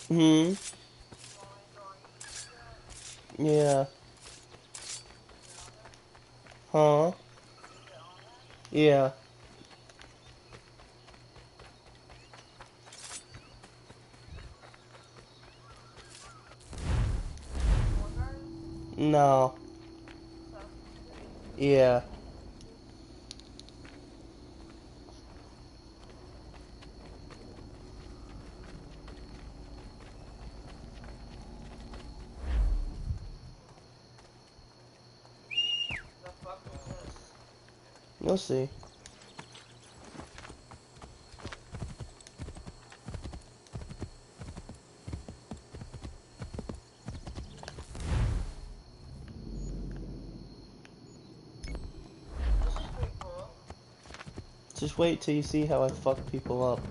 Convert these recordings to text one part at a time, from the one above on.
Hmm. Yeah. Huh? Yeah. No. Yeah. You'll see. Just wait till you see how I fuck people up.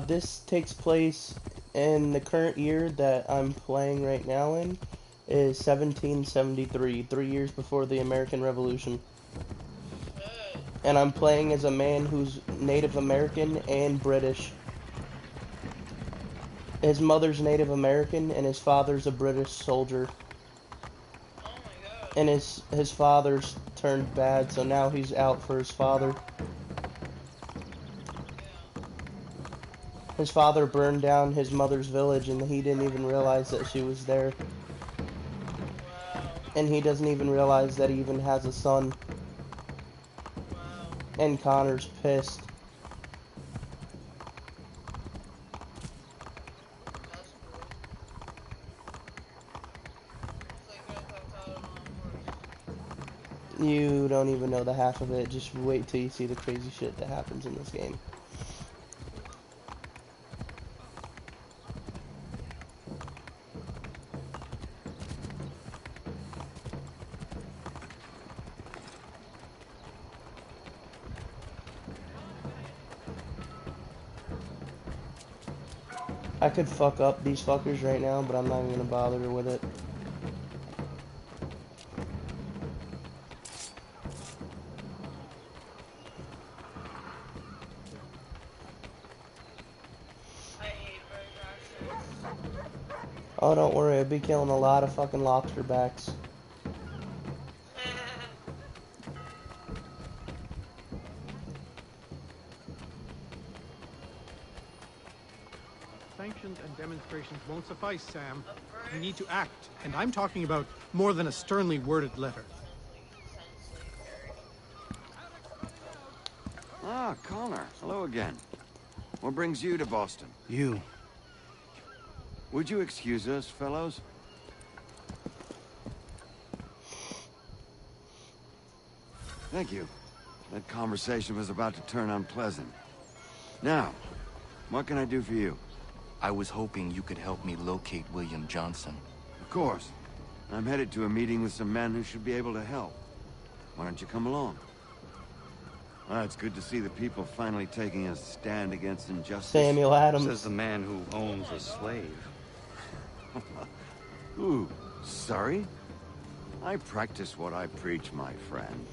This takes place in the current year that I'm playing right now in is 1773, 3 years before the American Revolution. And I'm playing as a man who's Native American and British. His mother's Native American and his father's a British soldier. And his father's turned bad, so now he's out for his father. His father burned down his mother's village and he didn't even realize that she was there. And he doesn't even realize that he even has a son. And Connor's pissed. You don't even know the half of it. Just wait till you see the crazy shit that happens in this game. I could fuck up these fuckers right now, but I'm not even gonna bother with it. Oh, don't worry, I'll be killing a lot of fucking lobsterbacks. Sanctions and demonstrations won't suffice, Sam. We need to act, and I'm talking about more than a sternly worded letter. Ah, Connor. Hello again. What brings you to Boston? You. Would you excuse us, fellows? Thank you. That conversation was about to turn unpleasant. Now, what can I do for you? I was hoping you could help me locate William Johnson. Of course. I'm headed to a meeting with some men who should be able to help. Why don't you come along? Ah, it's good to see the people finally taking a stand against injustice. Samuel Adams. Says the man who owns a slave. Ooh, sorry? I practice what I preach, my friend.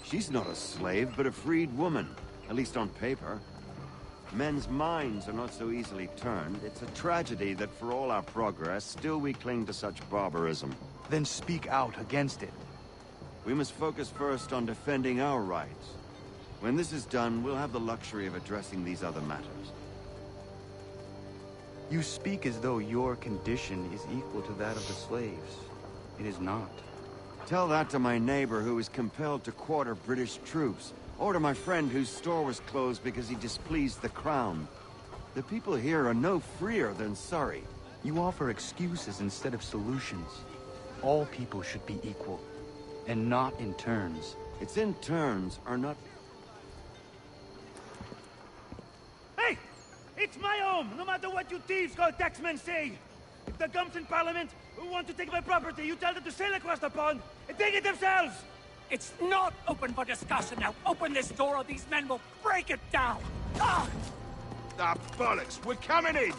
She's not a slave, but a freed woman. At least on paper. Men's minds are not so easily turned. It's a tragedy that for all our progress, still we cling to such barbarism. Then speak out against it. We must focus first on defending our rights. When this is done, we'll have the luxury of addressing these other matters. You speak as though your condition is equal to that of the slaves. It is not. Tell that to my neighbor who is compelled to quarter British troops, Or to my friend whose store was closed because he displeased the crown. The people here are no freer than Surrey. You offer excuses instead of solutions. All people should be equal, and not in turns. It's in turns, or not... Hey! It's my home, no matter what you thieves called taxmen say! If the gums in Parliament who want to take my property, you tell them to sail across the pond and take it themselves! It's not open for discussion now. Open this door or these men will break it down. Ah! Ah, bollocks! We're coming in!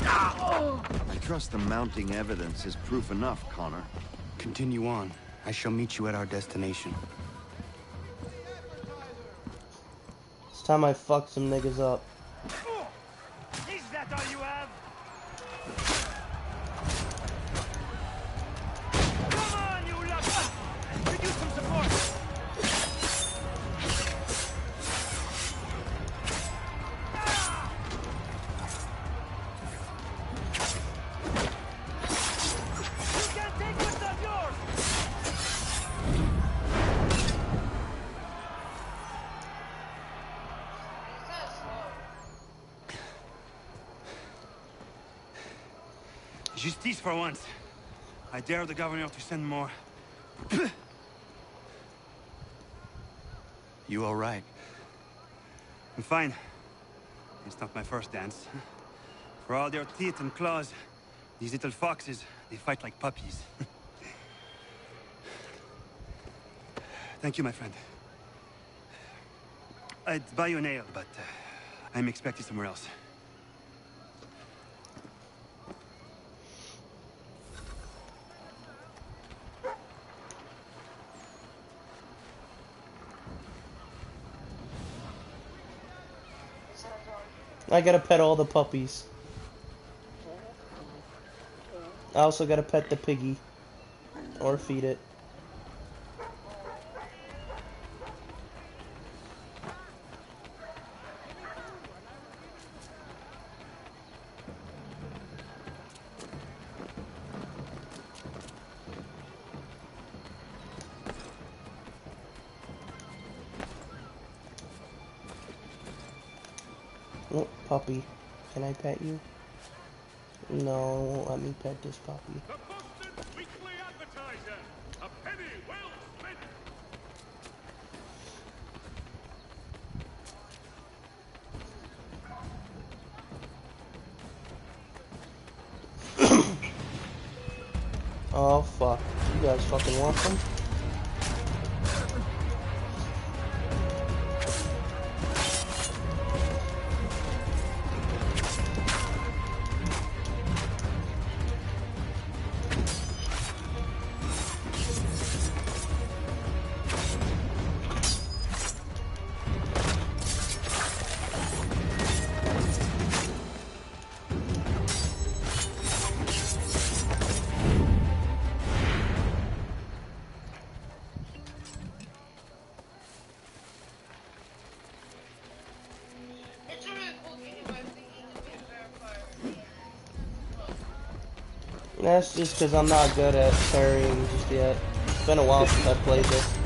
I trust the mounting evidence is proof enough, Connor. Continue on. I shall meet you at our destination. It's time I fuck some niggas up. Oh, is that all you have? Come on, you lot! Could use some support! You can't take what's not yours! Justice for once. I dare the governor to send more. You all right? I'm fine. It's not my first dance. For all their teeth and claws, these little foxes, they fight like puppies. Thank you, my friend. I'd buy you an ale, but I'm expected somewhere else. I gotta pet all the puppies. I also gotta pet the piggy. Or feed it. Oh, puppy. Can I pet you? No, let me pet this puppy. The Boston Weekly Advertiser. A penny well spent. Oh, fuck. You guys fucking want them? That's just because I'm not good at parrying just yet. It's been a while since I played this.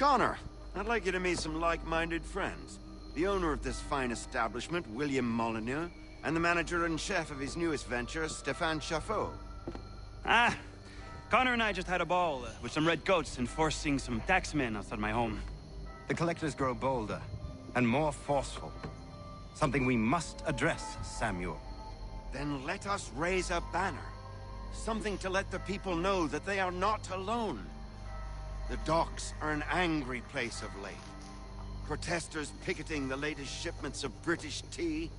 Connor, I'd like you to meet some like-minded friends. The owner of this fine establishment, William Molyneux, and the manager and chef of his newest venture, Stéphane Chaffeau. Ah, Connor and I just had a ball with some red coats enforcing some taxmen outside my home. The collectors grow bolder and more forceful. Something we must address, Samuel. Then let us raise a banner. Something to let the people know that they are not alone. The docks are an angry place of late. Protesters picketing the latest shipments of British tea.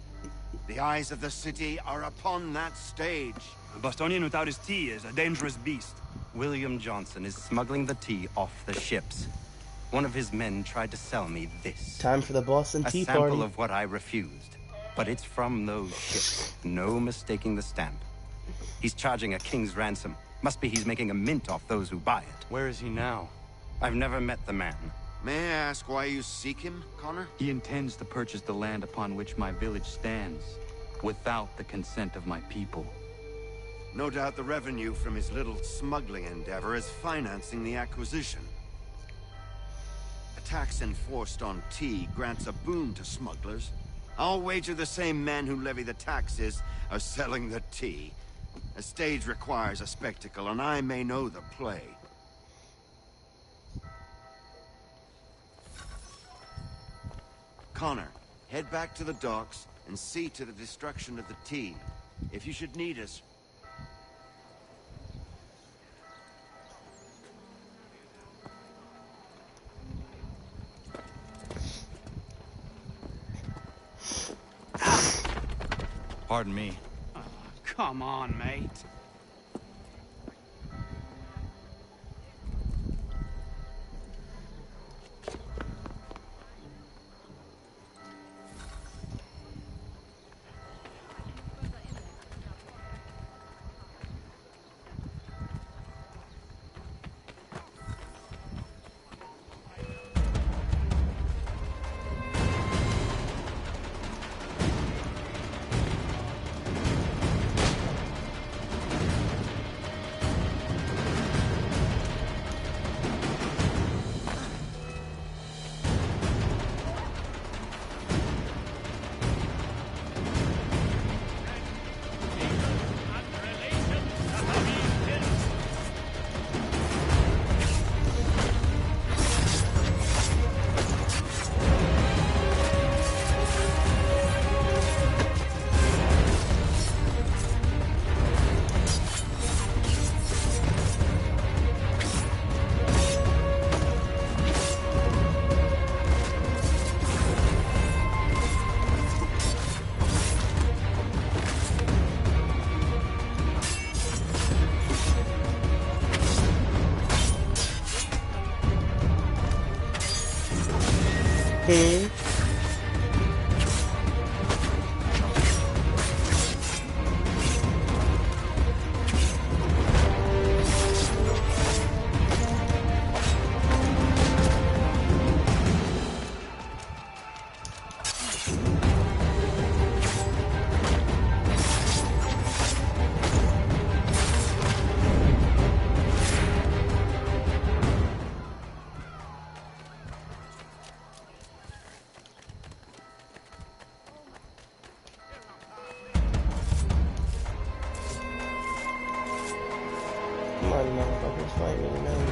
The eyes of the city are upon that stage. A Bostonian without his tea is a dangerous beast. William Johnson is smuggling the tea off the ships. One of his men tried to sell me this. Time for the Boston Tea A sample Party. of what I refused. But it's from those ships. No mistaking the stamp. He's charging a king's ransom. Must be he's making a mint off those who buy it. Where is he now? I've never met the man. May I ask why you seek him, Connor? He intends to purchase the land upon which my village stands, without the consent of my people. No doubt the revenue from his little smuggling endeavor is financing the acquisition. A tax enforced on tea grants a boon to smugglers. I'll wager the same men who levy the taxes are selling the tea. A stage requires a spectacle, and I may know the play. Connor, head back to the docks and see to the destruction of the tea. If you should need us, Pardon me. Oh, come on, mate. Come on, motherfuckers, fight me now.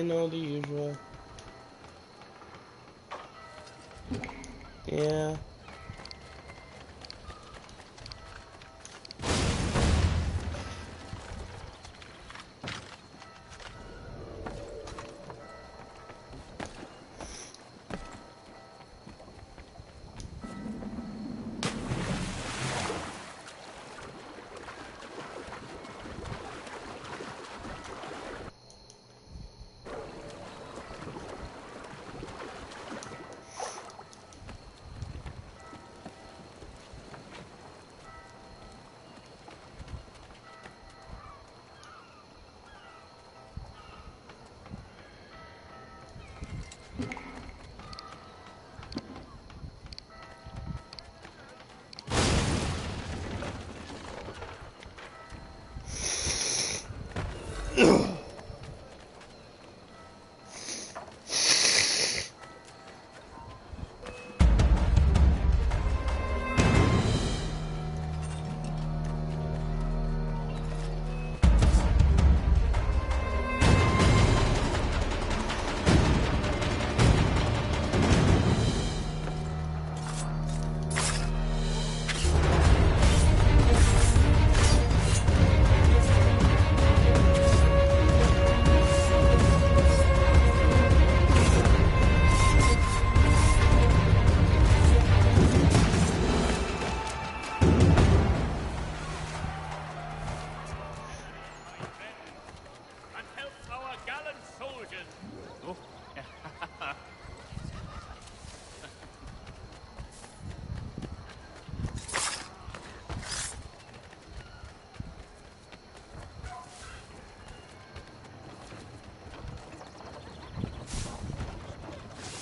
You know, the usual. Yeah.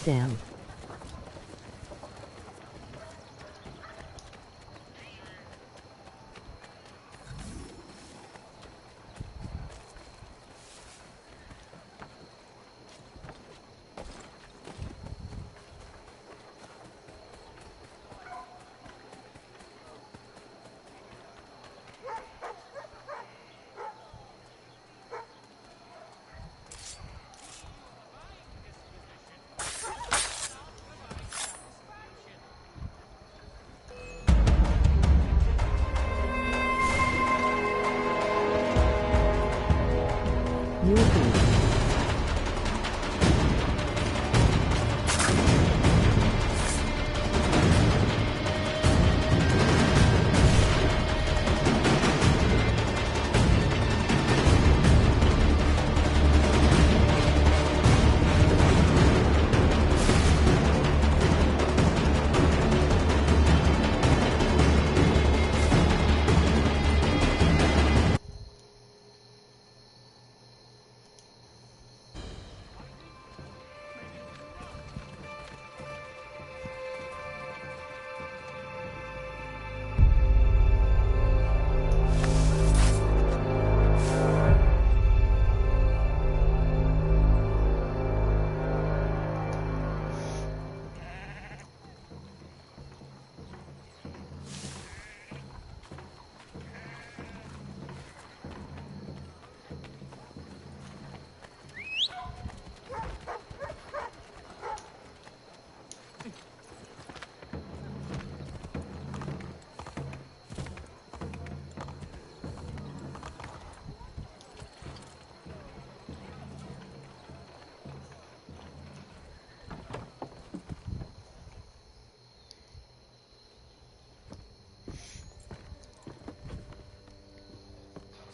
Sam.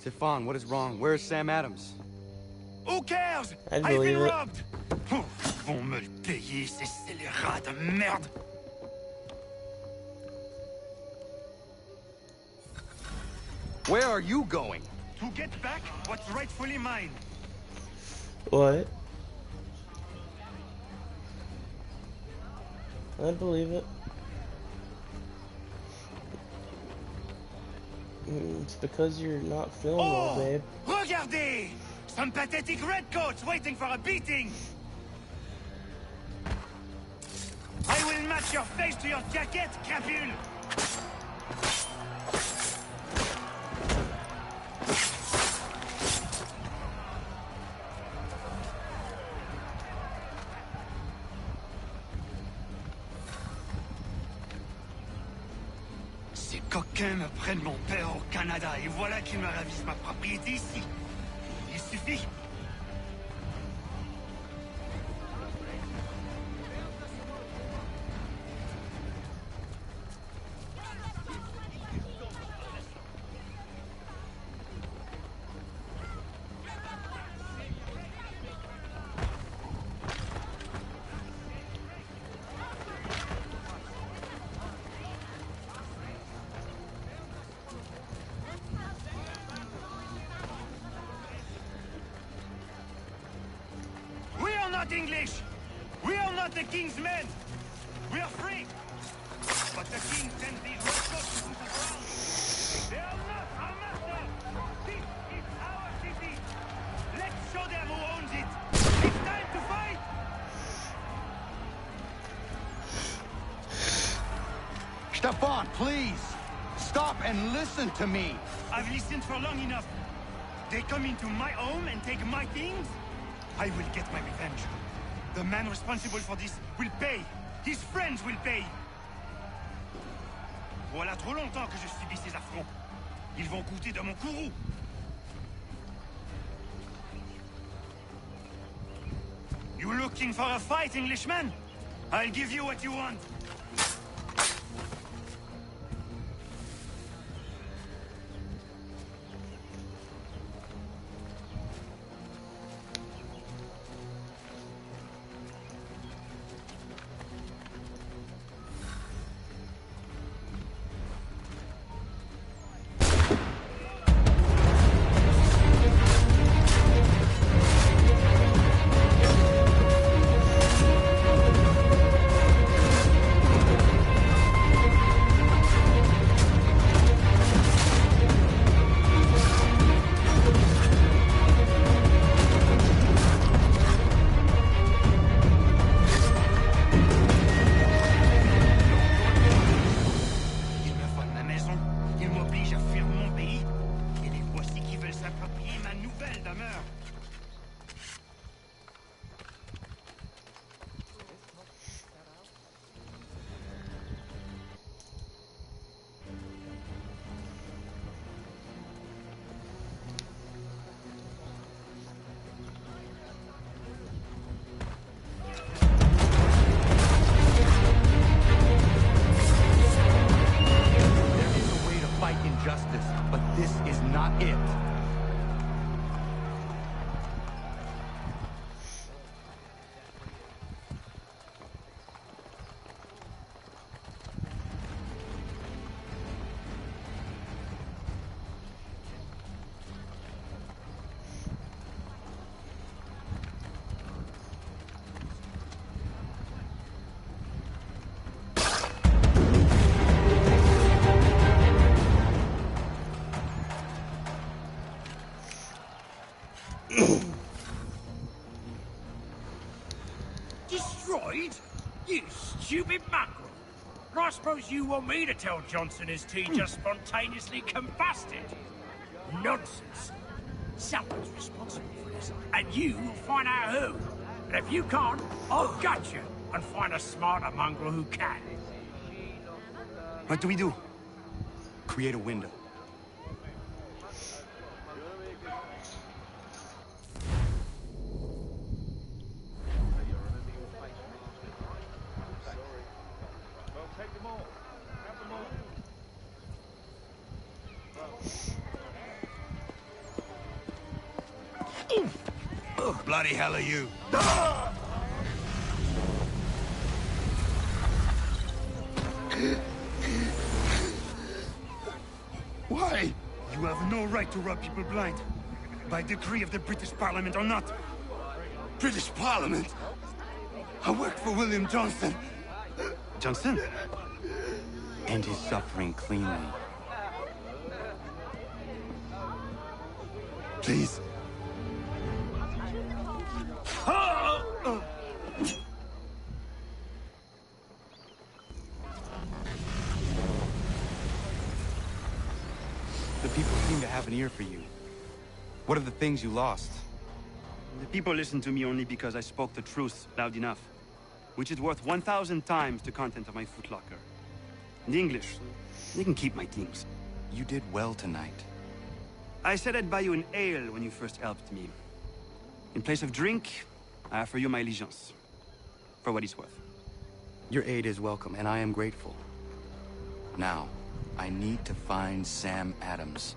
Stefan, what is wrong? Where's Sam Adams? Who cares? I'd I've believe been it. robbed. Oh, vont me le payer, ces scélérats de merde. Where are you going? To get back what's rightfully mine. What? I believe it. It's because you're not feeling well, babe. Regardez! Some pathetic redcoats waiting for a beating! I will match your face to your jacket, crapule! Ces coquins me prennent mon père au Canada et voilà qu'ils me ravissent ma propriété ici. Il suffit. We are not English! We are not the king's men! We are free! But the king sends these redcoats to the ground! They are not our master! This is our city! Let's show them who owns it! It's time to fight! Stefan, please! Stop and listen to me! I've listened for long enough. They come into my home and take my things? I will get my revenge. The man responsible for this will pay. His friends will pay. Voilà trop longtemps que je subis ces affronts. Ils vont coûter de mon courroux. You looking for a fight, Englishman? I'll give you what you want. Destroyed? You stupid mongrel! I suppose you want me to tell Johnson his tea just spontaneously combusted? Nonsense. Someone's responsible for this, and you will find out who. And if you can't, I'll gut you and find a smarter mongrel who can. What do we do? Create a window. bloody hell are you? Why? You have no right to rob people blind. By decree of the British Parliament or not. British Parliament? I worked for William Johnson. Johnson? And he's suffering cleanly. Please. The people seem to have an ear for you. What are the things you lost? The people listen to me only because I spoke the truth loud enough, which is worth 1,000 times the content of my footlocker. In English, they can keep my things. You did well tonight. I said I'd buy you an ale when you first helped me. In place of drink, I offer you my allegiance. For what it's worth. Your aid is welcome, and I am grateful. Now, I need to find Sam Adams.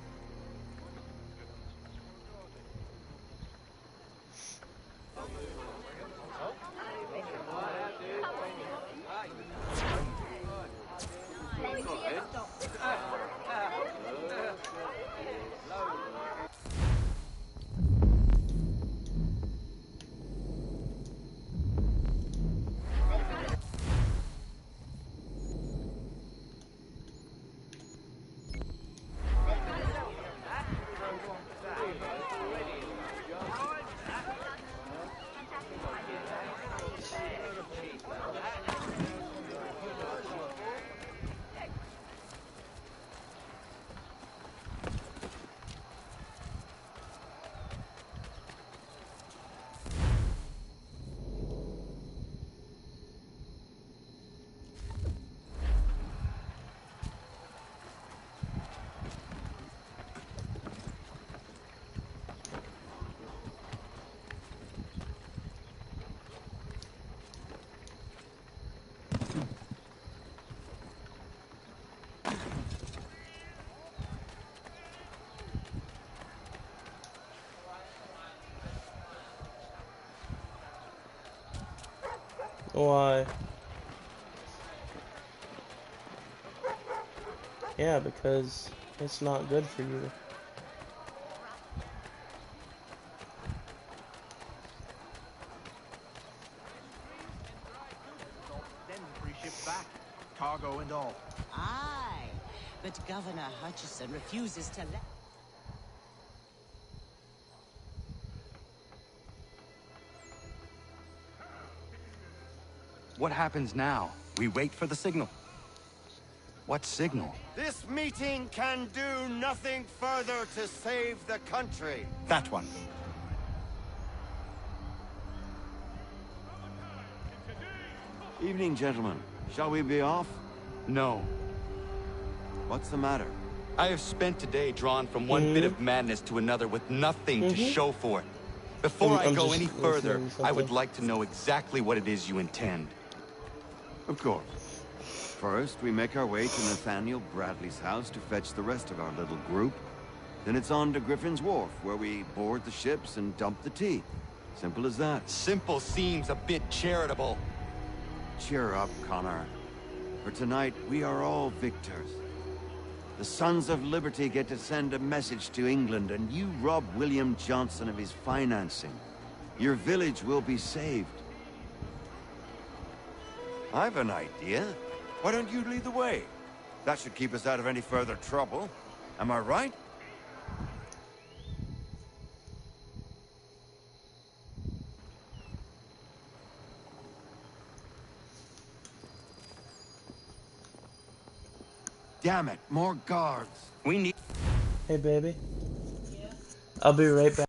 Why? Yeah, because it's not good for you. Then free ships back, cargo and all. Aye, but Governor Hutchison refuses to let... What happens now? We wait for the signal. What signal? This meeting can do nothing further to save the country. That one. Evening, gentlemen. Shall we be off? No. What's the matter? I have spent today drawn from one bit of madness to another with nothing to show for it. Before I go any further, I would like to know exactly what it is you intend. Of course. First, we make our way to Nathaniel Bradley's house to fetch the rest of our little group. Then it's on to Griffin's Wharf, where we board the ships and dump the tea. Simple as that. Simple seems a bit charitable. Cheer up, Connor. For tonight, we are all victors. The Sons of Liberty get to send a message to England, and you rob William Johnson of his financing. Your village will be saved. I've an idea. Why don't you lead the way? That should keep us out of any further trouble. Am I right? Damn it, more guards. We need... Hey, baby. I'll be right back.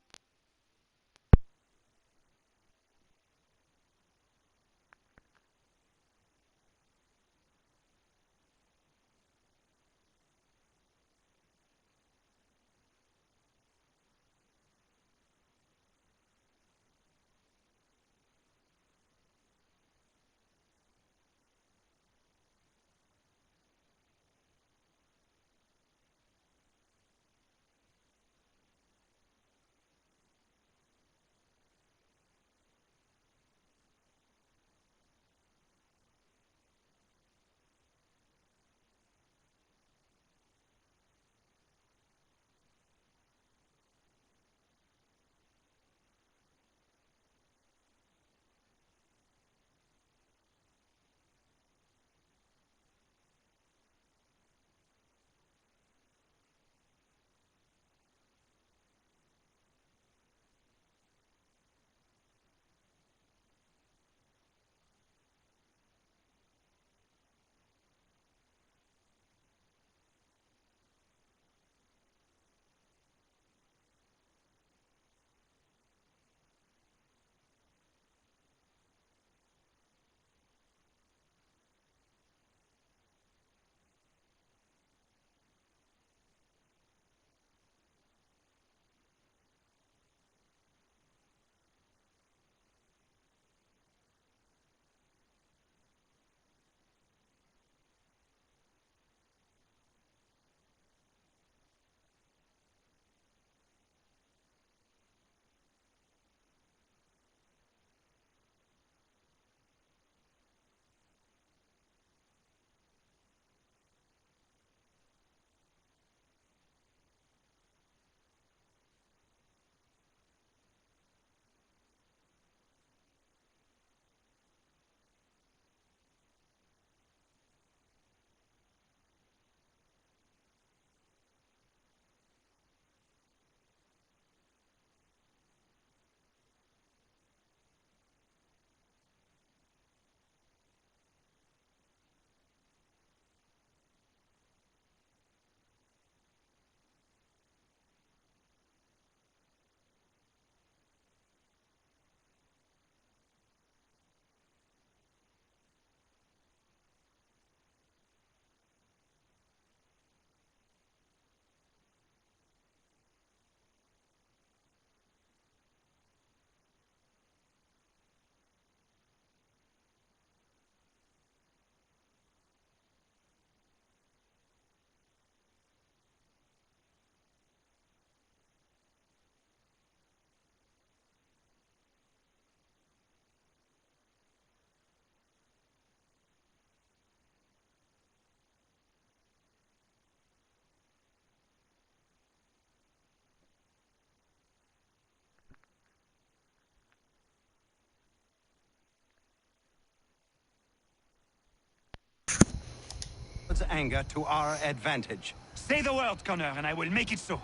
God's anger to our advantage. Say the word, Connor, and I will make it so.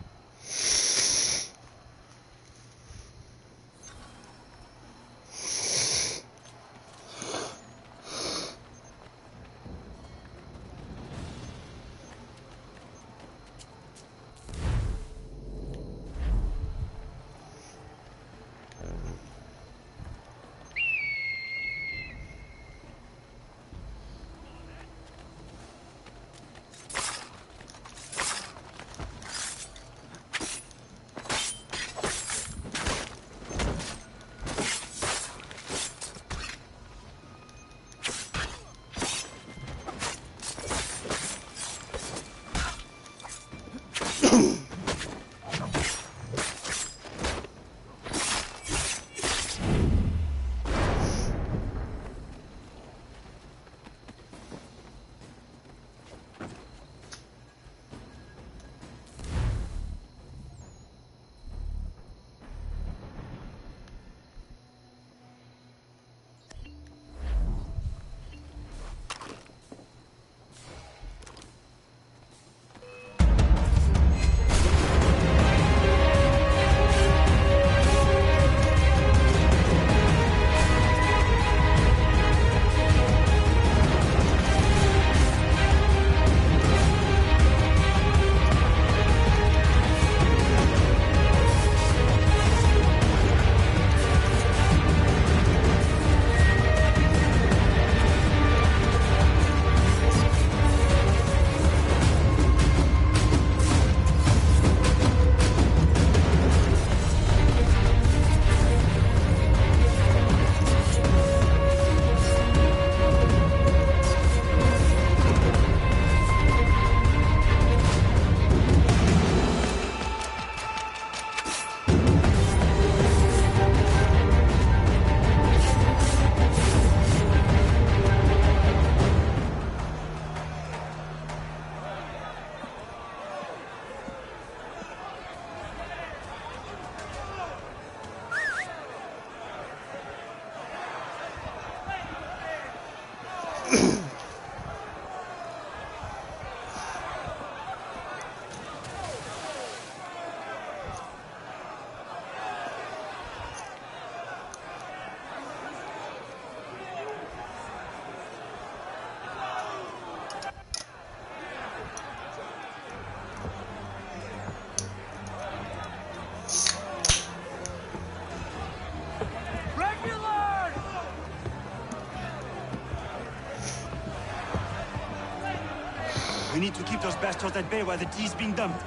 We need to keep those bastards at bay while the tea is being dumped.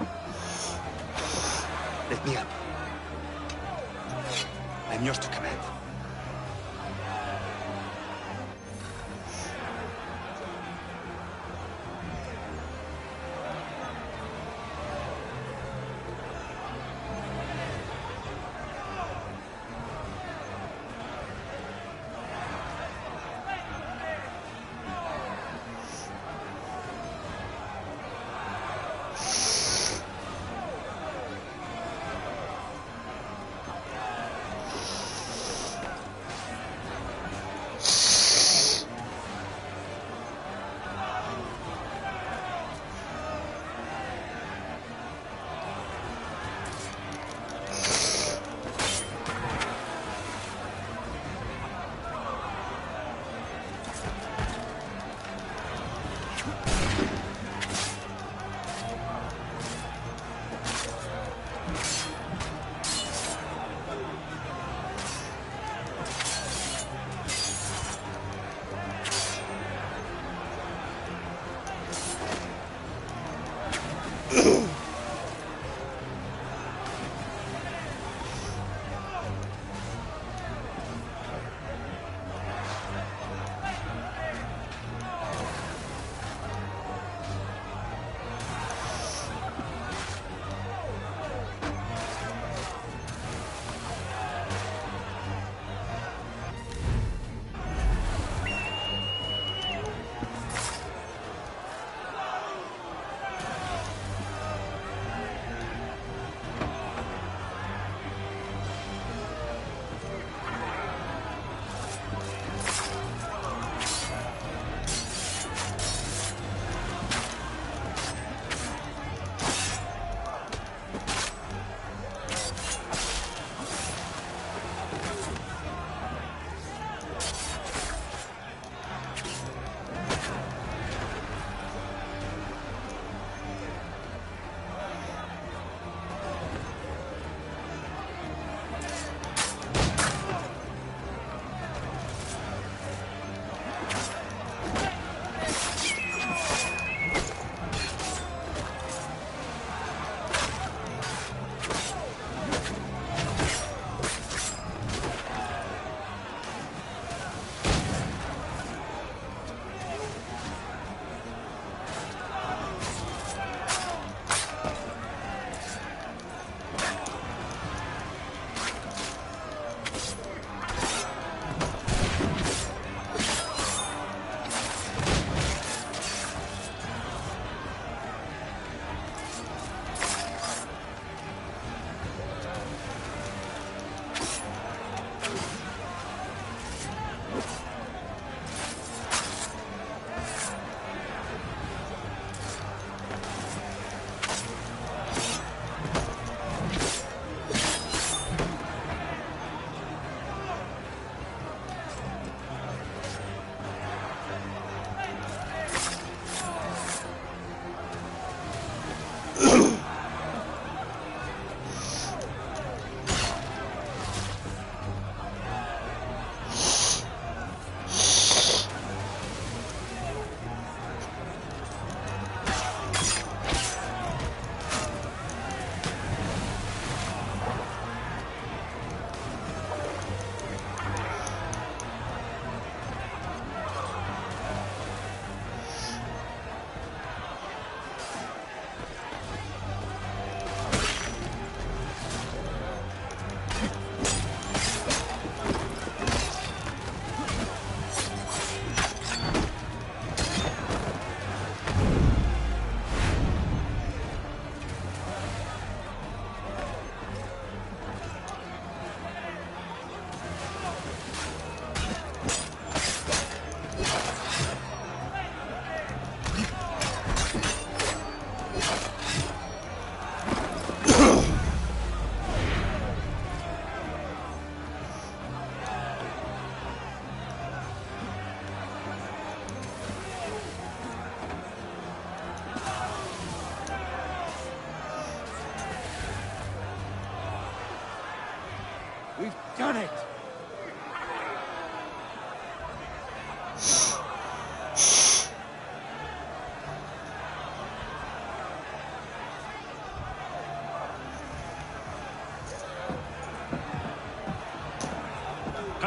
Let me up. I'm yours to command.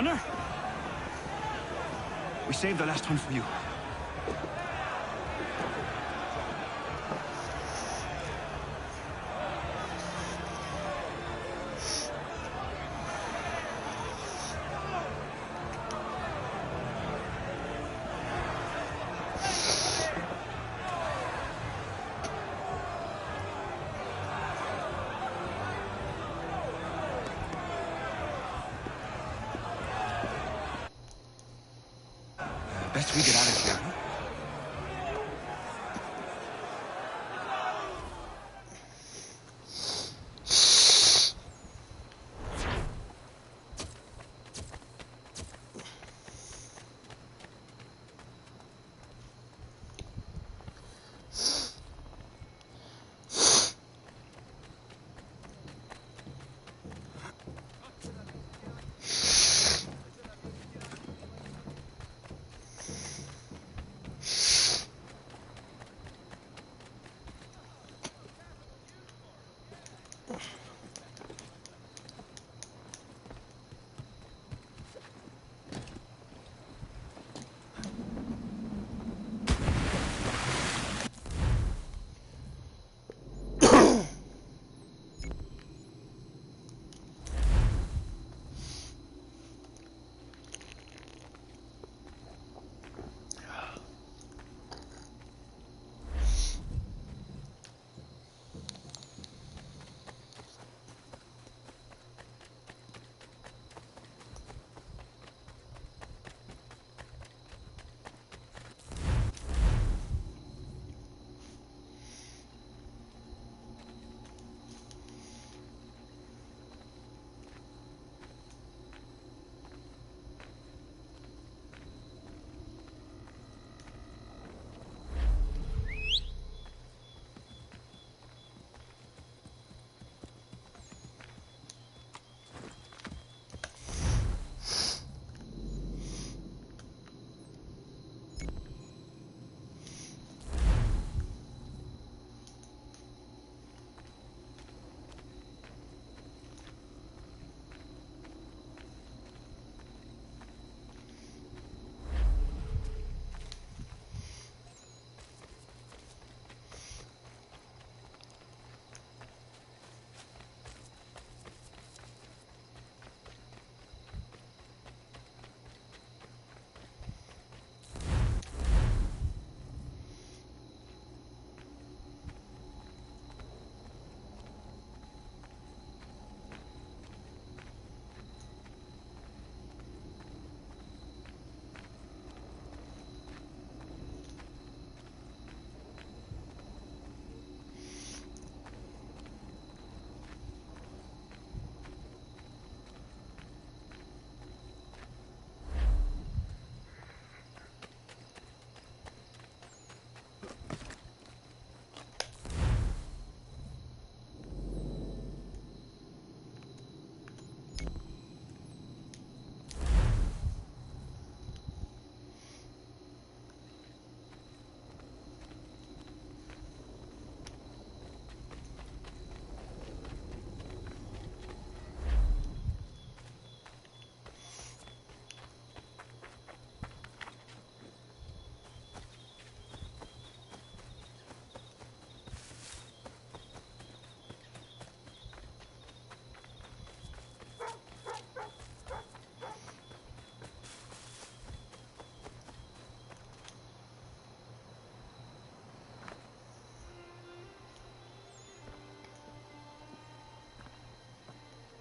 Gunnar? We saved the last one for you. Best we get out of here.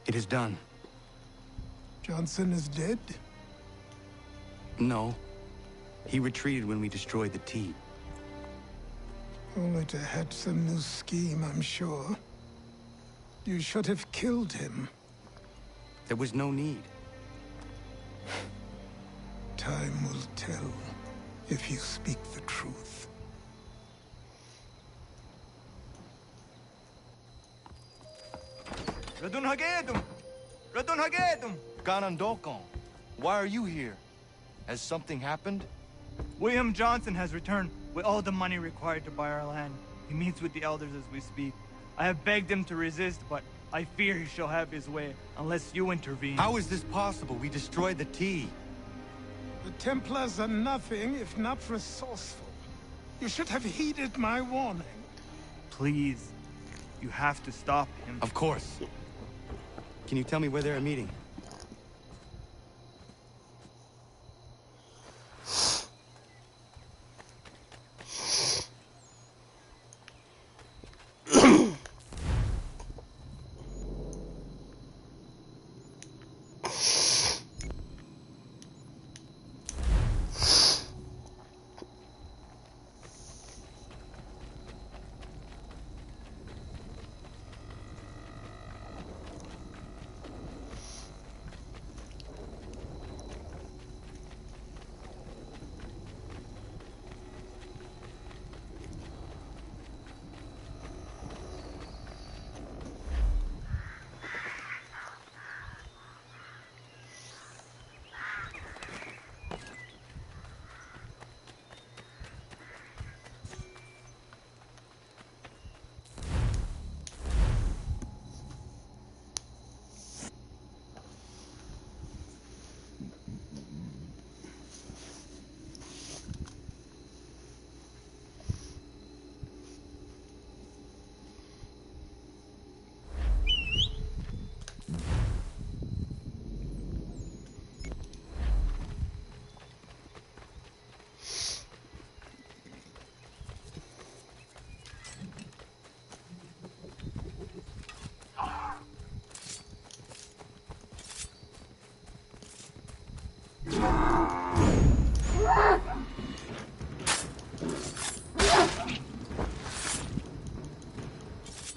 It is done. Johnson is dead? No. He retreated when we destroyed the Tea. Only to hatch some new scheme, I'm sure. You should have killed him. There was no need. Time will tell if you speak the truth. Radun Hagedum! Radun Hagedum! Ganondokon, why are you here? Has something happened? William Johnson has returned with all the money required to buy our land. He meets with the elders as we speak. I have begged him to resist, but I fear he shall have his way, unless you intervene. How is this possible? We destroyed the tea. The Templars are nothing if not resourceful. You should have heeded my warning. Please. You have to stop him. Of course. Can you tell me where they're meeting?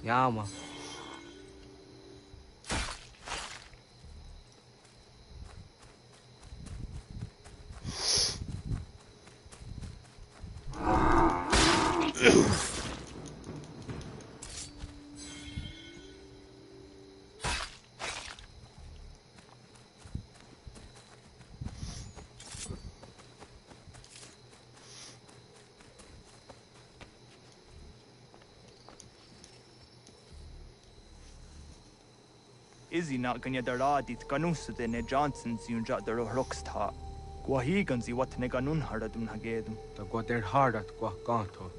Ja, man. Izzy not gonna daradit ganusad ne Johnson ziun jat der rocksta. Gwahigan zi wat ne ganun haradun hagedum. Da gwa der hardat gwa ganto.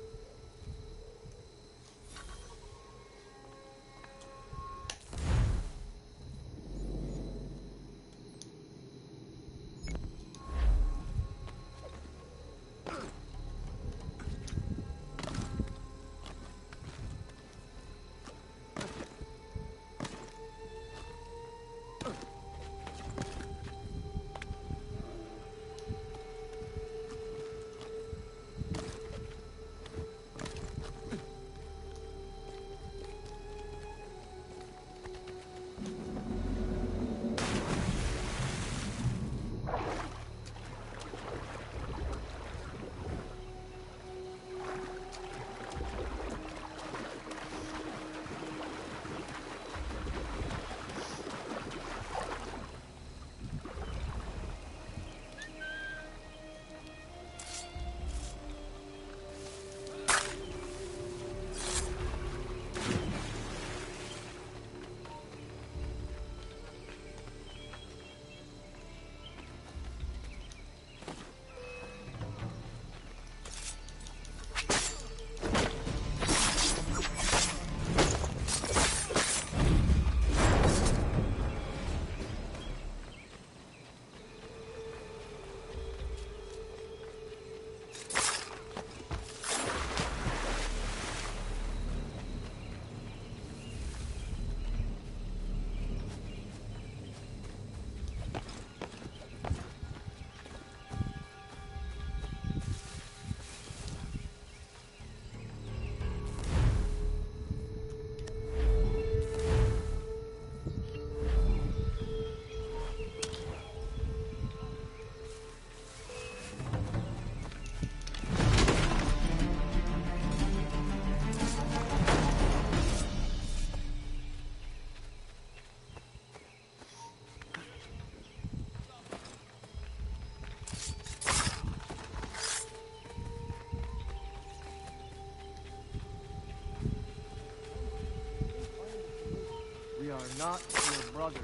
not your brother.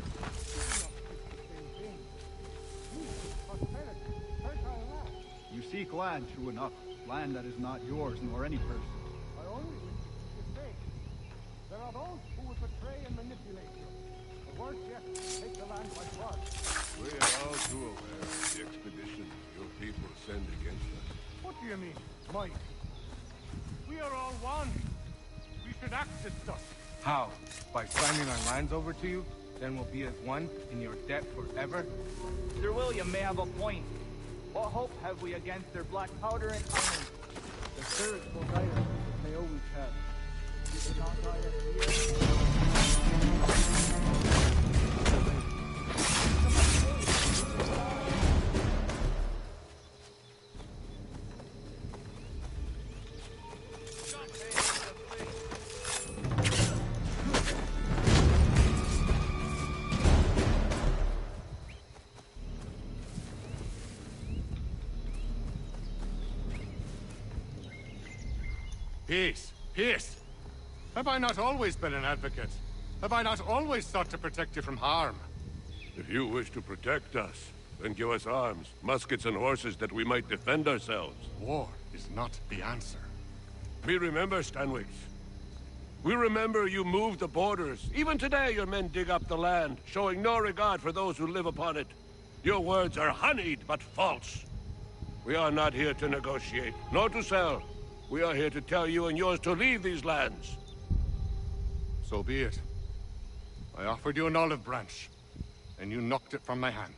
You seek land, true enough. Land that is not yours, nor any person. I only wish to say, there are those who would betray and manipulate you. The worst yet, take the land by force. We are all too aware of the expedition your people send against us. What do you mean, Mike? We are all one. We should act as such. How? By signing our lands over to you? Then we'll be as one in your debt forever? Sir William may have a point. What hope have we against their black powder and iron? The spirits will guide us as they always have. Did they not guide us here? Peace! Peace! Have I not always been an advocate? Have I not always sought to protect you from harm? If you wish to protect us, then give us arms, muskets and horses that we might defend ourselves. War is not the answer. We remember, Stanwix. We remember you moved the borders. Even today your men dig up the land, showing no regard for those who live upon it. Your words are honeyed, but false. We are not here to negotiate, nor to sell. We are here to tell you and yours to leave these lands. So be it. I offered you an olive branch, and you knocked it from my hand.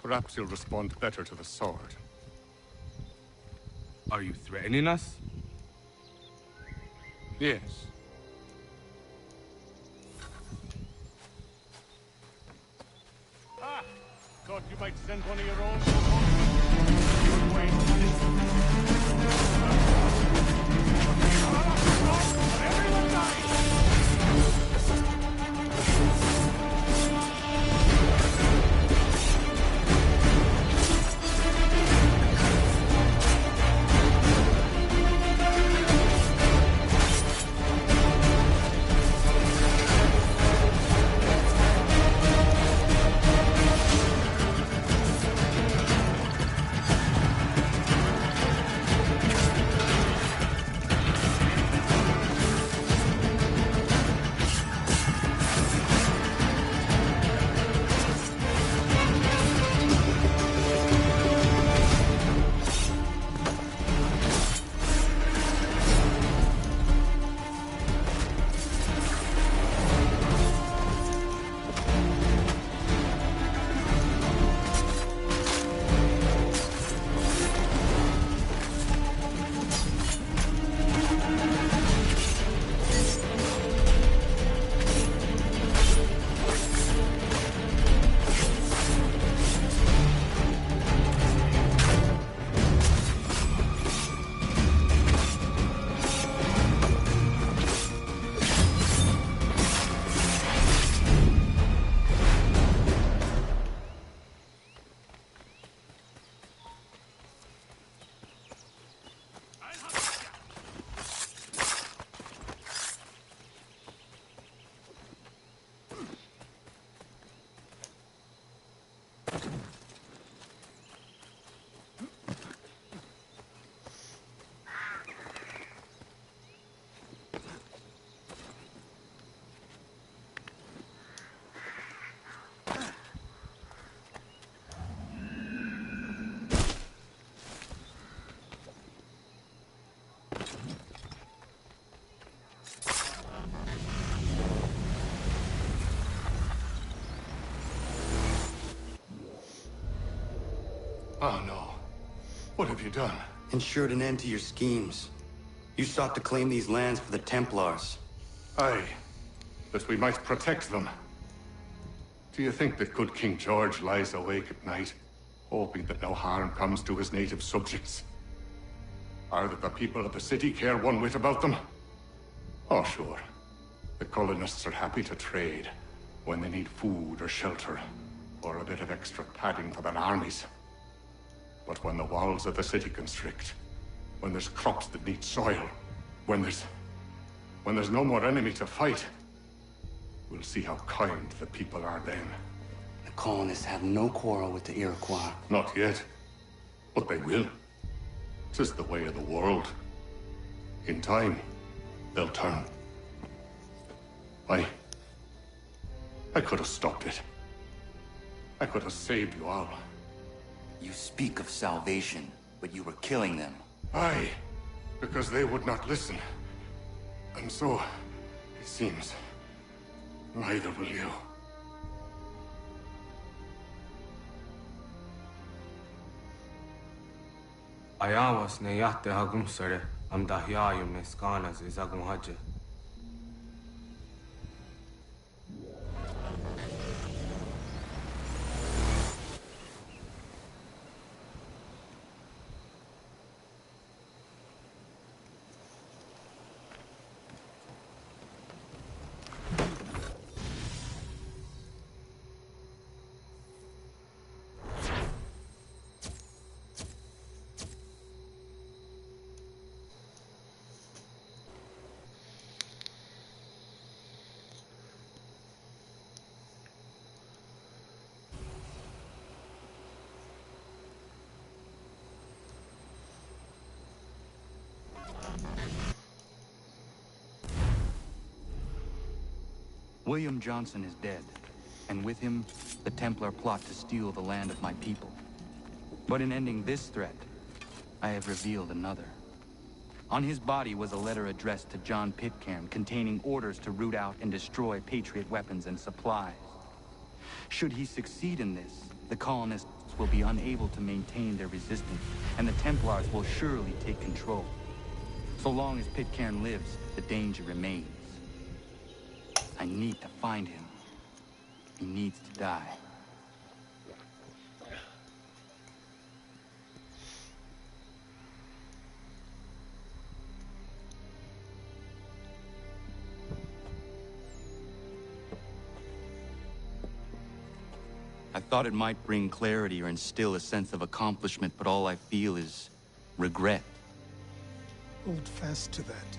Perhaps you'll respond better to the sword. Are you threatening us? Yes. Ah! Thought you might send one of your own. Good way. Everyone dies! Oh no. What have you done? Ensured an end to your schemes. You sought to claim these lands for the Templars. Aye, that we might protect them. Do you think that good King George lies awake at night, hoping that no harm comes to his native subjects? Or that the people of the city care one whit about them? Oh, sure. The colonists are happy to trade when they need food or shelter, or a bit of extra padding for their armies. But when the walls of the city constrict, when there's crops that need soil, when there's... When there's no more enemy to fight, we'll see how kind the people are then. The colonists have no quarrel with the Iroquois. Not yet, but they will. 'Tis the way of the world. In time, they'll turn. I could have stopped it. I could have saved you all. You speak of salvation, but you were killing them. Aye, because they would not listen. And so, it seems, neither will you. Ayawas ne yate hagum sare am dahyayu meskanas izagum haje. William Johnson is dead, and with him, the Templar plot to steal the land of my people. But in ending this threat, I have revealed another. On his body was a letter addressed to John Pitcairn containing orders to root out and destroy Patriot weapons and supplies. Should he succeed in this, the colonists will be unable to maintain their resistance, and the Templars will surely take control. So long as Pitcairn lives, the danger remains. I need to find him. He needs to die. I thought it might bring clarity or instill a sense of accomplishment, but all I feel is regret. Hold fast to that.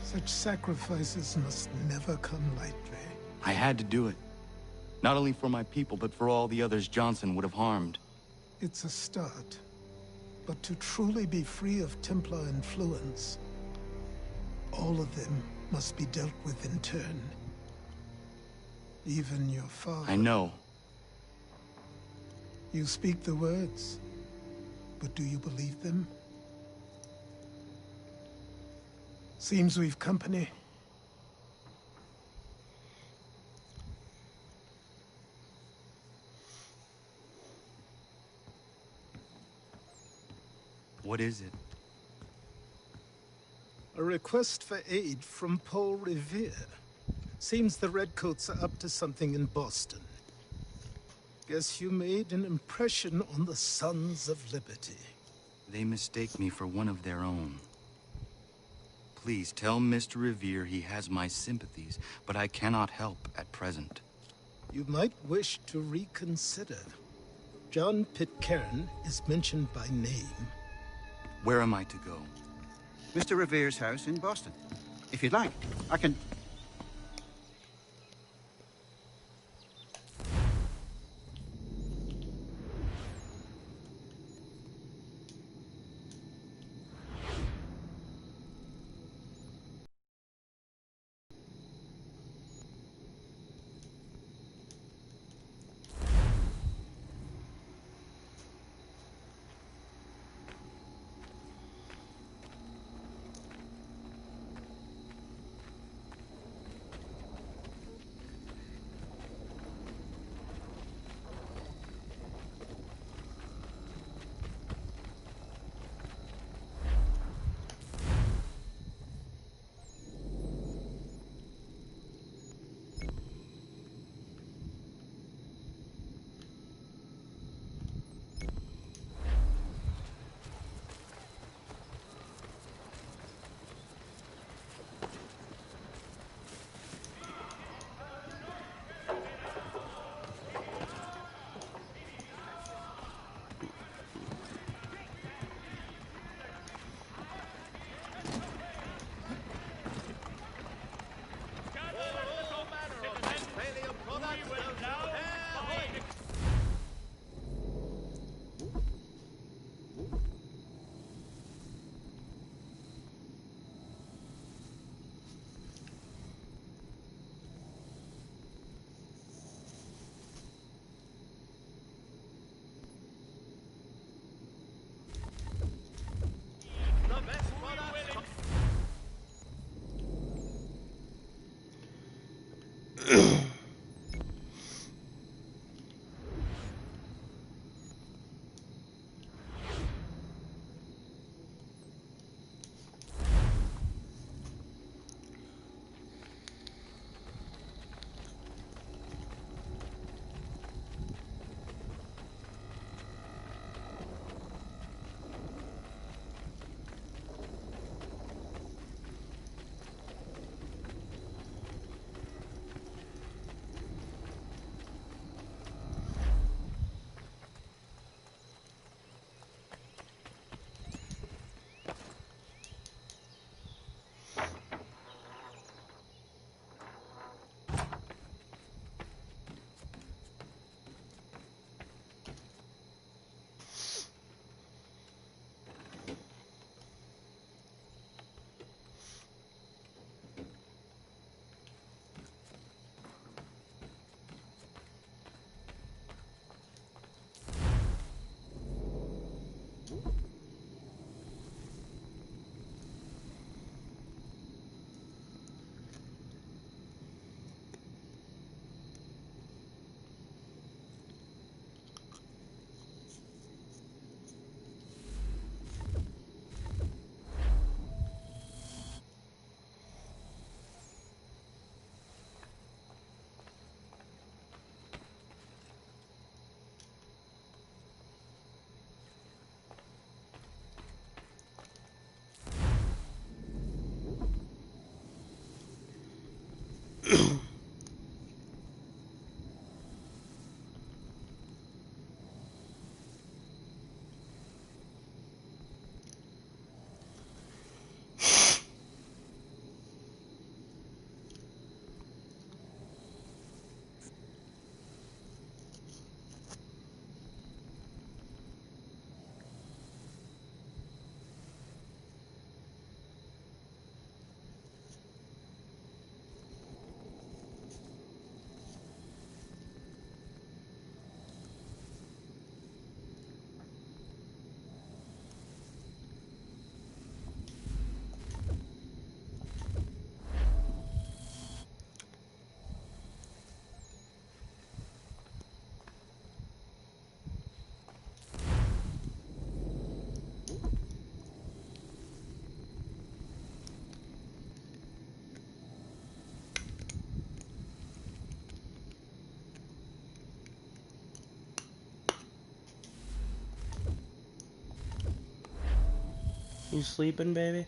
Such sacrifices must never come lightly. I had to do it. Not only for my people, but for all the others Johnson would have harmed. It's a start. But to truly be free of Templar influence, all of them must be dealt with in turn. Even your father. I know. You speak the words, but do you believe them? Seems we've company. What is it? A request for aid from Paul Revere. Seems the Redcoats are up to something in Boston. Guess you made an impression on the Sons of Liberty. They mistake me for one of their own. Please tell Mr. Revere he has my sympathies, but I cannot help at present. You might wish to reconsider. John Pitcairn is mentioned by name. Where am I to go? Mr. Revere's house in Boston. If you'd like, I can... You sleeping, baby?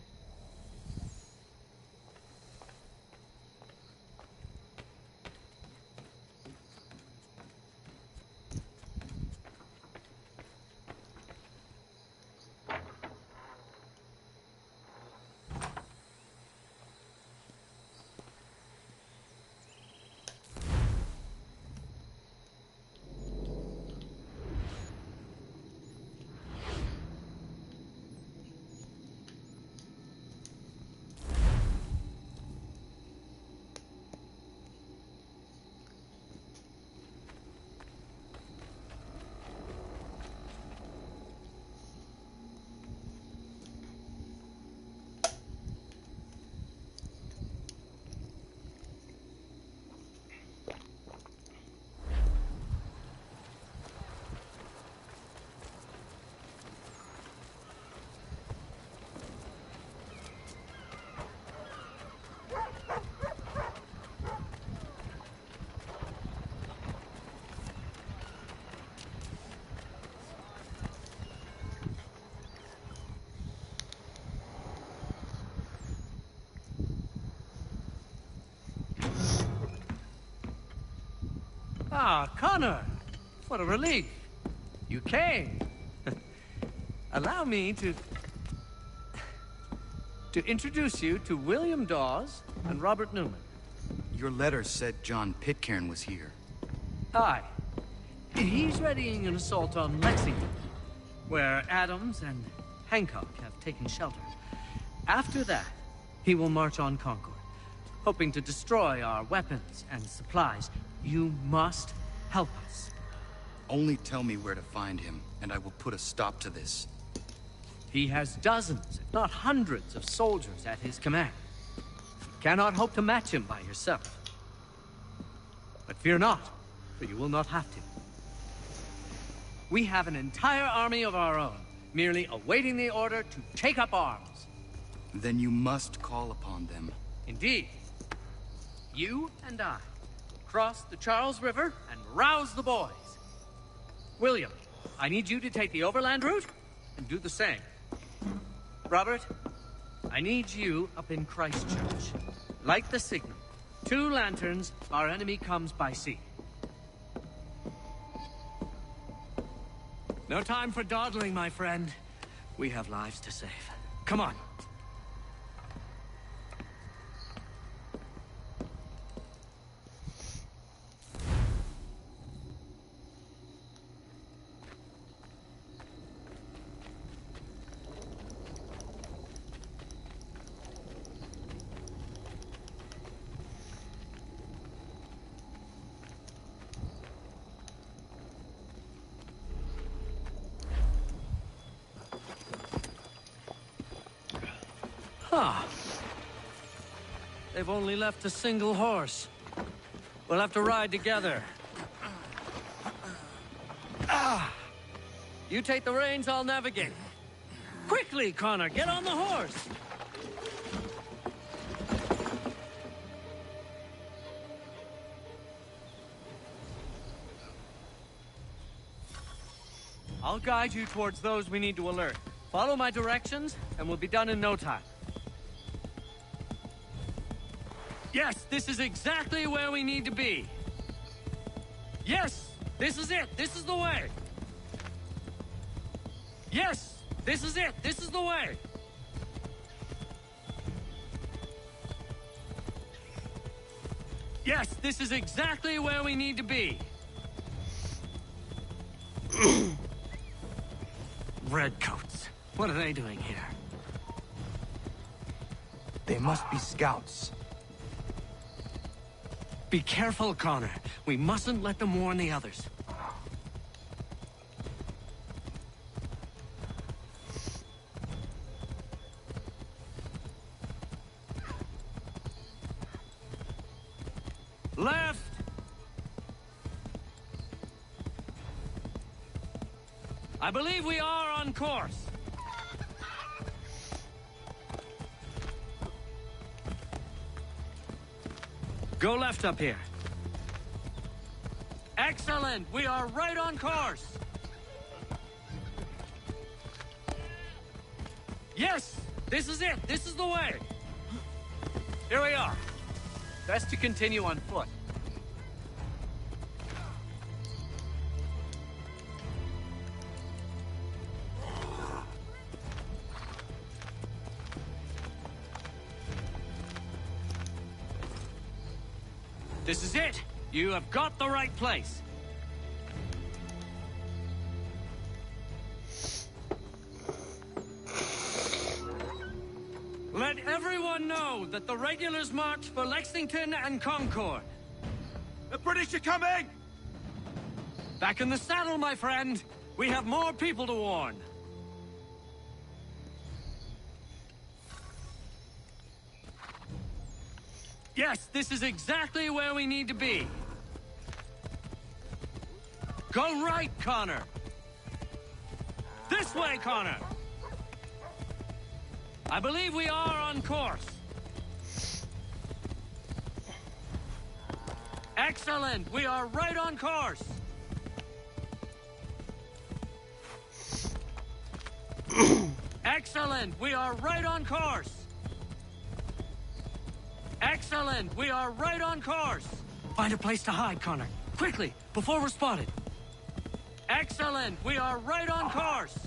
Ah, Connor! What a relief. You came. Allow me to introduce you to William Dawes and Robert Newman. Your letter said John Pitcairn was here. Aye. He's readying an assault on Lexington, where Adams and Hancock have taken shelter. After that, he will march on Concord, hoping to destroy our weapons and supplies. You must help us. Only tell me where to find him, and I will put a stop to this. He has dozens, if not hundreds, of soldiers at his command. You cannot hope to match him by yourself. But fear not, for you will not have to. We have an entire army of our own, merely awaiting the order to take up arms. Then you must call upon them. Indeed. You and I cross the Charles River and rouse the boys. William, I need you to take the overland route and do the same. Robert, I need you up in Christchurch. Light the signal. 2 lanterns, our enemy comes by sea. No time for dawdling, my friend. We have lives to save. Come on. Ah. They've only left a single horse. We'll have to ride together. Ah! You take the reins, I'll navigate. Quickly, Connor, get on the horse! I'll guide you towards those we need to alert. Follow my directions, and we'll be done in no time. Yes, this is exactly where we need to be. Yes, this is it. This is the way. Yes, this is it. This is the way. Yes, this is exactly where we need to be. Redcoats. What are they doing here? They must be scouts. Be careful, Connor. We mustn't let them warn the others. Left! I believe we are on course. Go left up here. Excellent! We are right on course! Yes! This is it! This is the way! Here we are. Best to continue on foot. This is it! You have got the right place! Let everyone know that the regulars march for Lexington and Concord. The British are coming! Back in the saddle, my friend! We have more people to warn. Yes, this is exactly where we need to be. Go right, Connor. This way, Connor. I believe we are on course. Excellent. We are right on course. Excellent. We are right on course. Excellent! We are right on course! Find a place to hide, Connor. Quickly, before we're spotted. Excellent! We are right on course!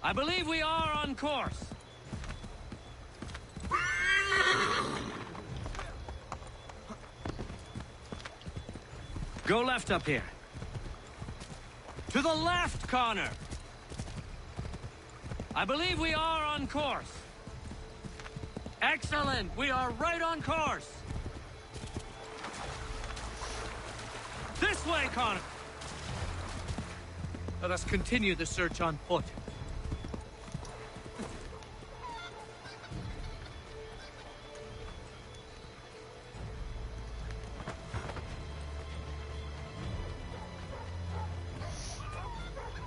I believe we are on course. Go left up here. To the left, Connor! I believe we are on course. Excellent! We are right on course! This way, Connor! Let us continue the search on foot.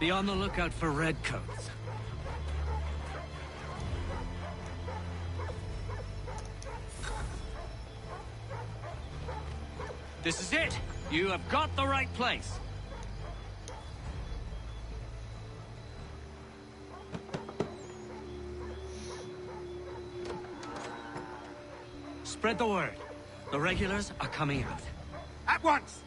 Be on the lookout for redcoats. This is it! You have got the right place! Spread the word. The regulars are coming out. At once!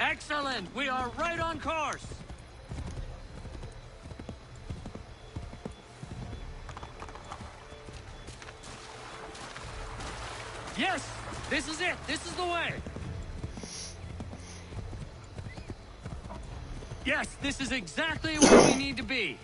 Excellent! We are right on course! Yes! This is it! This is the way! Yes, this is exactly where we need to be!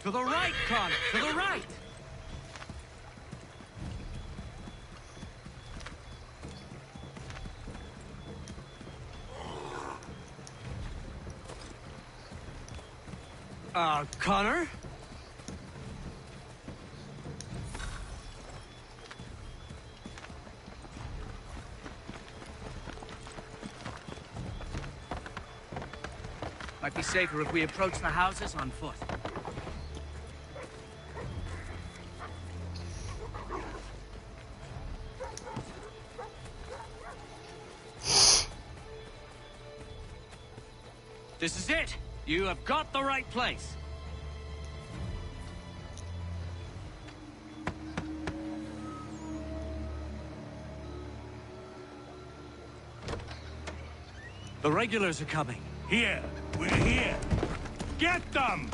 To the right, Connor! To the right! Connor? Might be safer if we approach the houses on foot. This is it! You have got the right place! The regulars are coming. Here! We're here! Get them!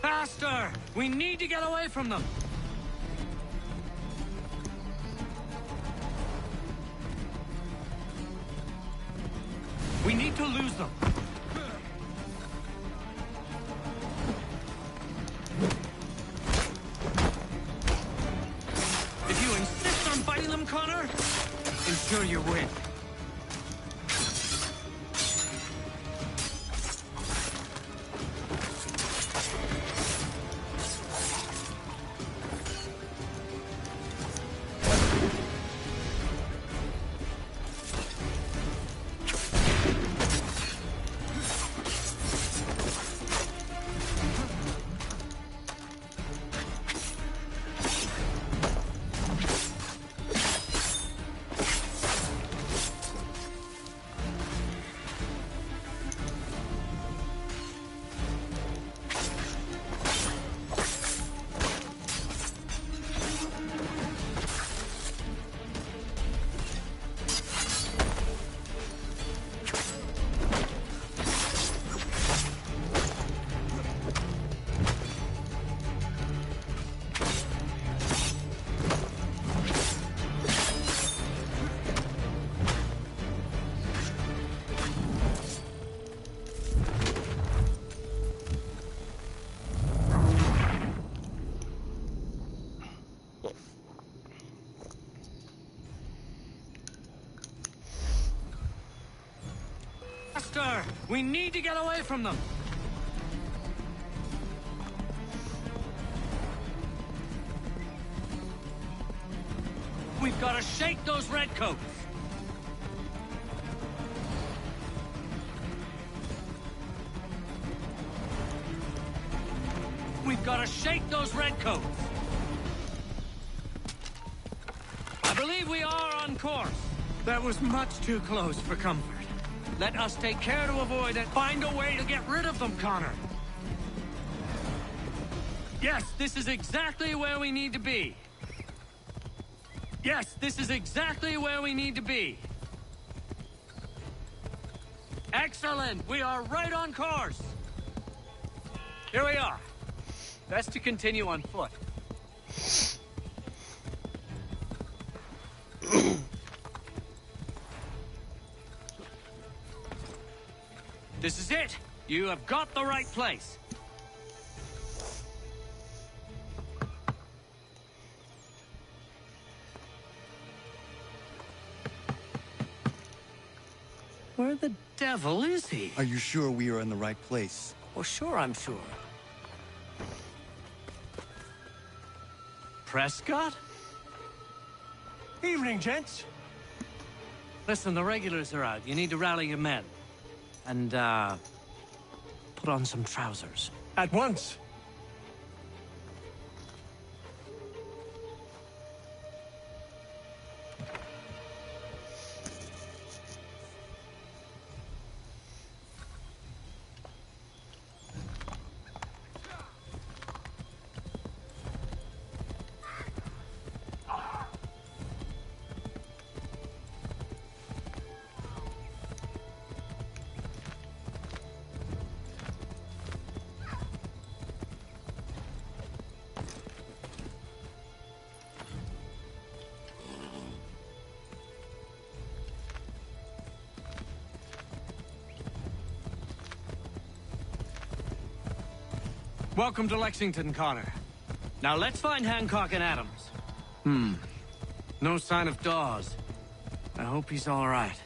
Faster! We need to get away from them! We need to lose them. If you insist on fighting them, Connor, ensure you win. We need to get away from them! We've got to shake those redcoats! We've got to shake those redcoats! I believe we are on course. That was much too close for comfort. Let us take care to avoid it. Find a way to get rid of them, Connor. Yes, this is exactly where we need to be. Yes, this is exactly where we need to be. Excellent! We are right on course. Here we are. Best to continue on foot. This is it! You have got the right place! Where the devil is he? Are you sure we are in the right place? Well, sure, I'm sure. Prescott? Evening, gents. Listen, the regulars are out. You need to rally your men. And, put on some trousers. At once. Welcome to Lexington, Connor. Now let's find Hancock and Adams. No sign of Dawes. I hope he's all right.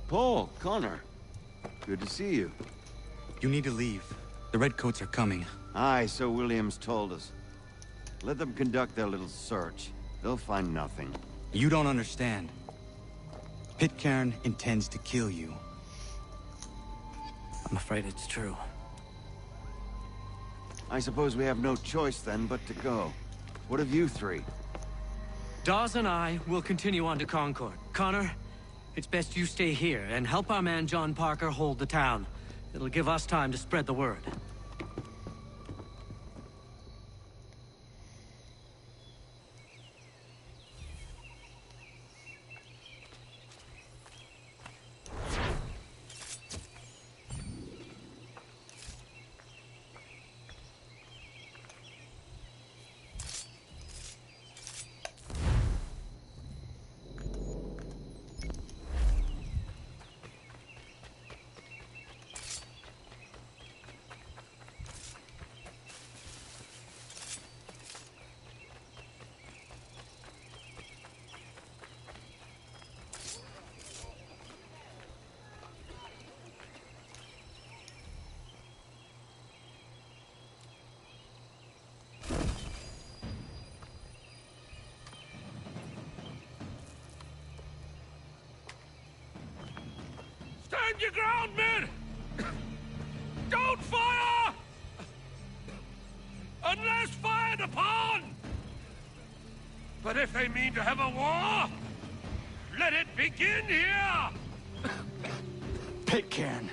Paul, Connor. Good to see you. You need to leave. The Redcoats are coming. Aye, so Williams told us. Let them conduct their little search. They'll find nothing. You don't understand. Pitcairn intends to kill you. I'm afraid it's true. I suppose we have no choice then but to go. What of you three? Dawes and I will continue on to Concord. Connor, it's best you stay here and help our man John Parker hold the town. It'll give us time to spread the word. Stand your ground, men! Don't fire! Unless fired upon! But if they mean to have a war, let it begin here! Pitcairn!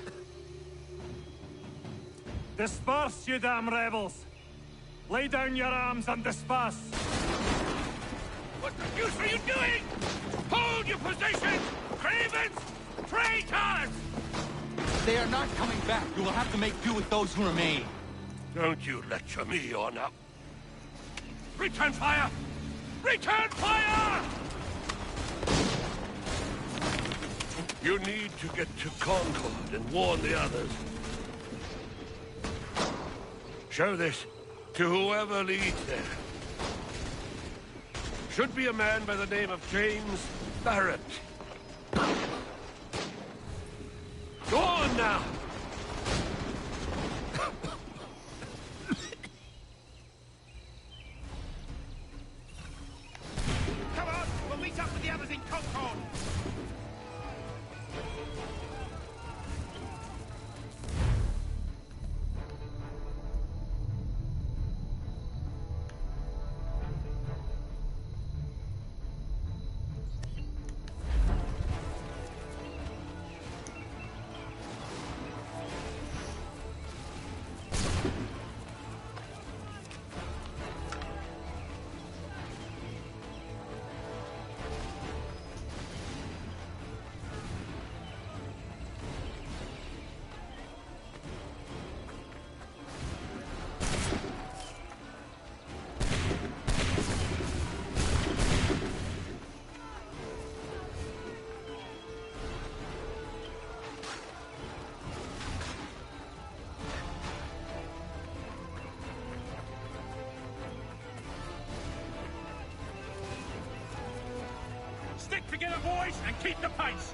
Disperse, you damn rebels! Lay down your arms and disperse! What the deuce are you doing? Hold your position! Cravens! Traitors! They are not coming back. You will have to make do with those who remain. Don't you lecture me on up. Return fire! Return fire! You need to get to Concord and warn the others. Show this to whoever leads there. Should be a man by the name of James Barrett. Go on now! Come on! We'll meet up with the others in Concord! Together, boys, and keep the pace!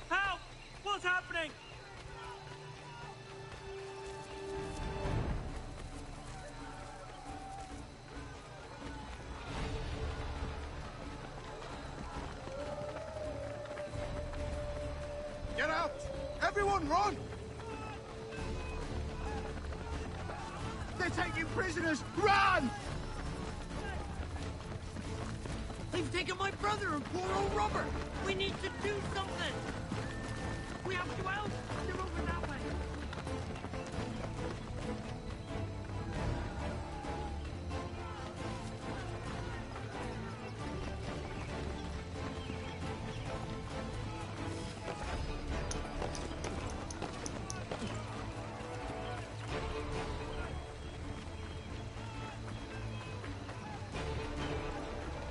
Help! What's happening? Get out! Everyone run! They're taking prisoners! Run! They've taken my brother and poor old Robert! We need to do something! We have to help! They're over that way!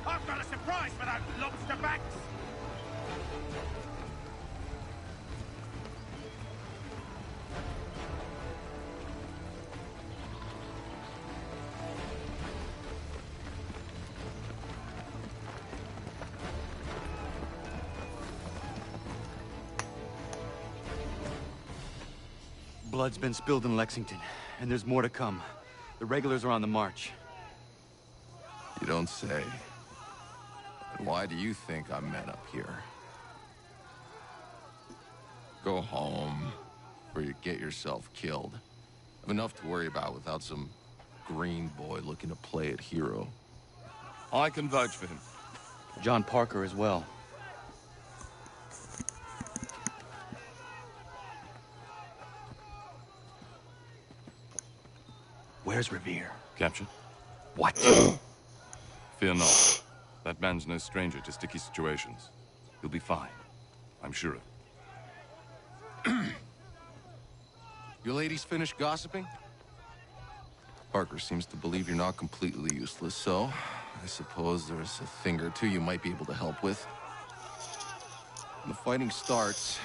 I've got a surprise for those lobster backs! Blood's been spilled in Lexington, and there's more to come. The regulars are on the march. You don't say. And why do you think I'm men up here? Go home, or you get yourself killed. I've enough to worry about without some green boy looking to play at hero. I can vouch for him. John Parker as well. Where's Revere? Captured? What? Fear not. That man's no stranger to sticky situations. He'll be fine. I'm sure of it. You ladies finished gossiping? Parker seems to believe you're not completely useless, so I suppose there's a thing or two you might be able to help with. When the fighting starts,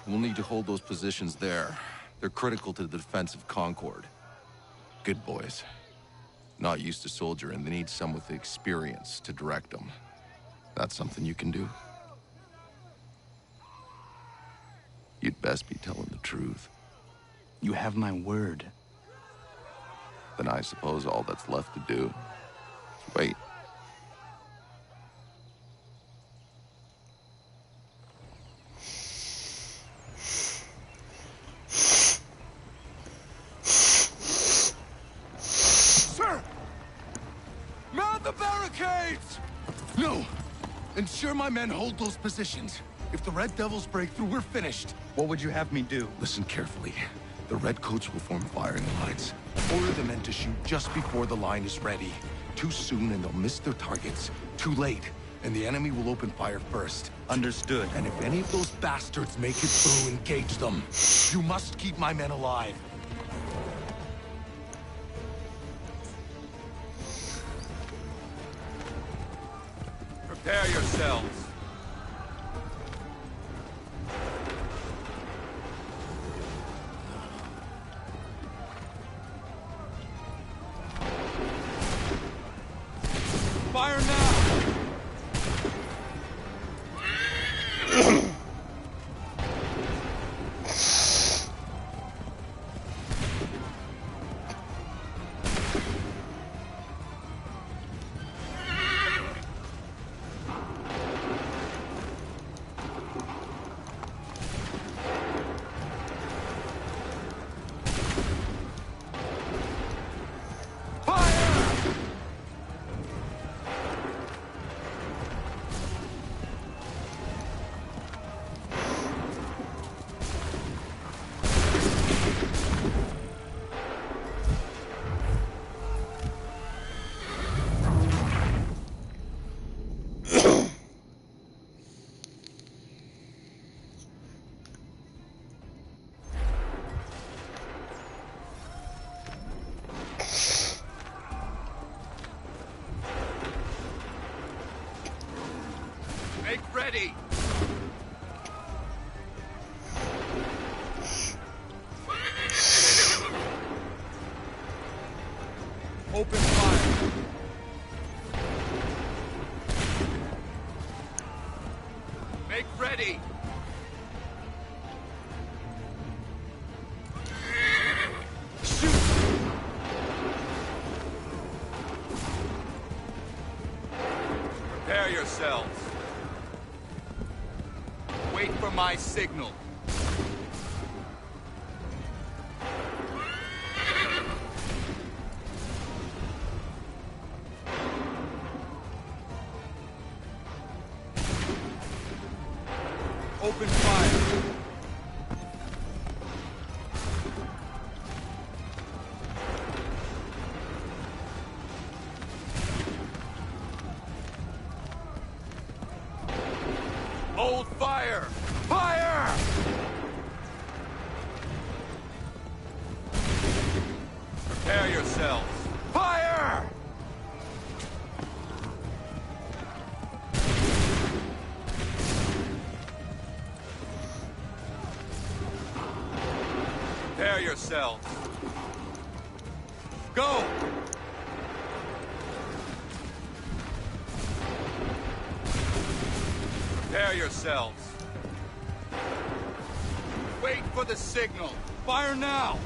we'll need to hold those positions there. They're critical to the defense of Concord. Good boys. Not used to soldiering, they need some with the experience to direct them. That's something you can do. You'd best be telling the truth. You have my word. Then I suppose all that's left to do is wait. Sir! Man the barricades! No! Ensure my men hold those positions. If the Red Devils break through, we're finished. What would you have me do? Listen carefully. The Redcoats will form firing lines. Order the men to shoot just before the line is ready. Too soon and they'll miss their targets. Too late, and the enemy will open fire first. Understood. And if any of those bastards make it through, engage them. You must keep my men alive. Prepare yourselves. Fire now! Make ready! Make ready! Prepare yourselves. Wait for my signal. Open fire. Hold fire! Fire! Prepare yourselves. Fire! Prepare yourselves. Go! Prepare yourselves. Wait for the signal. Fire now!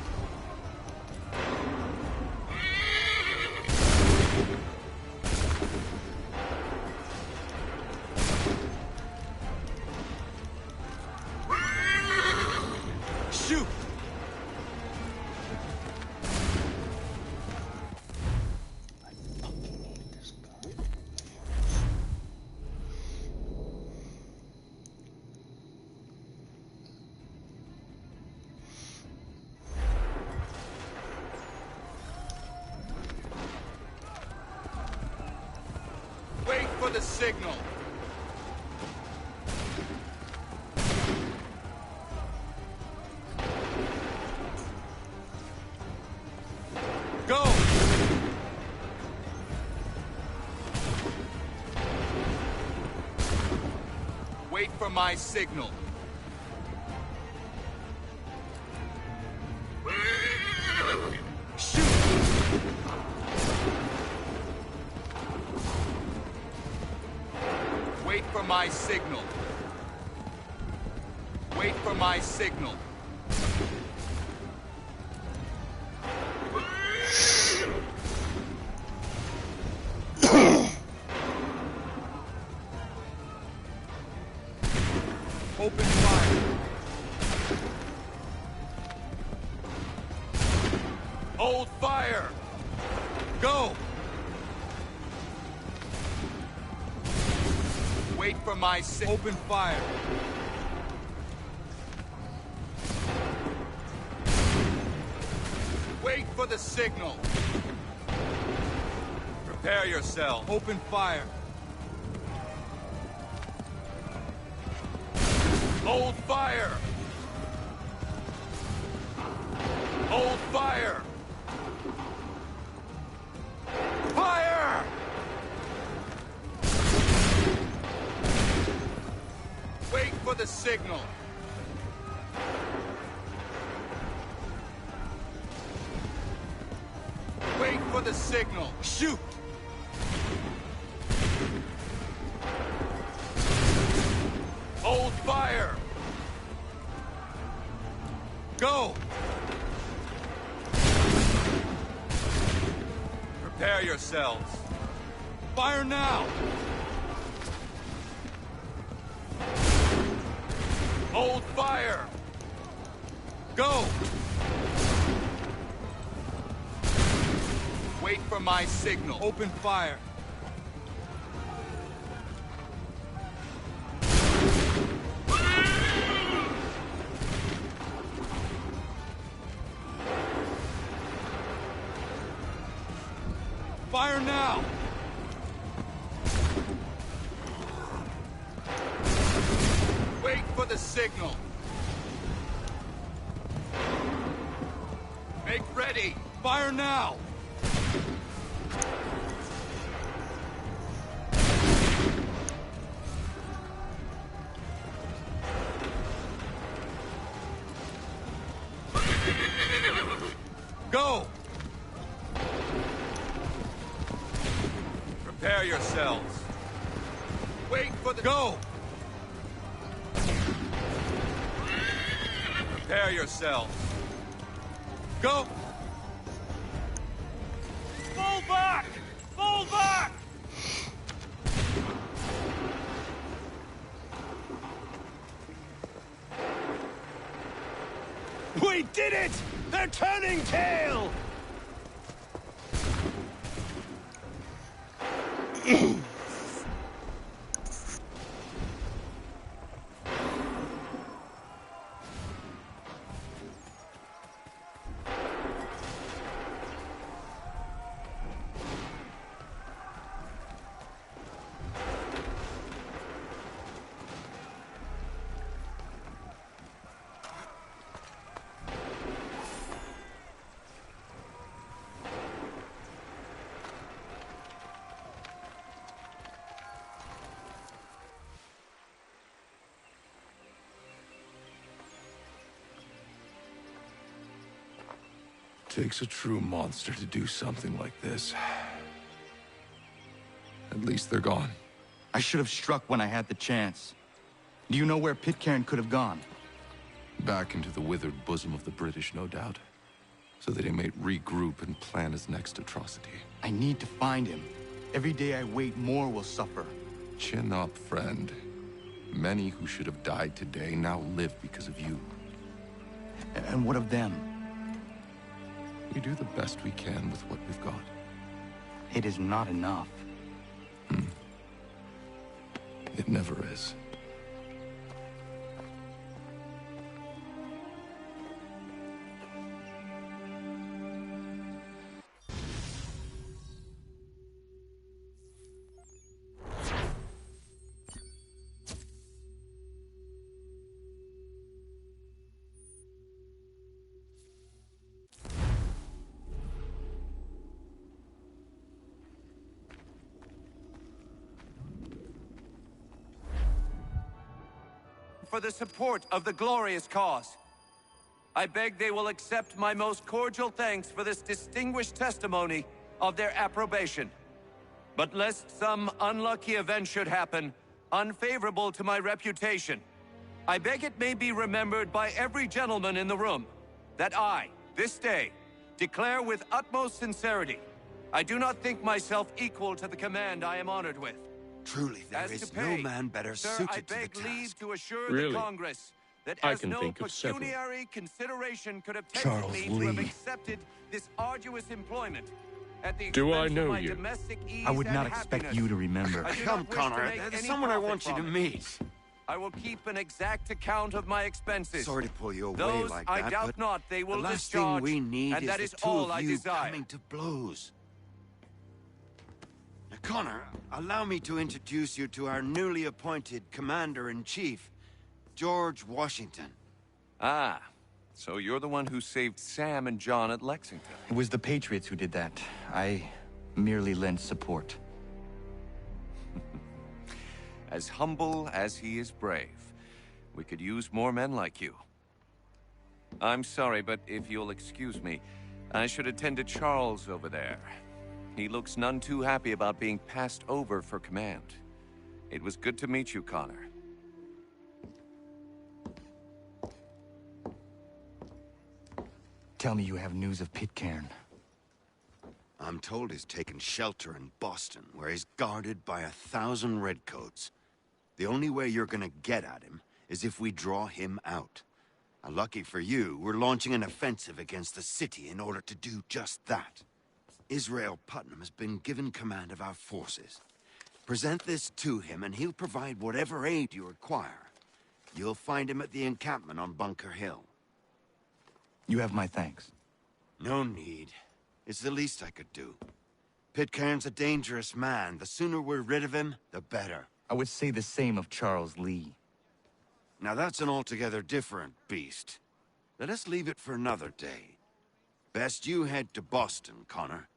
Shoot! Wait for the signal. Go! Wait for my signal. Shoot! Wait for my signal. Wait for my signal. Open fire. Hold fire. Go. Wait for my signal. Open fire. Wait for the signal. Prepare yourself. Open fire. Hold fire. Hold fire. Fire! Wait for the signal. Wait for the signal. Shoot! Hold fire! Go! Prepare yourselves. Fire now! Hold fire! Go! Wait for my signal. Open fire. Fire now! Wait for the signal. Make ready. Fire now! Go! Prepare yourselves. Wait for the... Go! Prepare yourself. Go! Fall back! Fall back! We did it! They're turning tail! Takes a true monster to do something like this. At least they're gone. I should have struck when I had the chance. Do you know where Pitcairn could have gone? Back into the withered bosom of the British, no doubt. So that he may regroup and plan his next atrocity. I need to find him. Every day I wait, more will suffer. Chin up, friend. Many who should have died today now live because of you. And what of them? We do the best we can with what we've got. It is not enough. It never is. For the support of the glorious cause. I beg they will accept my most cordial thanks for this distinguished testimony of their approbation. But lest some unlucky event should happen, unfavorable to my reputation, I beg it may be remembered by every gentleman in the room that I, this day, declare with utmost sincerity, I do not think myself equal to the command I am honored with. Truly, there is no man better suited to the task. Leave to assure Really? the Congress that I as can no think of several. pecuniary consideration could have tempted Charles me to have Lee. accepted this arduous employment at the Do I expense of know my you? domestic ease I would and not expect happiness. you to remember. I do Come, not wish Connor. to make There's any someone I profit want you to from it. meet. I will keep an exact account of my expenses. Sorry to pull you away Those like I that, doubt but not they will the last discharge, thing we need and is that the is two all of I you desire. coming to blows. Now, Connor, allow me to introduce you to our newly appointed Commander-in-Chief, George Washington. Ah, so you're the one who saved Sam and John at Lexington. It was the Patriots who did that. I merely lent support. As humble as he is brave. We could use more men like you. I'm sorry, but if you'll excuse me, I should attend to Charles over there. He looks none too happy about being passed over for command. It was good to meet you, Connor. Tell me you have news of Pitcairn. I'm told he's taken shelter in Boston, where he's guarded by 1,000 redcoats. The only way you're gonna get at him is if we draw him out. Lucky for you, we're launching an offensive against the city in order to do just that. Israel Putnam has been given command of our forces. Present this to him and he'll provide whatever aid you require. You'll find him at the encampment on Bunker Hill. You have my thanks. No need. It's the least I could do. Pitcairn's a dangerous man. The sooner we're rid of him, the better. I would say the same of Charles Lee. Now that's an altogether different beast. Let us leave it for another day. Best you head to Boston, Connor.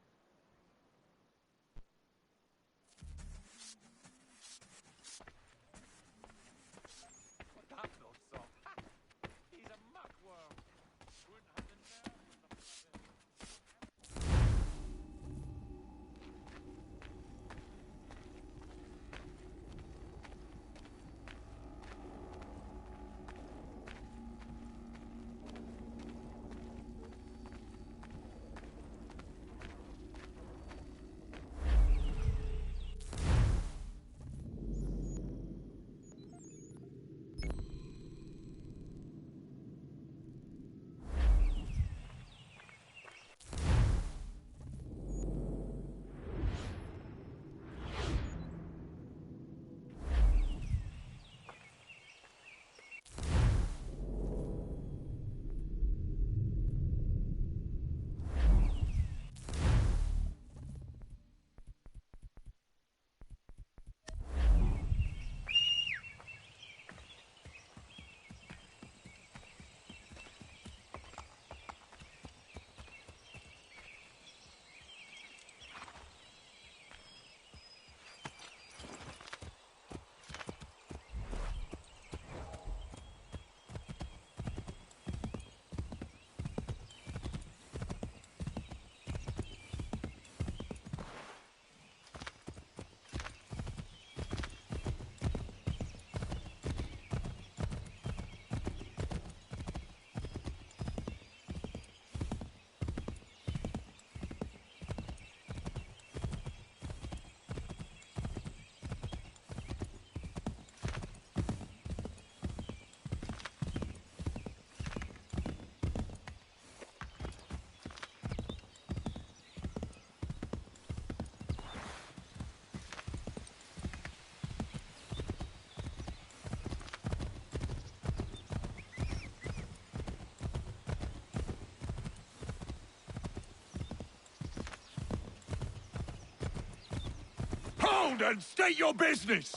down and state your business!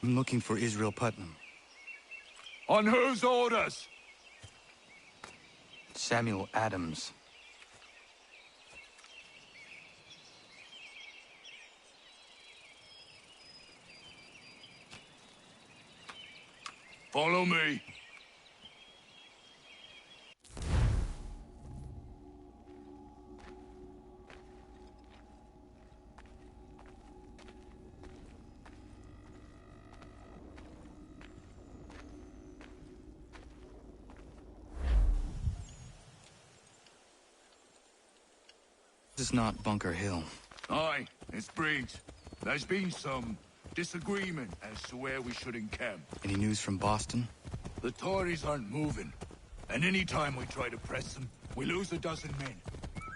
I'm looking for Israel Putnam. On whose orders? Samuel Adams. Follow me. This is not Bunker Hill. Aye, it's Briggs. There's been some disagreement as to where we should encamp. Any news from Boston? The Tories aren't moving, and any time we try to press them, we lose a dozen men.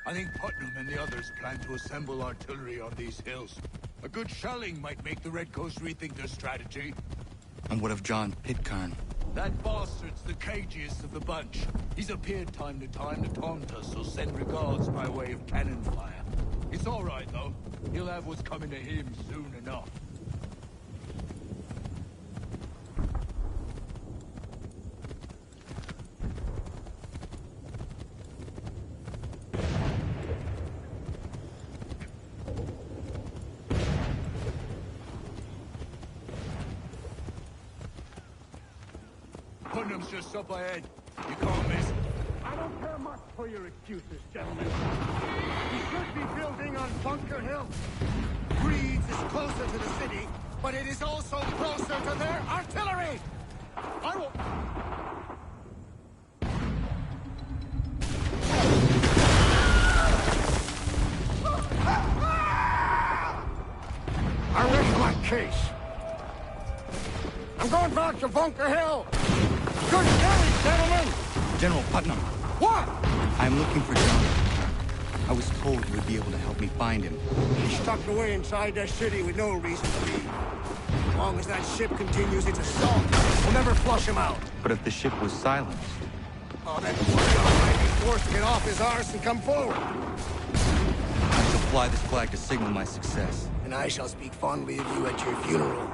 I think Putnam and the others plan to assemble artillery on these hills. A good shelling might make the Redcoats rethink their strategy. And what of John Pitcairn? That bastard's the cagiest of the bunch. He's appeared time to time to taunt us, so send regards by way of cannon fire. It's all right, though. He'll have what's coming to him soon enough. Putnam's just up ahead. You can't miss it. I don't care much for your excuses, gentlemen. We should be building on Bunker Hill. Breeds is closer to the city, but it is also closer to their artillery! I will... I rest my case. I'm going back to Bunker Hill. Good day, gentlemen! General Putnam. What? I'm looking for John. I was told you would be able to help me find him. He's tucked away inside that city with no reason to leave. As long as that ship continues its assault, we'll never flush him out. But if the ship was silenced? Oh, that poor guy might be forced to get off his arse and come forward. I shall fly this flag to signal my success. And I shall speak fondly of you at your funeral.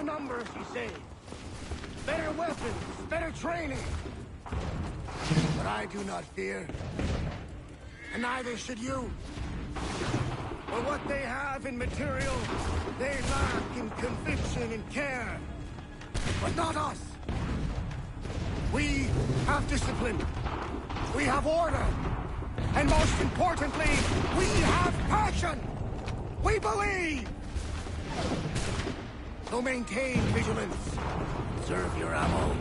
numbers, you say. Better weapons, better training. But I do not fear. And neither should you. For what they have in material, they lack in conviction and care. But not us. We have discipline. We have order. And most importantly, we have passion. We believe. So maintain vigilance. Preserve your ammo.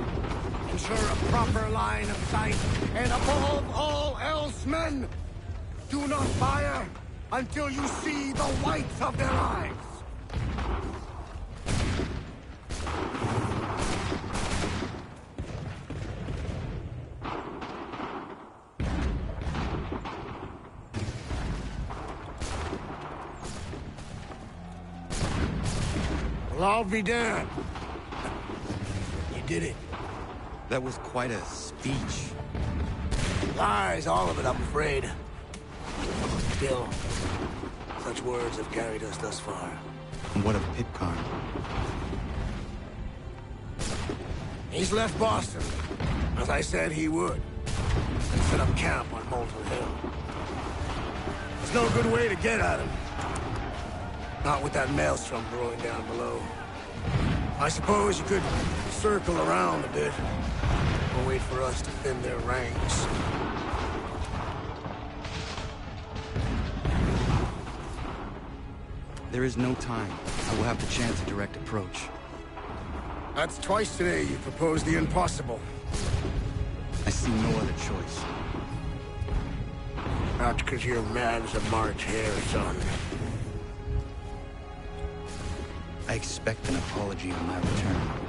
Ensure a proper line of sight. And above all else, men, do not fire until you see the whites of their eyes. Well, I'll be damned. You did it. That was quite a speech. Lies, all of it, I'm afraid. Still, such words have carried us thus far. And what of Pitcairn? He's left Boston, as I said he would, and set up camp on Molten Hill. There's no good way to get at him. Not with that maelstrom brewing down below. I suppose you could circle around a bit, or wait for us to thin their ranks. There is no time. I will have the chance of direct approach. That's twice today you proposed the impossible. I see no other choice. Not because you're mad as a March hare, son. I expect an apology on my return.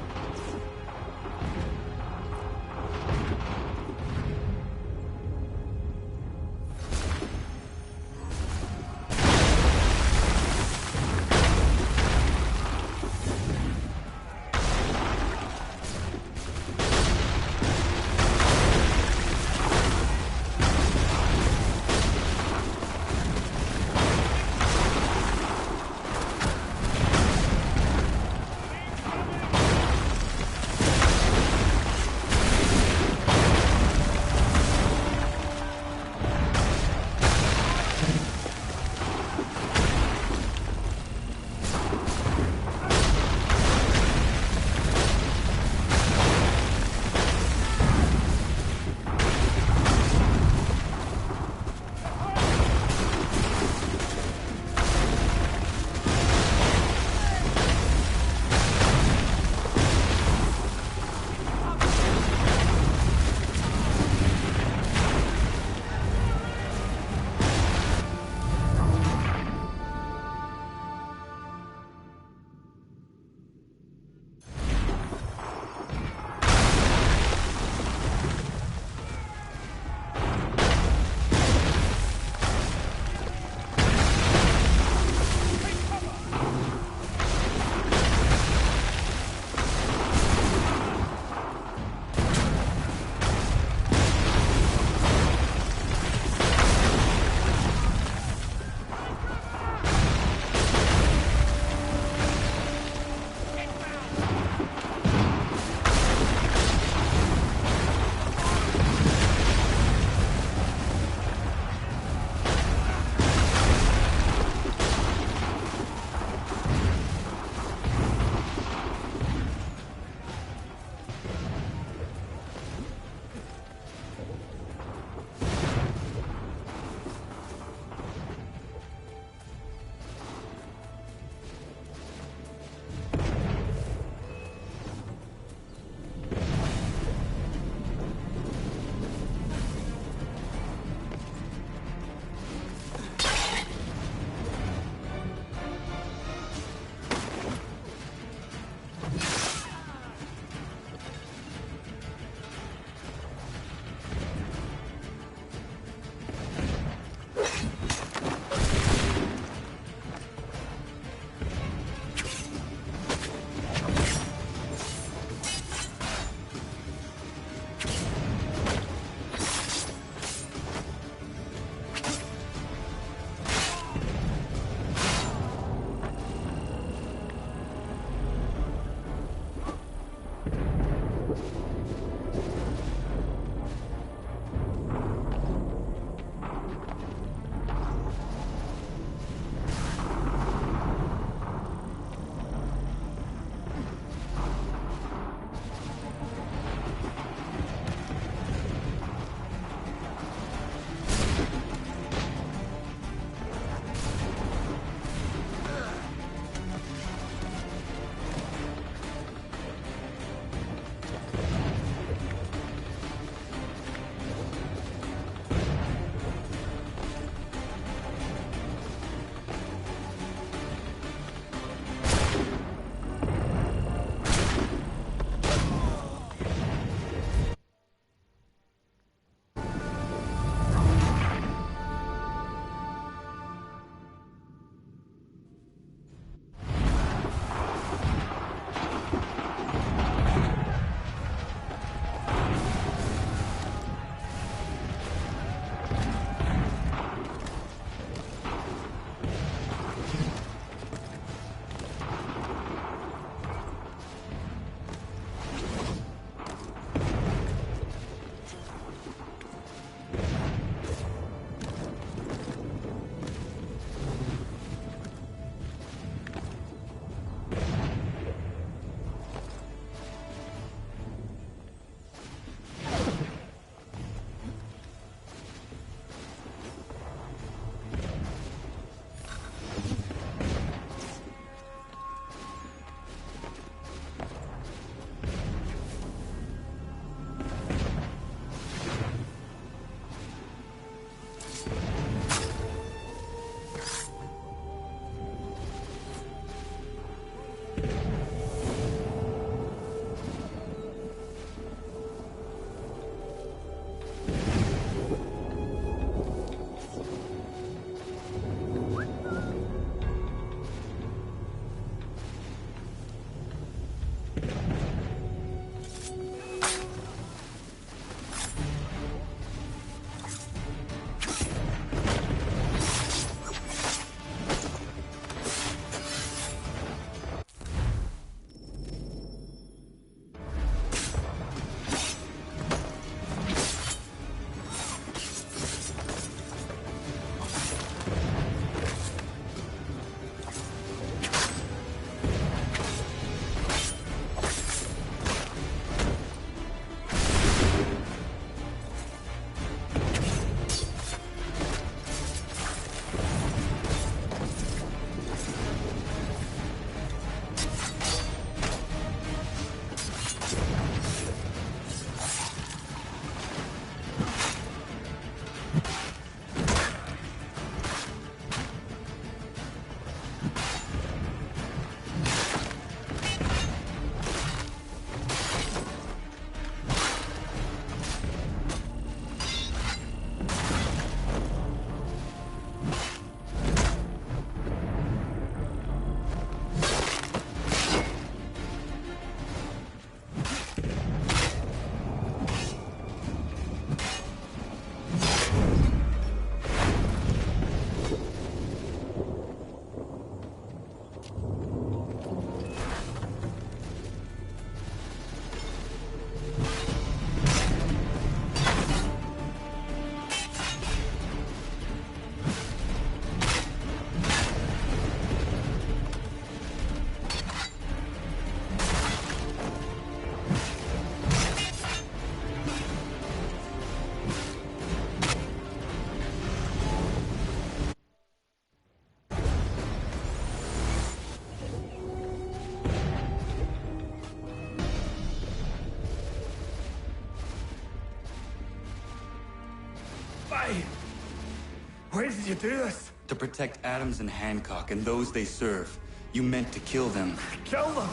Why did you do this? To protect Adams and Hancock and those they serve. You meant to kill them. Kill them?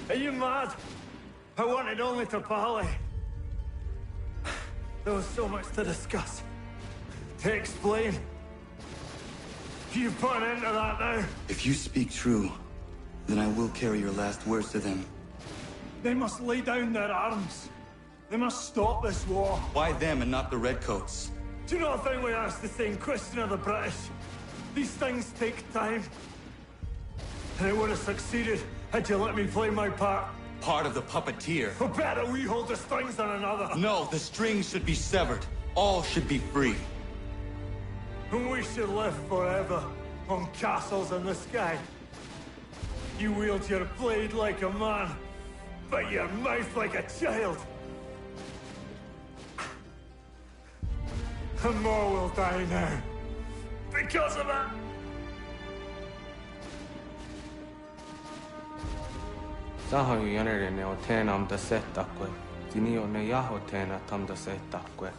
Are you mad? I wanted only to parley. There was so much to discuss. To explain. You put an end to that now. If you speak true, then I will carry your last words to them. They must lay down their arms. They must stop this war. Why them and not the Redcoats? Do you not think we asked the same question of the British? These things take time. And it would have succeeded had you let me play my part. Part of the puppeteer. Or better, we hold the strings on another. No, the strings should be severed. All should be free. And we should live forever on castles in the sky. You wield your blade like a man, but your mouth like a child. And more will die now. Because of it. Sahoin jänerenne o teena am da settakwe. Tini o ne jaho teena tam da settakwe.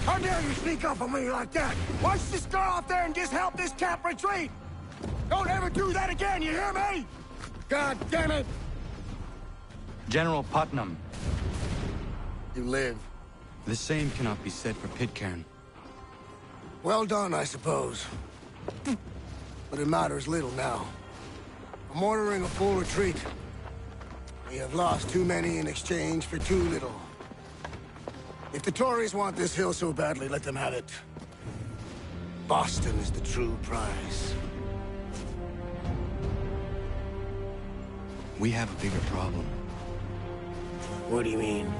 How dare you sneak up on me like that? Why don't you just go out there and just help this camp retreat? Don't ever do that again, you hear me? God damn it! General Putnam. You live. The same cannot be said for Pitcairn. Well done, I suppose. But it matters little now. I'm ordering a full retreat. We have lost too many in exchange for too little. If the Tories want this hill so badly, let them have it. Boston is the true prize. We have a bigger problem. What do you mean?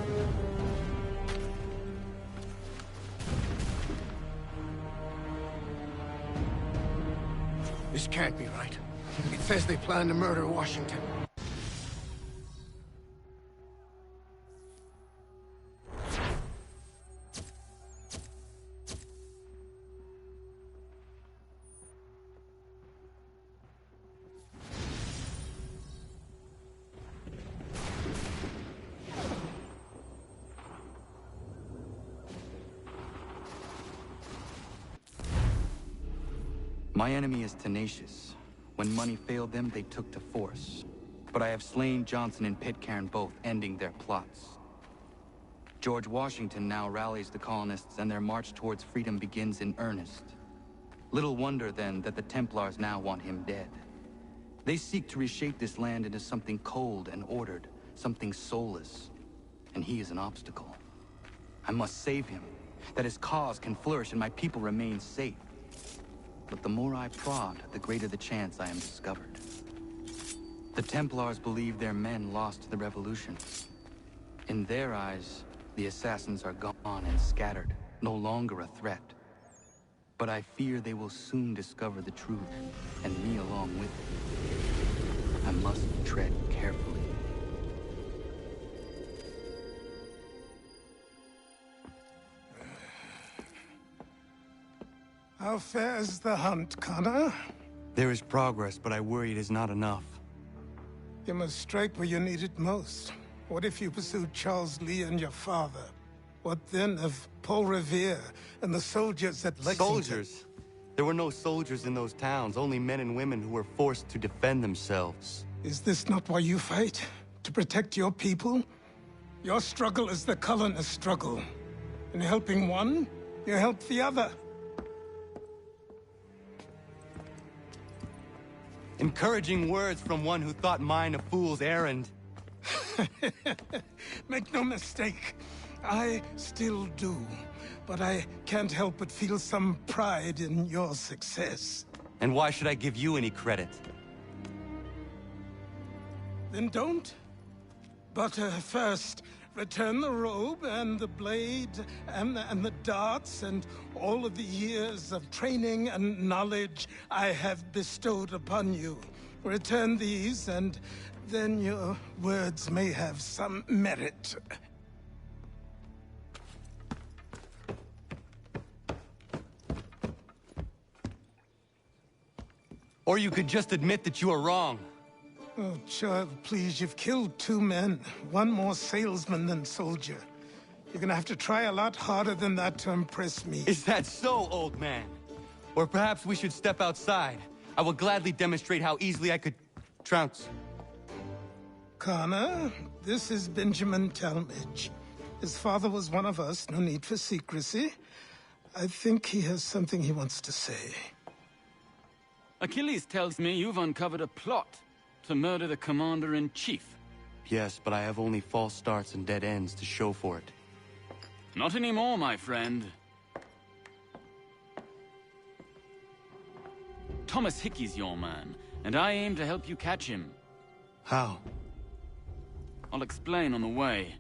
This can't be right. It says they plan to murder Washington. My enemy is tenacious. When money failed them, they took to force. But I have slain Johnson and Pitcairn both, ending their plots. George Washington now rallies the colonists, and their march towards freedom begins in earnest. Little wonder, then, that the Templars now want him dead. They seek to reshape this land into something cold and ordered, something soulless. And he is an obstacle. I must save him, that his cause can flourish and my people remain safe. But the more I prod, the greater the chance I am discovered. The Templars believe their men lost the revolution. In their eyes, the assassins are gone and scattered, no longer a threat. But I fear they will soon discover the truth, and me along with it. I must tread carefully. How fares the hunt, Connor? There is progress, but I worry it is not enough. You must strike where you need it most. What if you pursued Charles Lee and your father? What then of Paul Revere and the soldiers at Lexington? Soldiers? There were no soldiers in those towns, only men and women who were forced to defend themselves. Is this not why you fight? To protect your people? Your struggle is the colonist struggle. In helping one, you help the other. Encouraging words from one who thought mine a fool's errand. Make no mistake, I still do. But I can't help but feel some pride in your success. And why should I give you any credit? Then don't. But first, return the robe and the blade and the darts and all of the years of training and knowledge I have bestowed upon you. Return these, and then your words may have some merit. Or you could just admit that you are wrong. Oh, child, please, you've killed 2 men. One more salesman than soldier. You're gonna have to try a lot harder than that to impress me. Is that so, old man? Or perhaps we should step outside. I will gladly demonstrate how easily I could trounce. Connor, this is Benjamin Talmadge. His father was one of us, no need for secrecy. I think he has something he wants to say. Achilles tells me you've uncovered a plot to murder the Commander-in-Chief. Yes, but I have only false starts and dead ends to show for it. Not anymore, my friend. Thomas Hickey's your man, and I aim to help you catch him. How? I'll explain on the way.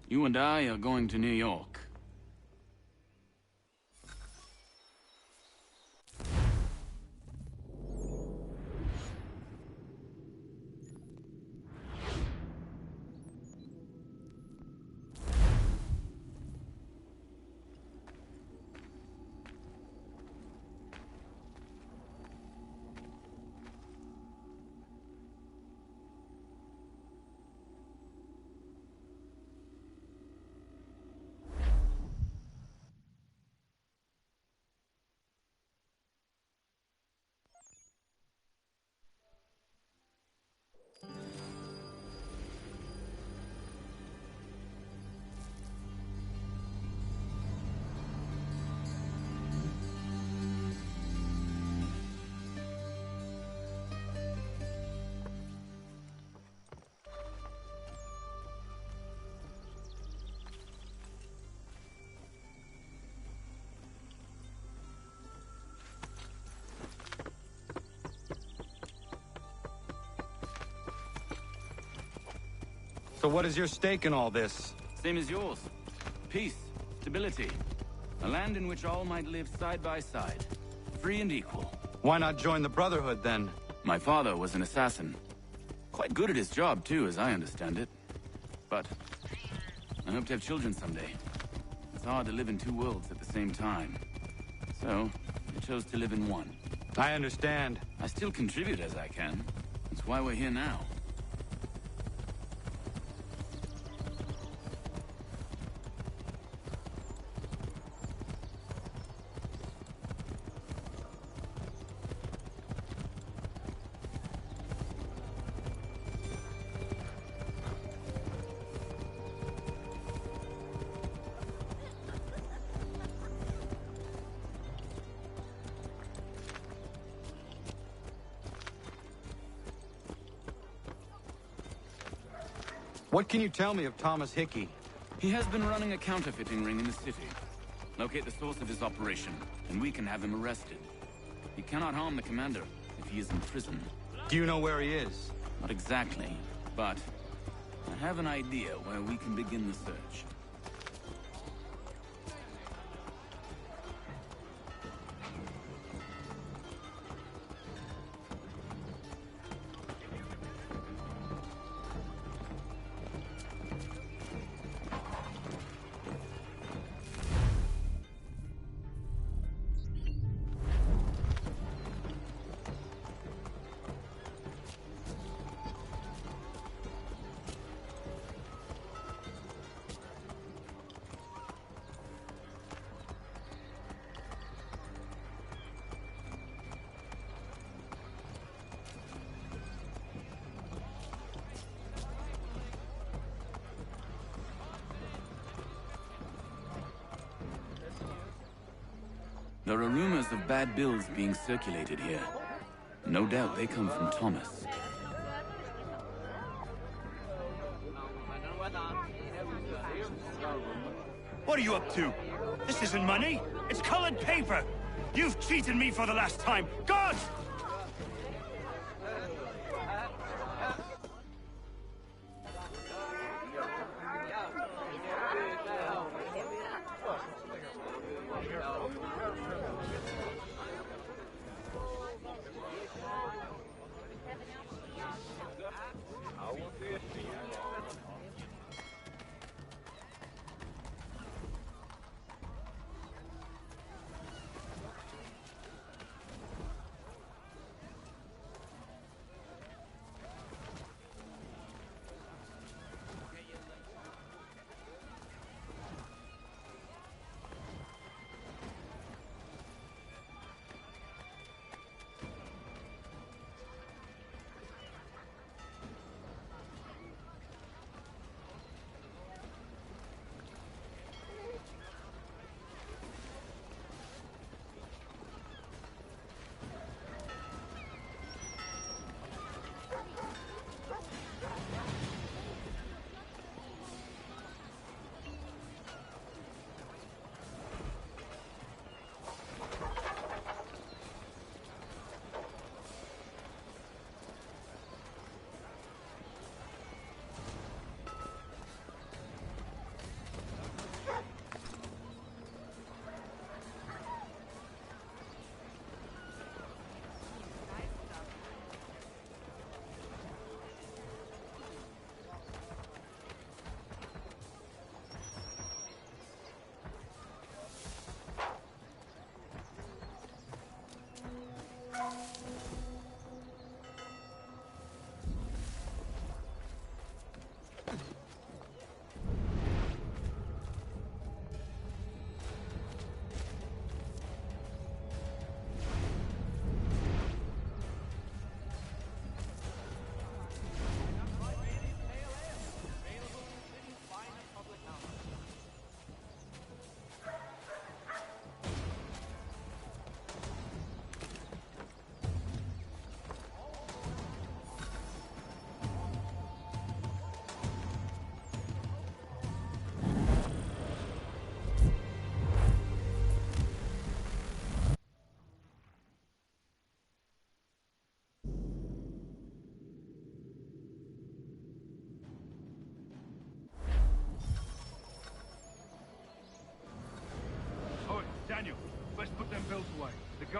You and I are going to New York. So what is your stake in all this? Same as yours. Peace, stability. A land in which all might live side by side, free and equal. Why not join the Brotherhood, then? My father was an assassin. Quite good at his job, too, as I understand it. But I hope to have children someday. It's hard to live in two worlds at the same time. So, I chose to live in one. I understand. I still contribute as I can. That's why we're here now. What can you tell me of Thomas Hickey? He has been running a counterfeiting ring in the city. Locate the source of his operation, and we can have him arrested. He cannot harm the commander if he is in prison. Do you know where he is? Not exactly, but I have an idea where we can begin the search. There are rumors of bad bills being circulated here. No doubt they come from Thomas. What are you up to? This isn't money. It's colored paper. You've cheated me for the last time. God!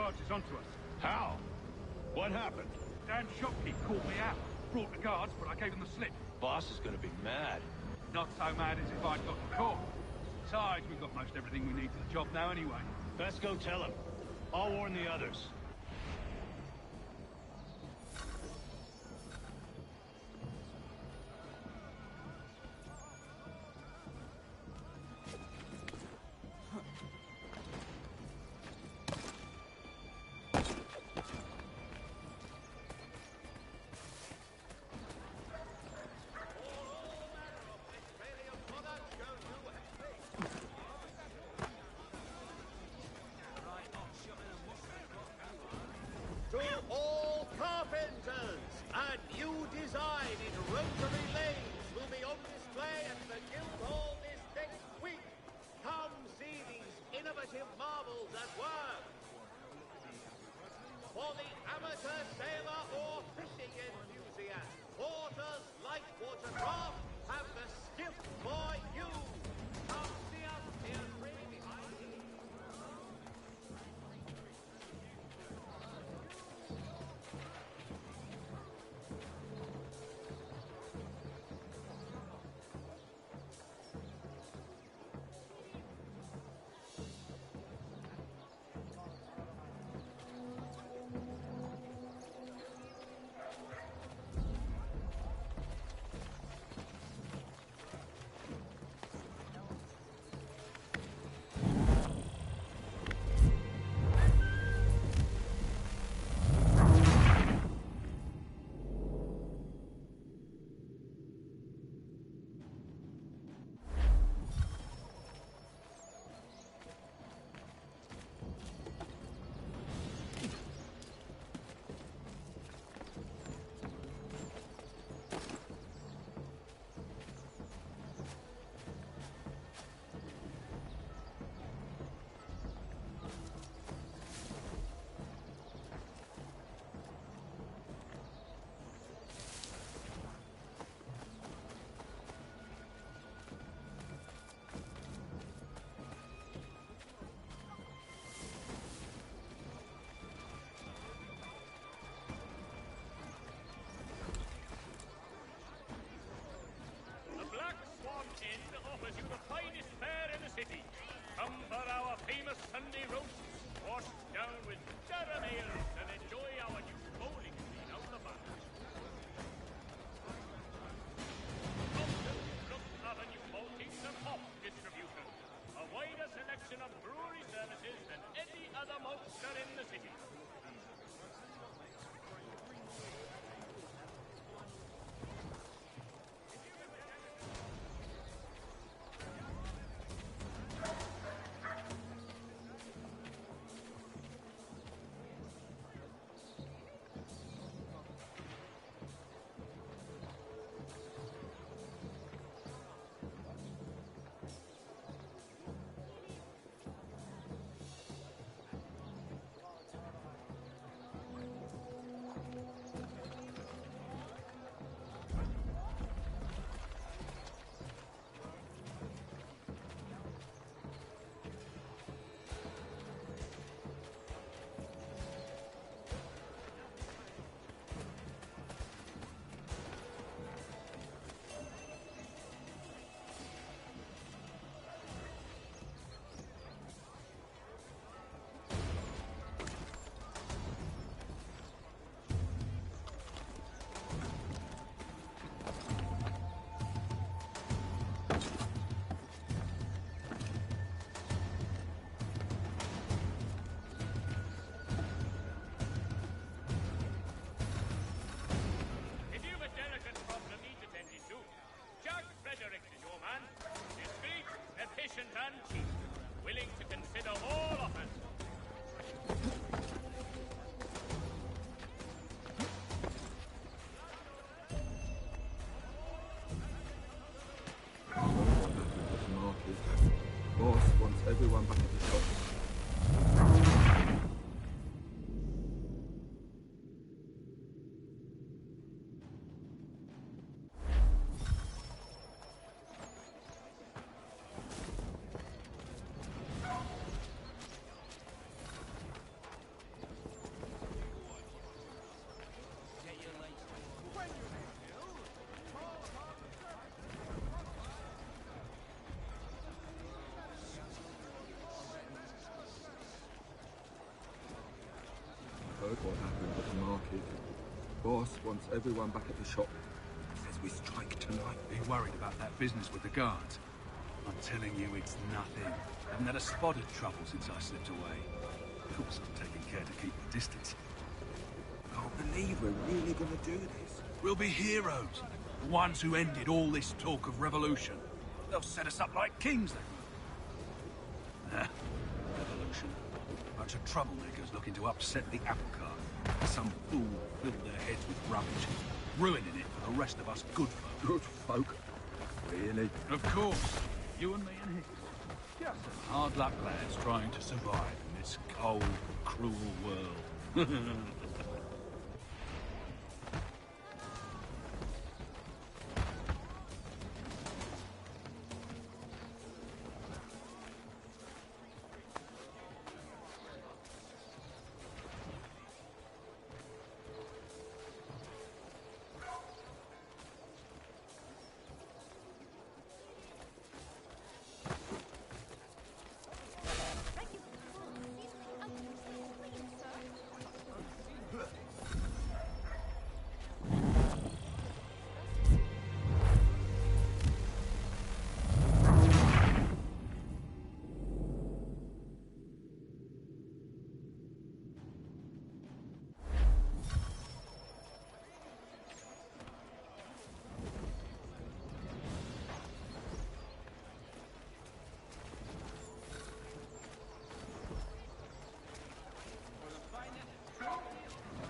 charges onto us. How? What happened? Damn shopkeep called me out. Brought the guards, but I gave them the slip. Boss is gonna be mad. Not so mad as if I'd got caught. Besides, we've got most everything we need for the job now anyway. Best go tell him. I'll warn the others. To all carpenters, a new design in rotary lanes will be on display at the Guildhall this next week. Come see these innovative marvels at work. For the amateur sailor or fishing enthusiast, Porter's Light Watercraft have the skiff for you. Come see us here right behind you. what happened at the market. Boss wants everyone back at the shop. Says we strike tonight. Are you worried about that business with the guards? I'm telling you, it's nothing. I haven't had a spot of trouble since I slipped away. Of course, I'm taking care to keep my distance. Can't believe we're really gonna do this. We'll be heroes. The ones who ended all this talk of revolution. They'll set us up like kings, they will. Revolution. Bunch of troublemakers looking to upset the apple cart. Some fool filled their heads with rubbish, ruining it for the rest of us good folk. Good folk? Really? Of course. You and me and him. Just some hard luck lads trying to survive in this cold, cruel world.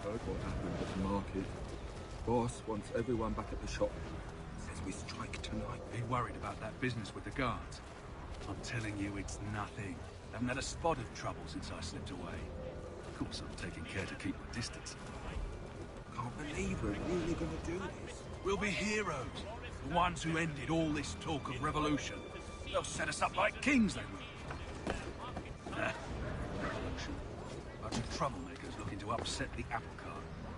Heard what happened at the market. Boss wants everyone back at the shop. Says we strike tonight. Are you worried about that business with the guards? I'm telling you, it's nothing. I haven't had a spot of trouble since I slipped away. Of course, I'm taking care to keep my distance. Can't believe we're really gonna do this. We'll be heroes. The ones who ended all this talk of revolution. They'll set us up like kings, they will. Revolution. Bunch of troublemakers looking to upset the apple cart.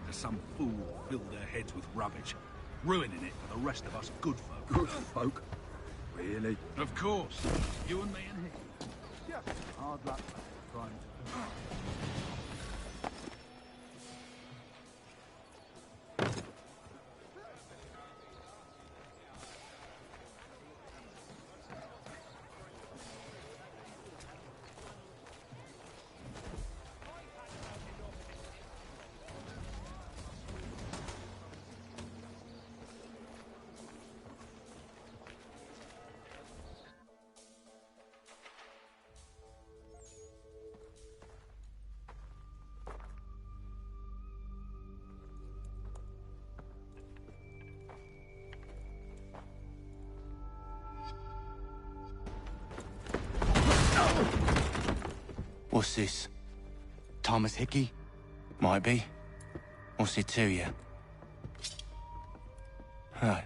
Because some fool filled their heads with rubbish, ruining it for the rest of us good folk. Good folk? Really? Of course. You and me and him. Just hard luck, trying to... What's this? Thomas Hickey? Might be. What's it to you? Right.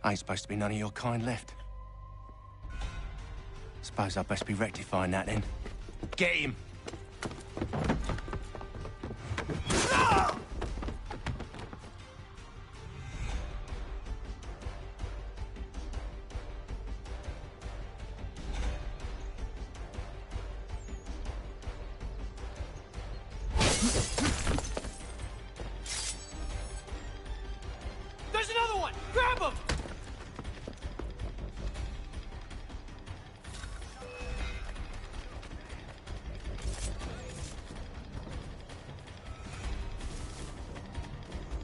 Ain't supposed to be none of your kind left. Suppose I'd best be rectifying that then. Get him! There's another one! Grab him!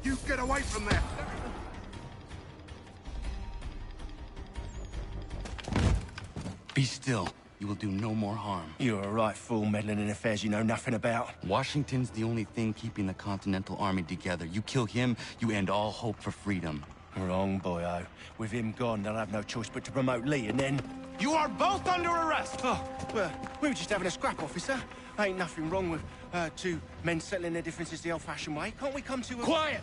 You get away from there! Be still. You will do no more harm. You're a right fool meddling in affairs you know nothing about. Washington's the only thing keeping the Continental Army together. You kill him, you end all hope for freedom. Wrong, boyo. With him gone, they'll have no choice but to promote Lee, and then... You are both under arrest! Oh, well, we were just having a scrap, officer. Ain't nothing wrong with two men settling their differences the old-fashioned way. Can't we come to a... Quiet!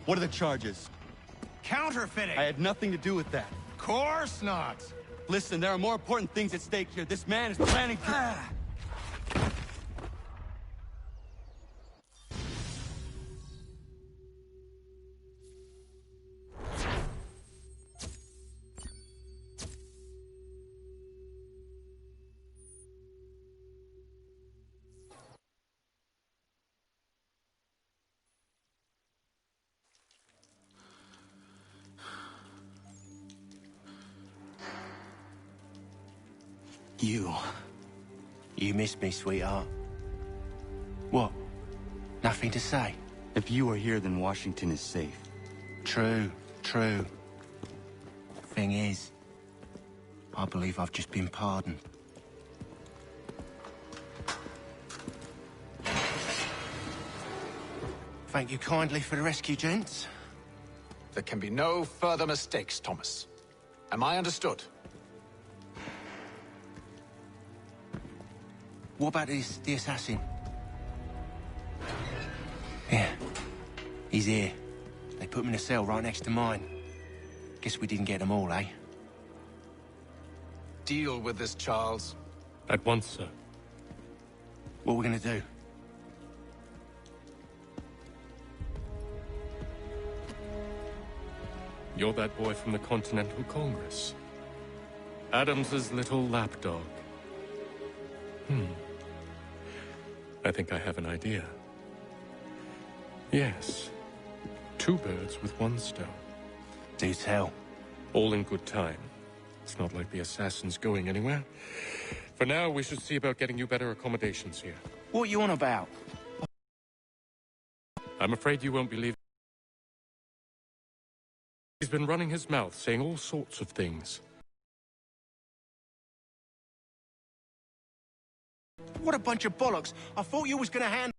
What are the charges? Counterfeiting! I had nothing to do with that. Course not! Listen, there are more important things at stake here. This man is planning to... You missed me, sweetheart. What? Nothing to say? If you are here, then Washington is safe. True. Thing is, I believe I've just been pardoned. Thank you kindly for the rescue, gents. There can be no further mistakes, Thomas. Am I understood? What about the assassin? Yeah. He's here. They put him in a cell right next to mine. Guess we didn't get them all, eh? Deal with this, Charles. At once, sir. What are we gonna do? You're that boy from the Continental Congress. Adams's little lapdog. I think I have an idea. Yes. 2 birds with 1 stone. Do tell. All in good time. It's not like the assassin's going anywhere. For now, we should see about getting you better accommodations here. What are you on about? I'm afraid you won't believe. He's been running his mouth, saying all sorts of things. What a bunch of bollocks! I thought you was gonna hand...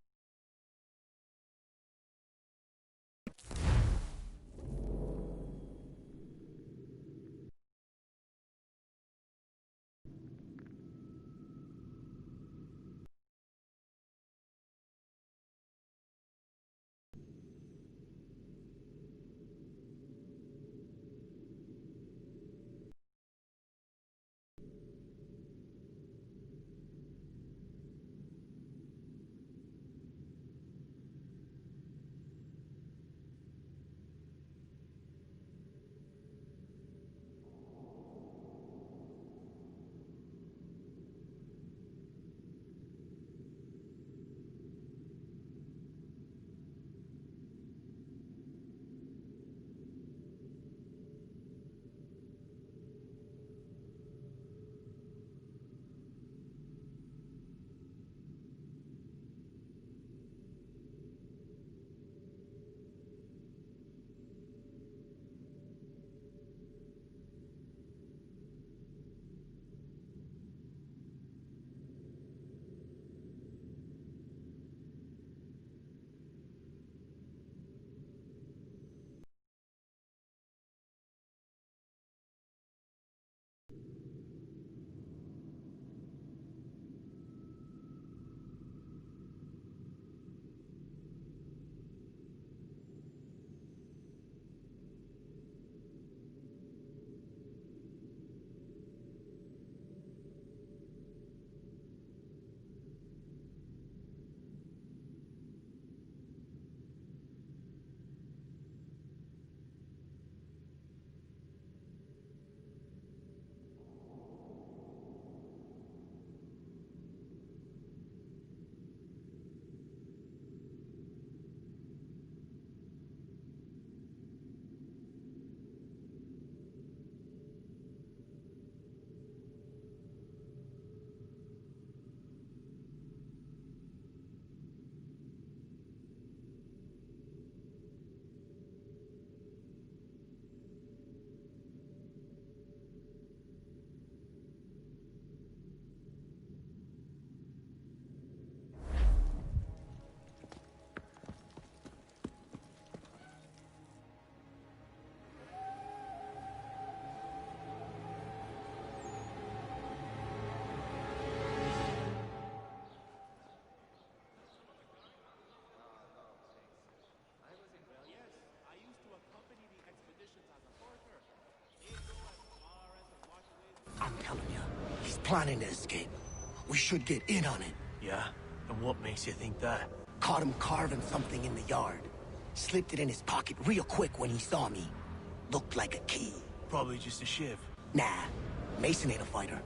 I'm telling you, he's planning to escape. We should get in on it. Yeah? And what makes you think that? Caught him carving something in the yard. Slipped it in his pocket real quick when he saw me. Looked like a key. Probably just a shiv. Nah, Mason ain't a fighter.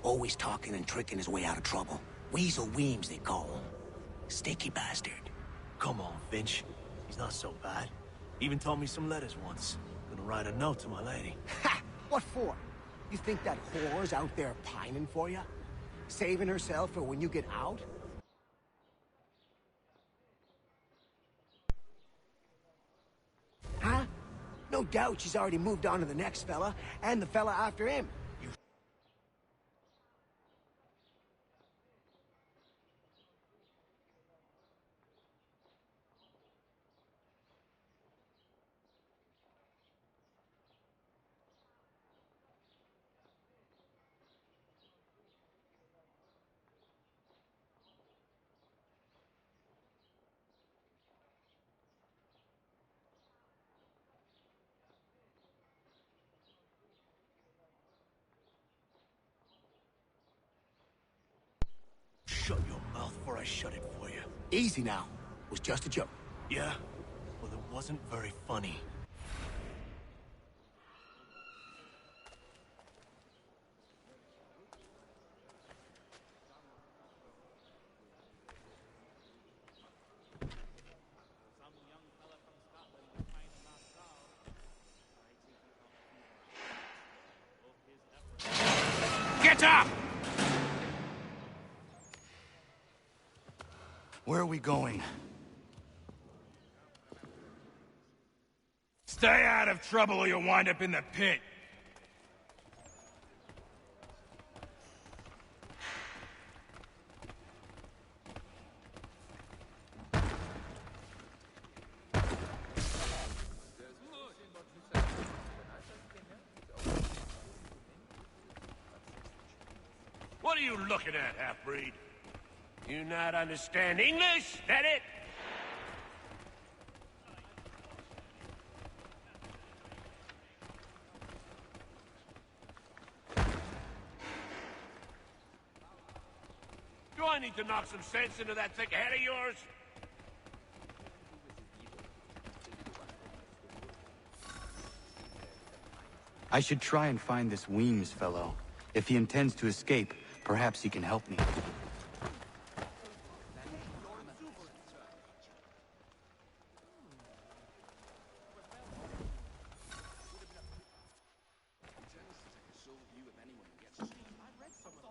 Always talking and tricking his way out of trouble. Weasel Weems, they call him. Sticky bastard. Come on, Finch. He's not so bad. Even taught me some letters once. Gonna write a note to my lady. Ha! What for? You think that whore's out there pining for you? Saving herself for when you get out? Huh? No doubt she's already moved on to the next fella, and the fella after him. Shut your mouth before I shut it for you. Easy now. It was just a joke. Yeah? Well, it wasn't very funny. Get up! Where are we going? Stay out of trouble or you'll wind up in the pit. What are you looking at, half-breed? You not understand English? That it? Do I need to knock some sense into that thick head of yours? I should try and find this Weems fellow. If he intends to escape, perhaps he can help me.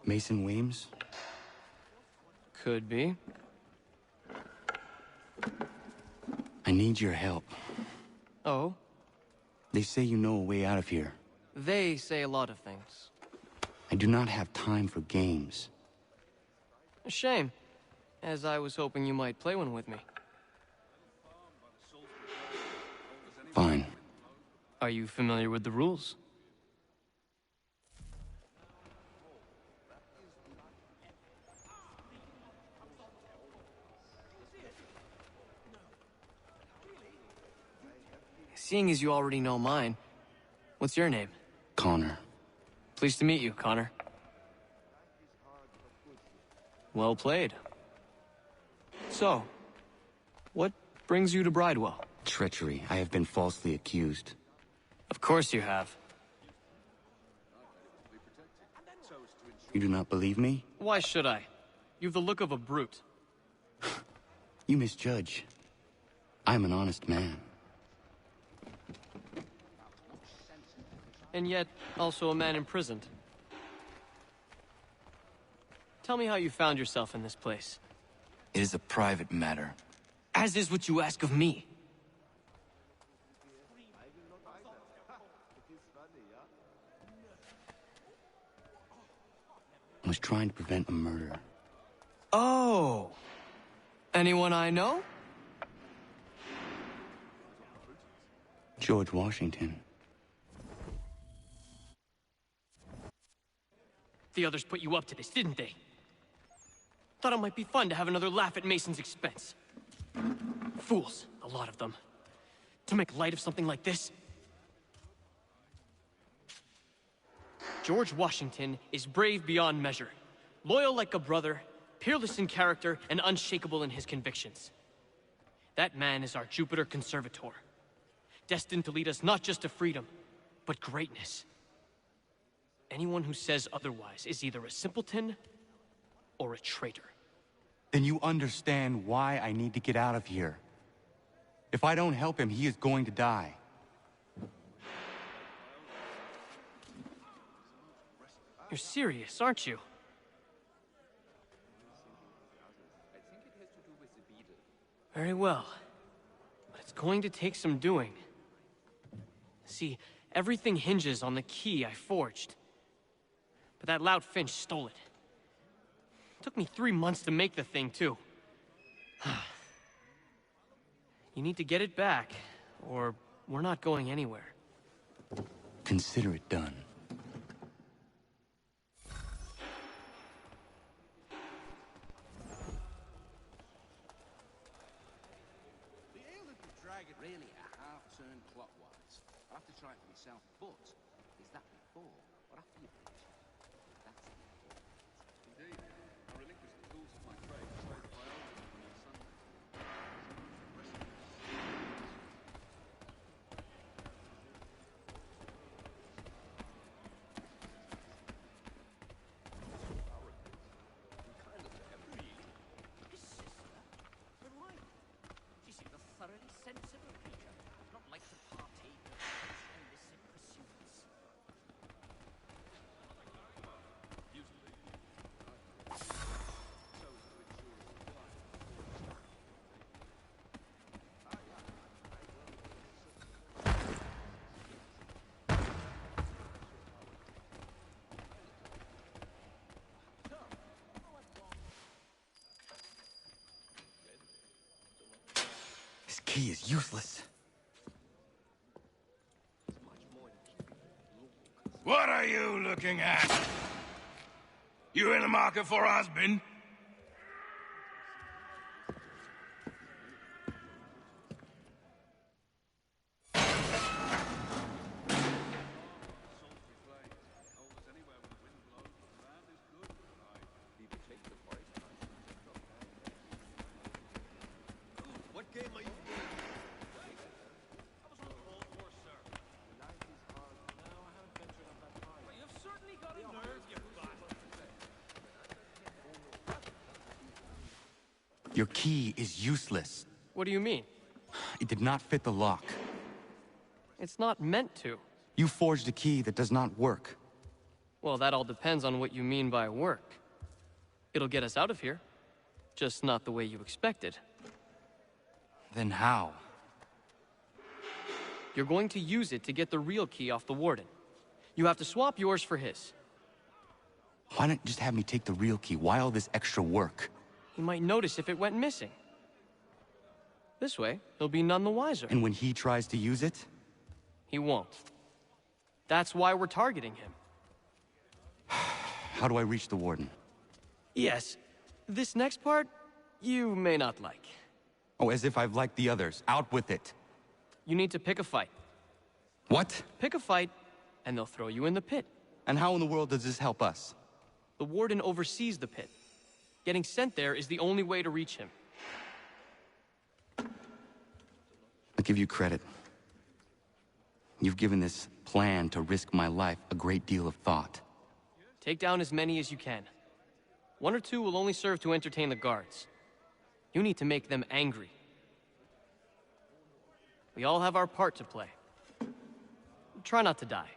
Mason Weems? Could be. I need your help. Oh? They say you know a way out of here. They say a lot of things. I do not have time for games. A shame, as I was hoping you might play one with me. Fine. Are you familiar with the rules? Seeing as you already know mine, what's your name? Connor. Pleased to meet you, Connor. Well played. So, what brings you to Bridewell? Treachery. I have been falsely accused. Of course you have. You do not believe me? Why should I? You've the look of a brute. You misjudge. I'm an honest man. And yet, also a man imprisoned. Tell me how you found yourself in this place. It is a private matter. As is what you ask of me. I was trying to prevent a murder. Oh! Anyone I know? George Washington. The others put you up to this, didn't they? Thought it might be fun to have another laugh at Mason's expense. Fools, a lot of them. To make light of something like this. George Washington is brave beyond measure, loyal like a brother, peerless in character, and unshakable in his convictions. That man is our Jupiter Conservator, destined to lead us not just to freedom, but greatness. Anyone who says otherwise is either a simpleton or a traitor. Then you understand why I need to get out of here. If I don't help him, he is going to die. You're serious, aren't you? Very well. But it's going to take some doing. See, everything hinges on the key I forged. But that loud Finch stole it. Took me 3 months to make the thing, too. You need to get it back, or we're not going anywhere. Consider it done. The ale of the dragon really a half-turn clockwise. I'll have to try it for myself, but is that before or after you finish? That's the important. Indeed, I relinquished the tools of my trade to save my own on your Sunday. His sister? But why? She seemed a thoroughly sensible creature, not like to partake of illicit pursuits. This key is useless. What are you looking at? You in the market for a husband? What game are you You've certainly got a nerve, you bastard. Your key is useless. What do you mean? It did not fit the lock. It's not meant to. You forged a key that does not work. Well, that all depends on what you mean by work. It'll get us out of here. Just not the way you expected. Then how? You're going to use it to get the real key off the Warden. You have to swap yours for his. Why not just have me take the real key? Why all this extra work? He might notice if it went missing. This way, he'll be none the wiser. And when he tries to use it? He won't. That's why we're targeting him. How do I reach the Warden? Yes. This next part, you may not like. Oh, as if I've liked the others. Out with it. You need to pick a fight. What? Pick a fight, and they'll throw you in the pit. And how in the world does this help us? The Warden oversees the pit. Getting sent there is the only way to reach him. I'll give you credit. You've given this plan to risk my life a great deal of thought. Take down as many as you can. 1 or 2 will only serve to entertain the guards. You need to make them angry. We all have our part to play. Try not to die.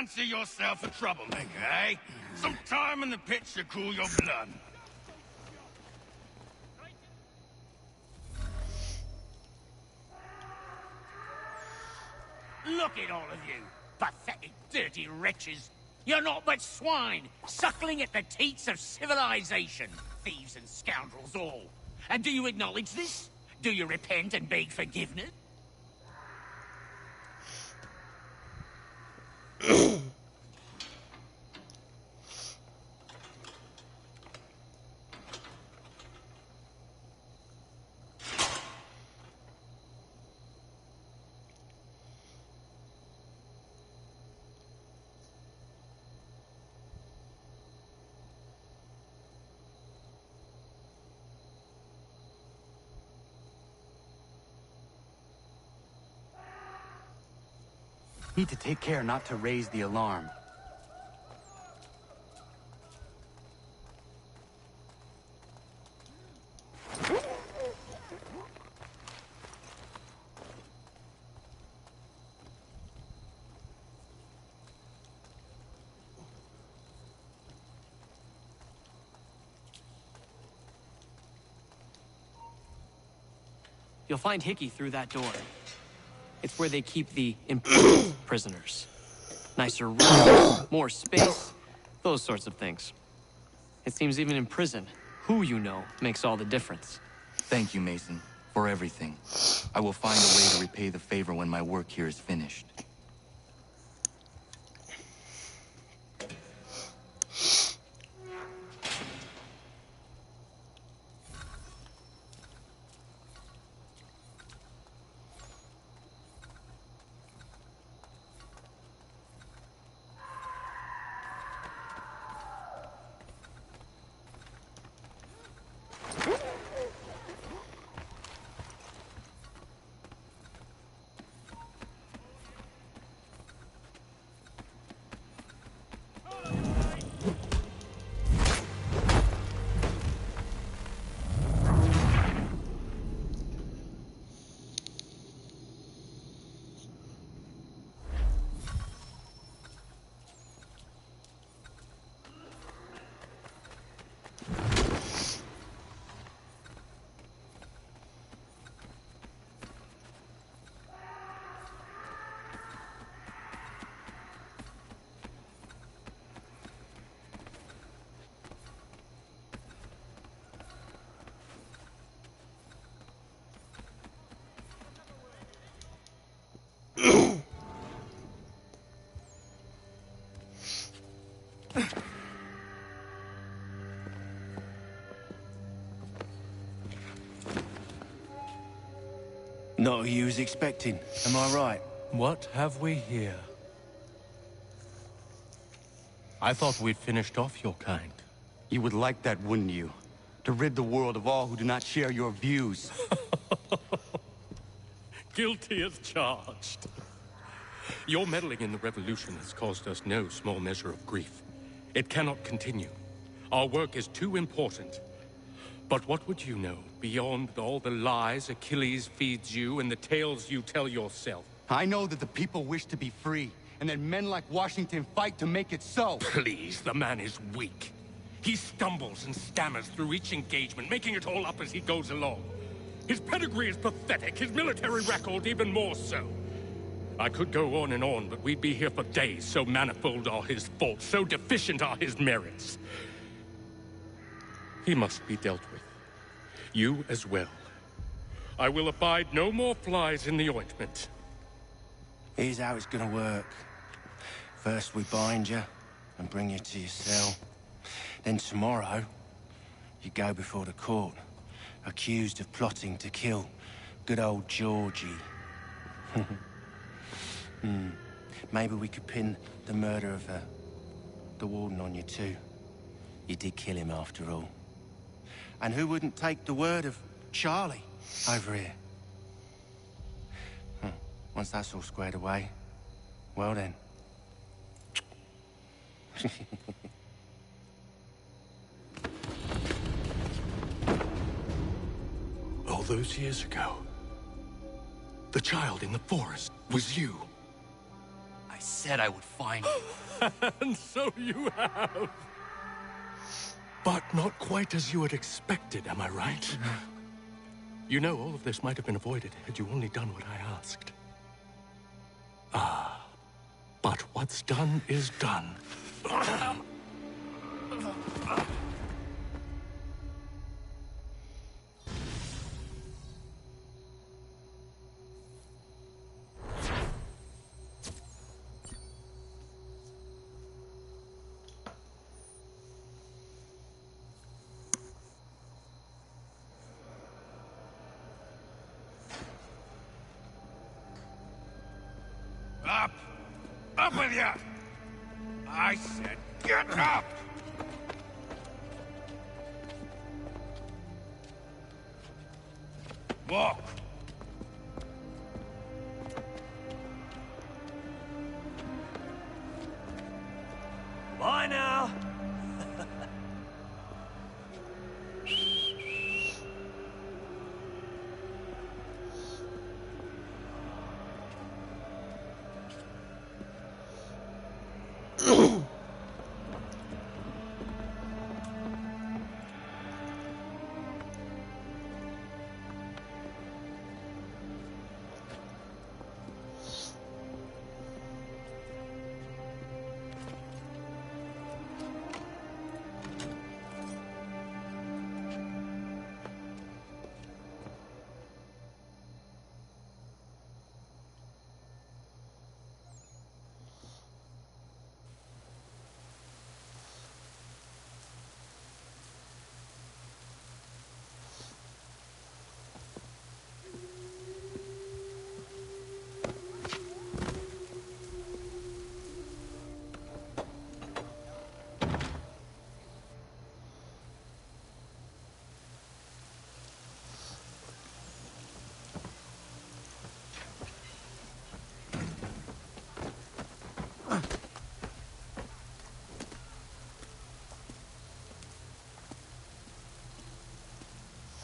Fancy yourself a troublemaker, eh? Some time in the pit should cool your blood. Look at all of you, pathetic, dirty wretches. You're not but swine, suckling at the teats of civilization. Thieves and scoundrels all. And do you acknowledge this? Do you repent and beg forgiveness? Need to take care not to raise the alarm. You'll find Hickey through that door. It's where they keep the imprisoned prisoners. Nicer rooms, more space, those sorts of things. It seems even in prison, who you know makes all the difference. Thank you, Mason, for everything. I will find a way to repay the favor when my work here is finished. Not who you was expecting, am I right? What have we here? I thought we'd finished off your kind. You would like that, wouldn't you? To rid the world of all who do not share your views. Guilty as charged. Your meddling in the revolution has caused us no small measure of grief. It cannot continue. Our work is too important. But what would you know beyond all the lies Achilles feeds you and the tales you tell yourself? I know that the people wish to be free, and that men like Washington fight to make it so. Please, the man is weak. He stumbles and stammers through each engagement, making it all up as he goes along. His pedigree is pathetic, his military record even more so. I could go on and on, but we'd be here for days, so manifold are his faults, so deficient are his merits. He must be dealt with. You as well. I will abide no more flies in the ointment. Here's how it's gonna work. First we bind you and bring you to your cell. Then tomorrow, you go before the court, accused of plotting to kill good old Georgie. Maybe we could pin the murder of the warden on you too. You did kill him after all. And who wouldn't take the word of Charlie over here? Once that's all squared away, well then. All those years ago, the child in the forest was you. I said I would find you. And so you have. But not quite as you had expected, am I right? You know, all of this might have been avoided had you only done what I asked. Ah, but what's done is done. Up! Up with you! I said get up! Walk! Bye now.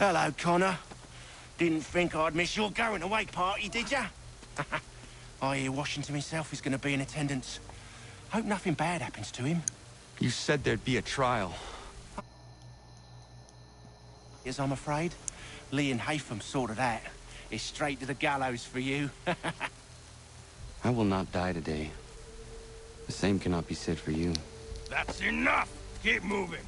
Hello, Connor. Didn't think I'd miss your going-away party, did ya? I hear Washington himself is going to be in attendance. Hope nothing bad happens to him. You said there'd be a trial. Yes, I'm afraid. Lee and Haytham sorted that. It's straight to the gallows for you. I will not die today. The same cannot be said for you. That's enough! Keep moving!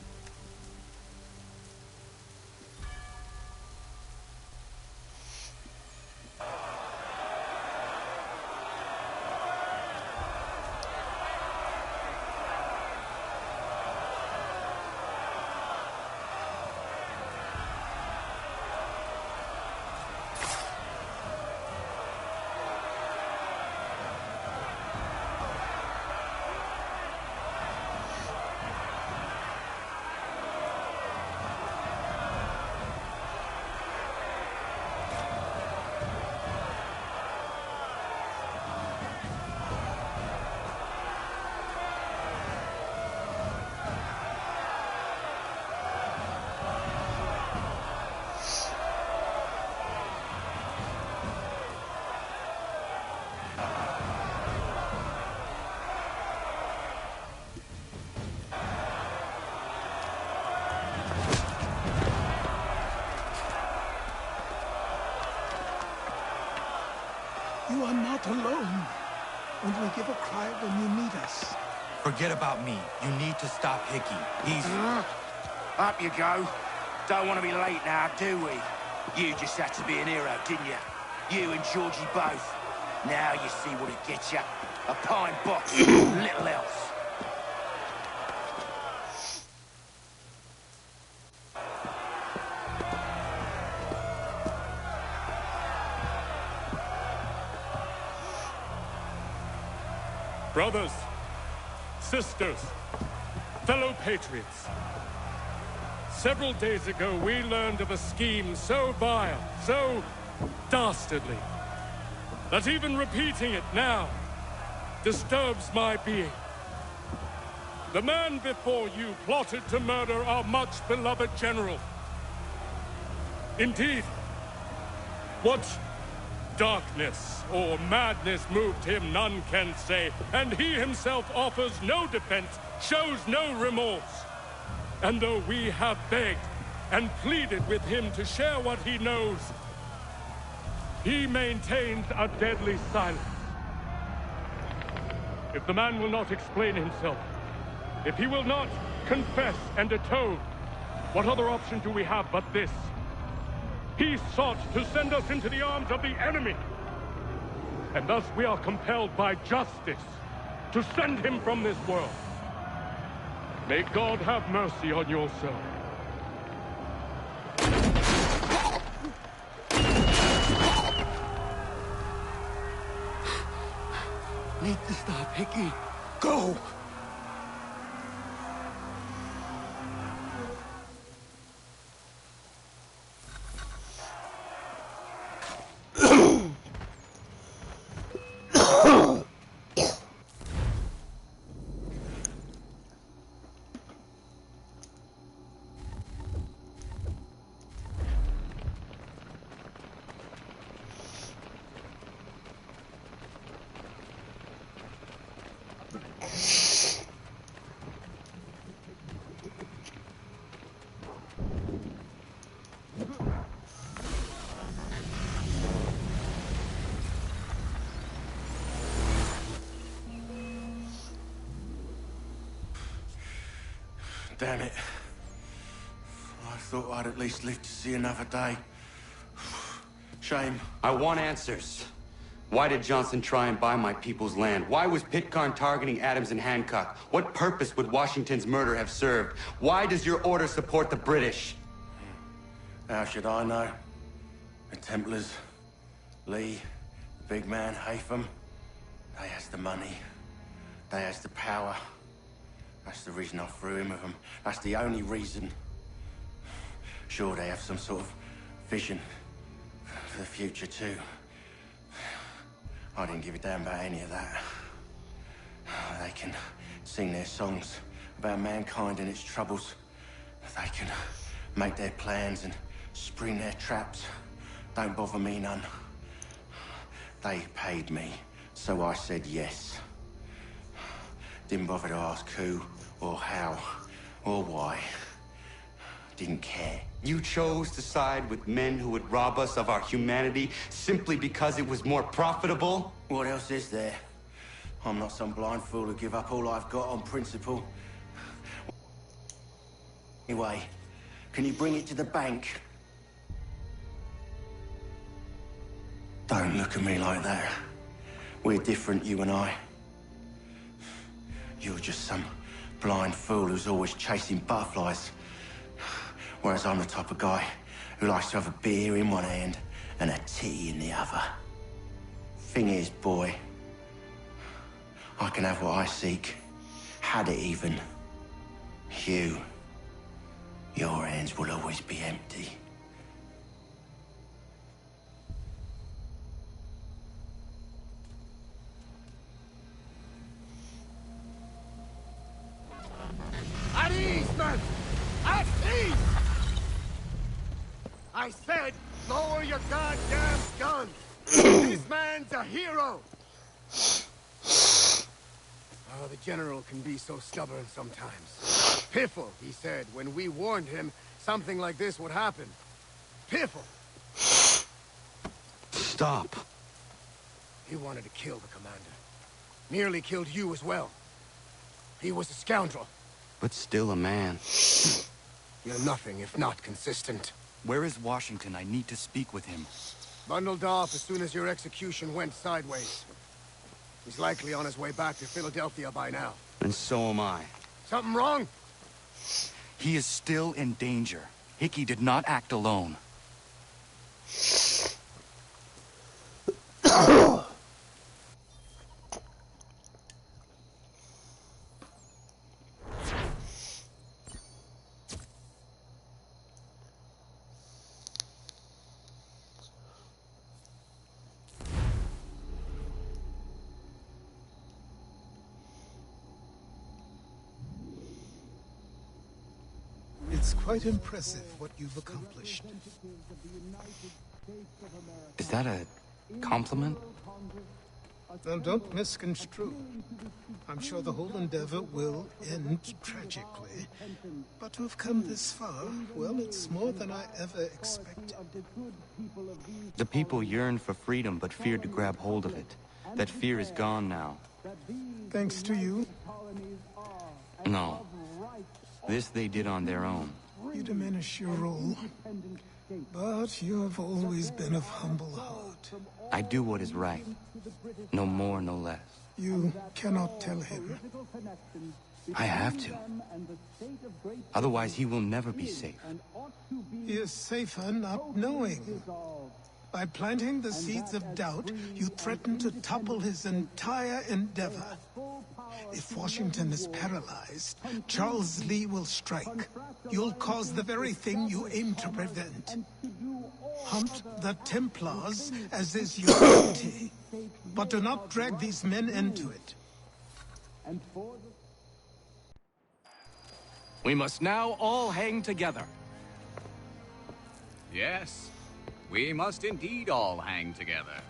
You are not alone. And we give a cry when you need us. Forget about me. You need to stop Hickey. He's... Up you go. Don't want to be late now, do we? You just had to be an hero, didn't you? You and Georgie both. Now you see what it gets you. A pine box, little else. Brothers, sisters, fellow patriots. Several days ago, we learned of a scheme so vile, so dastardly, that even repeating it now disturbs my being. The man before you plotted to murder our much-beloved general. Indeed, what darkness or madness moved him, none can say, and he himself offers no defense, shows no remorse. And though we have begged and pleaded with him to share what he knows, he maintains a deadly silence. If the man will not explain himself, if he will not confess and atone, what other option do we have but this? He sought to send us into the arms of the enemy. And thus we are compelled by justice to send him from this world. May God have mercy on your soul. Need to stop, Hickey. Go! Damn it. I thought I'd at least live to see another day. Shame. I want answers. Why did Johnson try and buy my people's land? Why was Pitcairn targeting Adams and Hancock? What purpose would Washington's murder have served? Why does your order support the British? How should I know? The Templars, Lee, the big man, Haytham, they has the money. They has the power. That's the reason I threw in with them. That's the only reason. Sure, they have some sort of vision for the future, too. I didn't give a damn about any of that. They can sing their songs about mankind and its troubles. They can make their plans and spring their traps. Don't bother me none. They paid me, so I said yes. Didn't bother to ask who, or how, or why. Didn't care. You chose to side with men who would rob us of our humanity simply because it was more profitable? What else is there? I'm not some blind fool who give up all I've got on principle. Anyway, can you bring it to the bank? Don't look at me like that. We're different, you and I. You're just some blind fool who's always chasing butterflies. Whereas I'm the type of guy who likes to have a beer in one hand and a tea in the other. Thing is, boy, I can have what I seek. Had it even. Your hands will always be empty. At ease, men! At ease! I said, lower your goddamn guns! This man's a hero! Oh, the General can be so stubborn sometimes. Piffle, he said, when we warned him something like this would happen. Piffle! Stop. He wanted to kill the commander. Nearly killed you as well. He was a scoundrel. But still a man. You're nothing if not consistent. Where is Washington? I need to speak with him. Bundled off as soon as your execution went sideways. He's likely on his way back to Philadelphia by now. And so am I. Something wrong? He is still in danger. Hickey did not act alone. It's quite impressive what you've accomplished. Is that a Compliment? Now, don't misconstrue. I'm sure the whole endeavor will end tragically. But to have come this far, well, it's more than I ever expected. The people yearned for freedom but feared to grab hold of it. That fear is gone now. Thanks to you? No. This they did on their own. You diminish your role. But you have always been of humble heart. I do what is right. No more, no less. You cannot tell him. I have to. Otherwise, he will never be safe. He is safer not knowing. By planting the seeds of doubt, you threaten to topple his entire endeavor. If Washington is paralyzed, Charles Lee will strike. You'll cause the very thing you aim to prevent. Hunt the Templars, as is your duty. But do not drag these men into it. We must now all hang together. Yes, we must indeed all hang together.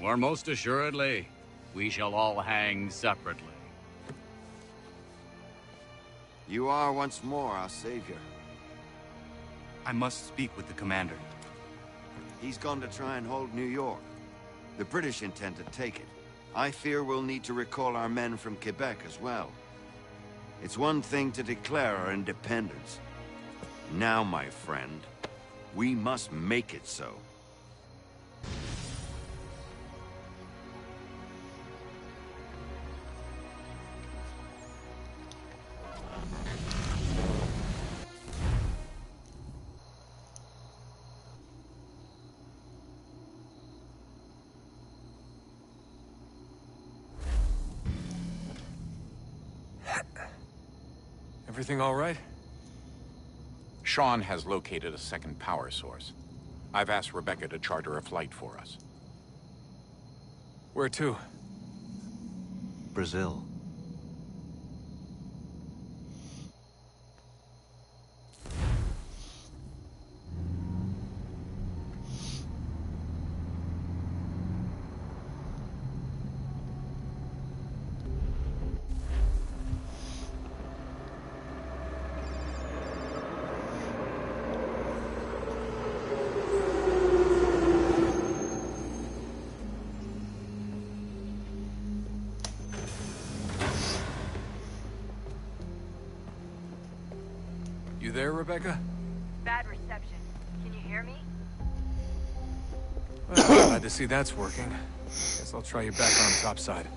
Or most assuredly, we shall all hang separately. You are once more our savior. I must speak with the commander. He's gone to try and hold New York. The British intend to take it. I fear we'll need to recall our men from Quebec as well. It's one thing to declare our independence. Now, my friend, we must make it so. Everything all right? Sean has located a second power source. I've asked Rebecca to charter a flight for us. Where to? Brazil. You there, Rebecca? Bad reception. Can you hear me? Well, glad to see that's working. Guess I'll try you back on topside.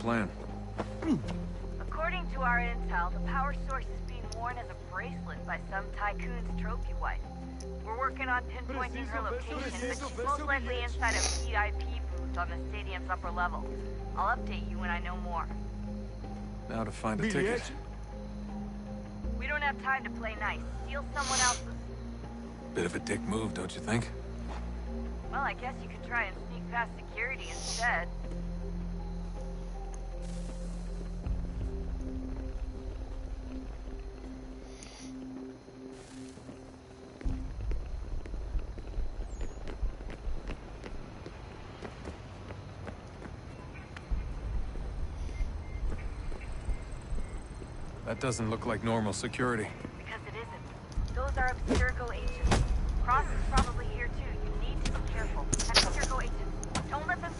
Plan. According to our intel, the power source is being worn as a bracelet by some tycoon's trophy wife. We're working on pinpointing her location, but she's most likely inside a VIP booth on the stadium's upper level. I'll update you when I know more. Now to find a ticket. We don't have time to play nice. Steal someone else's. Bit of a dick move, don't you think? Well, I guess you could try and sneak past security instead. That doesn't look like normal security. Because it isn't. Those are Abstergo agents. Cross is probably here too. You need to be careful. Abstergo agents. Don't let them...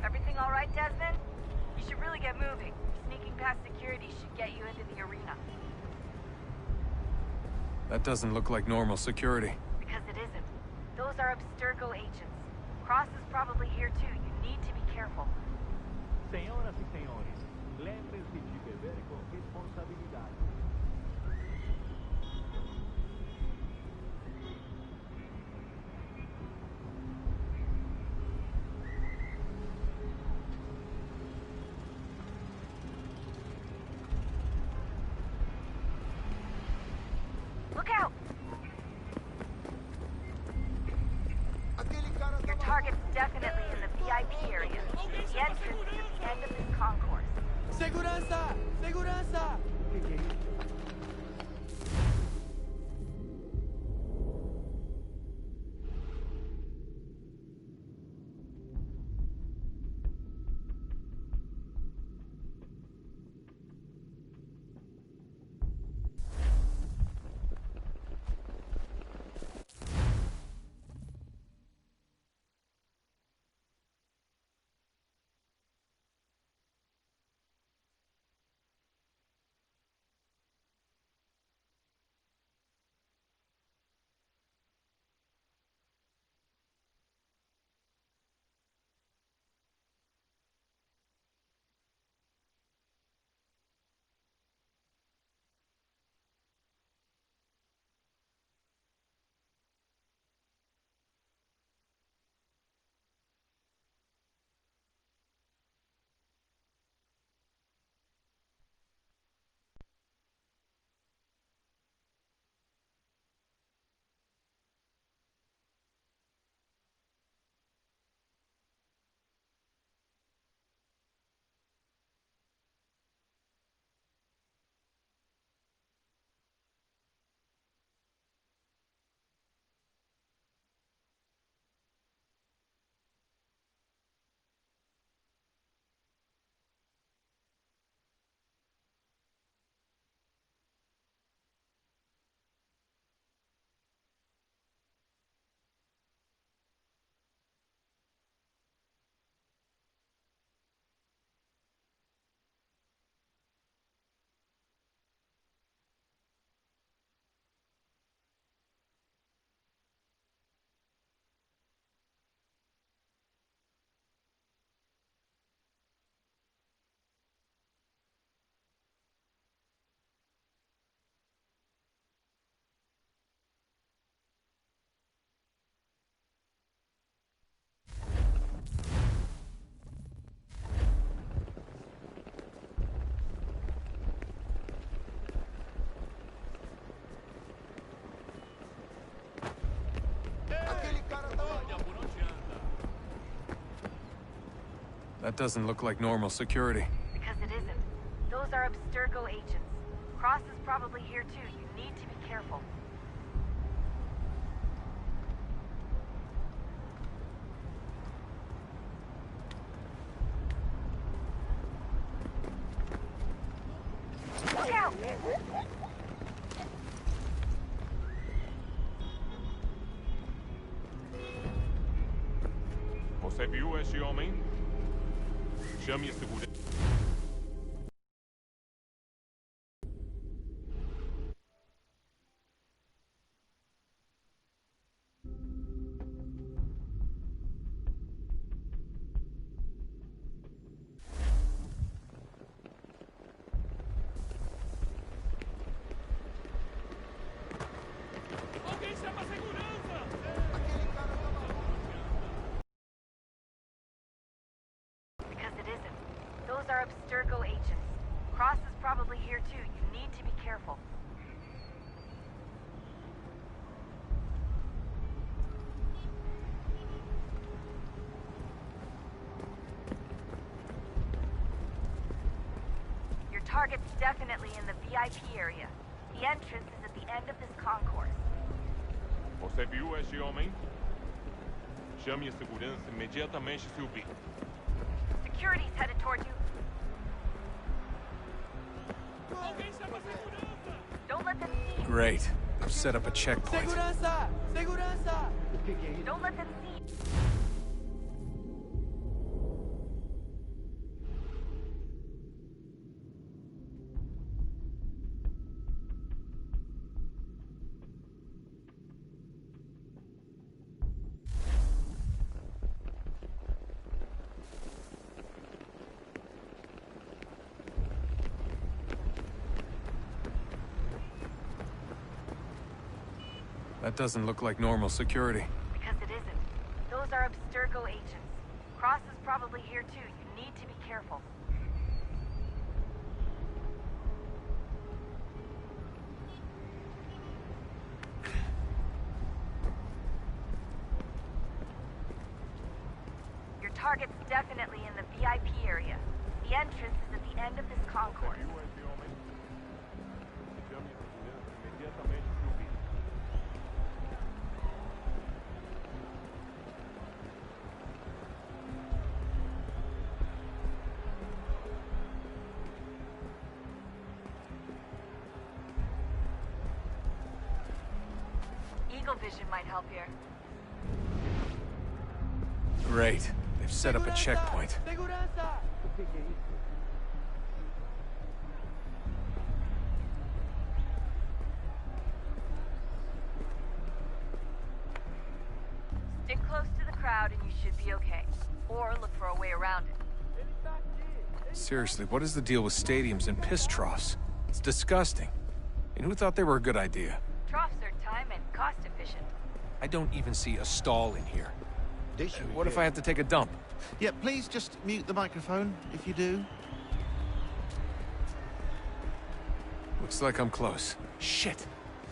Everything all right, Desmond? You should really get moving. Sneaking past security should get you into the arena. That doesn't look like normal security. Because it isn't. Those are Abstergo agents. Cross is probably here too. You need to be careful. Senhoras e senhores, lembrem-se de beber com responsabilidade. Look out! Your target's definitely in the VIP area. The entrance is at the end of this concourse. Segurança! Segurança! That doesn't look like normal security. Because it isn't. Those are Abstergo agents. Cross is probably here too. You need to be careful. Look out! Você viu esse homem? Chame a segurança. Alguém chama a segurança! Because it isn't. Those are Abstergo agents. Cross is probably here too. You need to be careful. Your target's definitely in the VIP area. The entrance is at the end of this concourse. Você viu esse homem? Chame a segurança imediatamente se o vir. Security's headed toward you. Don't let them see you. Great. I've set up a checkpoint. Segurança! Segurança! Don't let them see you. That doesn't look like normal security. Because it isn't. Those are Abstergo agents. Cross is probably here too. You need to be careful. Your target's definitely in the VIP area. The entrance is at the end of this concourse. Eagle vision might help here. Great. They've set up a checkpoint. Stick close to the crowd and you should be okay. Or look for a way around it. Seriously, what is the deal with stadiums and piss troughs? It's disgusting. And who thought they were a good idea? Troughs are time and cost efficient. I don't even see a stall in here. What if I have to take a dump? Yeah, please just mute the microphone if you do. Looks like I'm close. Shit!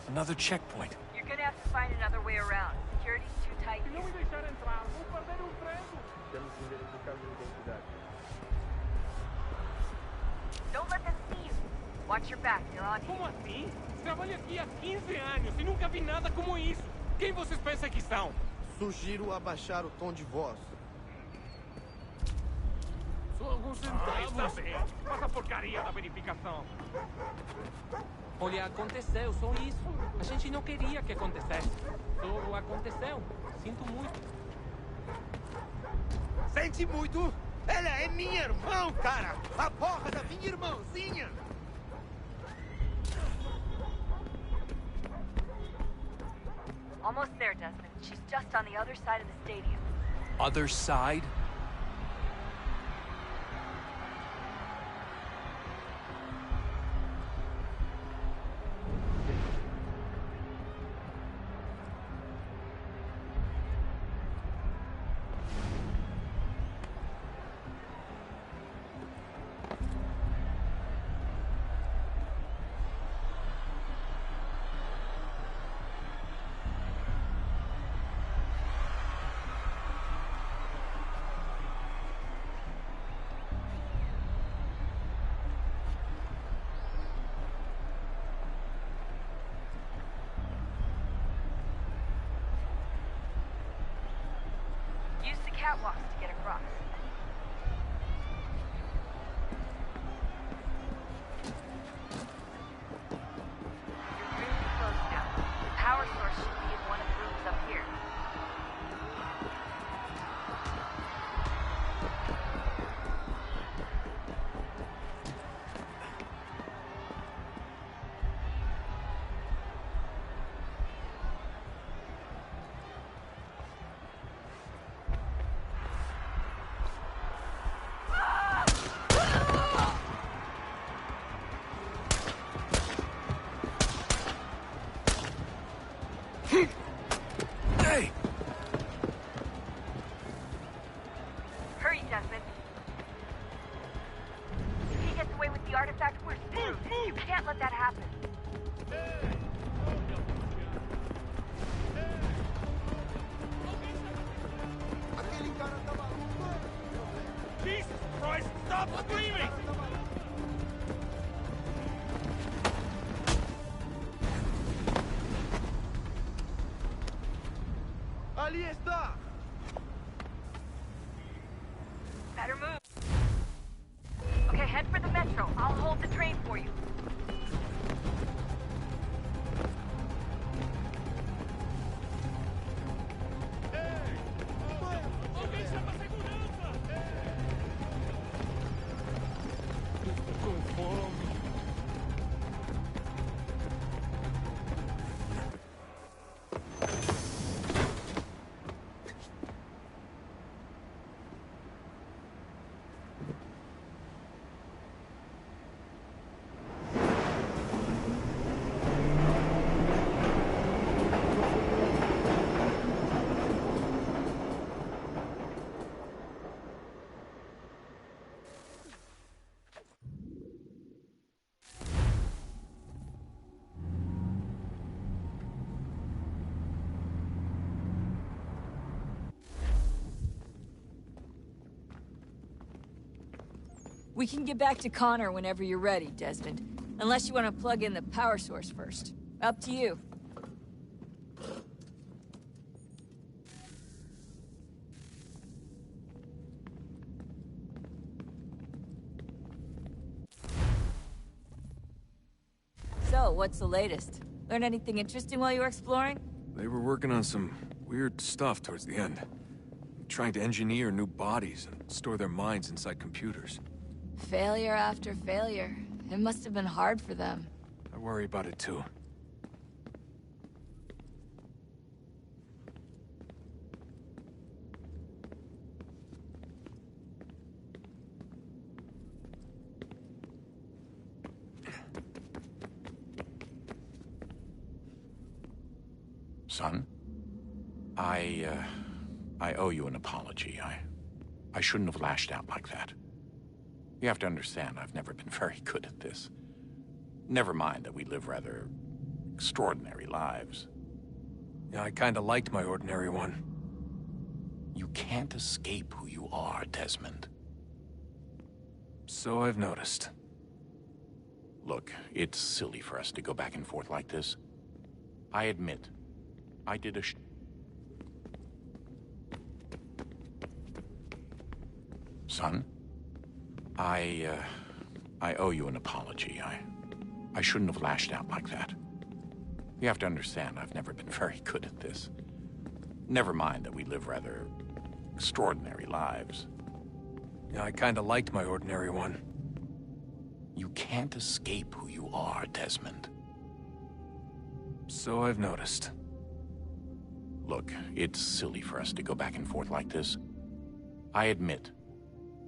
Another checkpoint. You're gonna have to find another way around. Security's too tight here. Don't let them see you. Watch your back, they're on you. Como assim? Trabalho aqui há 15 anos e nunca vi nada como isso. Quem vocês pensam que são? Sugiro abaixar o tom de voz. Só alguns centavos. Está bem. Faz a porcaria da verificação. Olha, aconteceu, só isso. A gente não queria que acontecesse. Só aconteceu. Sinto muito. Sente muito? Ela é minha irmã, cara! A porra da minha irmãzinha! Almost there, Desmond. She's just on the other side of the stadium. Other side? Use the catwalks to get across. You're really close now. The power source should be in one of the rooms up here. Hey! Hurry, Desmond. If he gets away with the artifact, we're screwed. You can't let that happen. Jesus Christ, stop screaming! Ali está! Better move. Okay, head for the metro. I'll hold the train for you. We can get back to Connor whenever you're ready, Desmond. Unless you want to plug in the power source first. Up to you. So, what's the latest? Learn anything interesting while you were exploring? They were working on some weird stuff towards the end. Trying to engineer new bodies and store their minds inside computers. Failure after failure. It must have been hard for them. I worry about it too. Son, I owe you an apology. I shouldn't have lashed out like that. You have to understand, I've never been very good at this. Never mind that we live rather extraordinary lives. Yeah, I kinda liked my ordinary one. You can't escape who you are, Desmond. So I've noticed. Look, it's silly for us to go back and forth like this. I admit, I did a Son, I owe you an apology. I shouldn't have lashed out like that. You have to understand, I've never been very good at this. Never mind that we live rather extraordinary lives. Yeah, I kinda liked my ordinary one. You can't escape who you are, Desmond. So I've noticed. Look, it's silly for us to go back and forth like this. I admit,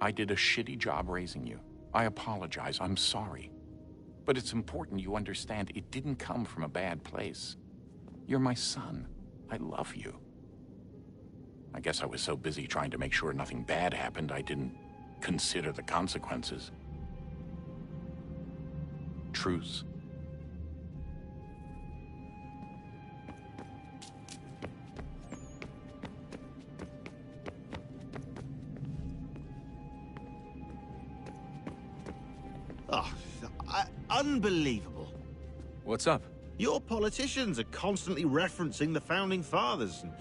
I did a shitty job raising you. I apologize, I'm sorry. But it's important you understand it didn't come from a bad place. You're my son. I love you. I guess I was so busy trying to make sure nothing bad happened, I didn't consider the consequences. Truce. Oh, unbelievable. What's up? Your politicians are constantly referencing the Founding Fathers and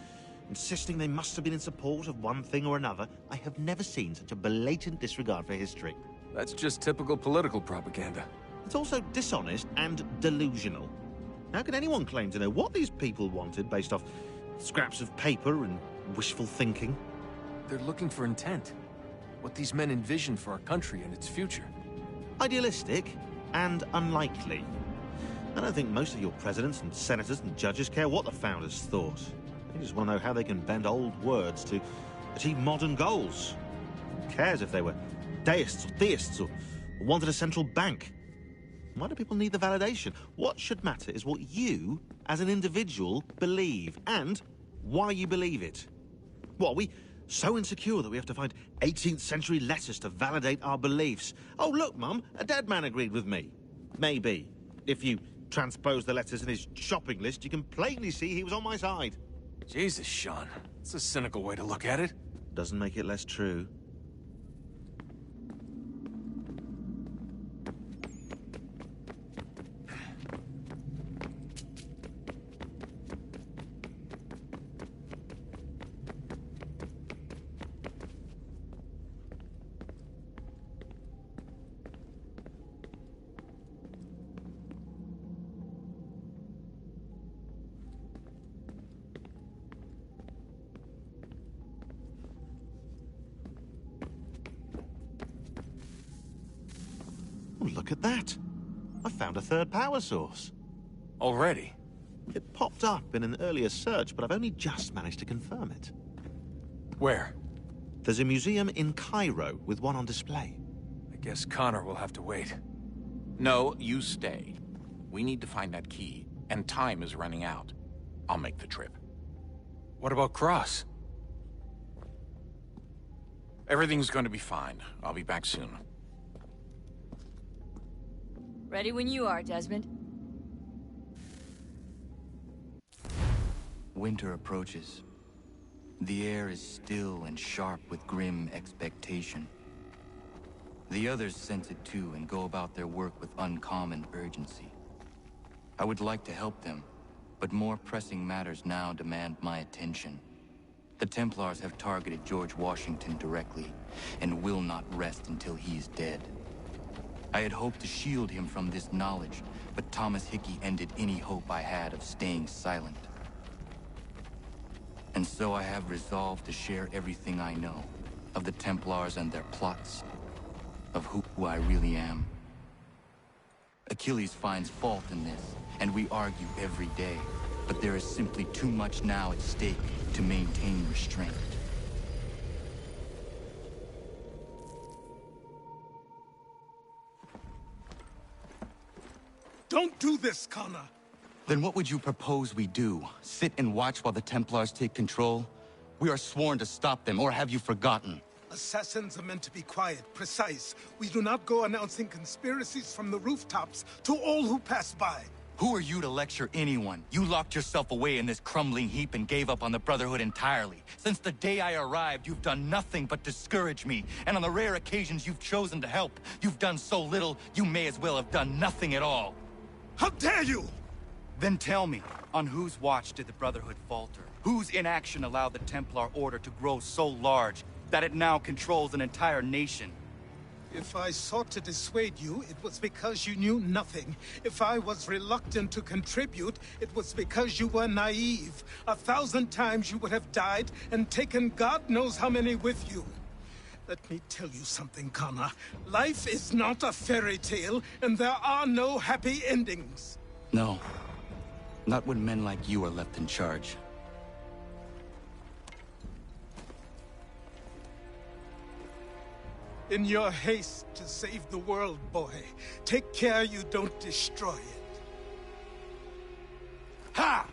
insisting they must have been in support of one thing or another. I have never seen such a blatant disregard for history. That's just typical political propaganda. It's also dishonest and delusional. How can anyone claim to know what these people wanted based off scraps of paper and wishful thinking? They're looking for intent. What these men envision for our country and its future. Idealistic and unlikely. I don't think most of your presidents and senators and judges care what the founders thought. They just want to know how they can bend old words to achieve modern goals. Who cares if they were deists or theists or wanted a central bank? Why do people need the validation? What should matter is what you, as an individual, believe, and why you believe it. What, are we so insecure that we have to find 18th century letters to validate our beliefs? Oh, look, Mum, a dead man agreed with me. Maybe. If you transpose the letters in his shopping list, you can plainly see he was on my side. Jesus, Sean. It's a cynical way to look at it. Doesn't make it less true. Look at that. I found a third power source. Already? It popped up in an earlier search, but I've only just managed to confirm it. Where? There's a museum in Cairo with one on display. I guess Connor will have to wait. No, you stay. We need to find that key, and time is running out. I'll make the trip. What about Cross? Everything's going to be fine. I'll be back soon. Ready when you are, Desmond. Winter approaches. The air is still and sharp with grim expectation. The others sense it too and go about their work with uncommon urgency. I would like to help them, but more pressing matters now demand my attention. The Templars have targeted George Washington directly, and will not rest until he is dead. I had hoped to shield him from this knowledge, but Thomas Hickey ended any hope I had of staying silent. And so I have resolved to share everything I know of the Templars and their plots, of who I really am. Achilles finds fault in this, and we argue every day, but there is simply too much now at stake to maintain restraint. Don't do this, Connor! Then what would you propose we do? Sit and watch while the Templars take control? We are sworn to stop them, or have you forgotten? Assassins are meant to be quiet, precise. We do not go announcing conspiracies from the rooftops to all who pass by. Who are you to lecture anyone? You locked yourself away in this crumbling heap and gave up on the Brotherhood entirely. Since the day I arrived, you've done nothing but discourage me. And on the rare occasions you've chosen to help, you've done so little, you may as well have done nothing at all. How dare you! Then tell me, on whose watch did the Brotherhood falter? Whose inaction allowed the Templar Order to grow so large that it now controls an entire nation? If I sought to dissuade you, it was because you knew nothing. If I was reluctant to contribute, it was because you were naive. 1,000 times you would have died and taken God knows how many with you. Let me tell you something, Connor. Life is not a fairy tale, and there are no happy endings. No. Not when men like you are left in charge. In your haste to save the world, boy, take care you don't destroy it. Ha!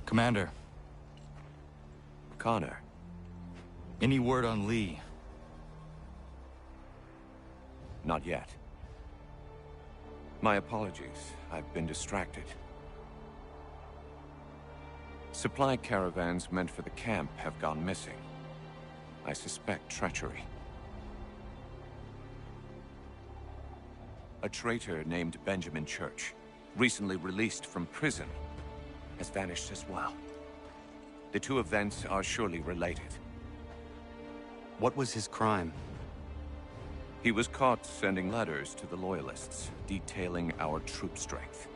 Commander. Connor. Any word on Lee? Not yet. My apologies. I've been distracted. Supply caravans meant for the camp have gone missing. I suspect treachery. A traitor named Benjamin Church, recently released from prison, has vanished as well. The two events are surely related. What was his crime? He was caught sending letters to the Loyalists, detailing our troop strength.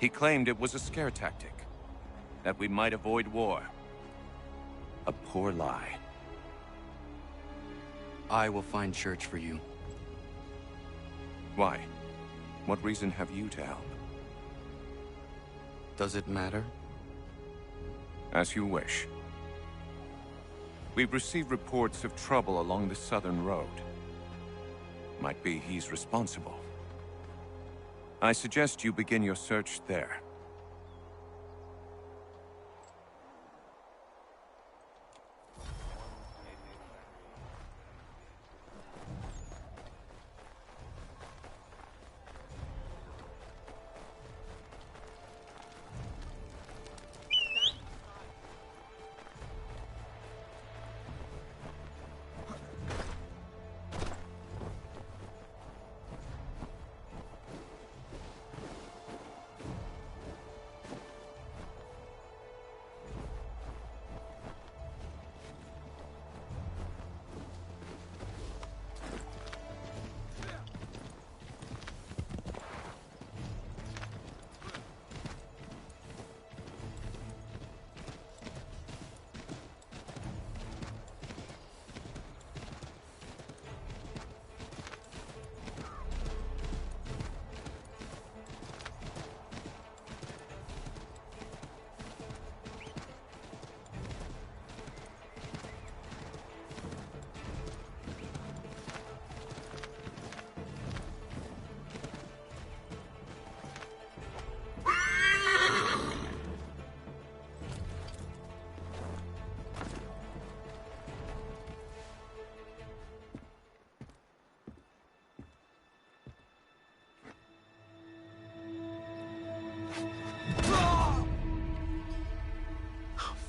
He claimed it was a scare tactic, that we might avoid war. A poor lie. I will find Church for you. Why? What reason have you to help? Does it matter? As you wish. We've received reports of trouble along the southern road. Might be he's responsible. I suggest you begin your search there.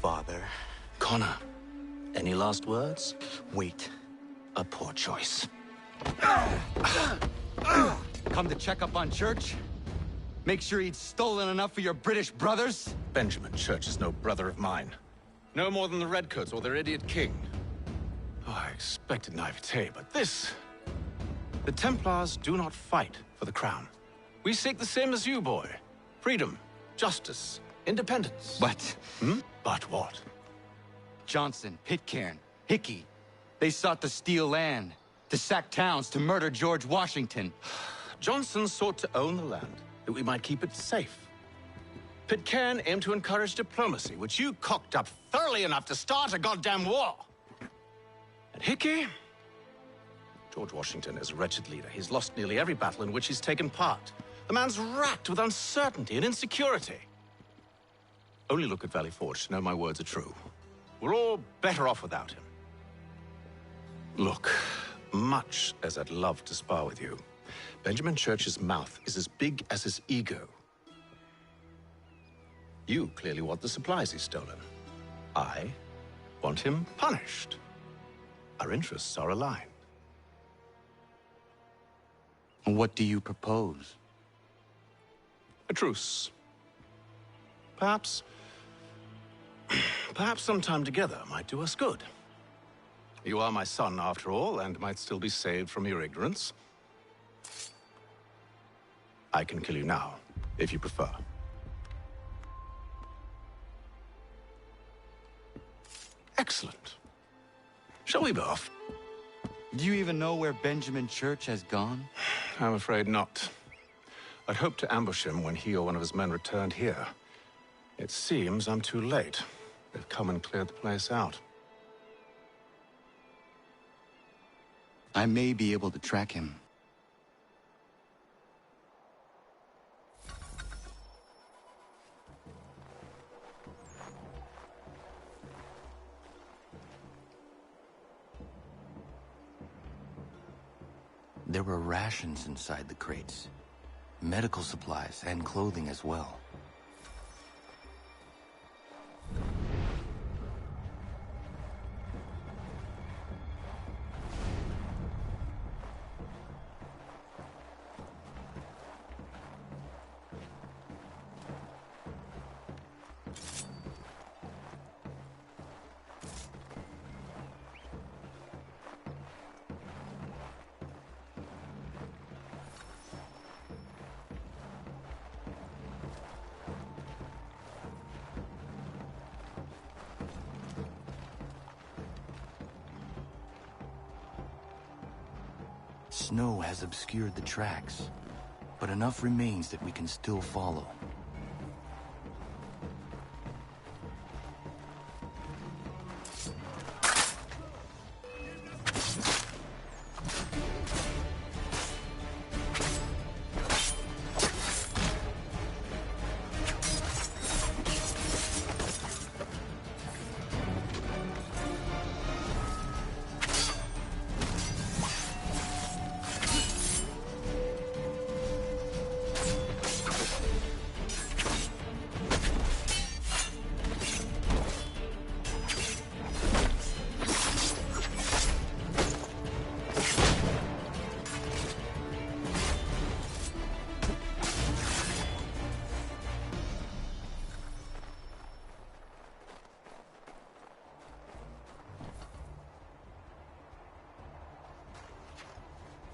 Father. Connor, any last words? Wait. A poor choice. Come to check up on Church? Make sure he'd stolen enough for your British brothers? Benjamin Church is no brother of mine. No more than the Redcoats or their idiot king. Oh, I expected naivete, but this... The Templars do not fight for the crown. We seek the same as you, boy. Freedom, justice, independence. But... But what? Johnson, Pitcairn, Hickey. They sought to steal land, to sack towns, to murder George Washington. Johnson sought to own the land, that we might keep it safe. Pitcairn aimed to encourage diplomacy, which you cocked up thoroughly enough to start a goddamn war. And Hickey? George Washington is a wretched leader. He's lost nearly every battle in which he's taken part. The man's racked with uncertainty and insecurity. Only look at Valley Forge to know my words are true. We're all better off without him. Look, much as I'd love to spar with you, Benjamin Church's mouth is as big as his ego. You clearly want the supplies he's stolen. I want him punished. Our interests are aligned. What do you propose? A truce. Perhaps some time together might do us good. You are my son, after all, and might still be saved from your ignorance. I can kill you now, if you prefer. Excellent. Shall we be off? Do you even know where Benjamin Church has gone? I'm afraid not. I'd hoped to ambush him when he or one of his men returned here. It seems I'm too late. They've come and cleared the place out. I may be able to track him. There were rations inside the crates. Medical supplies and clothing as well. Snow has obscured the tracks, but enough remains that we can still follow.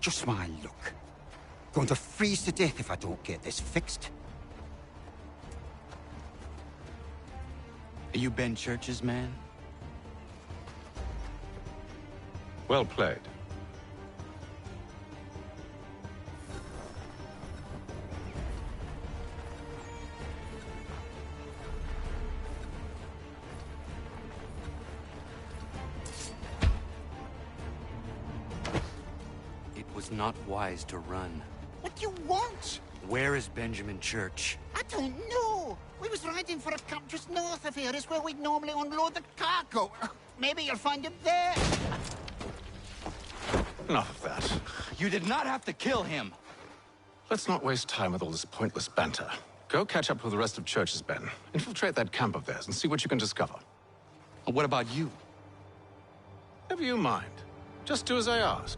Just my luck. Going to freeze to death if I don't get this fixed. Are you Ben Church's man? Well played. Not wise to run. What do you want? Where is Benjamin Church? I don't know. We was riding for a camp just north of here. Is where we'd normally unload the cargo. Maybe you'll find him there. Enough of that. You did not have to kill him. Let's not waste time with all this pointless banter. Go catch up with the rest of Church's men. Infiltrate that camp of theirs and see what you can discover. And what about you? Never you mind. Just do as I ask.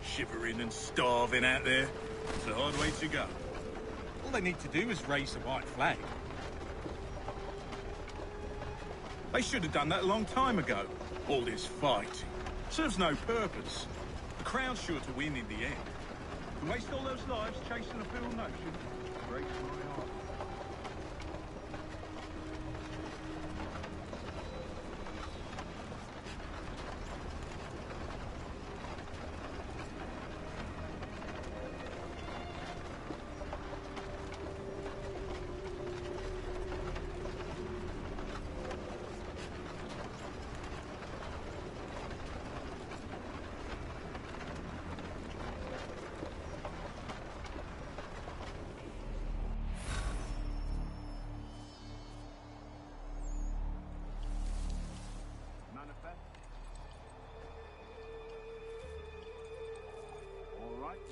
Shivering and starving out there. It's a hard way to go. All they need to do is raise the white flag. They should have done that a long time ago. All this fight serves no purpose. The crown's sure to win in the end. To waste all those lives chasing a fool notion breaks my heart.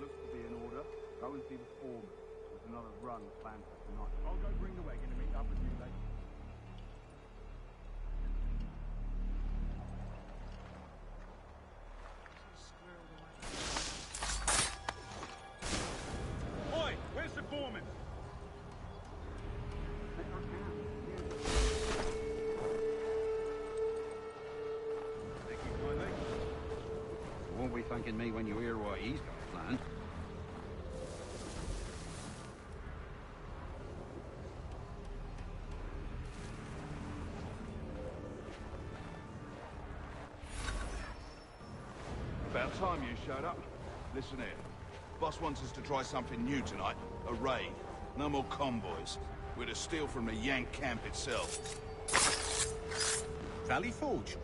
Looks to be in order. Go and see the foreman. There's another run planned for tonight. I'll go bring the wagon and meet up with you later. Oi, where's the foreman? Thank you kindly. You won't be thanking me when you hear what he's got planned. showed up. Listen here. Boss wants us to try something new tonight. A raid. No more convoys. We're to steal from the Yank camp itself. Valley Forge?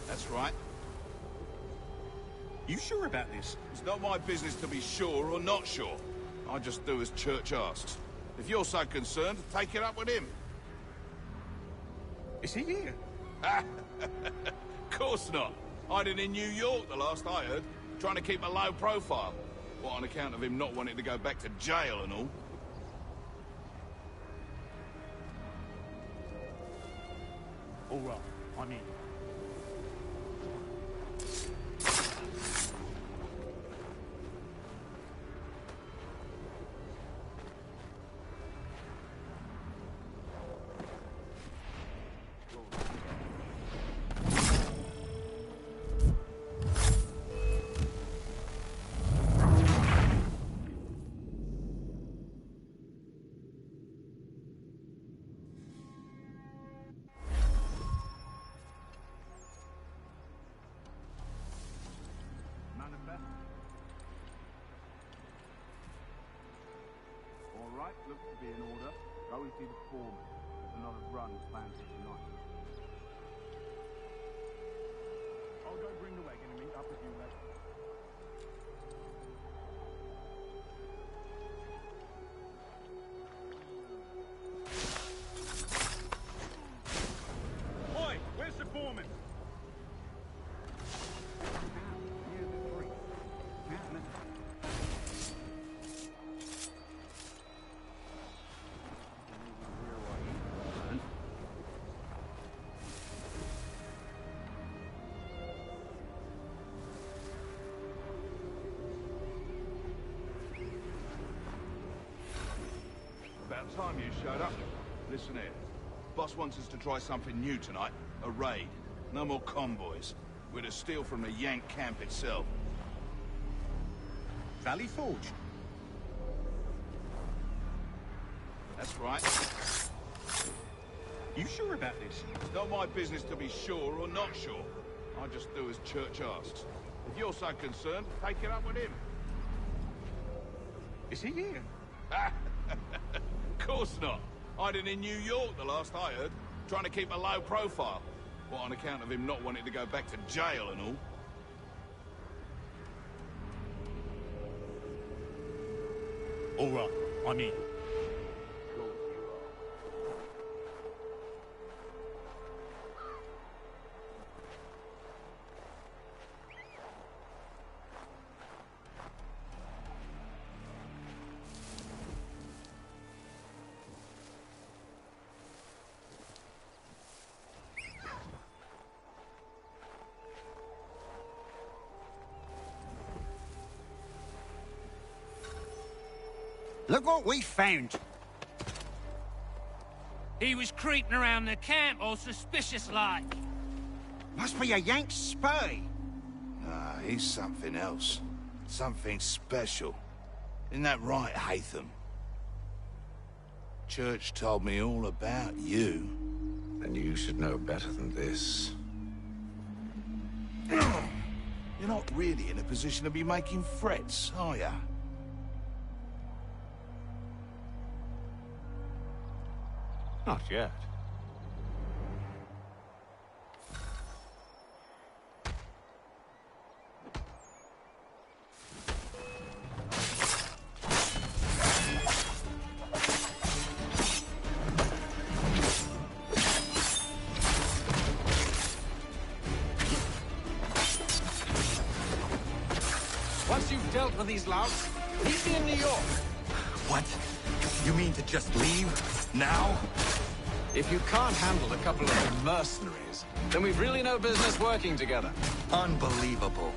That's right. You sure about this? It's not my business to be sure or not sure. I just do as Church asks. If you're so concerned, take it up with him. Is he here? Of course not. Hiding in New York, the last I heard. Trying to keep a low profile. What, on account of him not wanting to go back to jail and all? All right, I'm in. Alright, looks to be in order. Go and see the foreman. There's another run planned for tonight. I'll go bring the wagon and meet up with you later. Oi, where's the foreman? About time you showed up. Listen here. Boss wants us to try something new tonight. A raid. No more convoys. We're to steal from the Yank camp itself. Valley Forge? That's right. You sure about this? It's not my business to be sure or not sure. I just do as Church asks. If you're so concerned, take it up with him. Is he here? Of course not. Hiding in New York, the last I heard. Trying to keep a low profile. What, on account of him not wanting to go back to jail and all? All right, I'm in. Look what we found. He was creeping around the camp all suspicious-like. Must be a Yank spy. Ah, he's something else. Something special. Isn't that right, Haytham? Church told me all about you. Then you should know better than this. You're not really in a position to be making threats, are ya? Not yet. Once you've dealt with these louts, meet me in New York. What? You mean to just leave? Now? If you can't handle a couple of mercenaries, then we've really no business working together. Unbelievable.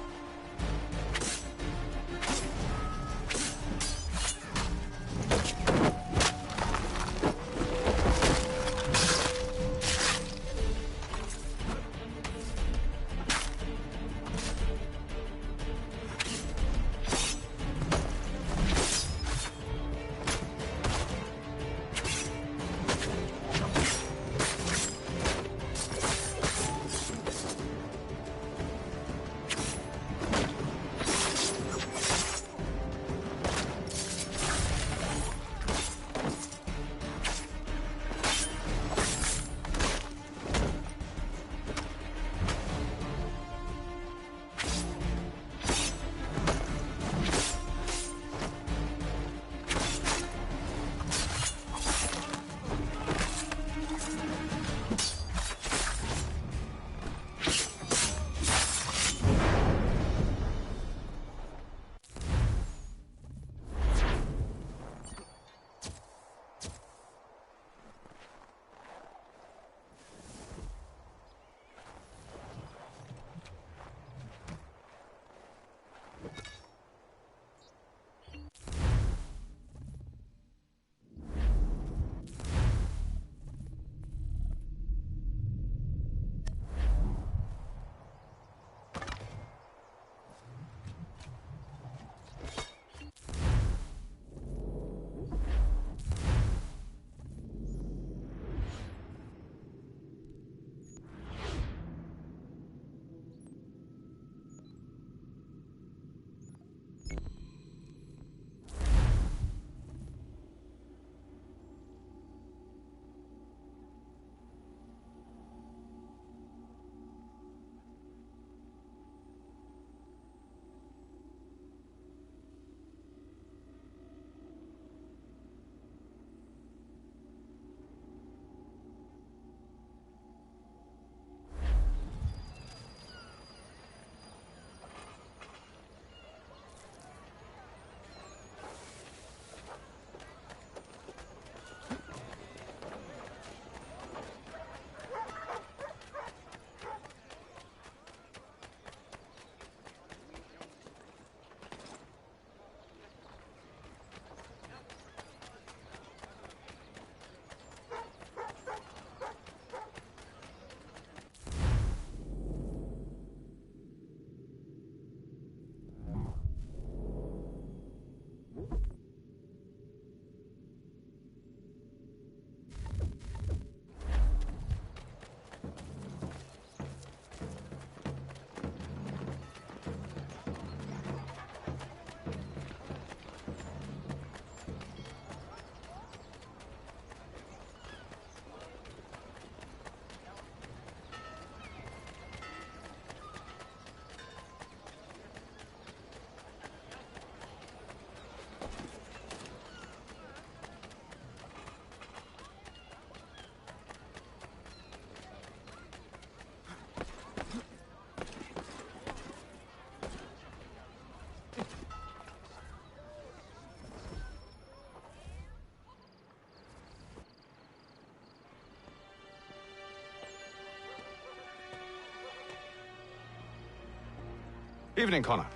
Evening, Connor.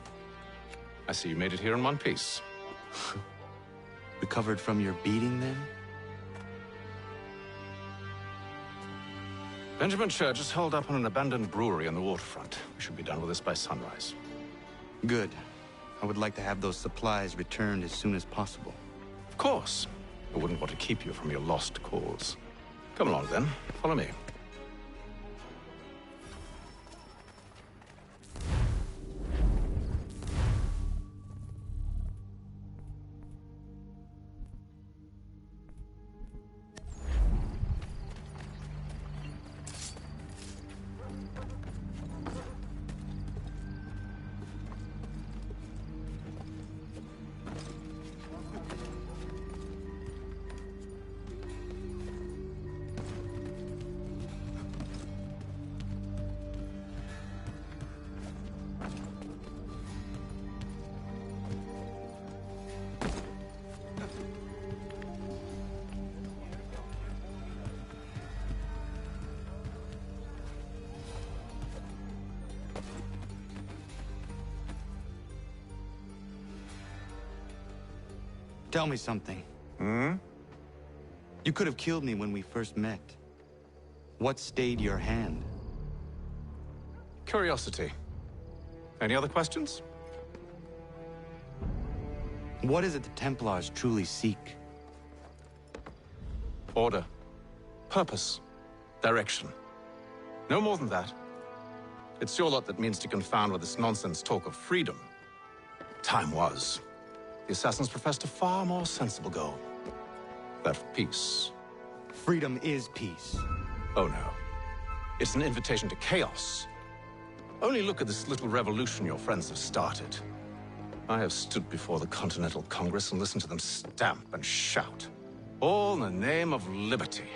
I see you made it here in one piece. Recovered from your beating, then? Benjamin Church is holed up on an abandoned brewery on the waterfront. We should be done with this by sunrise. Good. I would like to have those supplies returned as soon as possible. Of course. I wouldn't want to keep you from your lost cause. Come along, then. Follow me. Tell me something. You could have killed me when we first met. What stayed your hand? Curiosity. Any other questions? What is it the Templars truly seek? Order. Purpose. Direction. No more than that. It's your lot that means to confound with this nonsense talk of freedom. Time was. The assassins professed a far more sensible goal. That of peace. Freedom is peace. Oh no. It's an invitation to chaos. Only look at this little revolution your friends have started. I have stood before the Continental Congress and listened to them stamp and shout. All in the name of liberty.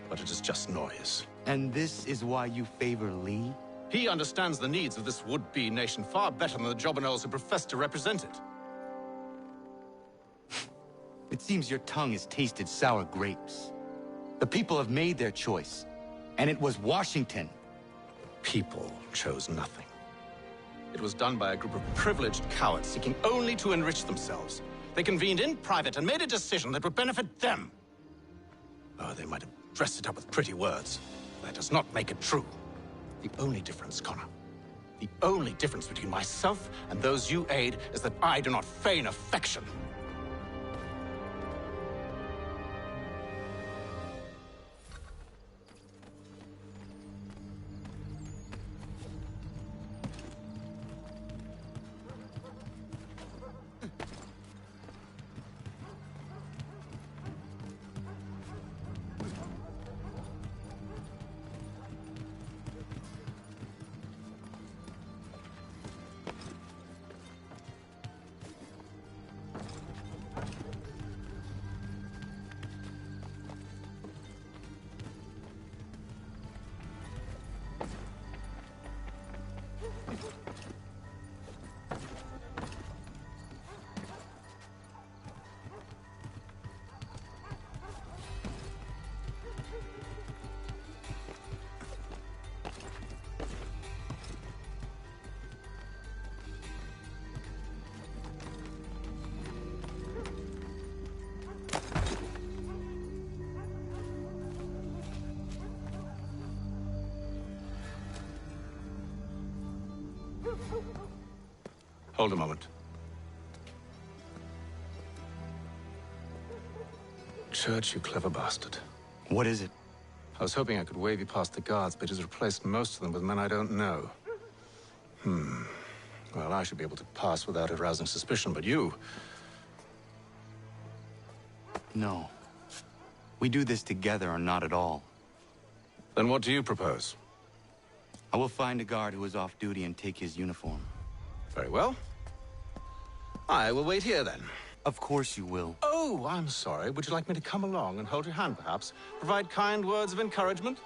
But it is just noise. And this is why you favor Lee? He understands the needs of this would-be nation far better than the Jobberknolls who profess to represent it. It seems your tongue has tasted sour grapes. The people have made their choice, and it was Washington. People chose nothing. It was done by a group of privileged cowards seeking only to enrich themselves. They convened in private and made a decision that would benefit them. Oh, they might have dressed it up with pretty words. That does not make it true. The only difference, Connor, the only difference between myself and those you aid is that I do not feign affection. Hold a moment. Church, you clever bastard. What is it? I was hoping I could wave you past the guards, but he's replaced most of them with men I don't know. Well, I should be able to pass without arousing suspicion, but you... No. We do this together or not at all. Then what do you propose? I will find a guard who is off duty and take his uniform. Very well. I will wait here, then. Of course you will. Oh, I'm sorry. Would you like me to come along and hold your hand, perhaps? Provide kind words of encouragement?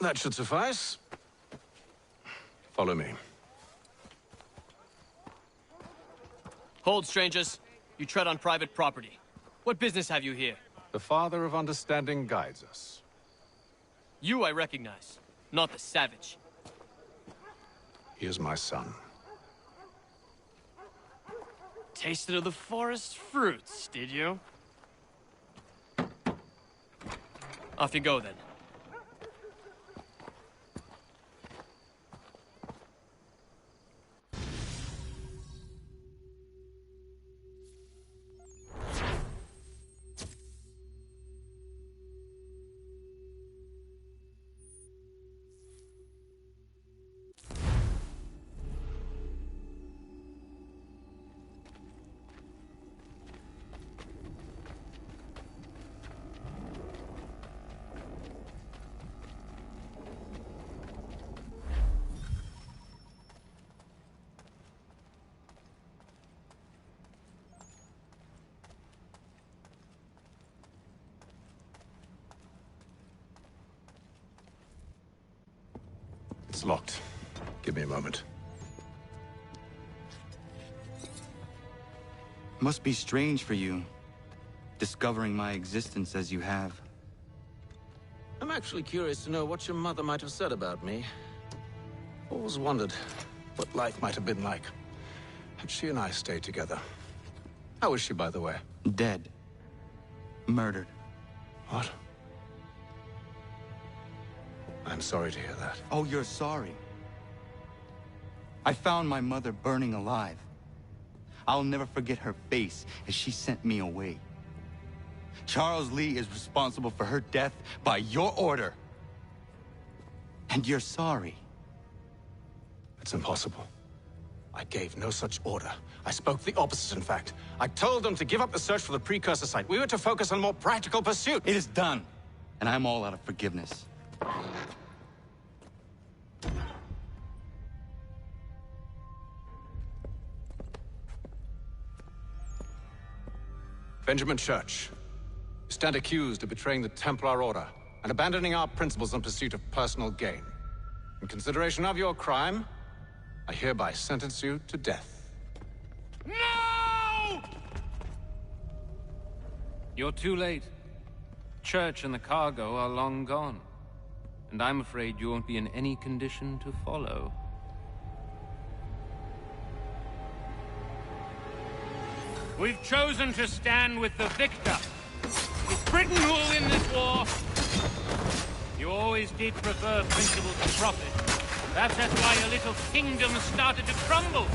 That should suffice. Follow me. Hold, strangers. You tread on private property. What business have you here? The Father of Understanding guides us. You I recognize, not the savage. He is my son. Tasted of the forest fruits, did you? Off you go, then. It's locked. Give me a moment. Must be strange for you, discovering my existence as you have. I'm actually curious to know what your mother might have said about me. Always wondered what life might have been like had she and I stayed together. How is she, by the way? Dead. Murdered. What? I'm sorry to hear that. Oh, you're sorry. I found my mother burning alive. I'll never forget her face as she sent me away. Charles Lee is responsible for her death by your order. And you're sorry. It's impossible. I gave no such order. I spoke the opposite, in fact. I told them to give up the search for the precursor site. We were to focus on more practical pursuit. It is done. And I'm all out of forgiveness. Benjamin Church, you stand accused of betraying the Templar Order and abandoning our principles in pursuit of personal gain. In consideration of your crime, I hereby sentence you to death. No! You're too late. Church and the cargo are long gone. And I'm afraid you won't be in any condition to follow. We've chosen to stand with the victor. It's Britain who will win this war. You always did prefer principles to profit. Perhaps that's why your little kingdom started to crumble.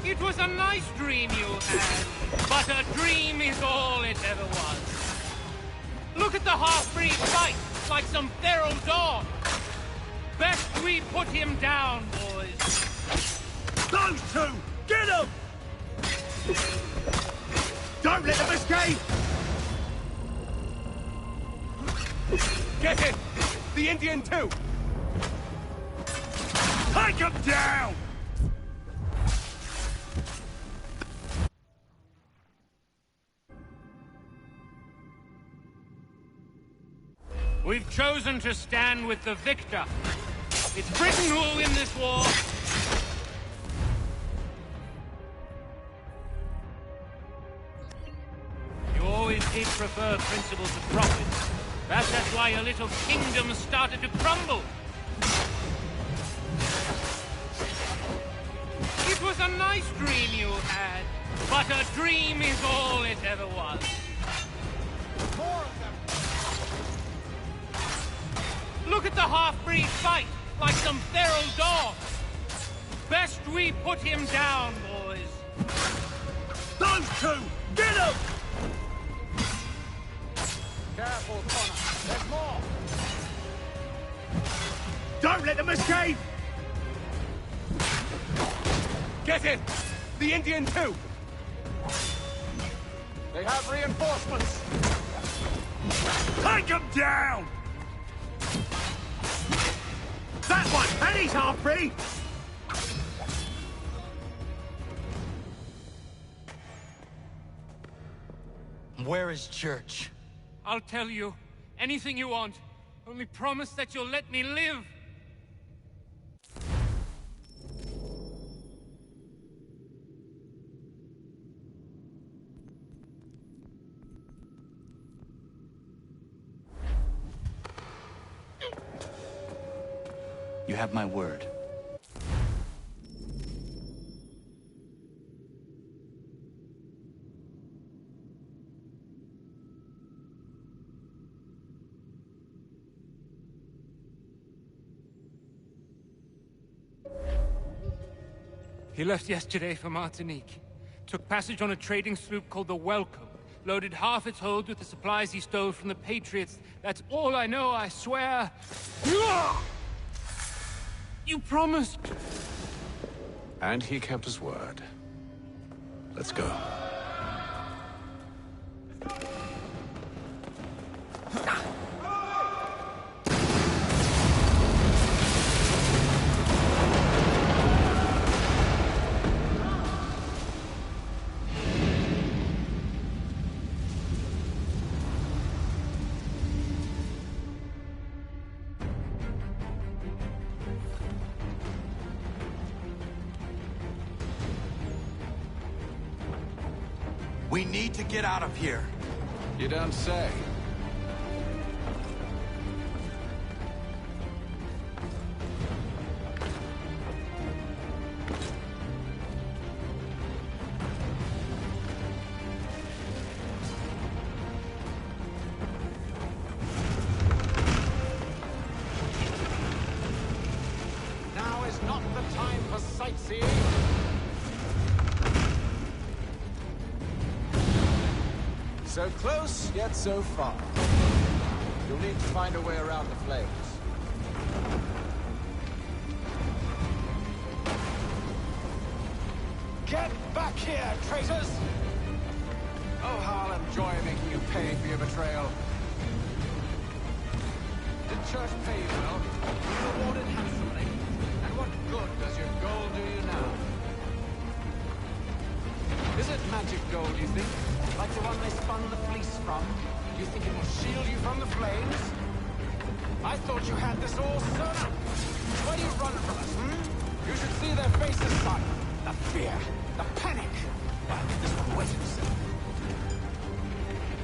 It was a nice dream you had, but a dream is all it ever was. Look at the half-breed fight, like some feral dog. Best we put him down, boys. Those two! Get them! Don't let them escape! Get it! The Indian too! Take him down! We've chosen to stand with the victor. It's Britain who will win this war. You always did prefer principles of profit. Perhaps that's why your little kingdom started to crumble. It was a nice dream you had, but a dream is all it ever was. More of them. Look at the half-breed fight, like some feral dog. Best we put him down, boys. Those two! Get them! Careful, Connor. There's more. Don't let them escape! Get it! The Indian too! They have reinforcements. Take him down! That one! And he's half-breed! Where is Church? I'll tell you. Anything you want. Only promise that you'll let me live. You have my word. He left yesterday for Martinique. Took passage on a trading sloop called the Welcome. Loaded half its hold with the supplies he stole from the Patriots. That's all I know, I swear. You promised. And he kept his word. Let's go. We need to get out of here. You don't say. Now is not the time for sightseeing. So close, yet so far. You'll need to find a way around the flames. Get back here, traitors! Oh, how I'll enjoy making you pay for your betrayal. Did church pay you well? You rewarded handsomely. And what good does your gold do you now? Is it magic gold, you think? Like the one they spun the fleece from? You think it will shield you from the flames? I thought you had this all sewn up. Why do you run from us, You should see their faces, son. The fear, the panic. Well, this will wait himself.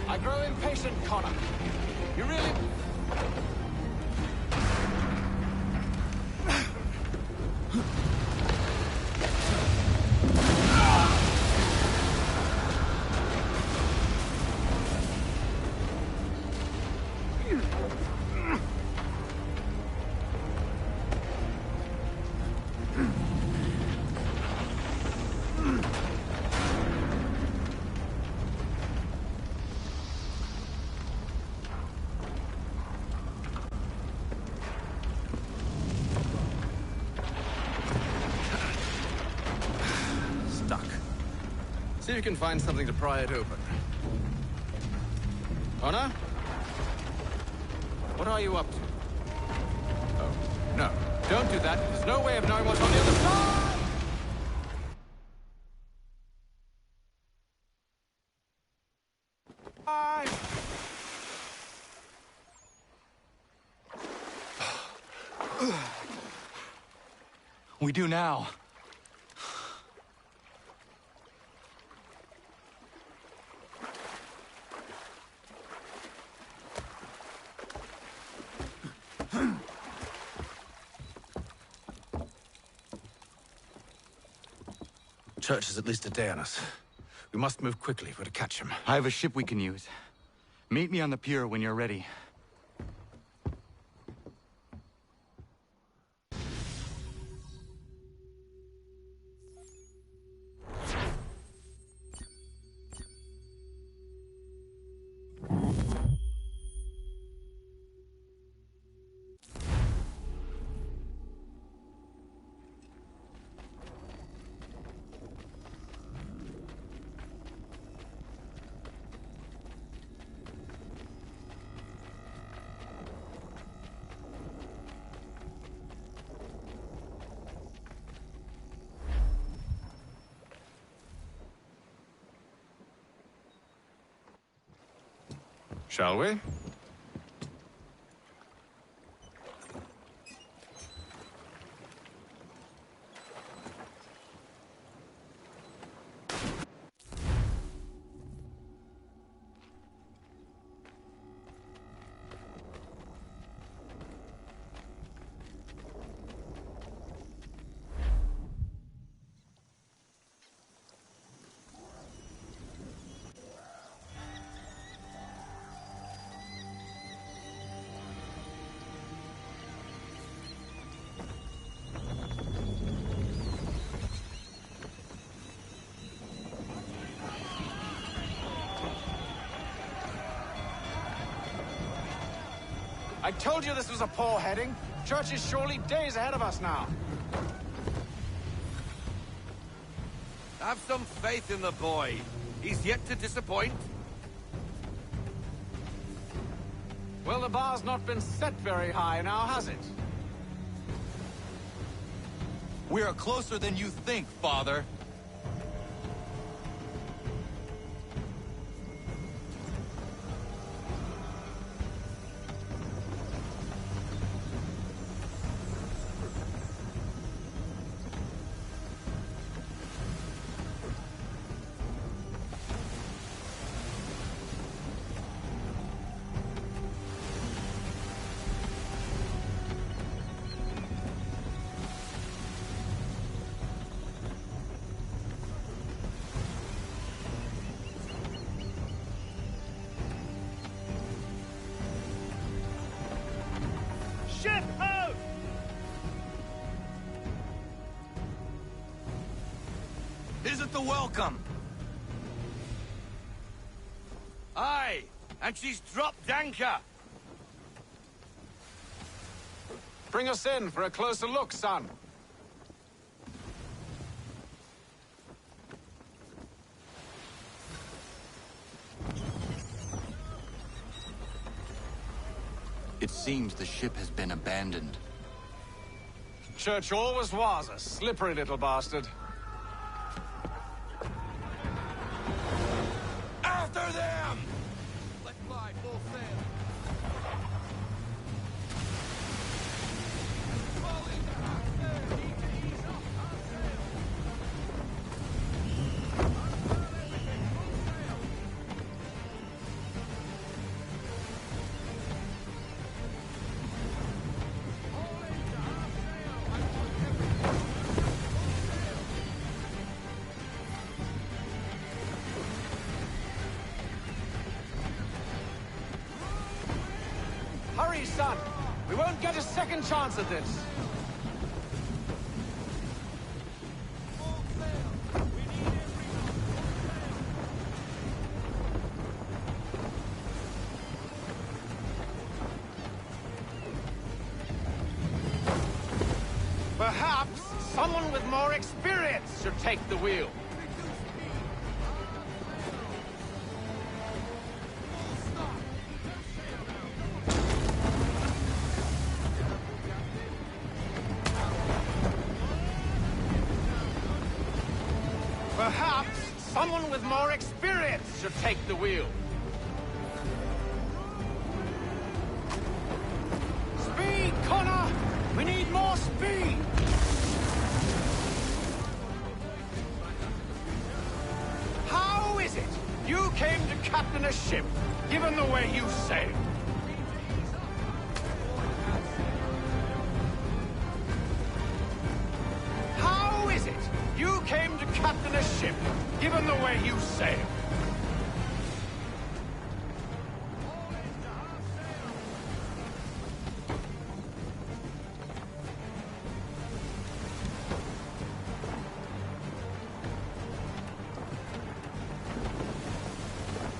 I grow impatient, Connor. You really... See if you can find something to pry it open. Connor? What are you up to? Oh, no. Don't do that. There's no way of knowing what's on the other side! We do now. Church is at least a day on us. We must move quickly if we're to catch him. I have a ship we can use. Meet me on the pier when you're ready. Shall we? I told you this was a poor heading. Church is surely days ahead of us now. Have some faith in the boy. He's yet to disappoint. Well, the bar's not been set very high now, has it? We are closer than you think, Father. Ship out! Isn't the welcome? Aye, and she's dropped anchor. Bring us in for a closer look, son. It seems the ship has been abandoned. Church always was a slippery little bastard. After them! Let fly full sail. Hurry, son! We won't get a second chance at this! Perhaps someone with more experience should take the wheel. Perhaps someone with more experience should take the wheel. Speed, Connor! We need more speed! How is it you came to captain a ship, given the way you sailed? How is it you came to captain a ship, given the way you sailed?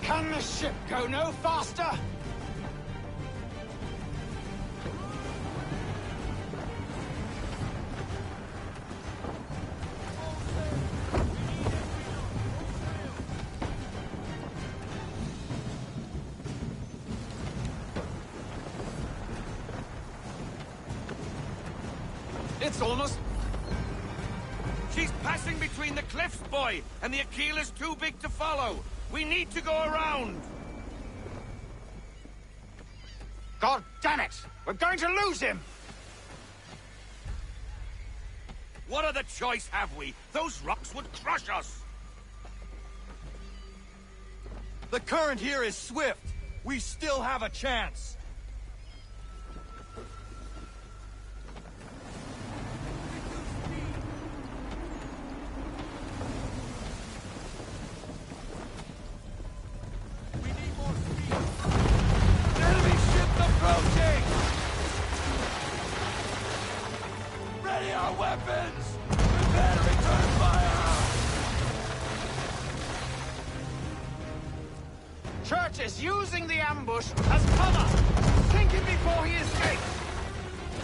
Can the ship go no faster? It's almost... She's passing between the cliffs, boy, and the Aquila's too big to follow. We need to go around. God damn it! We're going to lose him! What other choice have we? Those rocks would crush us! The current here is swift. We still have a chance. Enemy ship approaching! Ready our weapons! Prepare to return fire! Church is using the ambush as cover! Sink him before he escapes!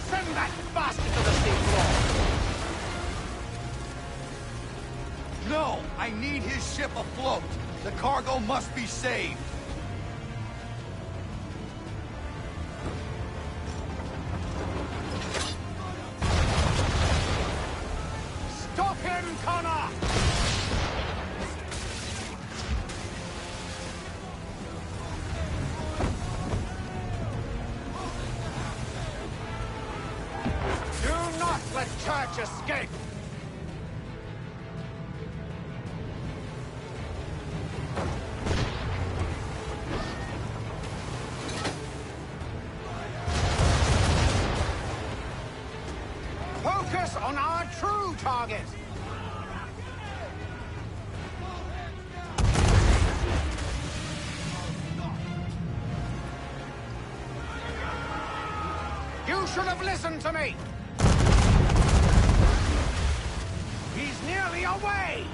Send that bastard to the seafloor! No! I need his ship afloat! The cargo must be saved! Stop him, Connor! Do not let Church escape! Focus on our true target! You should have listened to me! He's nearly away!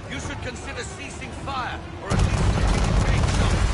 You should consider ceasing fire, or at least taking shots.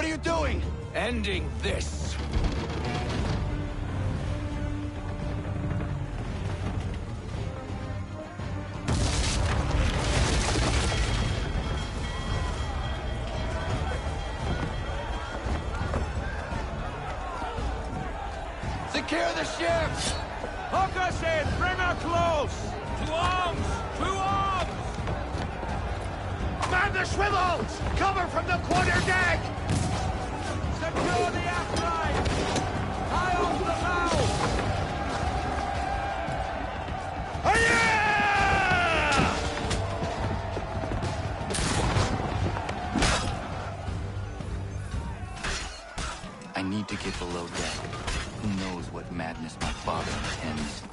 you doing? Ending this. Secure the ship! Hook us in! Bring her close! To arms! To arms! Man the swivels! Cover from the quarter deck! Secure the aft line! High off the bow! I need to get below deck. Who knows what madness my father intends?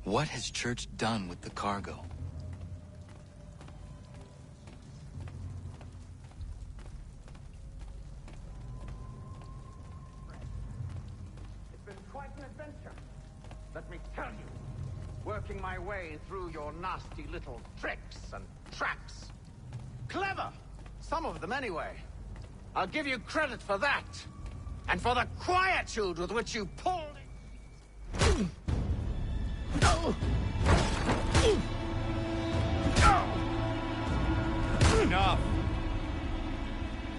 What has Church done with the cargo? It's been quite an adventure. Let me tell you. Working my way through your nasty little tricks and traps. Clever! Some of them anyway. I'll give you credit for that. And for the quietude with which you pulled it. Enough!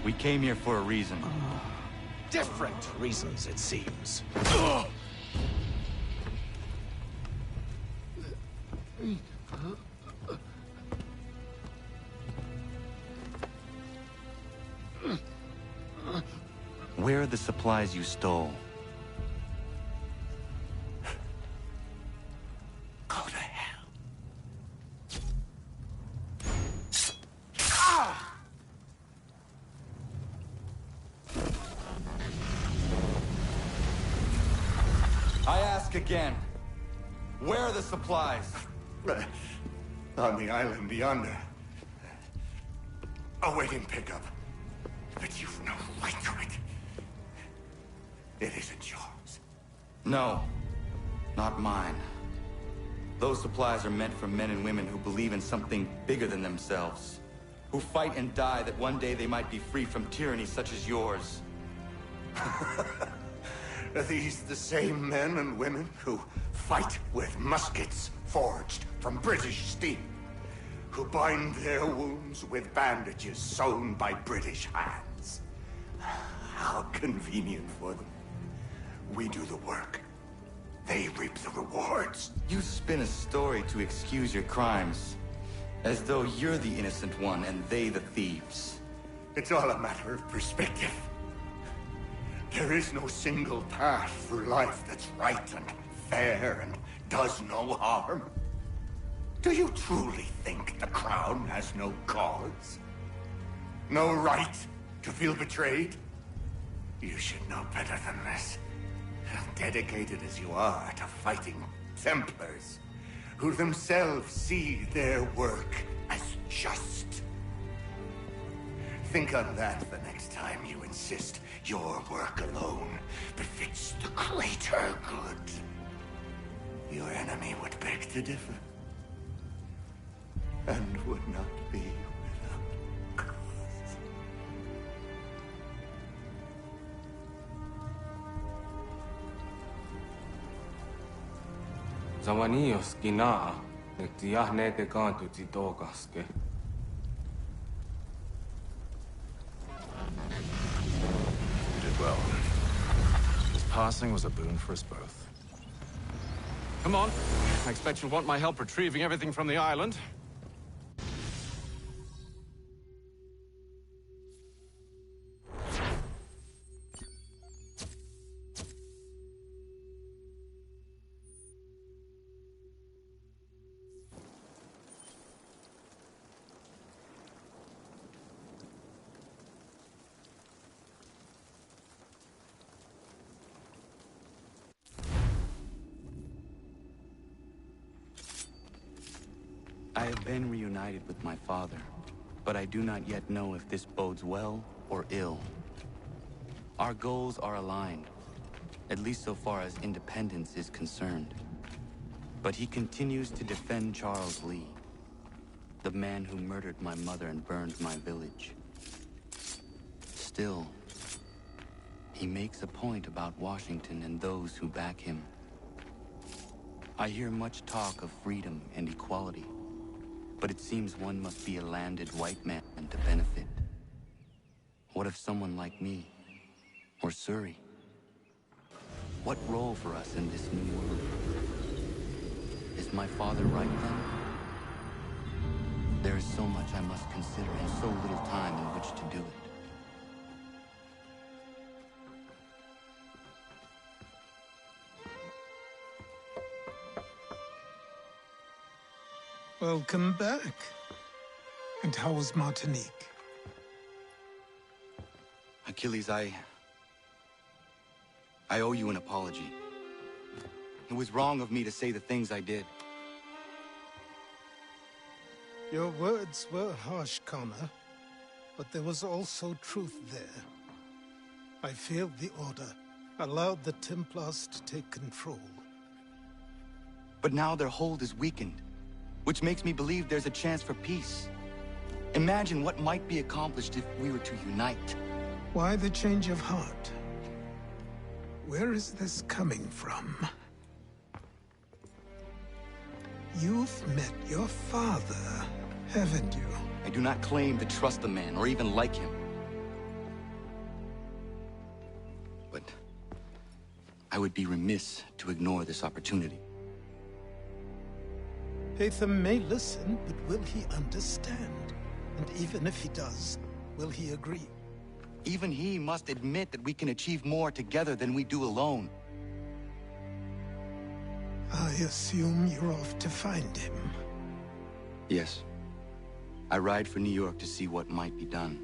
We came here for a reason. Different reasons, it seems. Where are the supplies you stole? Go to hell. I ask again. Where are the supplies? On the island yonder. Awaiting pickup. But you've no right to it. It isn't yours. No, not mine. Those supplies are meant for men and women who believe in something bigger than themselves. Who fight and die that one day they might be free from tyranny such as yours. Are these the same men and women who fight with muskets forged from British steel? Who bind their wounds with bandages sewn by British hands? How convenient for them. We do the work. They reap the rewards. You spin a story to excuse your crimes. As though you're the innocent one and they the thieves. It's all a matter of perspective. There is no single path through life that's right and fair and does no harm. Do you truly think the Crown has no cause? No right to feel betrayed? You should know better than this. Dedicated as you are to fighting Templars, who themselves see their work as just. Think on that the next time you insist your work alone befits the greater good. Your enemy would beg to differ, and would not be without cause. Zawanios Gina You did well. This passing was a boon for us both. Come on. I expect you'll want my help retrieving everything from the island. I have been reunited with my father, but I do not yet know if this bodes well or ill. Our goals are aligned, at least so far as independence is concerned. But he continues to defend Charles Lee, the man who murdered my mother and burned my village. Still, he makes a point about Washington and those who back him. I hear much talk of freedom and equality, but it seems one must be a landed white man to benefit. What if someone like me, or Surrey? What role for us in this new world? Is my father right then? There is so much I must consider and so little time in which to do it. Welcome back. And how was Martinique? Achilles, I owe you an apology. It was wrong of me to say the things I did. Your words were harsh, Connor, but there was also truth there. I failed the Order, allowed the Templars to take control. But now their hold is weakened, which makes me believe there's a chance for peace. Imagine what might be accomplished if we were to unite. Why the change of heart? Where is this coming from? You've met your father, haven't you? I do not claim to trust the man or even like him. But I would be remiss to ignore this opportunity. Haytham may listen, but will he understand? And even if he does, will he agree? Even he must admit that we can achieve more together than we do alone. I assume you're off to find him. Yes. I ride for New York to see what might be done.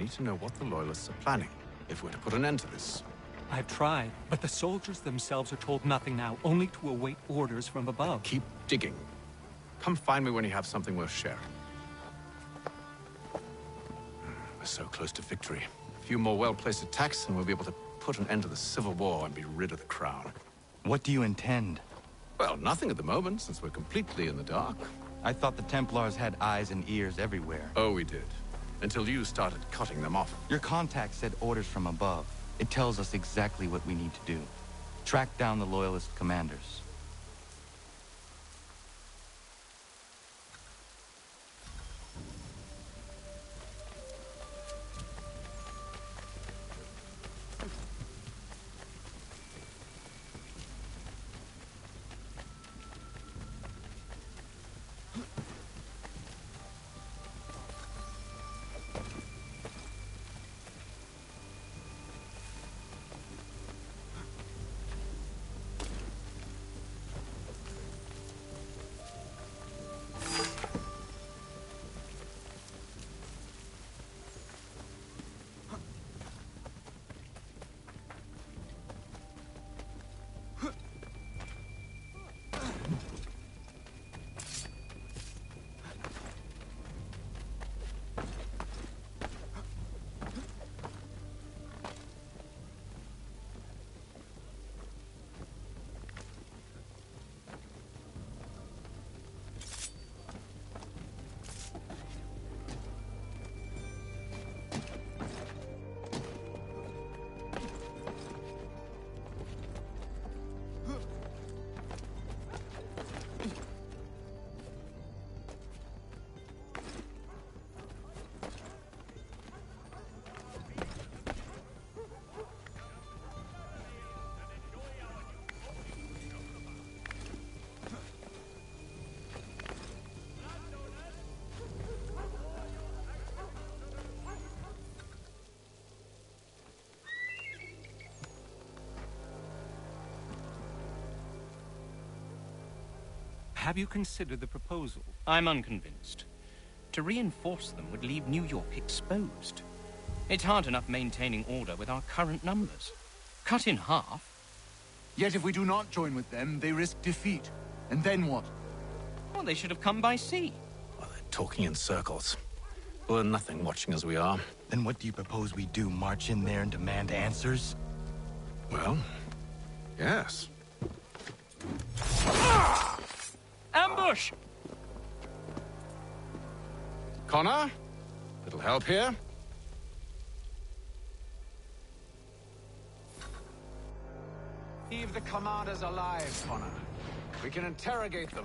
need to know what the Loyalists are planning, if we're to put an end to this. I've tried, but the soldiers themselves are told nothing now, only to await orders from above. Keep digging. Come find me when you have something worth sharing. We're so close to victory. A few more well-placed attacks, and we'll be able to put an end to the Civil War and be rid of the Crown. What do you intend? Well, nothing at the moment, since we're completely in the dark. I thought the Templars had eyes and ears everywhere. Oh, we did. Until you started cutting them off. Your contact said orders from above. It tells us exactly what we need to do. Track down the Loyalist commanders. Have you considered the proposal? I'm unconvinced. To reinforce them would leave New York exposed. It's hard enough maintaining order with our current numbers. Cut in half. Yet if we do not join with them, they risk defeat. And then what? Well, they should have come by sea. Well, they're talking in circles. We'll learn nothing watching as we are. Then what do you propose we do? March in there and demand answers? Well, yes. Ambush! Connor? Little help here? Leave the commanders alive, Connor. We can interrogate them.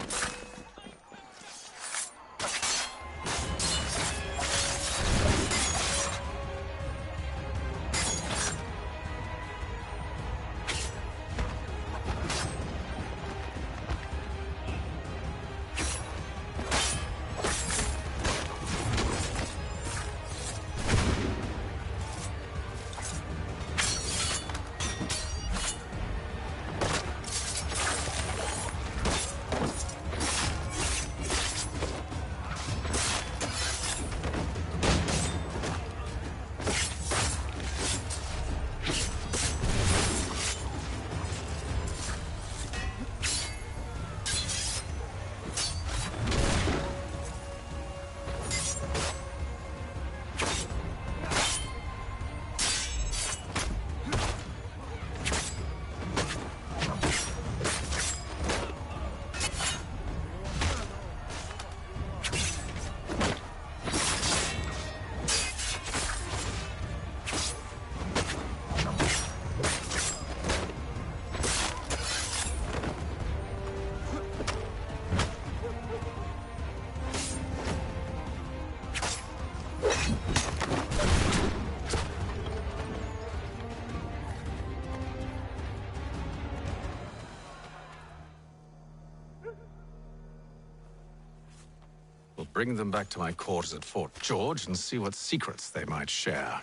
Bring them back to my quarters at Fort George and see what secrets they might share.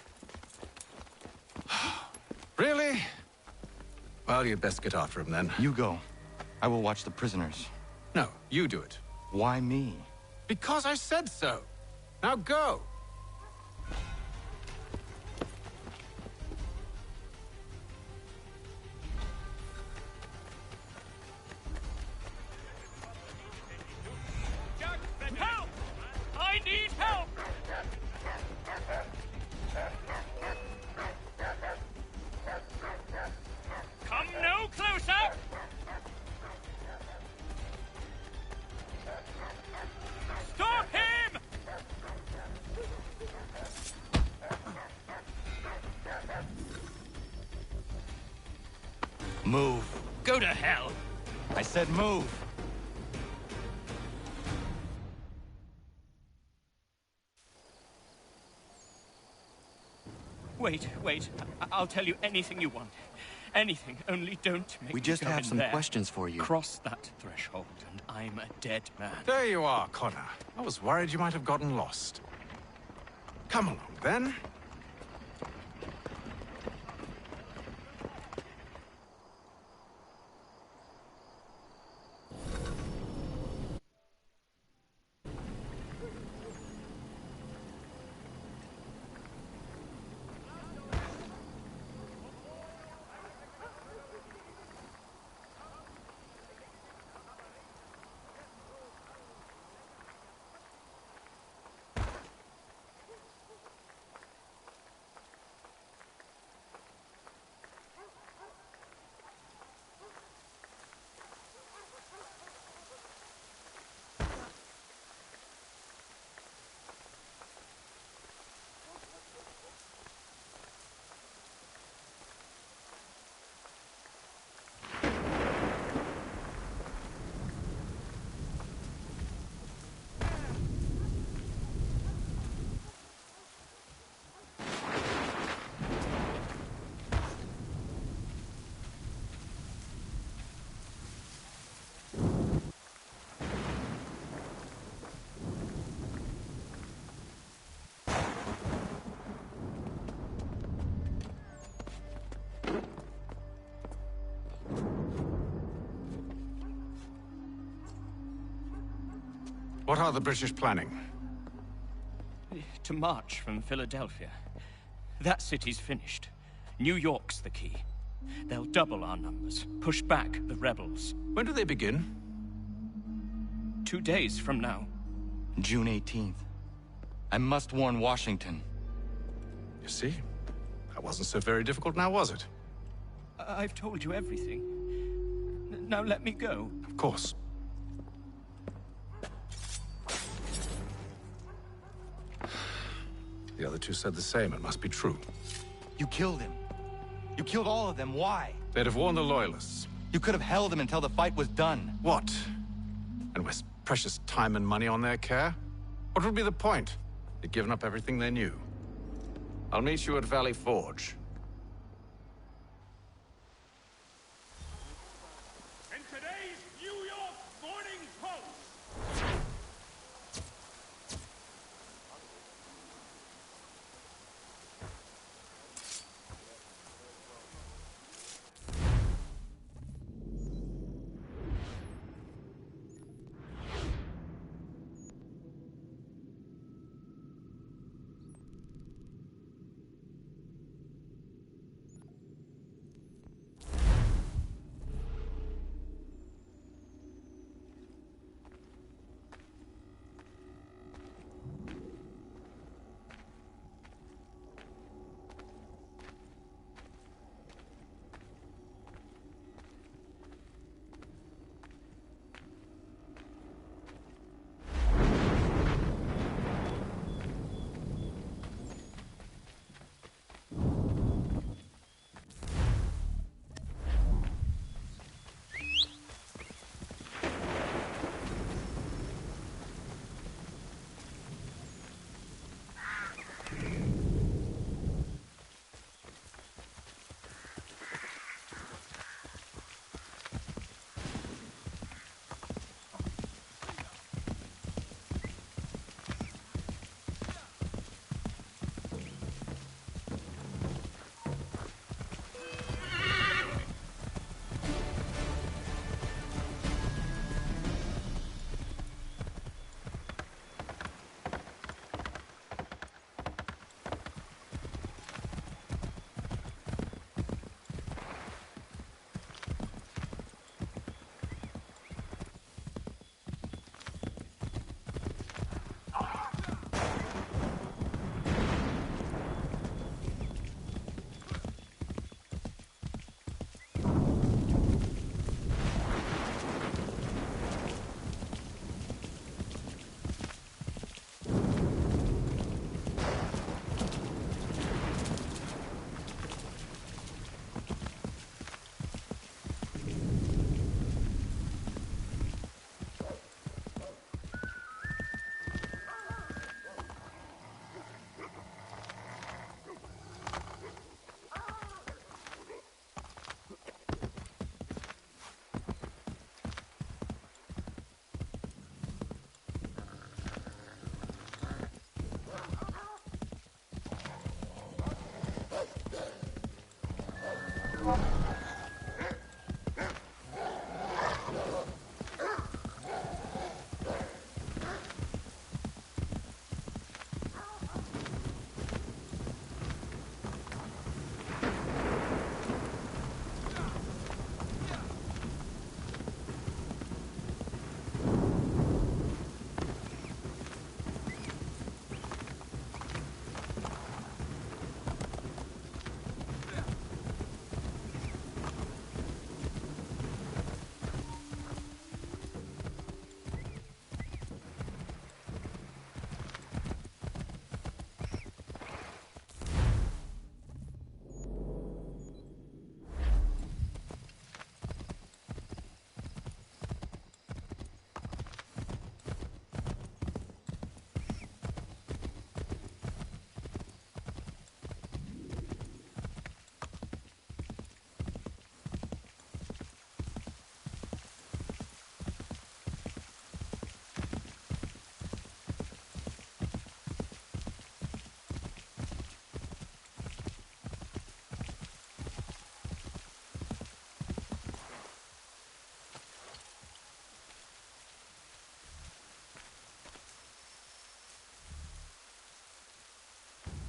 Really? Well, you'd best get after him then. You go. I will watch the prisoners. No, you do it. Why me? Because I said so. Now go. Move. Go to hell! I said move. Wait. I'll tell you anything you want. Anything, only don't make We me just go have in some there. questions for you. Cross that threshold, and I'm a dead man. There you are, Connor. I was worried you might have gotten lost. Come along, then. What are the British planning? To march from Philadelphia. That city's finished. New York's the key. They'll double our numbers, push back the rebels. When do they begin? 2 days from now. June 18th. I must warn Washington. You see? That wasn't so very difficult now, was it? I've told you everything. Now let me go. Of course. The other two said the same. It must be true. You killed him. You killed all of them. Why? They'd have warned the Loyalists. You could have held them until the fight was done. What? And waste precious time and money on their care? What would be the point? They'd given up everything they knew. I'll meet you at Valley Forge. In today's New York Morning Post.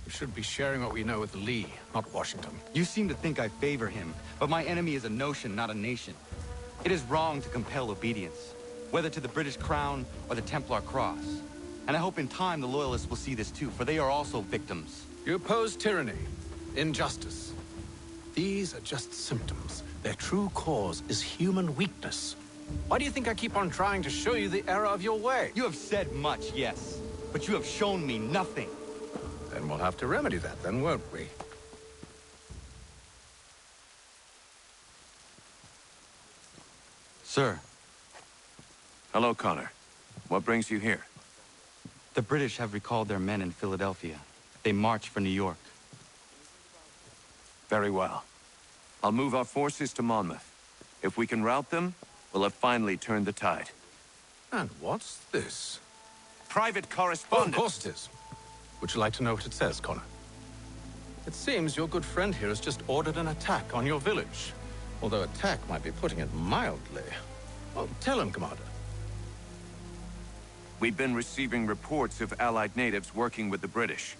We should be sharing what we know with Lee, not Washington. You seem to think I favor him, but my enemy is a notion, not a nation. It is wrong to compel obedience, whether to the British Crown or the Templar Cross. And I hope in time the Loyalists will see this too, for they are also victims. You oppose tyranny, injustice. These are just symptoms. Their true cause is human weakness. Why do you think I keep on trying to show you the error of your way? You have said much, yes, but you have shown me nothing. Then we'll have to remedy that, then, won't we? Sir. Hello, Connor. What brings you here? The British have recalled their men in Philadelphia. They march for New York. Very well. I'll move our forces to Monmouth. If we can rout them, we'll have finally turned the tide. And what's this? Private Oh, correspondence. of course it is. Would you like to know what it says, Connor? It seems your good friend here has just ordered an attack on your village. Although attack might be putting it mildly. Well, tell him, Commander. We've been receiving reports of Allied natives working with the British.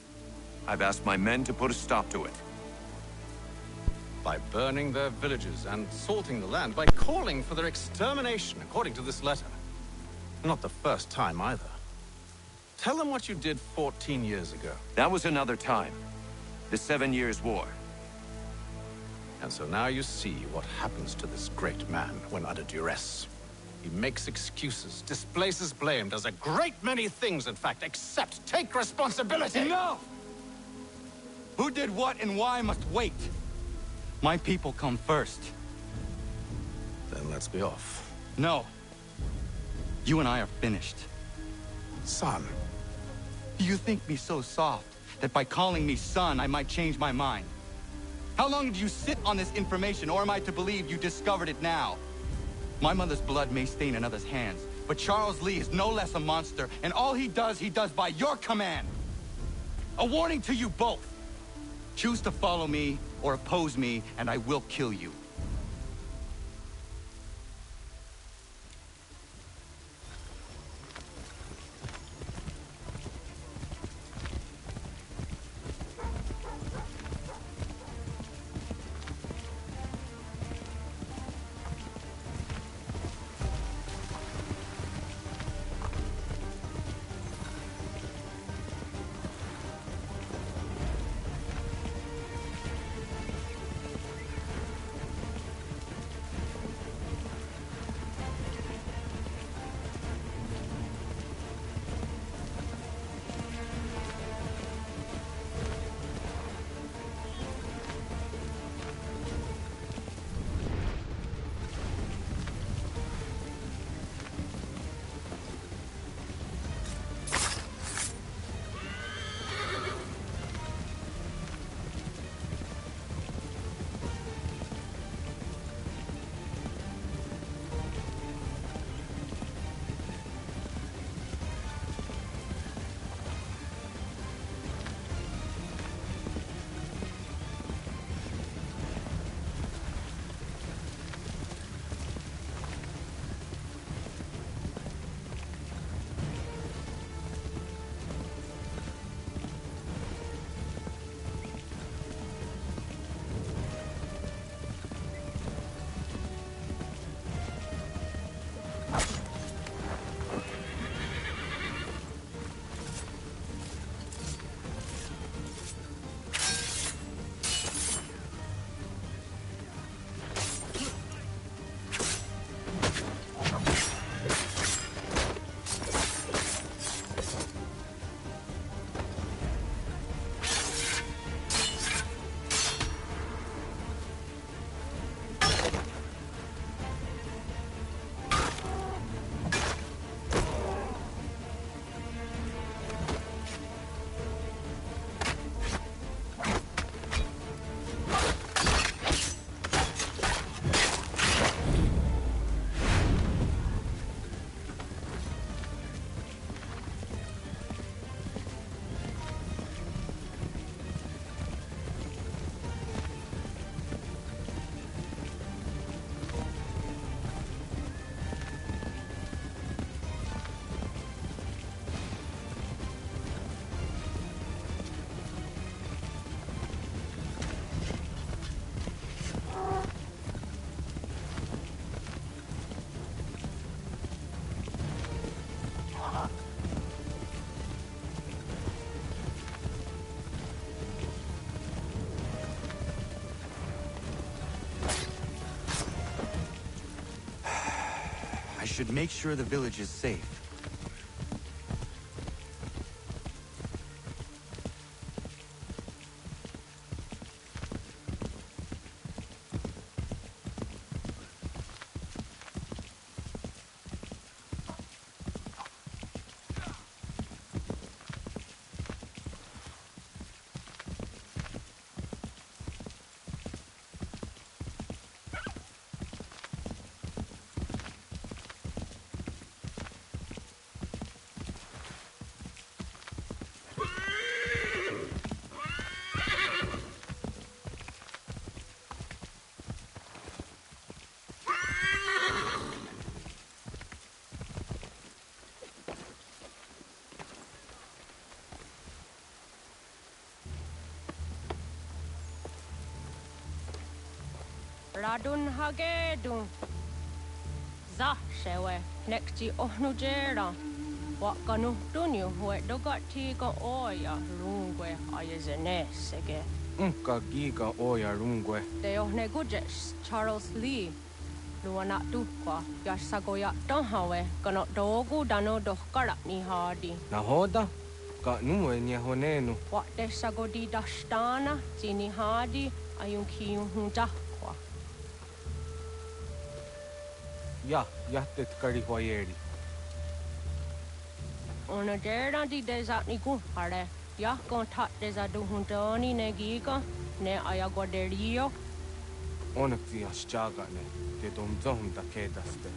I've asked my men to put a stop to it. By burning their villages and salting the land, by calling for their extermination, according to this letter. Not the first time, either. Tell them what you did 14 years ago. That was another time. The 7 Years' War. And so now you see what happens to this great man when under duress. He makes excuses, displaces blame, does a great many things, in fact, except take responsibility! No! Who did what and why must wait. My people come first. Then let's be off. No. You and I are finished. Son. Do you think me so soft that by calling me son, I might change my mind? How long did you sit on this information, or am I to believe you discovered it now? My mother's blood may stain another's hands, but Charles Lee is no less a monster, and all he does by your command. A warning to you both. Choose to follow me or oppose me, and I will kill you. should make sure the village is safe. Radun hagedun. Za shewe nekti ohnujera. Wakanu dunyu we dogati ga oya rungwe ayezene sege. Unka giga oya rungwe. Te ohne gujes Charles Lee. Luana tukwa yasagoya donhawe kano dogu dano dohkara ni hadi. Nahoda? Ka nuwe nye honenu. Wa te sagodi dashtana tini hadi ayun kiyun hunja. Ja, jättet karihoyeri. Ona dera di desa ni ku hare. Ya kontak desa du huntoni ne giga ne ayaguaderio. Onneksi asjagane, te domzonda kedaste.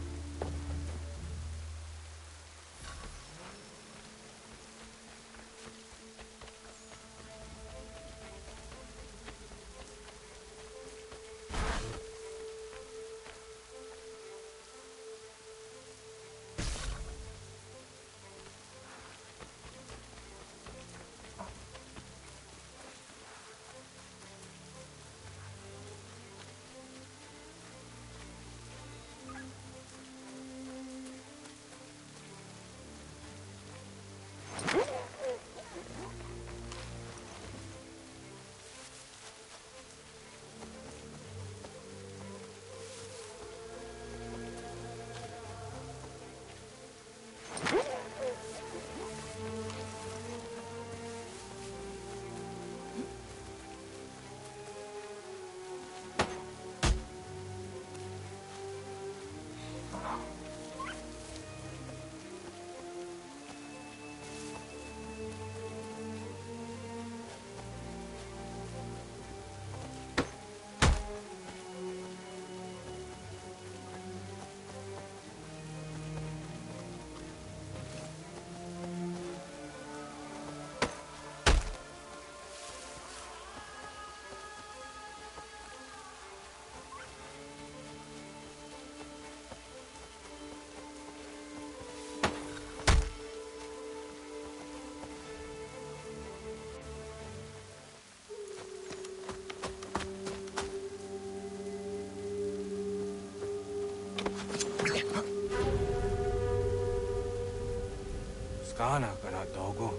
Skana kana dogo.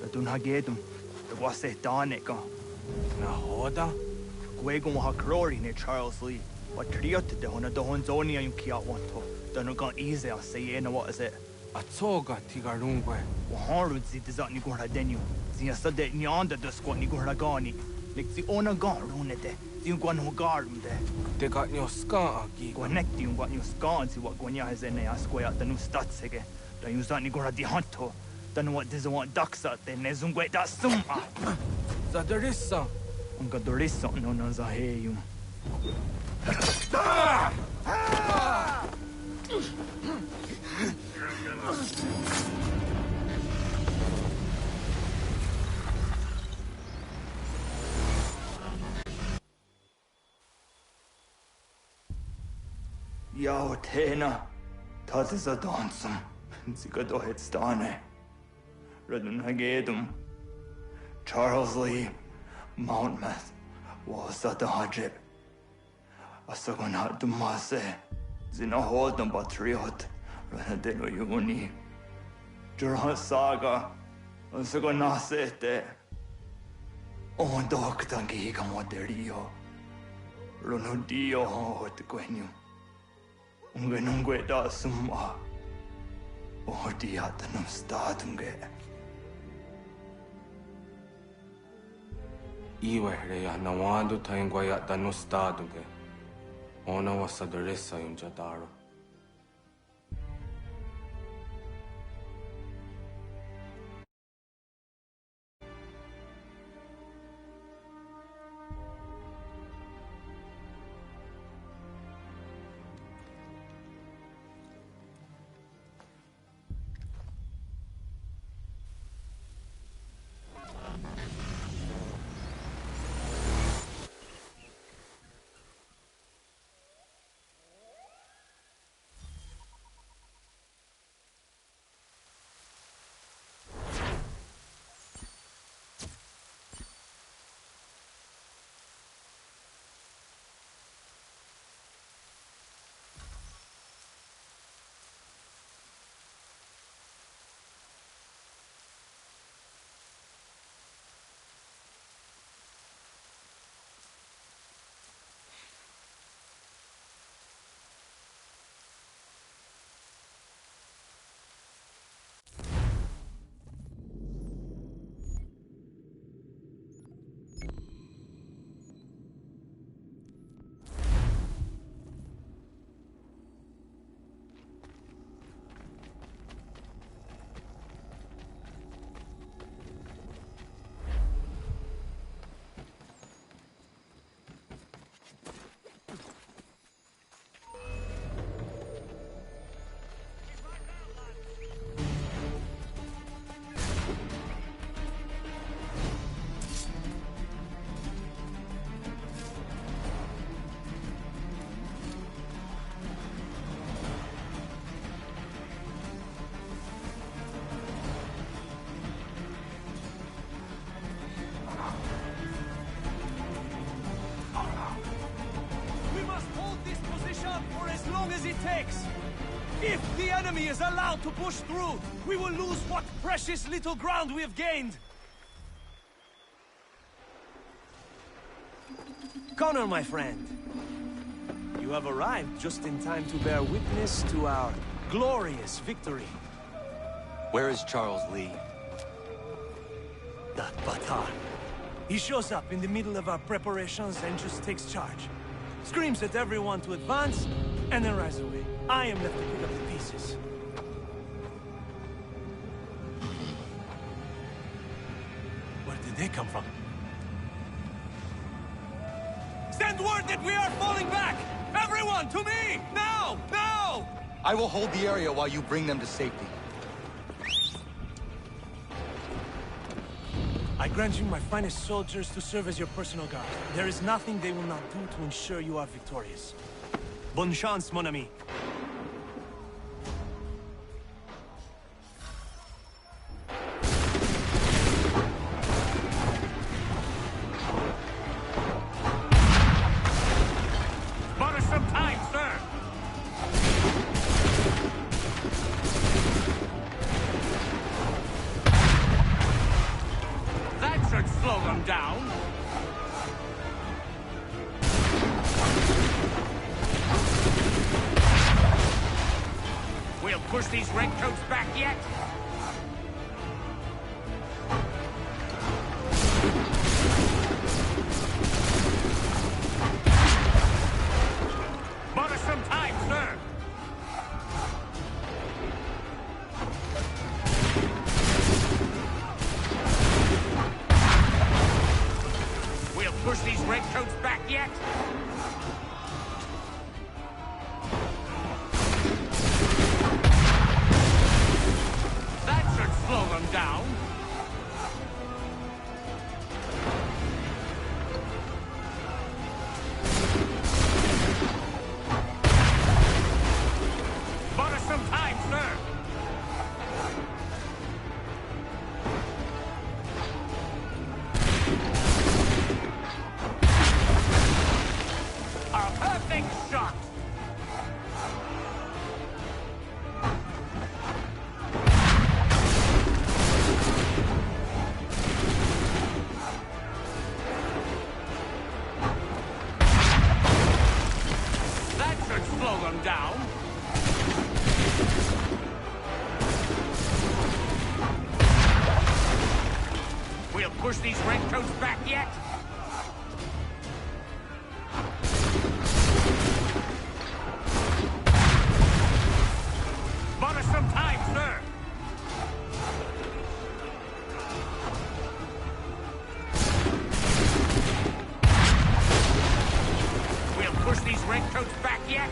Radun hagedum, the wase danika. Nahoda? Gwegum ha krori ne Charles Lee. What triot de hona dohon zonia yung kia wanto. Danugan easy a say na what is it? Atsoga tigarungwe. Waharu zi dizat ni gura denu. Zia sade nyanda da squat ni gura gani. Nik zi ona gan runete. Zi yung gwan hugarum de. Te got nyo ska agi. Gwanek di yung gwan yung ska zi wat gwanya hezene a squaya danu statsege. Da yung zat ni gura di hanto. Danu wat dizo want daksa te ne zungwe da summa. Zadarissa. Unga dorissa no na zaheyum. Yao tena, dat is a dansum. Zika dohet stane. Radun hagedum. Charles Lee, Mountmouth, was at the hajib. Asagonat dumase, zinahod ng patriot, ranadeno yuni. Jurhan saga, asagonasete. On doktangi kamoderio. Runudio hot quenu. Ungenungue da summa. Ordiat no stadunge. Iwehreya nawando taingwaya da no staduge. Ona wasaderesa yunjadaro. If the enemy is allowed to push through, we will lose what precious little ground we have gained. Connor, my friend, you have arrived just in time to bear witness to our glorious victory. Where is Charles Lee? That Batar. He shows up in the middle of our preparations and just takes charge. Screams at everyone to advance, and then rides away. I am left to pick up the pieces. Where did they come from? Send word that we are falling back! Everyone, to me! Now! Now! I will hold the area while you bring them to safety. I grant you my finest soldiers to serve as your personal guard. There is nothing they will not do to ensure you are victorious. Bonne chance, mon ami. Bought us some time, sir! That should slow them down. We'll push these redcoats back yet? Bought us some time, sir! We'll push these redcoats back yet? push these redcoats back yet? Bought us some time, sir. We'll push these redcoats back yet?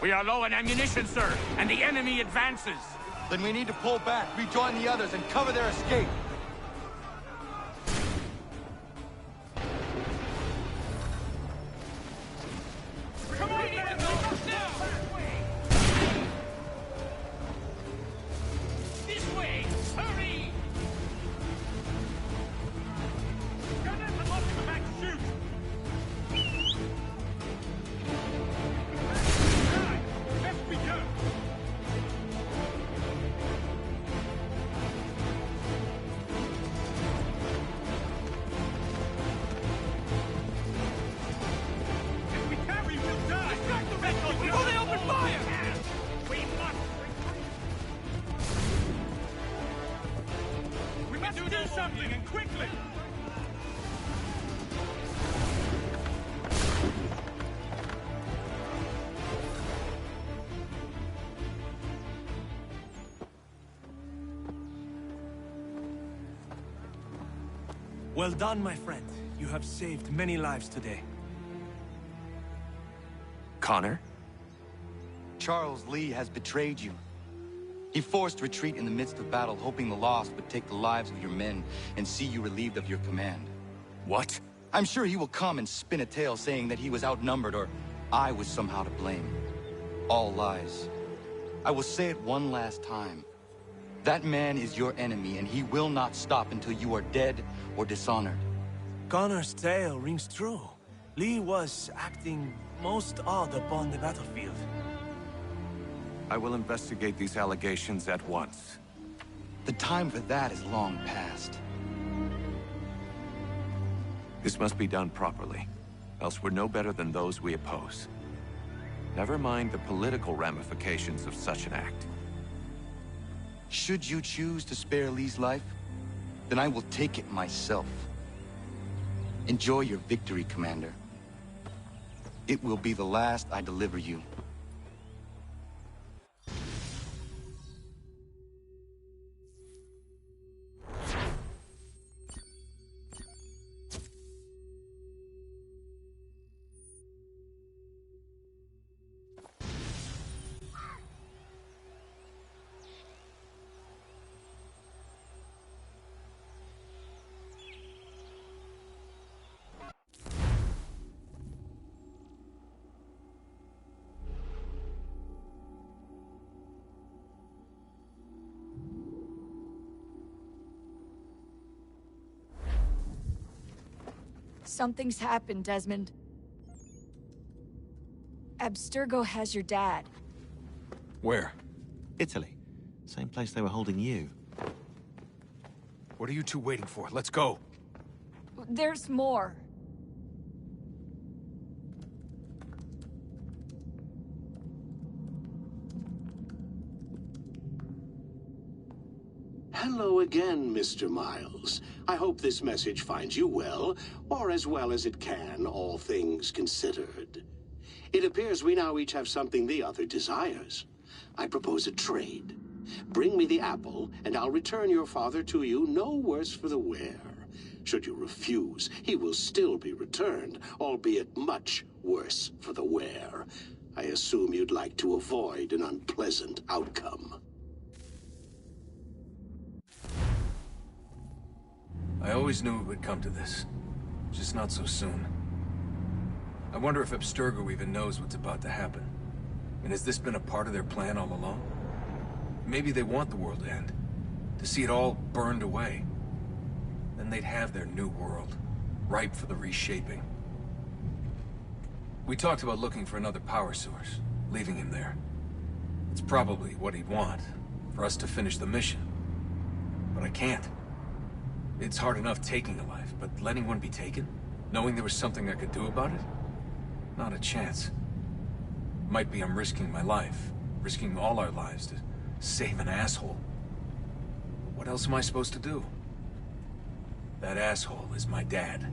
We are low on ammunition, sir, and the enemy advances. Then we need to pull back, rejoin the others, and cover their escape. Come on, this way! Hurry! Gunners and lots of back shoot! Left we go! If we carry, we'll die! Distract the redcoats before they open fire! We must! We must do something, and quickly! Well done, my friend. You have saved many lives today. Connor? Charles Lee has betrayed you. He forced retreat in the midst of battle, hoping the loss would take the lives of your men and see you relieved of your command. What? I'm sure he will come and spin a tale saying that he was outnumbered or I was somehow to blame. All lies. I will say it one last time. That man is your enemy, and he will not stop until you are dead or dishonored. Connor's tale rings true. Lee was acting most odd upon the battlefield. I will investigate these allegations at once. The time for that is long past. This must be done properly, else we're no better than those we oppose. Never mind the political ramifications of such an act. Should you choose to spare Lee's life, then I will take it myself. Enjoy your victory, Commander. It will be the last I deliver you. Something's happened, Desmond. Abstergo has your dad. Where? Italy. Same place they were holding you. What are you two waiting for? Let's go. There's more. Hello again, Mr. Miles. I hope this message finds you well, or as well as it can, all things considered. It appears we now each have something the other desires. I propose a trade. Bring me the apple, and I'll return your father to you no worse for the wear. Should you refuse, he will still be returned, albeit much worse for the wear. I assume you'd like to avoid an unpleasant outcome. I always knew it would come to this. Just not so soon. I wonder if Abstergo even knows what's about to happen. And has this been a part of their plan all along? Maybe they want the world to end. To see it all burned away. Then they'd have their new world, ripe for the reshaping. We talked about looking for another power source, leaving him there. It's probably what he'd want, for us to finish the mission. But I can't. It's hard enough taking a life, but letting one be taken? Knowing there was something I could do about it? Not a chance. Might be I'm risking my life, risking all our lives to save an asshole. What else am I supposed to do? That asshole is my dad.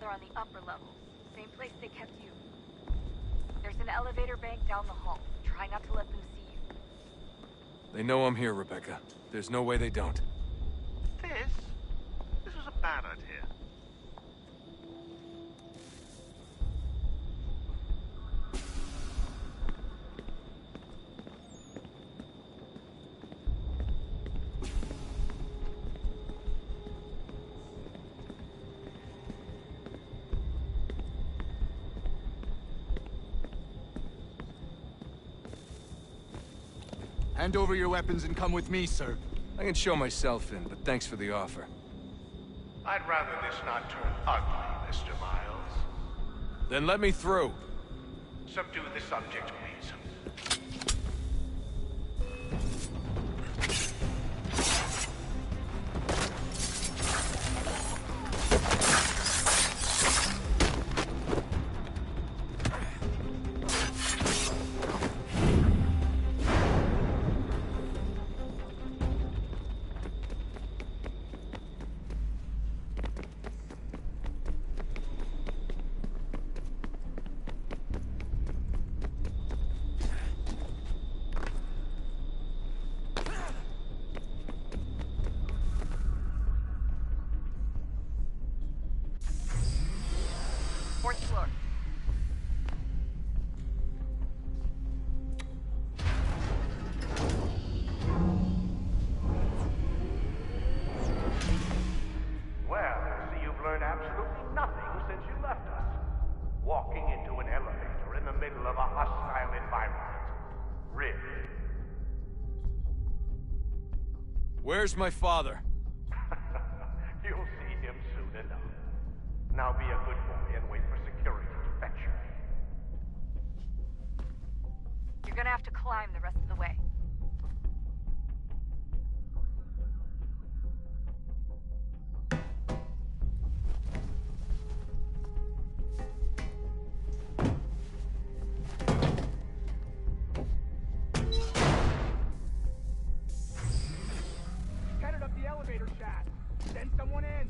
father on the upper levels. Same place they kept you. There's an elevator bank down the hall. Try not to let them see you. They know I'm here, Rebecca. There's no way they don't. This was a bad idea. Hand over your weapons and come with me, sir. I can show myself in, but thanks for the offer. I'd rather this not turn ugly, Mr. Miles. Then let me through. Subdue the subject, please. Fourth floor. Well, I see you've learned absolutely nothing since you left us. Walking into an elevator in the middle of a hostile environment. Really? Where's my father? You'll see him soon enough. Now be a good boy and wait for security to fetch you. You're gonna have to climb the rest of the way. Headed up the elevator shaft. Send someone in.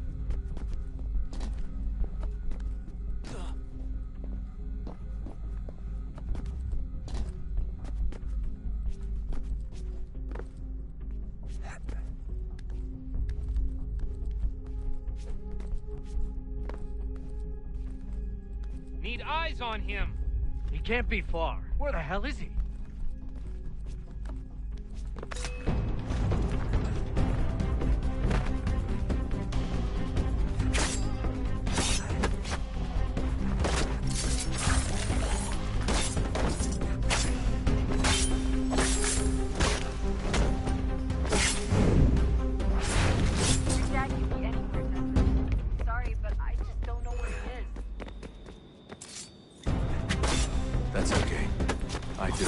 Need eyes on him. He can't be far. Where the hell is he? Your dad could be anywhere, Desmond. Sorry, but I just don't know where he is. That's okay. I do.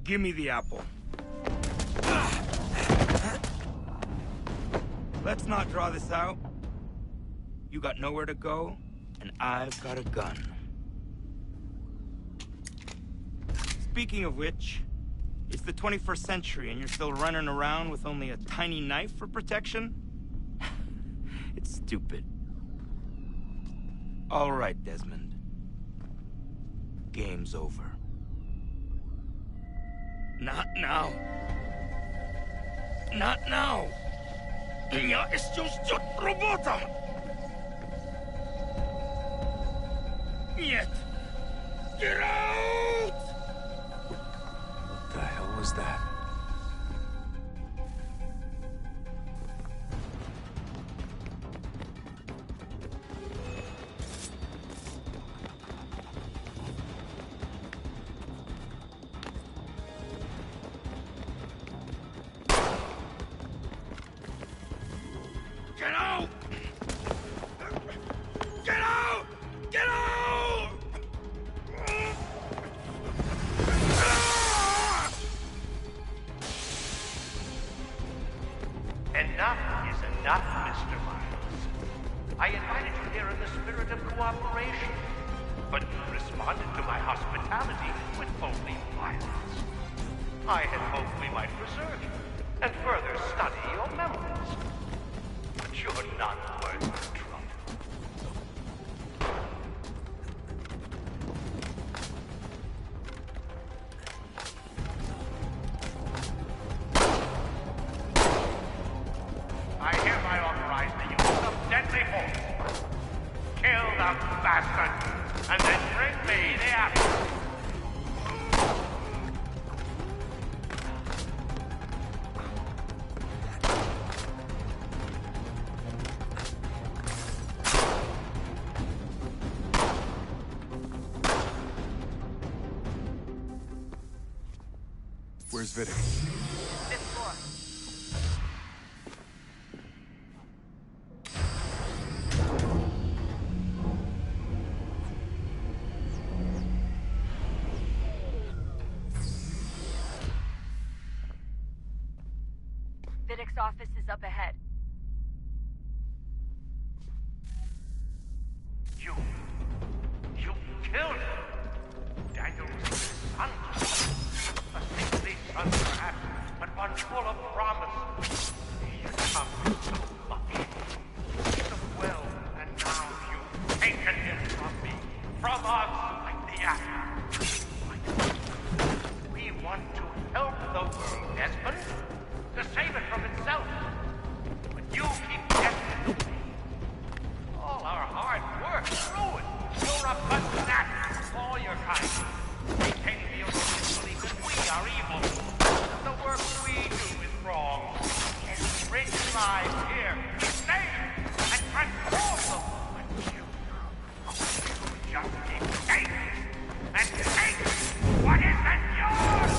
Give me the apple. Let's not draw this out. You got nowhere to go, and I've got a gun. Speaking of which, it's the 21st century and you're still running around with only a tiny knife for protection? It's stupid. All right, Desmond. Game's over. Not now. Not now. Я еще ждет работа. Нет. Get out! What the hell was that? Get out! Get out! Get out! Enough is enough, Mr. Miles. I invited you here in the spirit of cooperation, but you responded to my hospitality with only violence. I had hoped we might preserve you and further study your memories. But you're not worth the trouble. I hereby authorize the use of deadly force. Kill the bastard, and then bring me the apple. Where's Vidic? Fifth floor. Vidic's office is up ahead. You killed Daniel's son. A sickly son, perhaps, but one full of promise. He had come so much. So well, and now you've taken him from me, from us, like the apple. We want to help the world, Desmond, to save it from itself. But you keep getting it. All our hard work ruined. You're a fanatic, all your kind. Maintaining the illusion belief that we are evil. That the work we do is wrong. And bring lives here to save and transform them. But you just keep taking and taking what isn't yours!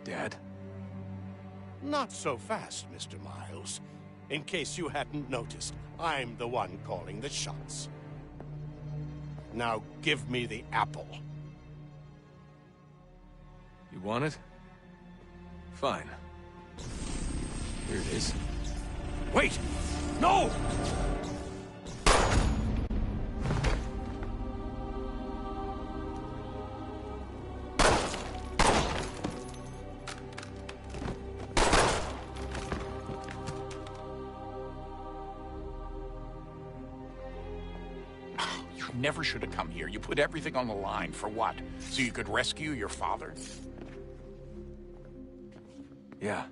Dad? Not so fast, Mr. Miles. In case you hadn't noticed, I'm the one calling the shots. Now give me the apple. You want it? fine. Here it is. Wait! No! Never should have come here. You put everything on the line. For what? So you could rescue your father? Yeah.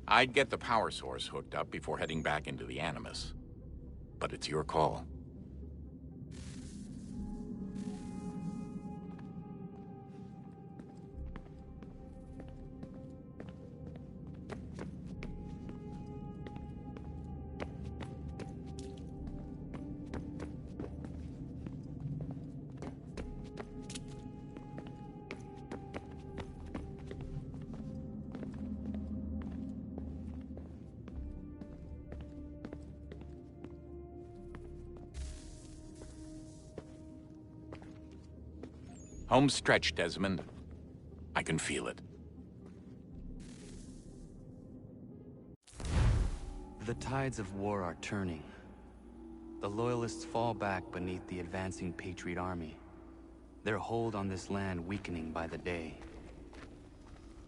I'd get the power source hooked up before heading back into the Animus. But it's your call. Home stretch, Desmond. I can feel it. The tides of war are turning. The Loyalists fall back beneath the advancing Patriot army, their hold on this land weakening by the day.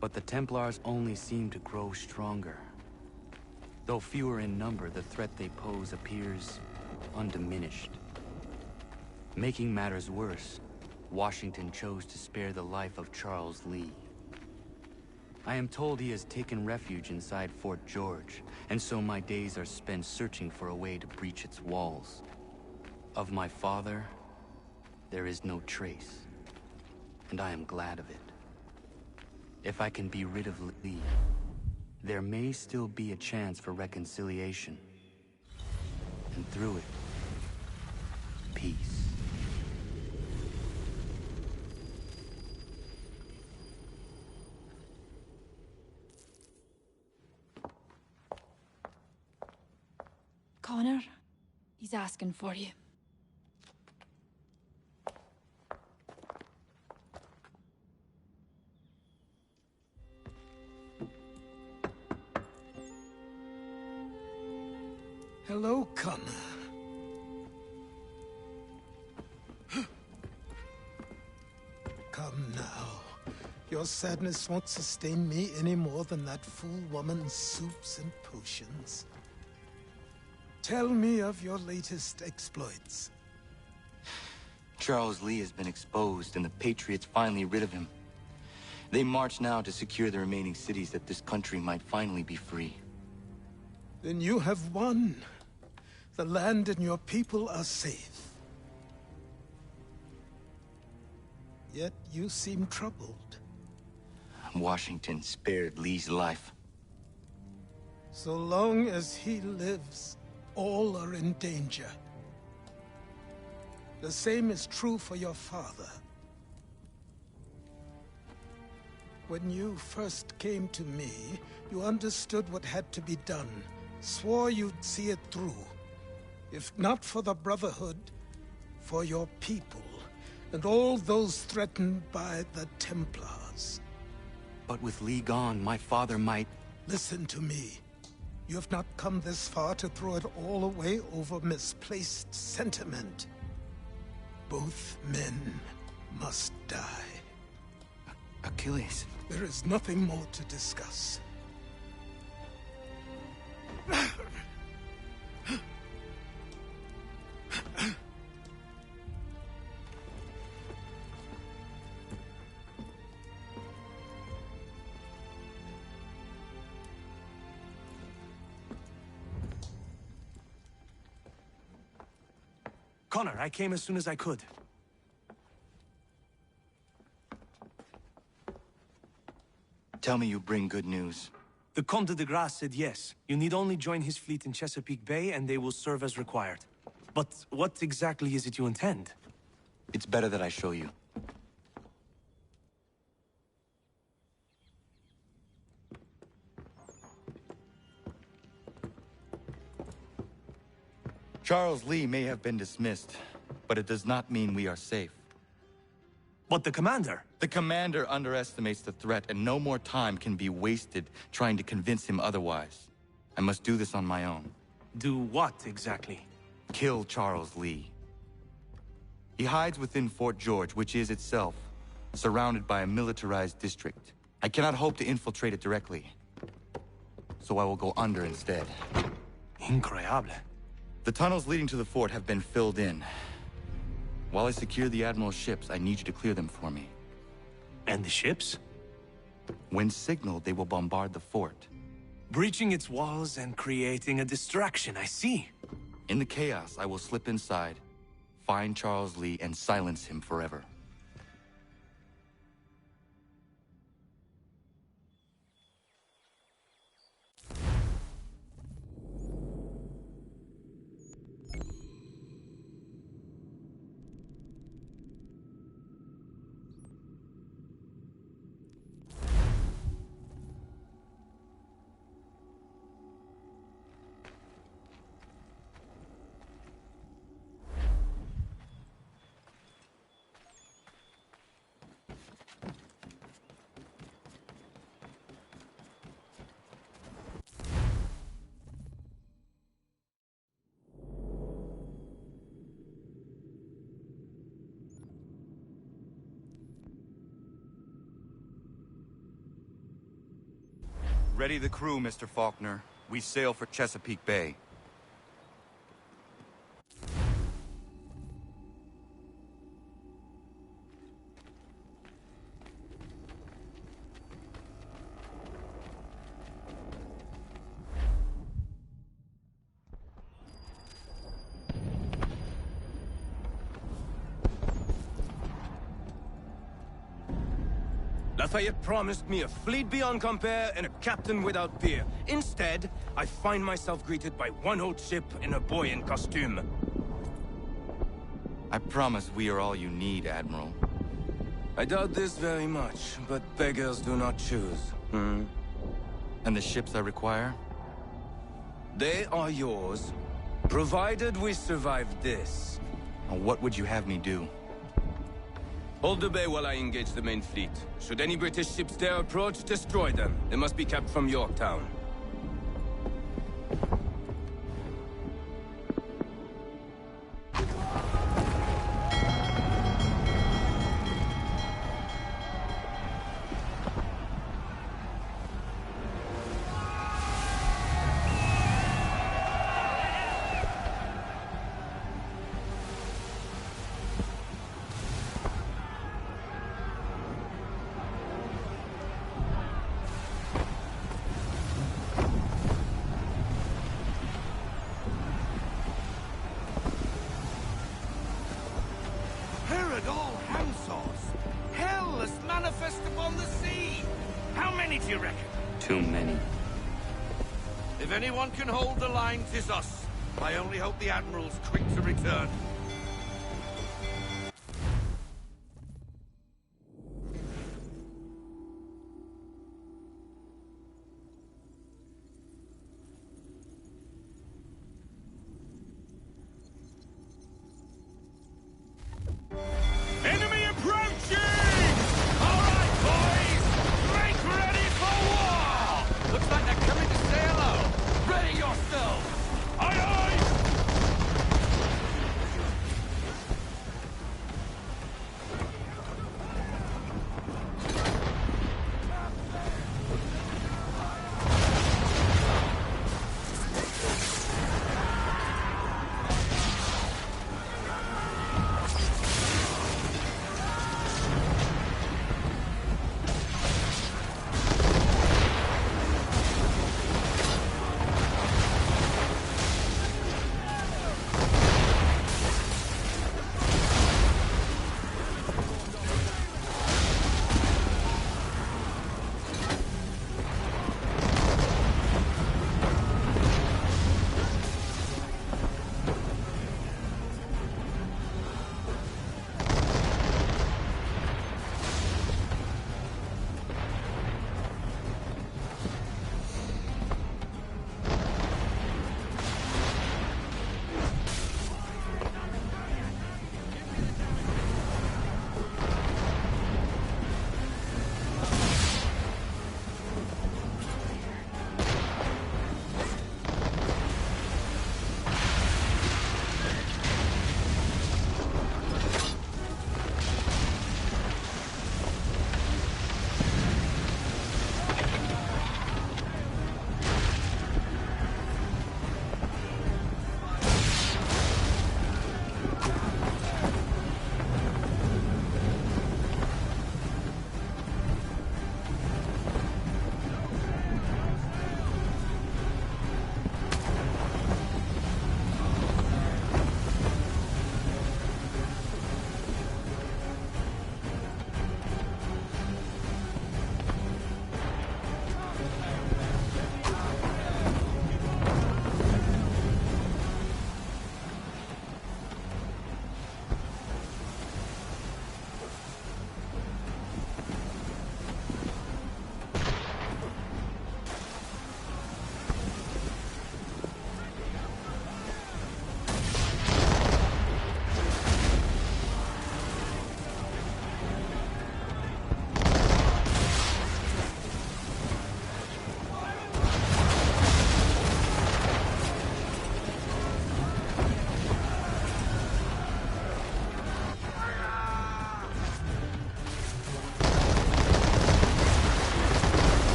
But the Templars only seem to grow stronger. Though fewer in number, the threat they pose appears undiminished. Making matters worse, Washington chose to spare the life of Charles Lee. I am told he has taken refuge inside Fort George, and so my days are spent searching for a way to breach its walls. Of my father, there is no trace, and I am glad of it. If I can be rid of Lee, there may still be a chance for reconciliation. And through it, peace. Connor, he's asking for you. Hello, Connor. Come now. Your sadness won't sustain me any more than that fool woman's soups and potions. Tell me of your latest exploits. Charles Lee has been exposed, and the Patriots finally rid of him. They march now to secure the remaining cities that this country might finally be free. Then you have won. The land and your people are safe. Yet you seem troubled. Washington spared Lee's life. So long as he lives, all are in danger. The same is true for your father. When you first came to me, you understood what had to be done, swore you'd see it through. If not for the Brotherhood, for your people, and all those threatened by the Templars. But with Lee gone, my father might... Listen to me. You have not come this far to throw it all away over misplaced sentiment. Both men must die. Achilles. There is nothing more to discuss. Connor, I came as soon as I could. Tell me you bring good news. The Comte de Grasse said yes. You need only join his fleet in Chesapeake Bay and they will serve as required. But what exactly is it you intend? It's better that I show you. Charles Lee may have been dismissed, but it does not mean we are safe. But the commander? The commander underestimates the threat, and no more time can be wasted trying to convince him otherwise. I must do this on my own. Do what, exactly? Kill Charles Lee. He hides within Fort George, which is itself surrounded by a militarized district. I cannot hope to infiltrate it directly, so I will go under instead. Incroyable. The tunnels leading to the fort have been filled in. While I secure the Admiral's ships, I need you to clear them for me. And the ships? When signaled, they will bombard the fort. Breaching its walls and creating a distraction, I see. In the chaos, I will slip inside, find Charles Lee, and silence him forever. Ready the crew, Mr. Faulkner. We sail for Chesapeake Bay. Lafayette promised me a fleet beyond compare and a captain without peer. Instead, I find myself greeted by one old ship and a boy in costume. I promise we are all you need, Admiral. I doubt this very much, but beggars do not choose. And the ships I require? They are yours, provided we survive this. And what would you have me do? Hold the bay while I engage the main fleet. Should any British ships dare approach, destroy them. They must be kept from Yorktown. Too many. If anyone can hold the line, 'tis us. I only hope the Admiral's quick to return. Enemy approaching! All right, boys! Make ready for war! Looks like they're coming to say hello. Ready yourselves! Aye, aye!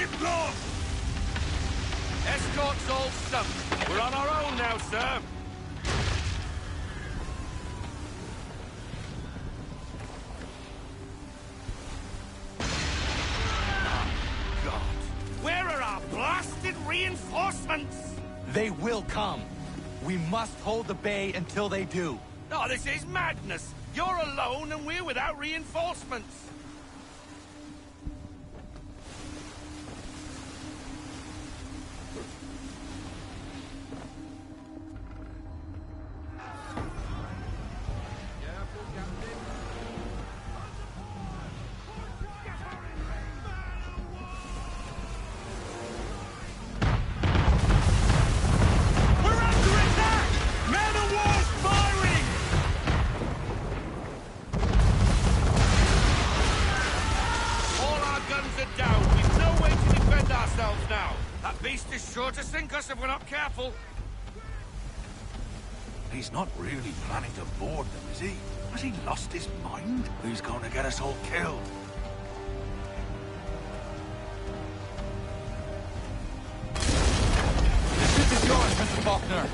him go! Escort's all stuffed. We're on our own now, sir. God. Where are our blasted reinforcements? They will come. We must hold the bay until they do. Oh, this is madness. You're alone and we're without reinforcements. Sure to sink us if we're not careful. He's not really planning to board them, is he? Has he lost his mind? He's going to get us all killed. The ship is yours, Mr. Faulkner.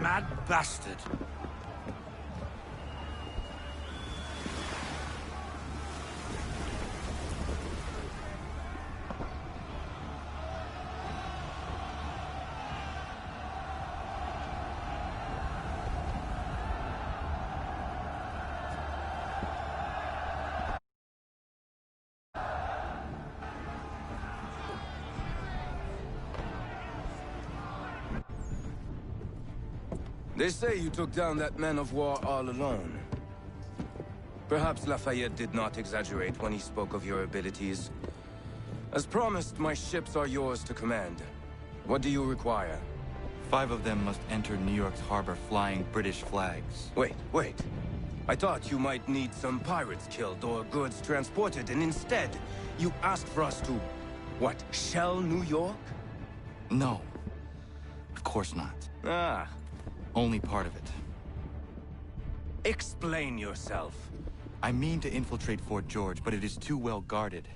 Mad bastard. They say you took down that man of war all alone. Perhaps Lafayette did not exaggerate when he spoke of your abilities. As promised, my ships are yours to command. What do you require? 5 of them must enter New York's harbor flying British flags. Wait. I thought you might need some pirates killed or goods transported, and instead, you asked for us to, what, shell New York? No. Of course not. Ah. Only part of it. Explain yourself. I mean to infiltrate Fort George, but it is too well guarded.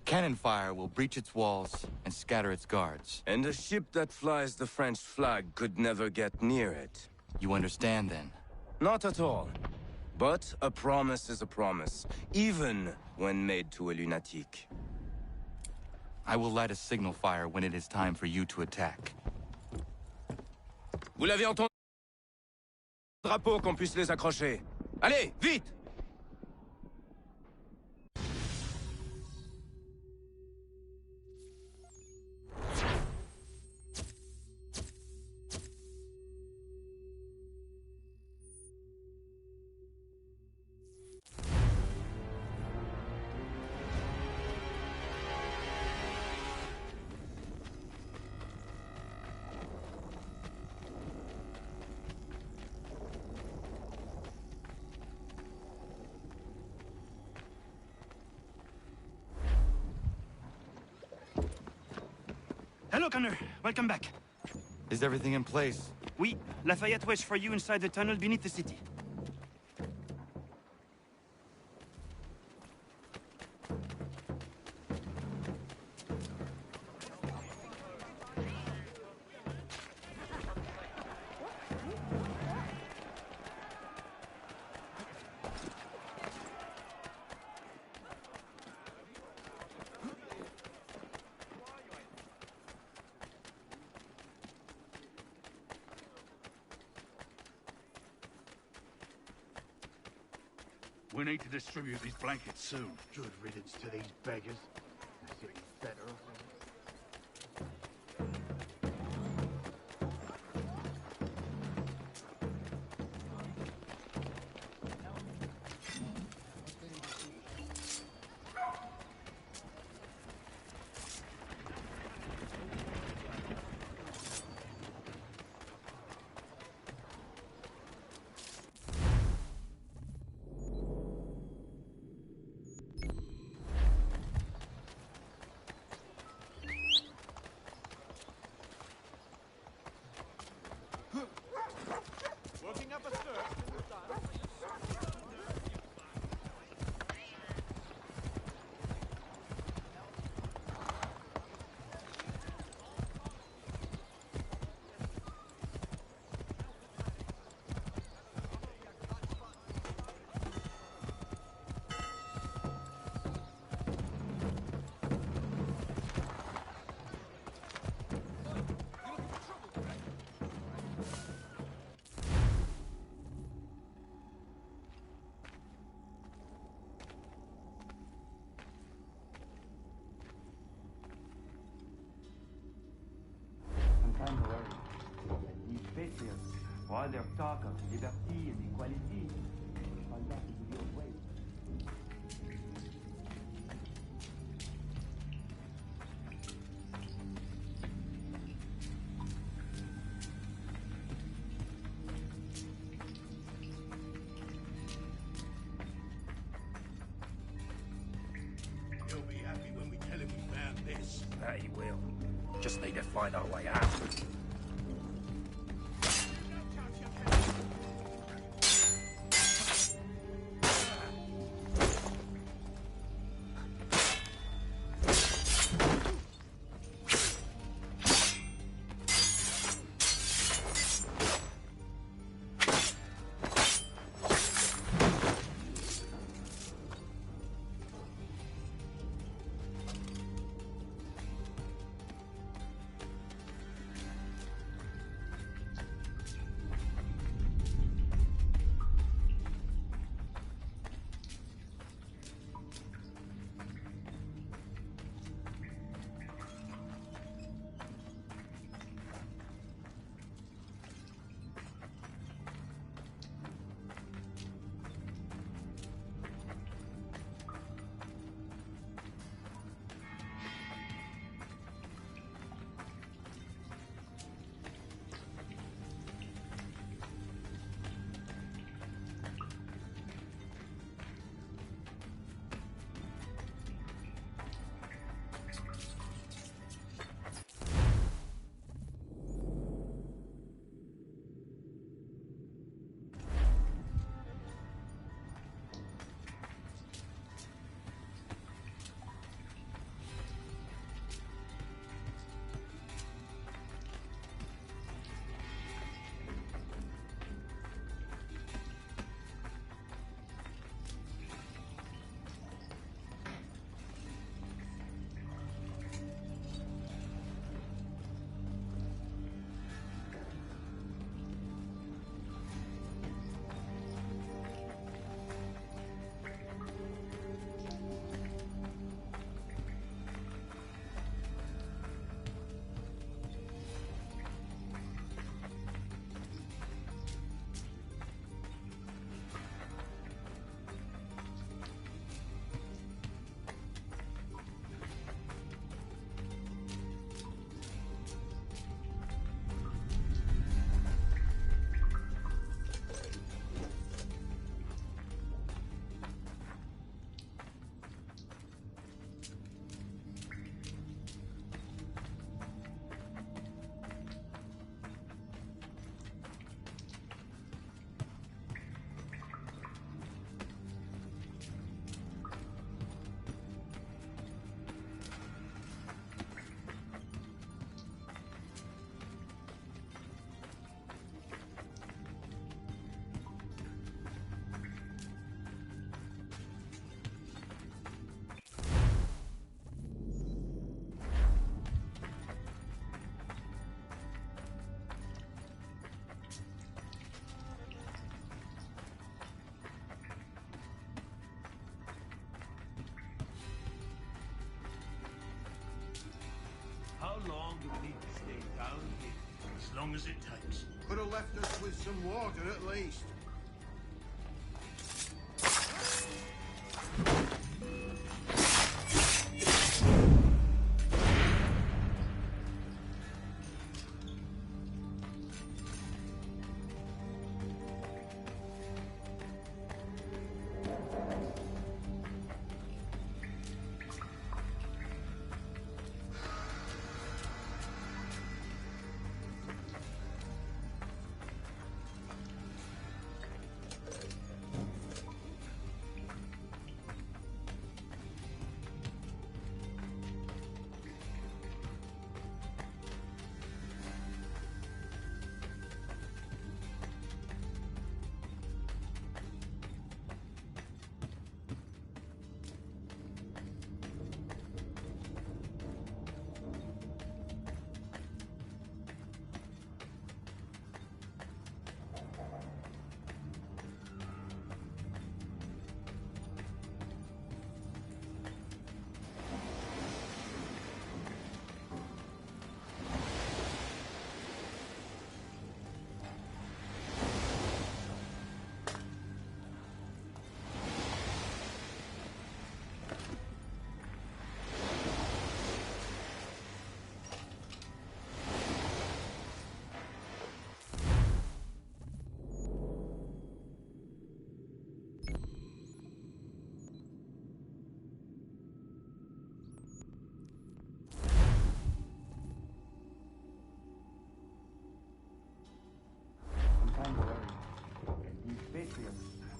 Cannon fire will breach its walls and scatter its guards. And a ship that flies the French flag could never get near it. You understand, then? Not at all. But a promise is a promise, even when made to a lunatic. I will light a signal fire when it is time for you to attack. Vous l'avez entendu? Drapeau qu'on puisse les accrocher. Allez, vite! Hello, Connor. Welcome back. Is everything in place? Oui. Lafayette waits for you inside the tunnel beneath the city. We need to distribute these blankets soon. Good riddance to these beggars. They're getting better. Working up a search in the sun. These patriots, for all their talk of liberty and equality, fall back into the old ways. He'll be happy when we tell him we found this. He will. Just need to find our way out. long as it takes. Could have left us with some water at least.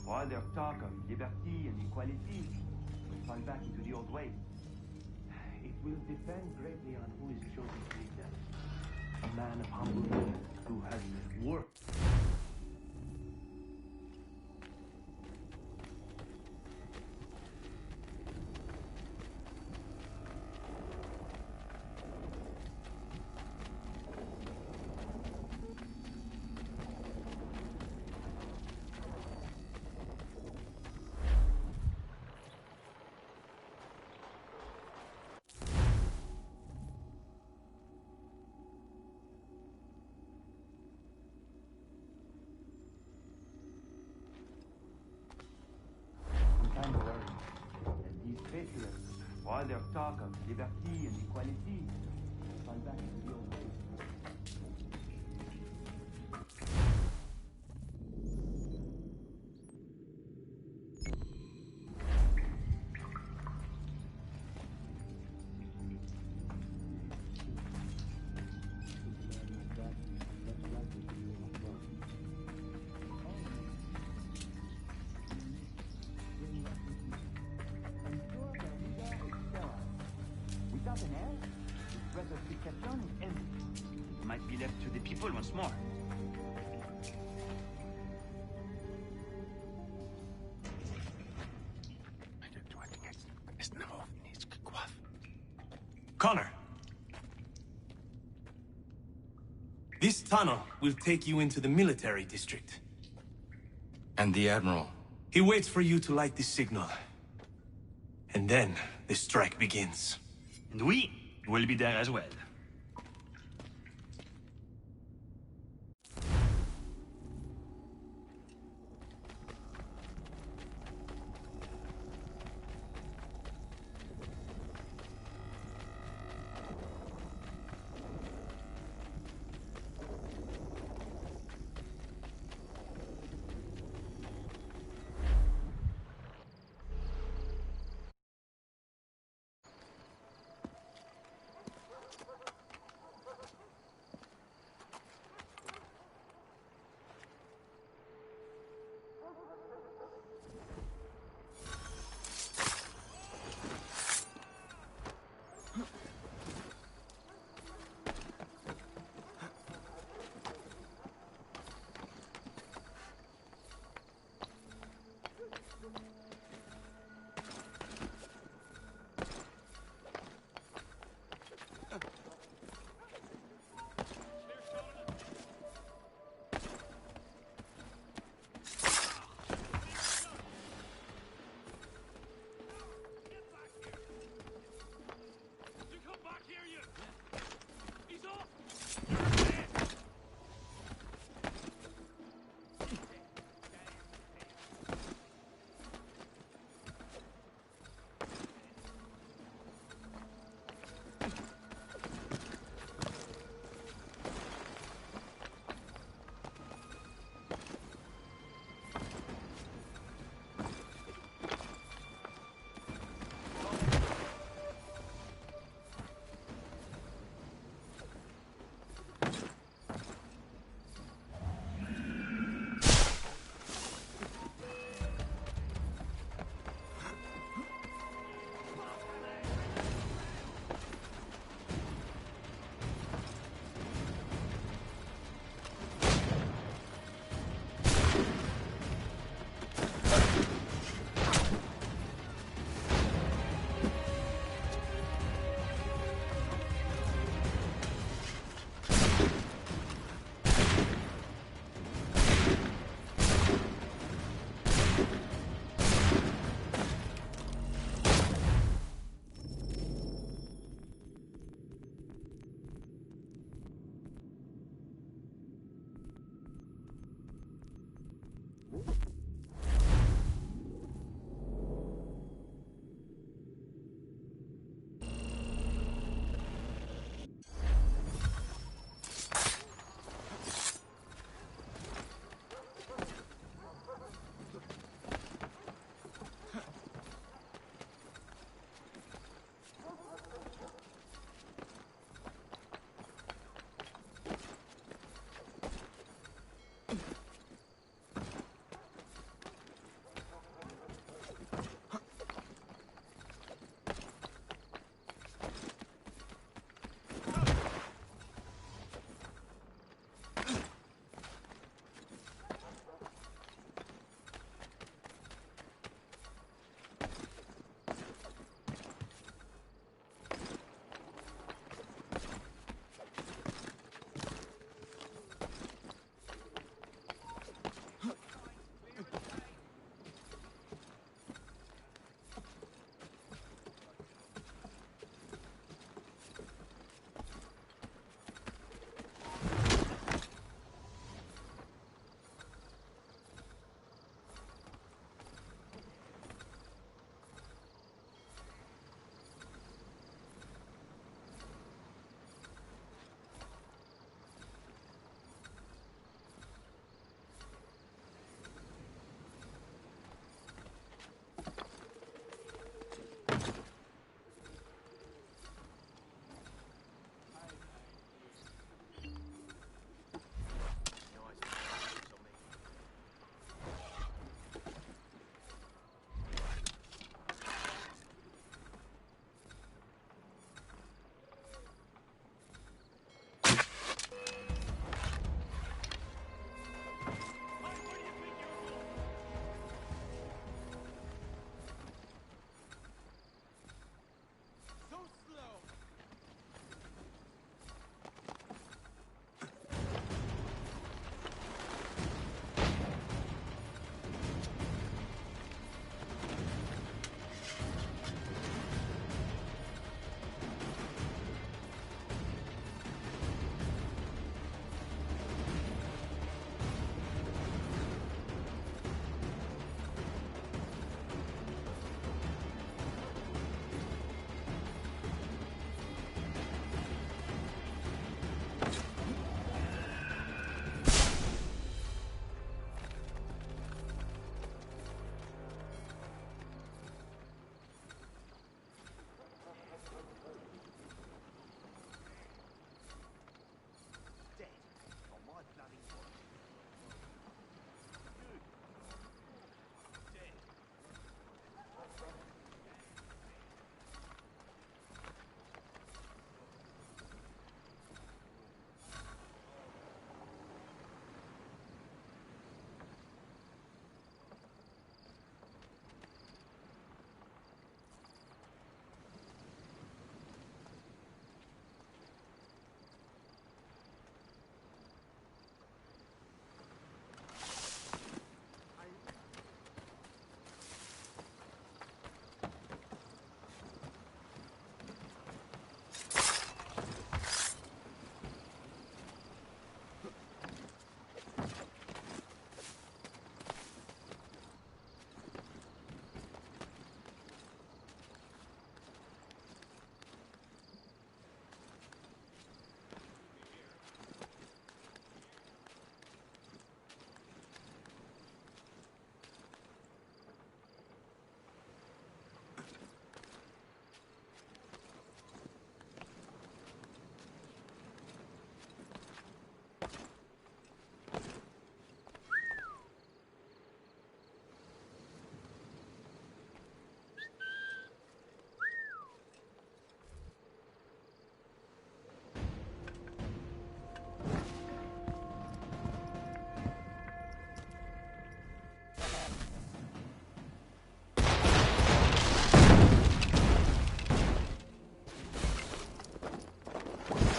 All their talk of liberty and equality will fall back into the old ways. It will depend greatly on who is chosen to lead them. A man of humble means who has worked. All their talk of liberty and equality will fall back into the old ways. Without an heir, the threat of dictation is ended. It might be left to the people once more. Connor. This tunnel will take you into the military district. And the Admiral? He waits for you to light the signal. And then the strike begins. And we will be there as well.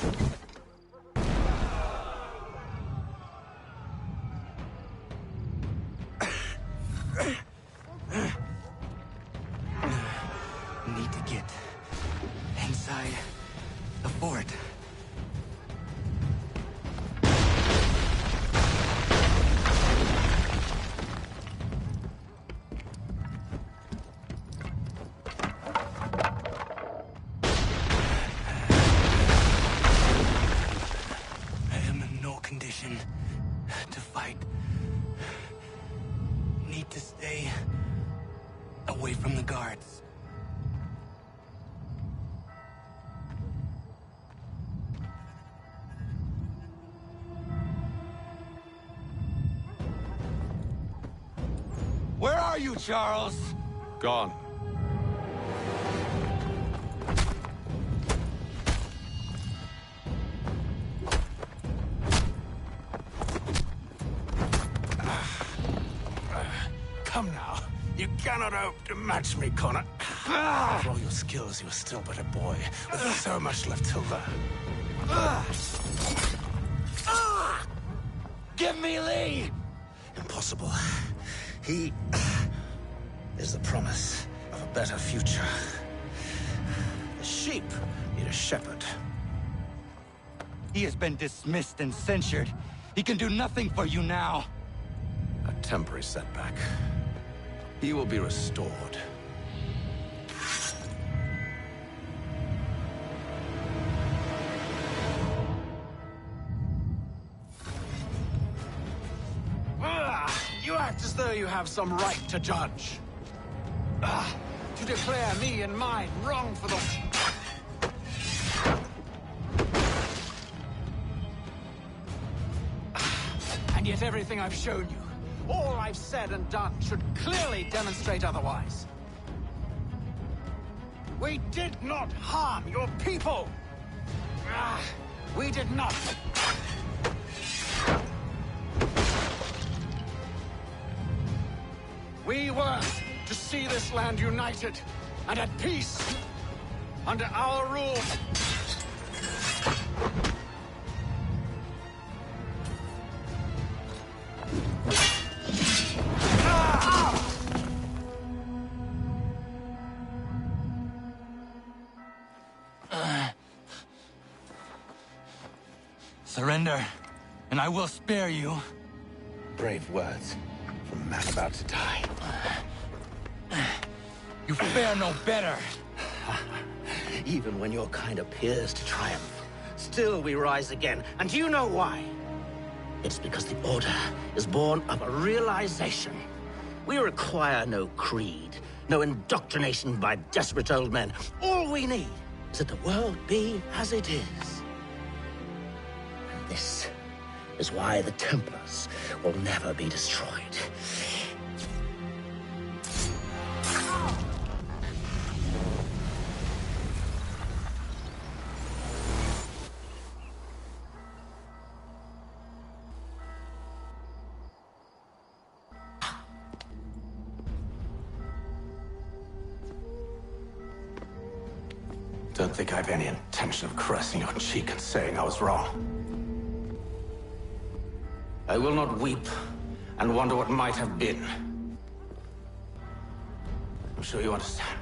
Need to get inside the fort. I am in no condition to fight. Need to stay away from the guards. Where are you, Charles? Gone. Come now. You cannot hope to match me, Connor. For all your skills, you are still but a boy, with so much left to learn. Give me Lee! Impossible. He is the promise of a better future. The sheep need a shepherd. He has been dismissed and censured. He can do nothing for you now. A temporary setback. He will be restored. You act as though you have some right to judge. To declare me and mine wrong for the... And yet everything I've shown you, all I've said and done, should clearly demonstrate otherwise. We did not harm your people! We did not! We were to see this land united and at peace under our rule. Surrender, and I will spare you. Brave words from a man about to die. You fare no better. Even when your kind appears to triumph, still we rise again. And do you know why? It's because the Order is born of a realization. We require no creed, no indoctrination by desperate old men. All we need is that the world be as it is. And this is why the Templars will never be destroyed. Don't think I've any intention of caressing your cheek and saying I was wrong. I will not weep and wonder what might have been. I'm sure you understand.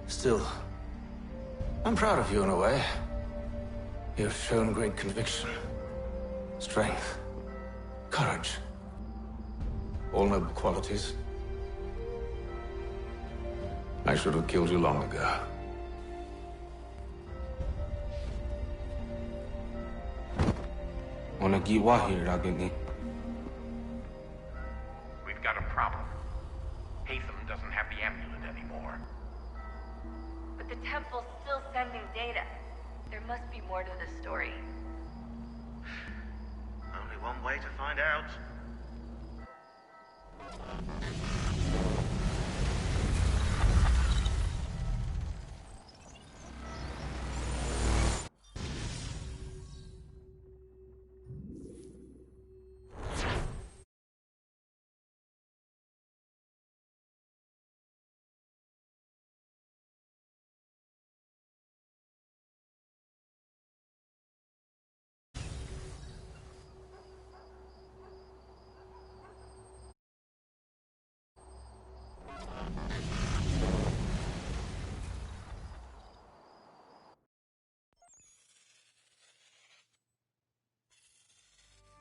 Still, I'm proud of you in a way. You have shown great conviction, strength, courage. All noble qualities. I should have killed you long ago. We've got a problem. Hatham doesn't have the amulet anymore. But the temple's still sending data. There must be more to the story. Only one way to find out.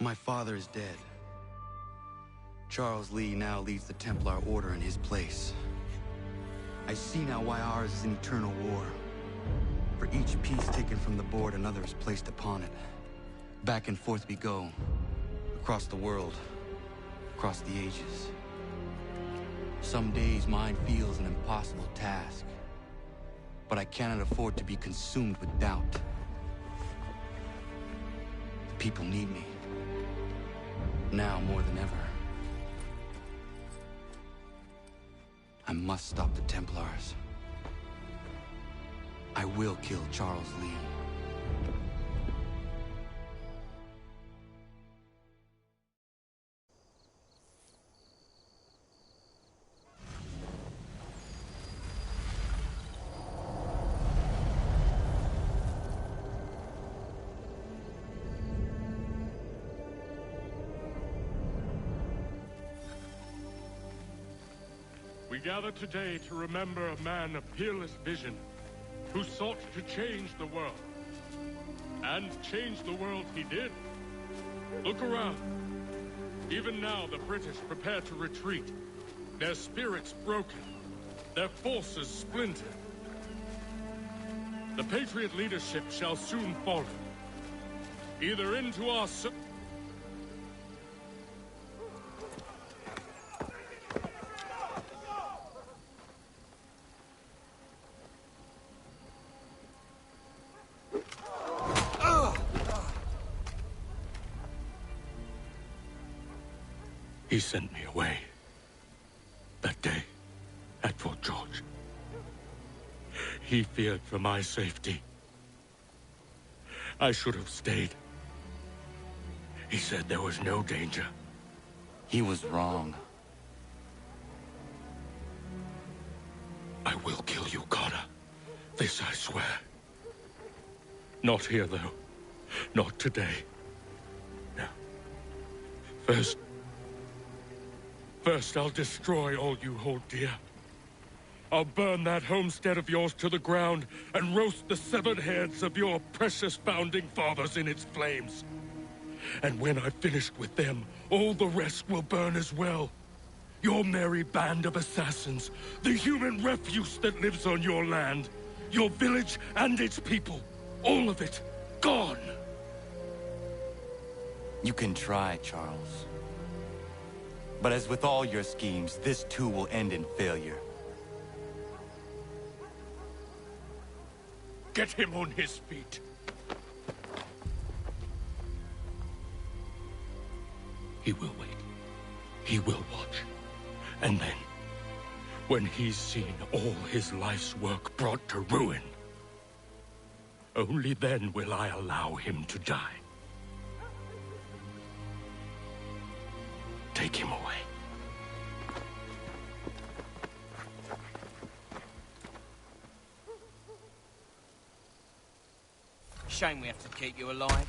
My father is dead. Charles Lee now leads the Templar Order in his place. I see now why ours is an eternal war. For each piece taken from the board, another is placed upon it. Back and forth we go. Across the world. Across the ages. Some days mine feels an impossible task. But I cannot afford to be consumed with doubt. The people need me. Now more than ever. I must stop the Templars. I will kill Charles Lee. We gather today to remember a man of peerless vision who sought to change the world. And change the world he did. Look around. Even now the British prepare to retreat. Their spirits broken. Their forces splintered. The Patriot leadership shall soon follow. Either into our... He sent me away. That day, at Fort George. He feared for my safety. I should have stayed. He said there was no danger. He was wrong. I will kill you, Connor. This I swear. Not here, though. Not today. No. First, I'll destroy all you hold dear. I'll burn that homestead of yours to the ground and roast the severed heads of your precious founding fathers in its flames. And when I've finished with them, all the rest will burn as well. Your merry band of assassins, the human refuse that lives on your land, your village and its people, all of it, gone. You can try, Charles. But as with all your schemes, this too will end in failure. Get him on his feet. He will wait. He will watch. And then, when he's seen all his life's work brought to ruin, only then will I allow him to die. Take him away. Shame we have to keep you alive.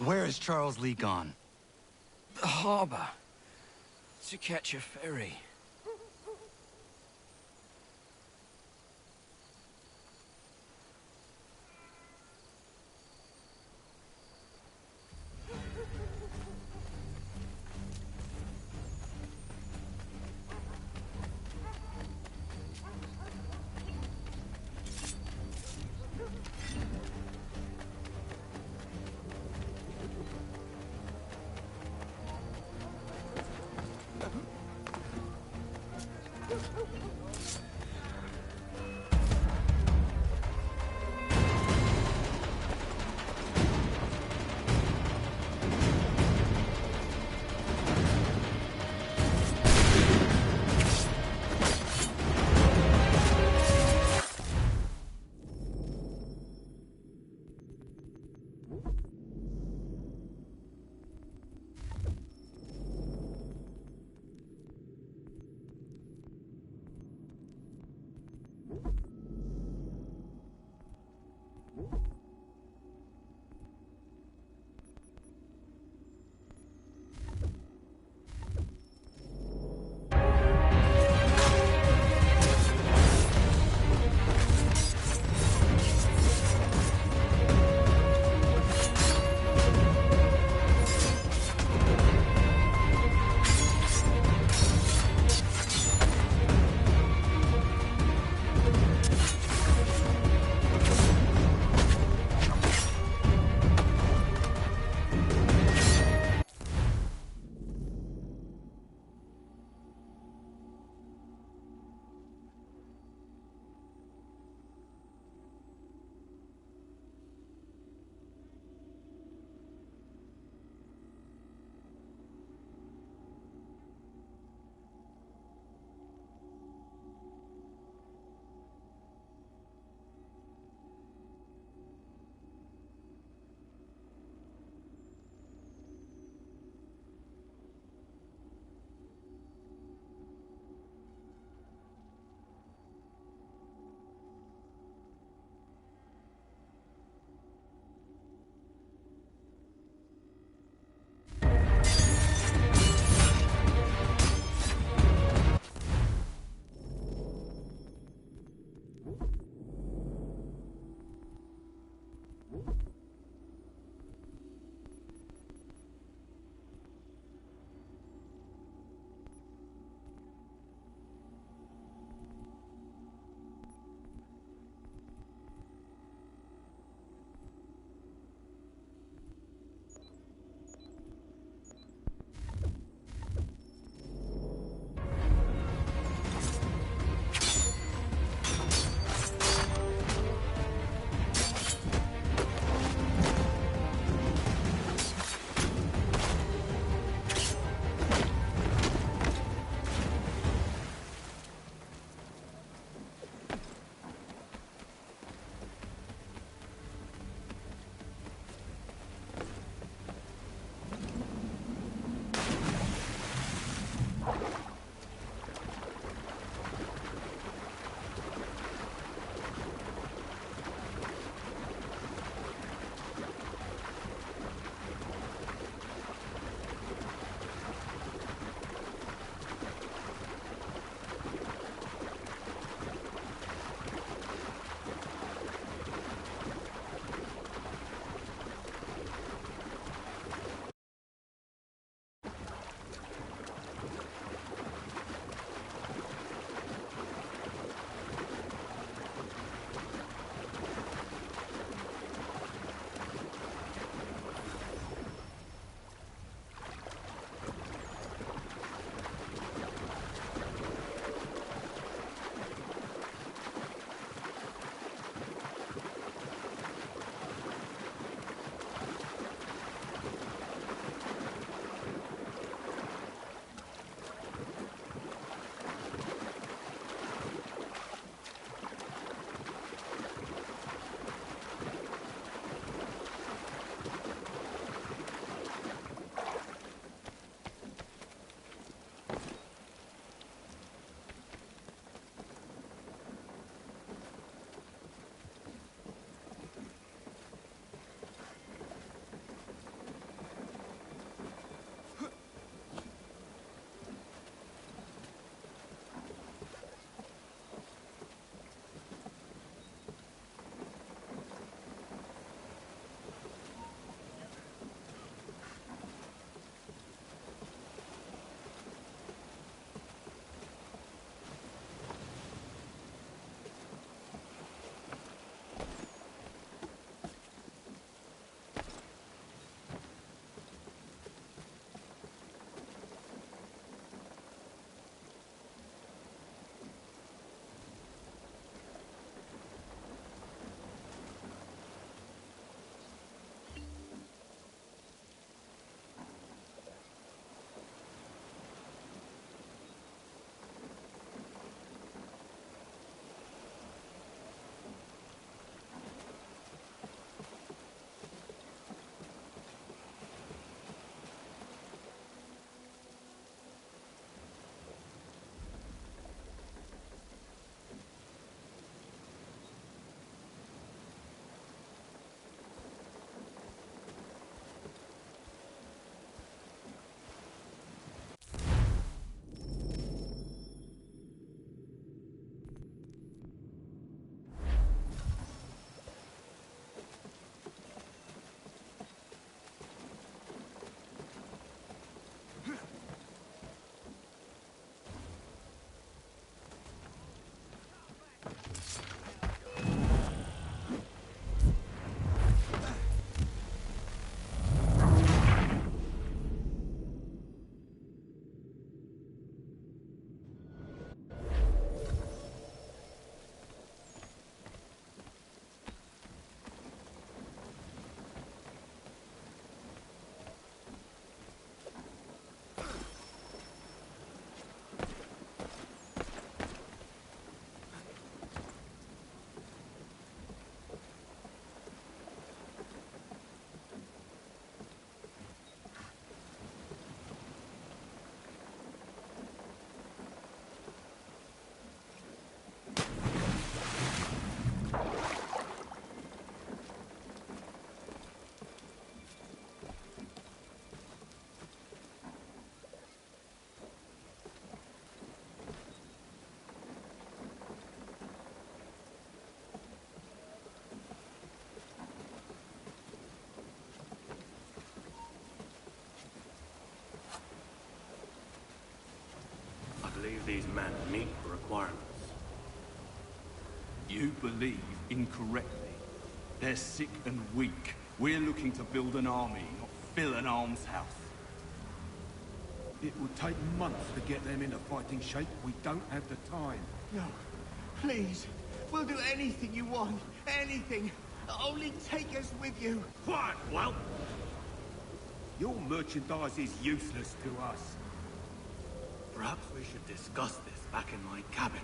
Where is Charles Lee gone? The harbor. To catch a ferry. believe these men meet the requirements. You believe incorrectly. They're sick and weak. We're looking to build an army, not fill an almshouse. It would take months to get them into fighting shape. We don't have the time. No. Please. We'll do anything you want. Anything. Only take us with you. Quiet, whelp! Your merchandise is useless to us. Perhaps we should discuss this back in my cabin.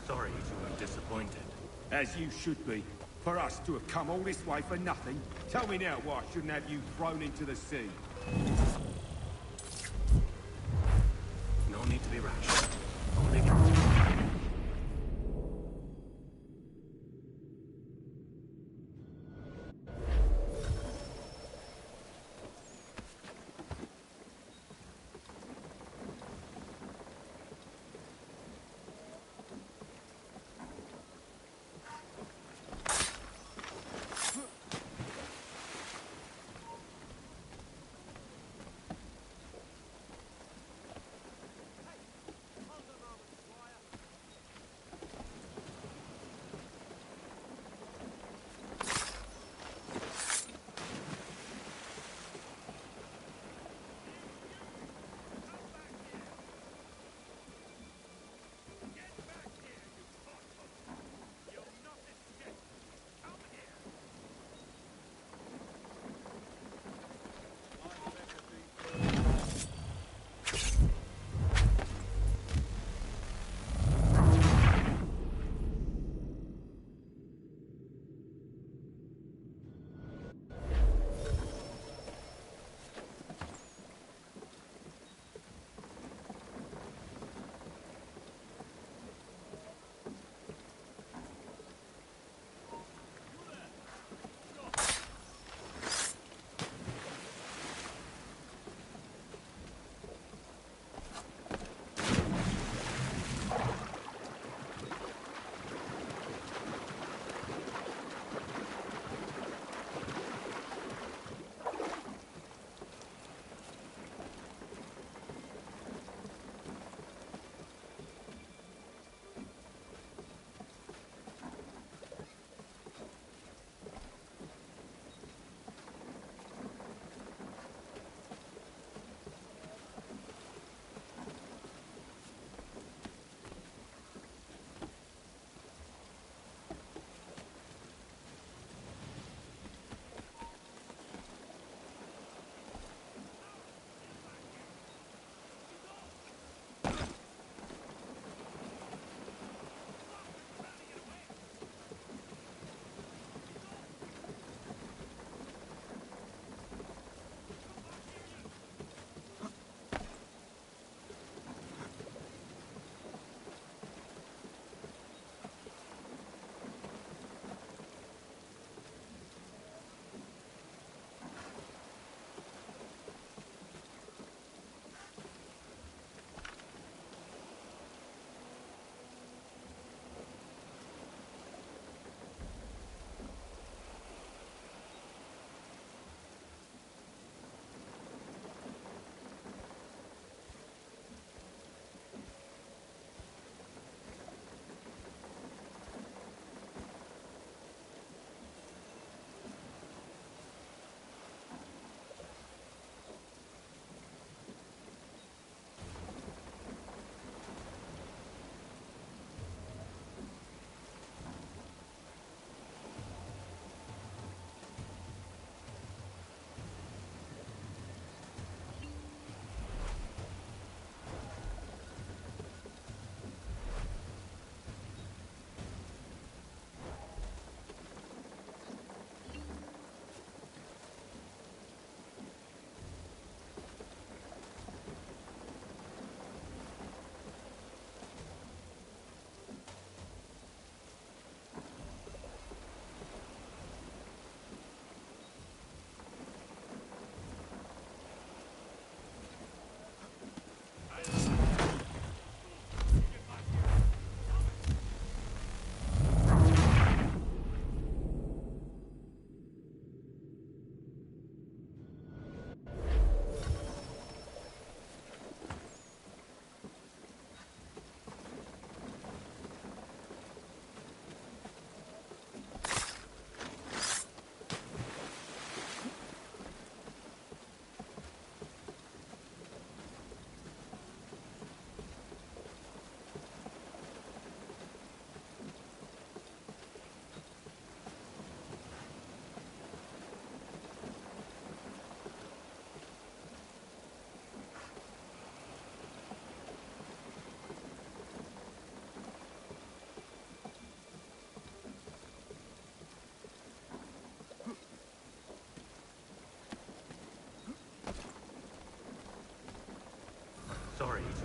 Sorry to have disappointed. As you should be. For us to have come all this way for nothing. Tell me now why I shouldn't have you thrown into the sea. No need to be rash. Only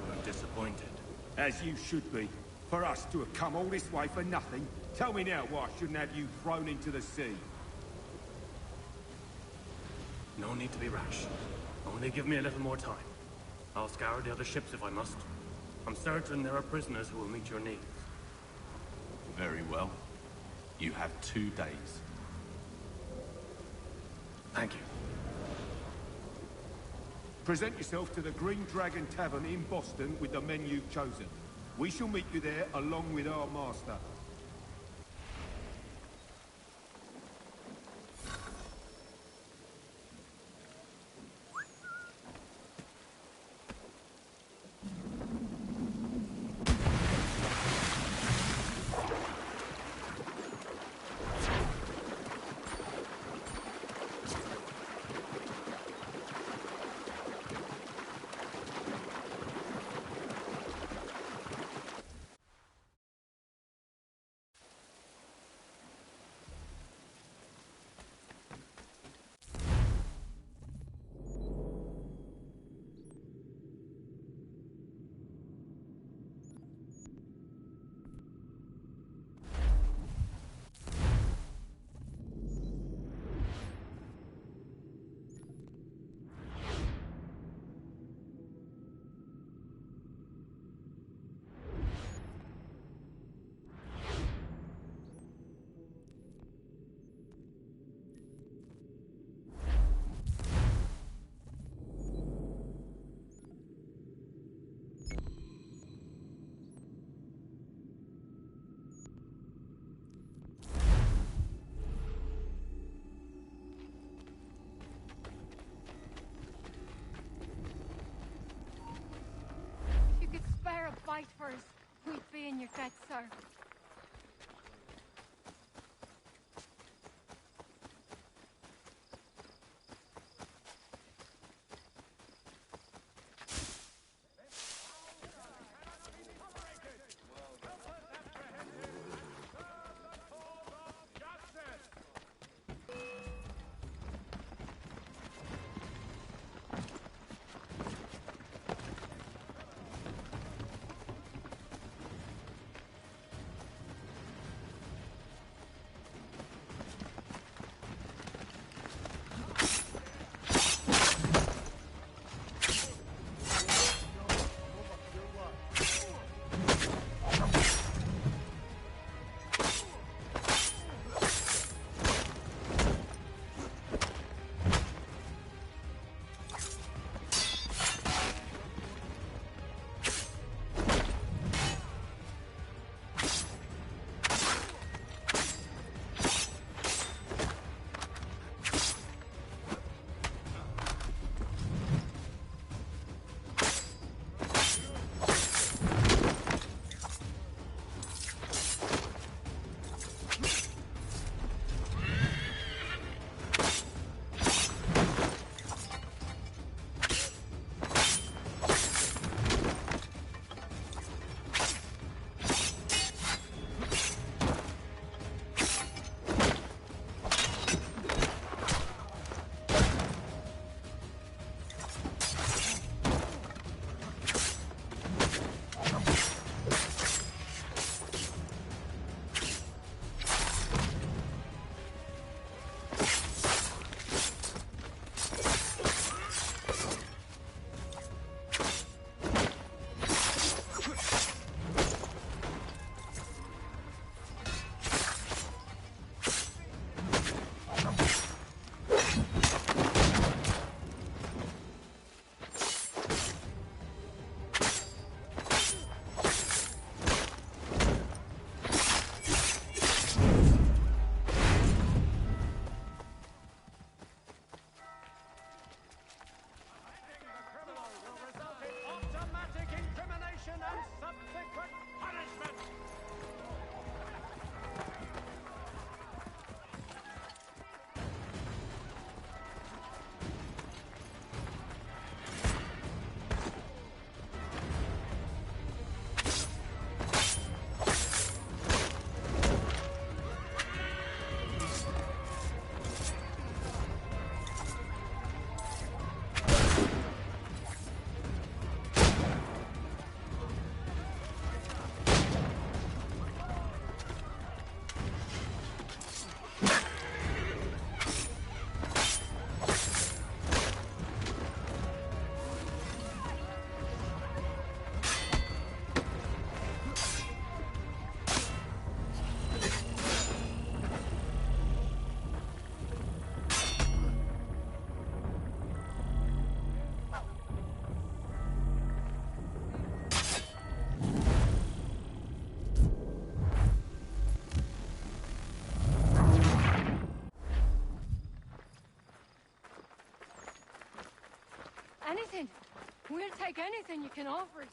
were disappointed. As you should be. For us to have come all this way for nothing. Tell me now why I shouldn't have you thrown into the sea. No need to be rash. Only give me a little more time. I'll scour the other ships if I must. I'm certain there are prisoners who will meet your needs. Very well. You have 2 days. Thank you. Present yourself to the Green Dragon Tavern in Boston with the men you've chosen. We shall meet you there along with our master. Spare a bite first. We'd be in your debt, sir. Anything. We'll take anything you can offer us.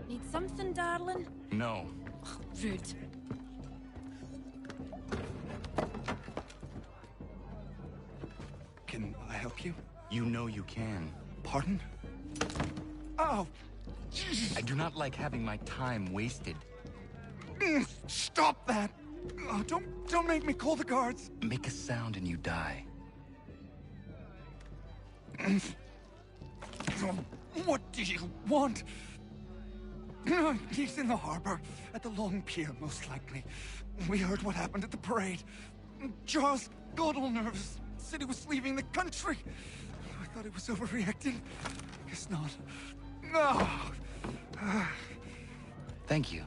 Need something, darling? No. Rude. Can I help you? You know you can. Pardon? Oh! I do not like having my time wasted. Stop that! Oh, don't make me call the guards! Make a sound and you die. What do you want? He's in the harbor, at the Long Pier, most likely. We heard what happened at the parade. Charles got all nervous. Said he was leaving the country. I thought he was overreacting. Guess not. No. Thank you.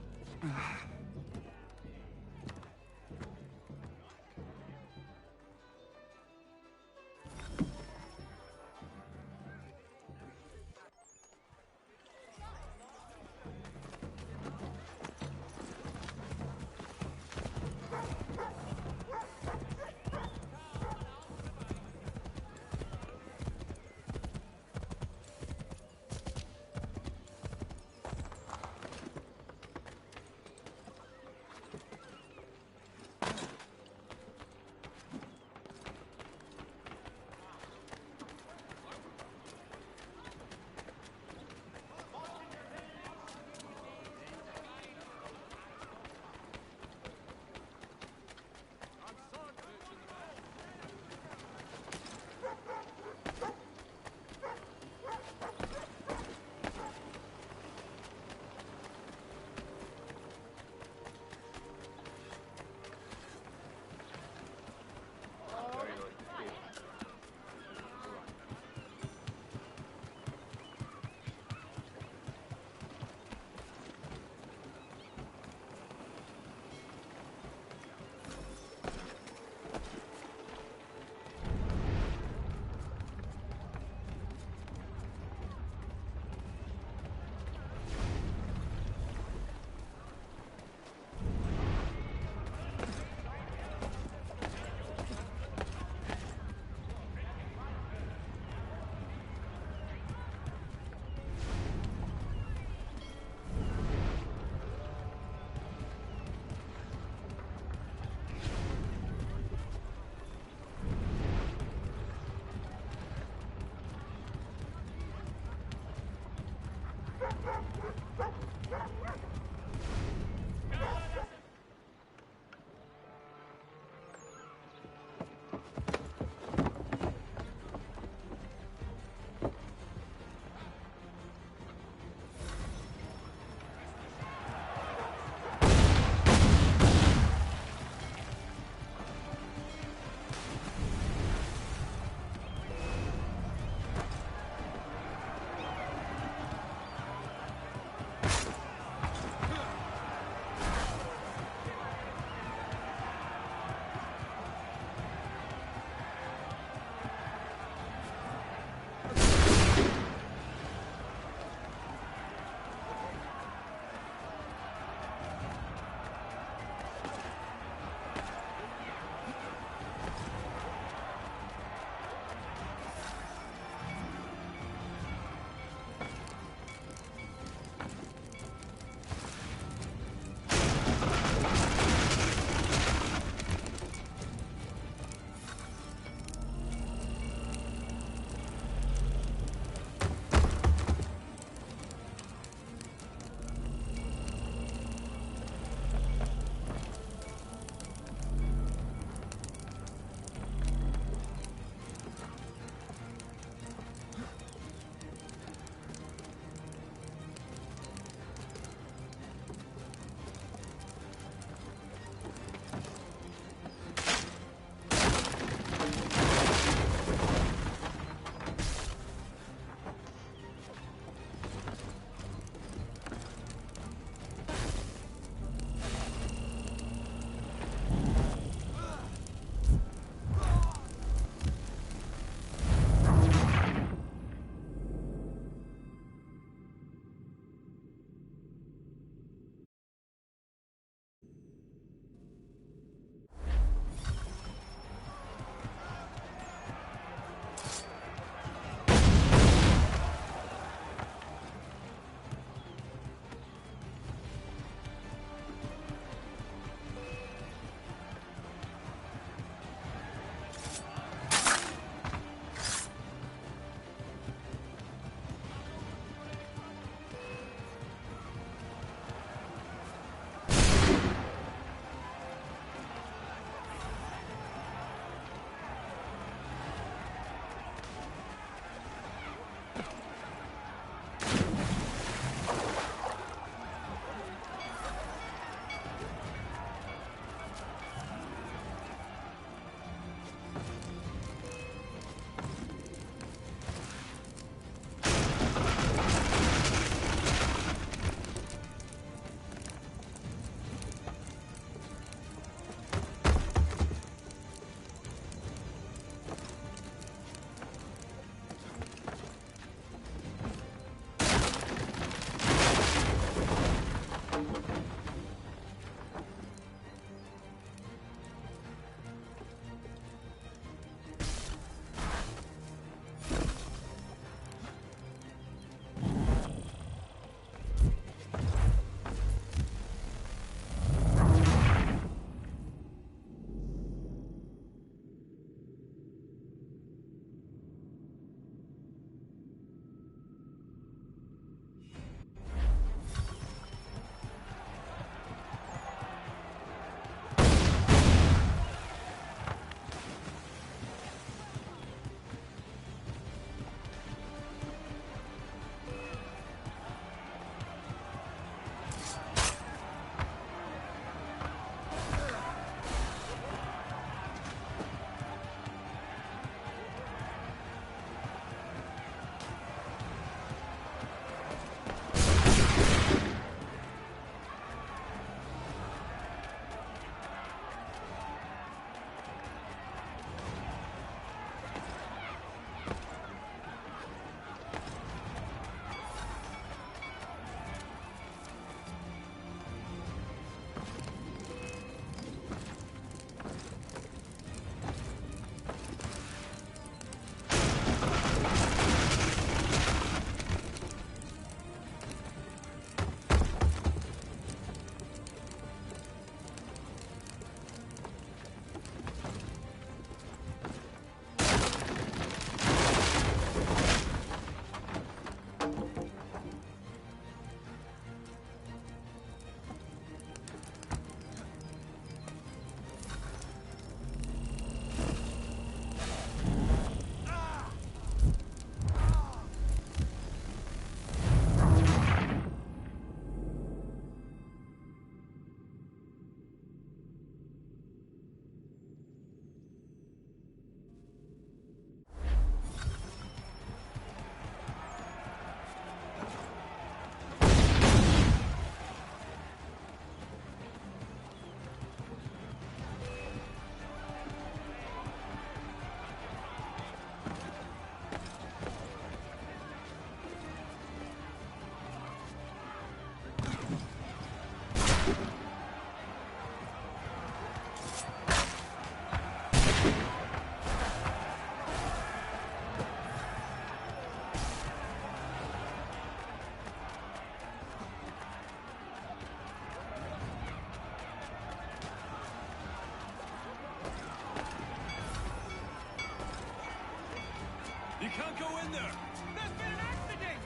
can't go in there! There's been an accident!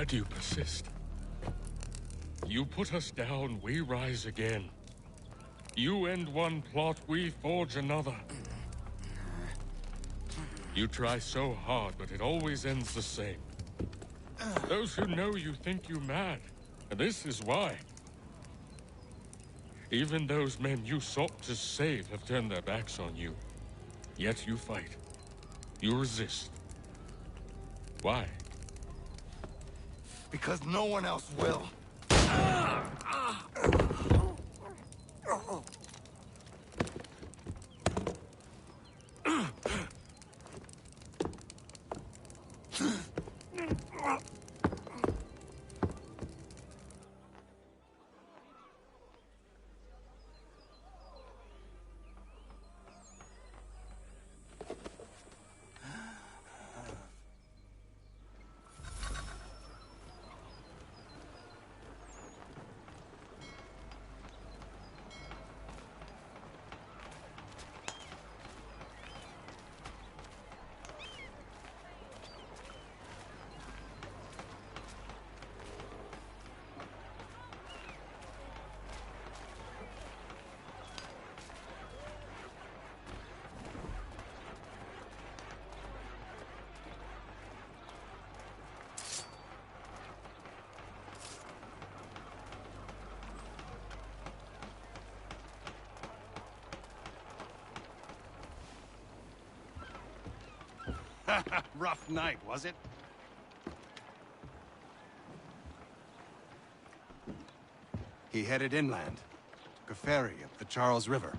Why do you persist? You put us down, we rise again. You end one plot, we forge another. You try so hard, but it always ends the same. Those who know you think you mad, and this is why. Even those men you sought to save have turned their backs on you. Yet you fight. You resist. Why? Because no one else will. Rough night, was it? He headed inland. Took a ferry up the Charles River.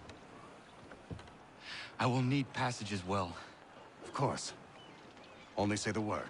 I will need passage as well. Of course. Only say the word.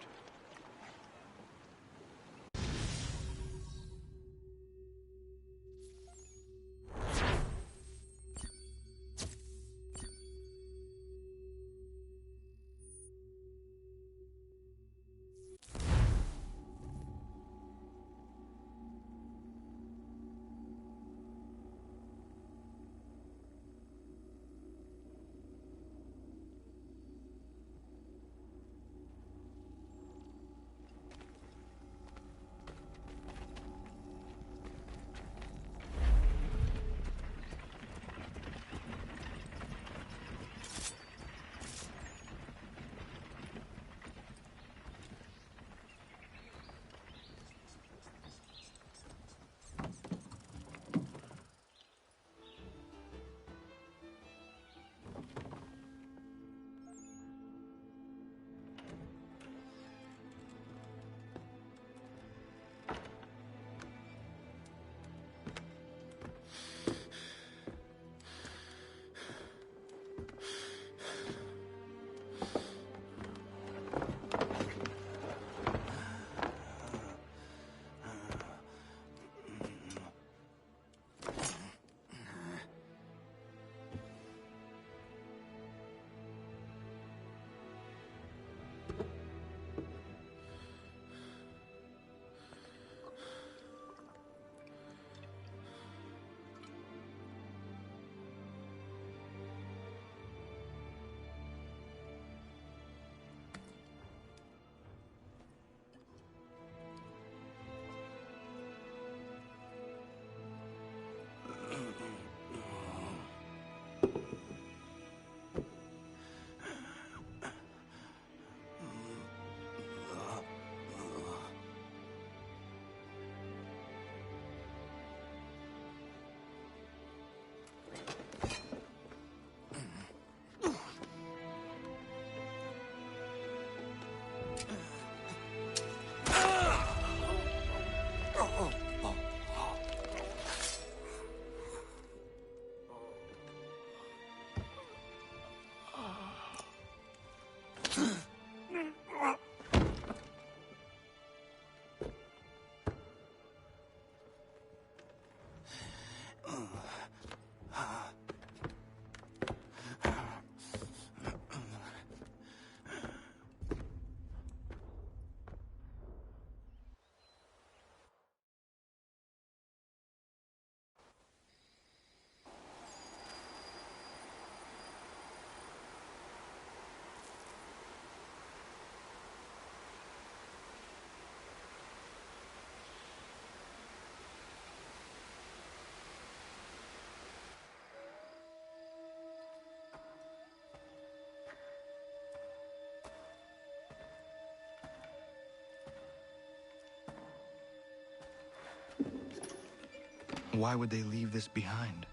Why would they leave this behind?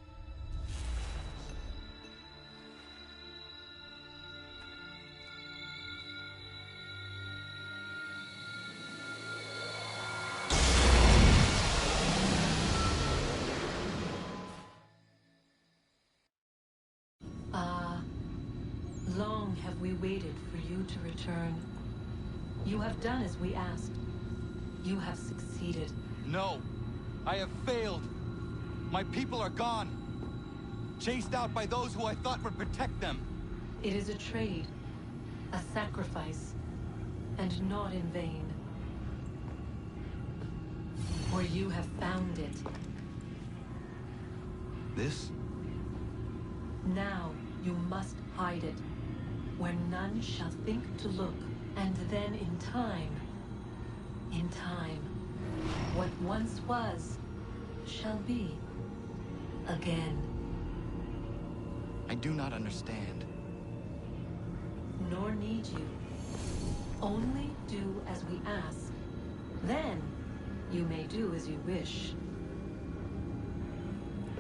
Long have we waited for you to return. You have done as we asked. You have succeeded. No! I have failed! My people are gone! Chased out by those who I thought would protect them! It is a trade, a sacrifice, and not in vain. For you have found it. This? Now you must hide it, where none shall think to look, and then in time, what once was, shall be again. I do not understand. Nor need you. Only do as we ask. Then, you may do as you wish.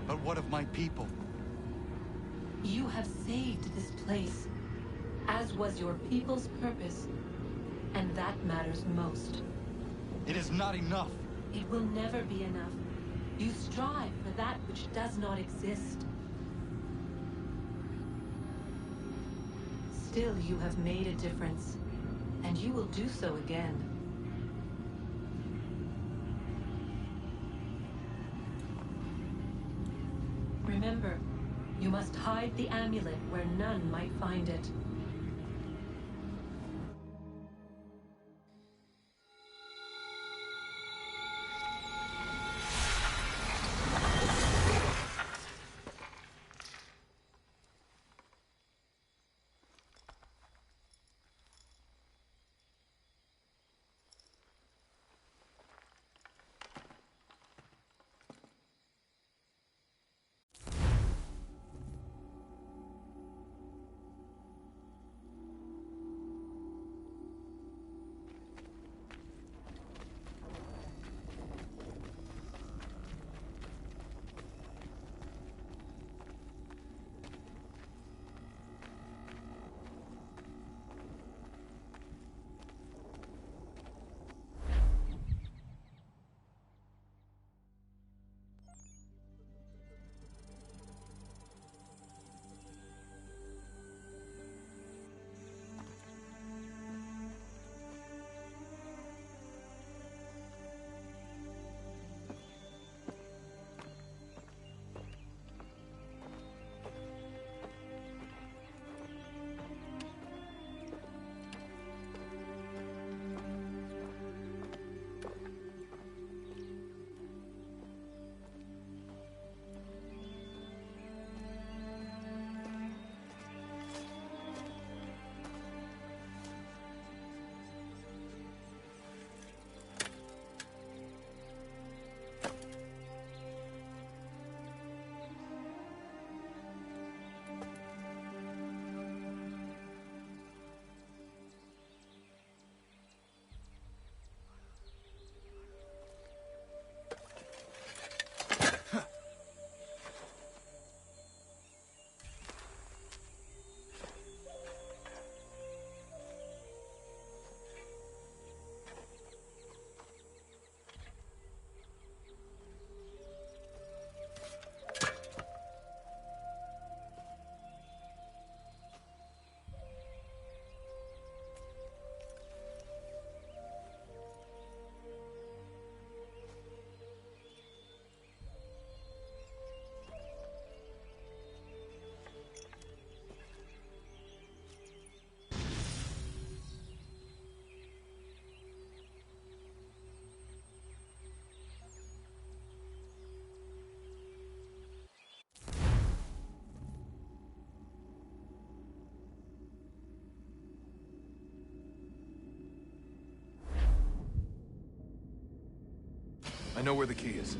But what of my people? You have saved this place, as was your people's purpose, and that matters most. It is not enough. It will never be enough. You strive for that which does not exist. Still, you have made a difference, and you will do so again. Remember, you must hide the amulet where none might find it. I know where the key is.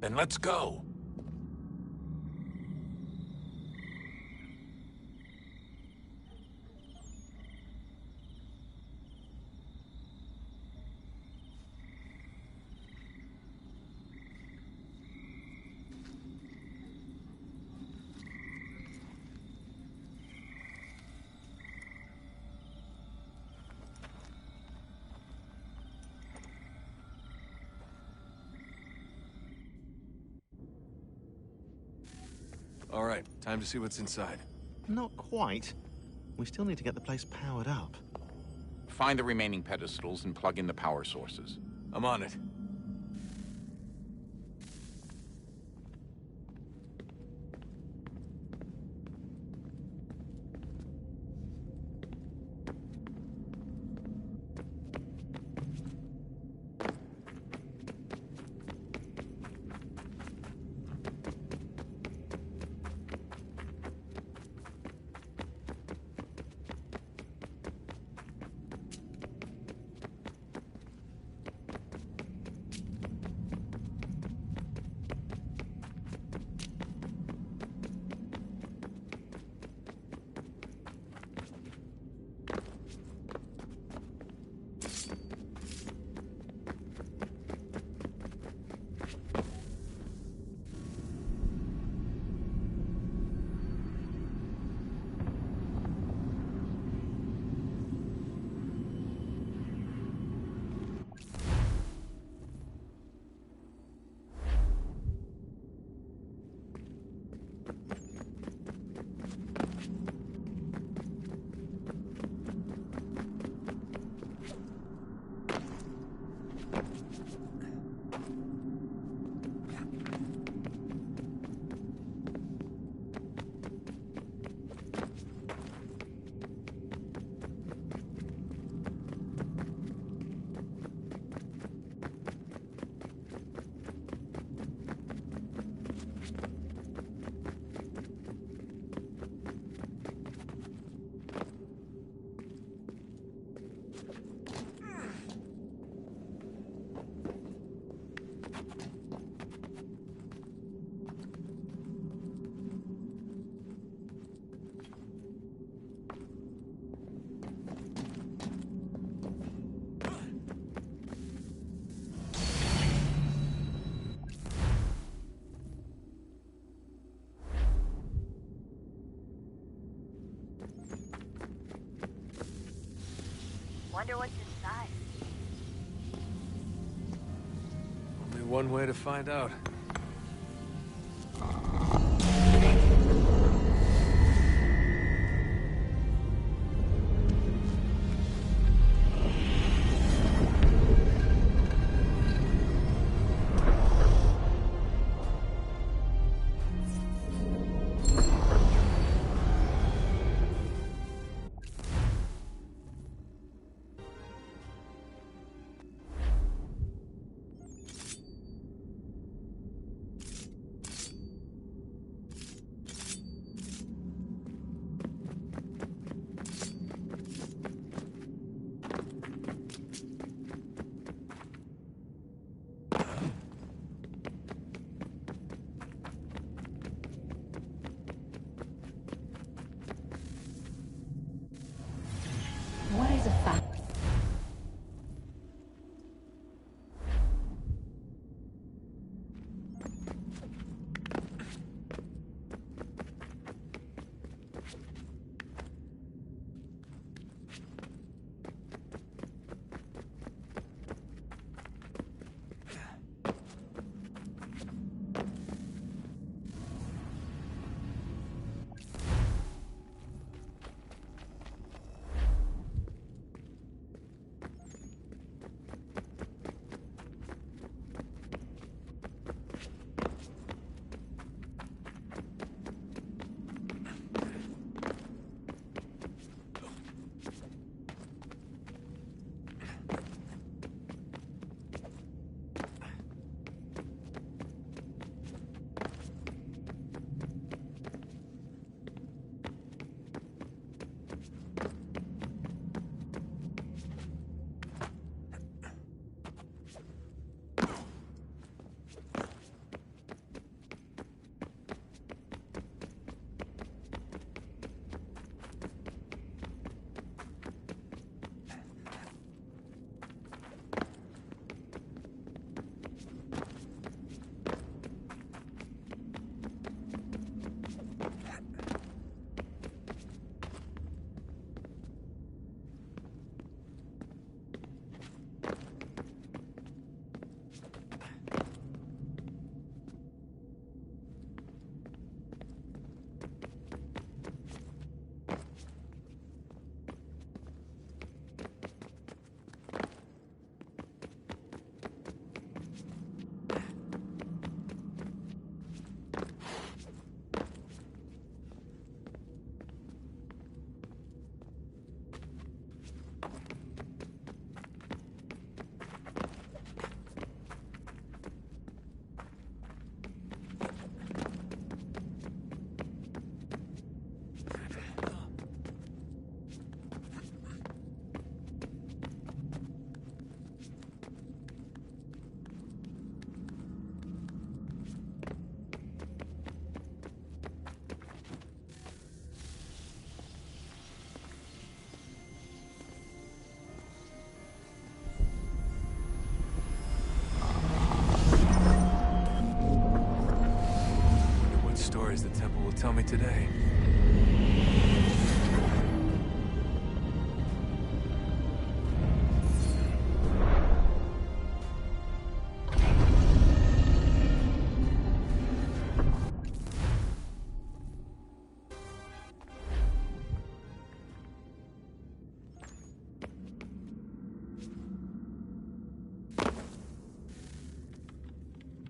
Then let's go. All right, time to see what's inside. Not quite. We still need to get the place powered up. Find the remaining pedestals and plug in the power sources. I'm on it. Wonder what's inside. Only one way to find out. tell me today.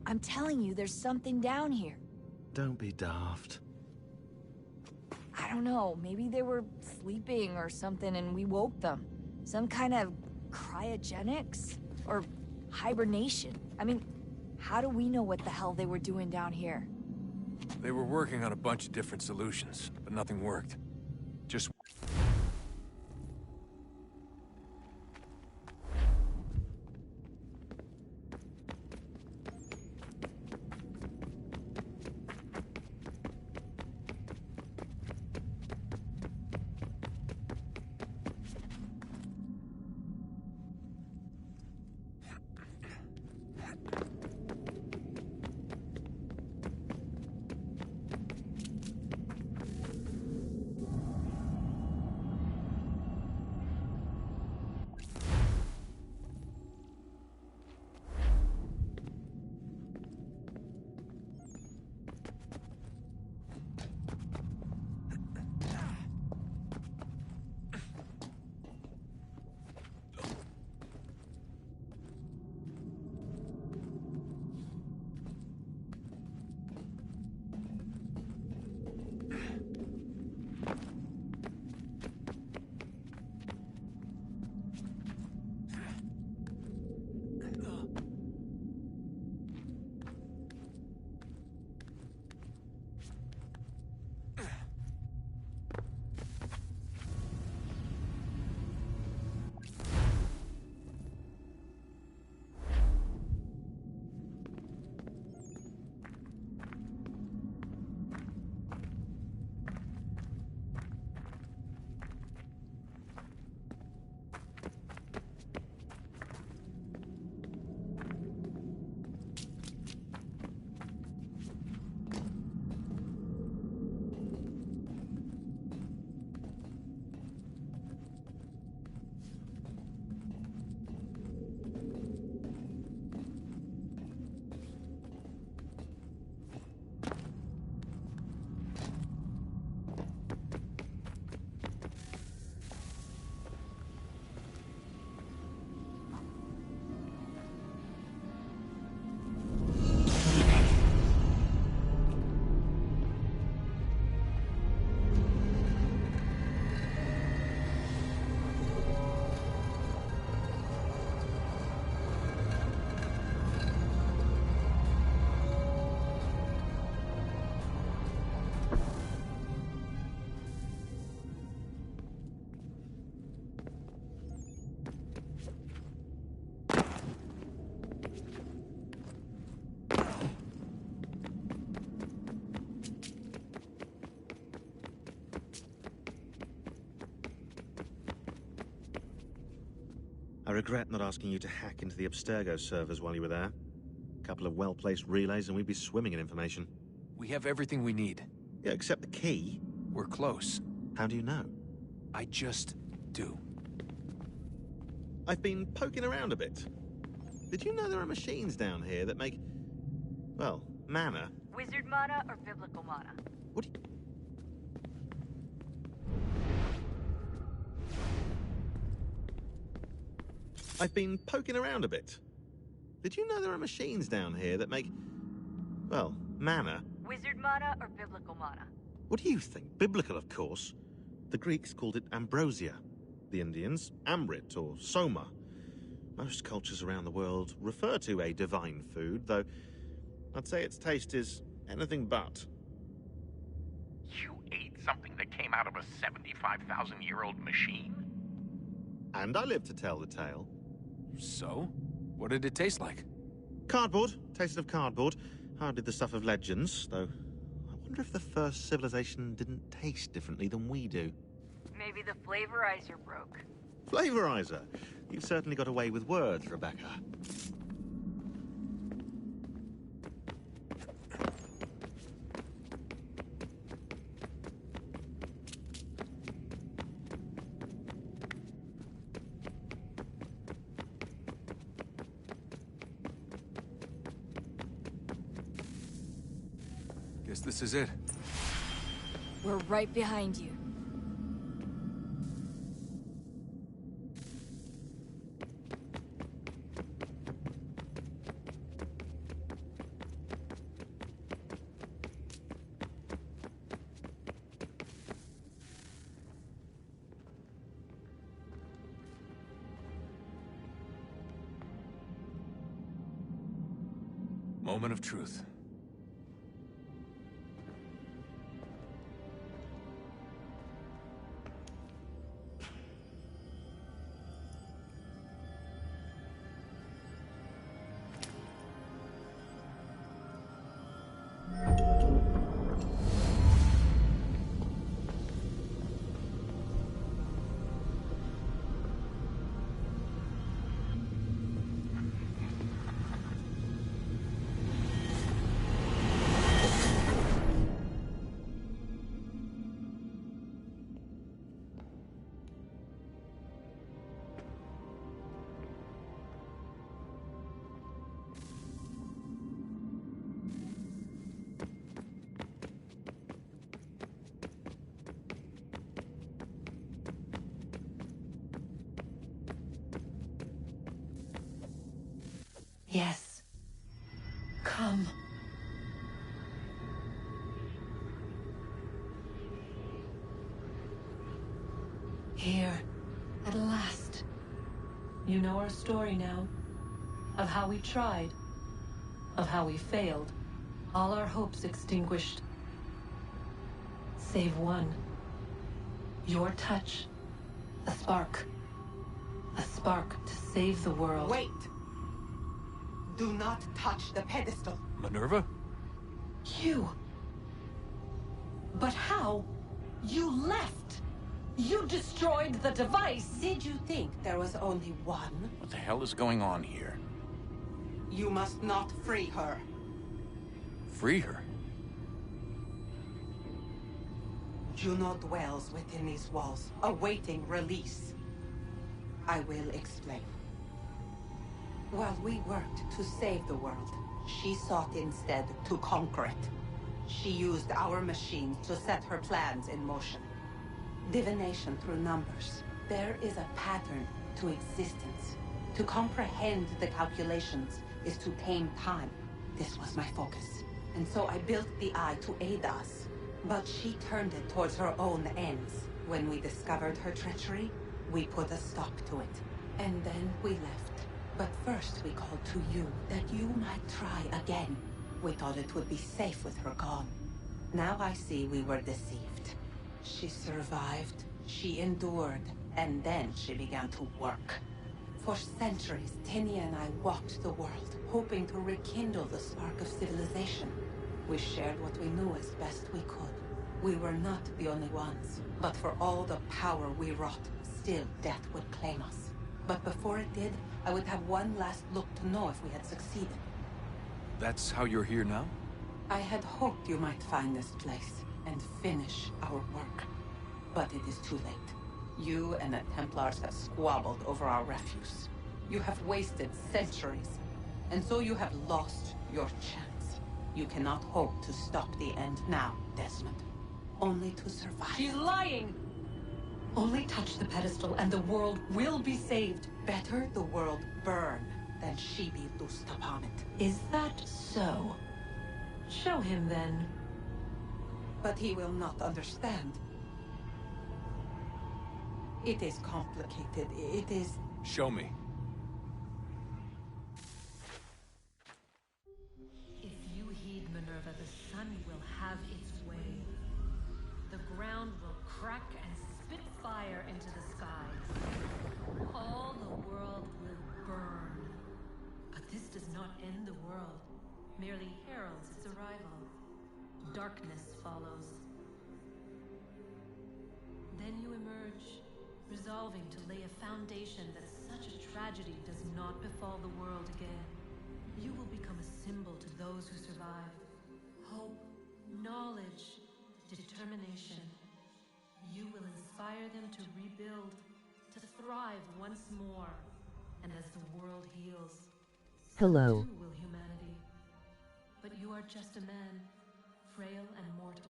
I'm telling you, there's something down here. Don't be daft. I don't know, maybe they were sleeping or something and we woke them. Some kind of cryogenics? Or hibernation? I mean, how do we know what the hell they were doing down here? They were working on a bunch of different solutions, but nothing worked. Just... I regret not asking you to hack into the Abstergo servers while you were there. A couple of well-placed relays and we'd be swimming in information. We have everything we need. Yeah, except the key. We're close. How do you know? I just do. I've been poking around a bit. Did you know there are machines down here that make, well, mana? Wizard mana or biblical mana? What do you... I've been poking around a bit. Did you know there are machines down here that make, well, mana? Wizard mana or biblical mana? What do you think? Biblical, of course. The Greeks called it ambrosia. The Indians, amrit or soma. Most cultures around the world refer to a divine food, though I'd say its taste is anything but. You ate something that came out of a 75,000-year-old machine? And I live to tell the tale. So? What did it taste like? Cardboard. Tasted of cardboard. Hardly the stuff of legends, though I wonder if the first civilization didn't taste differently than we do. Maybe the flavorizer broke. Flavorizer? You've certainly got away with words, Rebecca. Guess this is it. We're right behind you. Moment of truth. Yes. Come. Here, at last. You know our story now. Of how we tried. Of how we failed. All our hopes extinguished. Save one. Your touch. A spark. A spark to save the world. Wait! Do not touch the pedestal. Minerva? You. But how? You left. You destroyed the device. Did you think there was only one? What the hell is going on here? You must not free her. Free her? Juno dwells within these walls, awaiting release. I will explain. While we worked to save the world, she sought instead to conquer it. She used our machines to set her plans in motion. Divination through numbers. There is a pattern to existence. To comprehend the calculations is to tame time. This was my focus. And so I built the Eye to aid us. But she turned it towards her own ends. When we discovered her treachery, we put a stop to it. And then we left. But first we called to you, that you might try again. We thought it would be safe with her gone. Now I see we were deceived. She survived, she endured, and then she began to work. For centuries, Tinia and I walked the world, hoping to rekindle the spark of civilization. We shared what we knew as best we could. We were not the only ones, but for all the power we wrought, still death would claim us. But before it did, I would have one last look to know if we had succeeded. That's how you're here now? I had hoped you might find this place and finish our work. But it is too late. You and the Templars have squabbled over our refuse. You have wasted centuries, and so you have lost your chance. You cannot hope to stop the end now, Desmond. Only to survive. She's lying! Only touch the pedestal and the world will be saved. Better the world burn than she be loosed upon it. Is that so? Show him then. But he will not understand. It is complicated. It is... Show me. If you heed Minerva, the sun will have its way. The ground will crack and spit fire into the skies. All the world will burn. But this does not end the world, merely heralds its arrival. Darkness follows. Then you emerge, resolving to lay a foundation that such a tragedy does not befall the world again. You will become a symbol to those who survive. Hope, knowledge, determination. You will inspire them to rebuild, to thrive once more. And as the world heals, Hello. so too will humanity. But you are just a man, frail and mortal.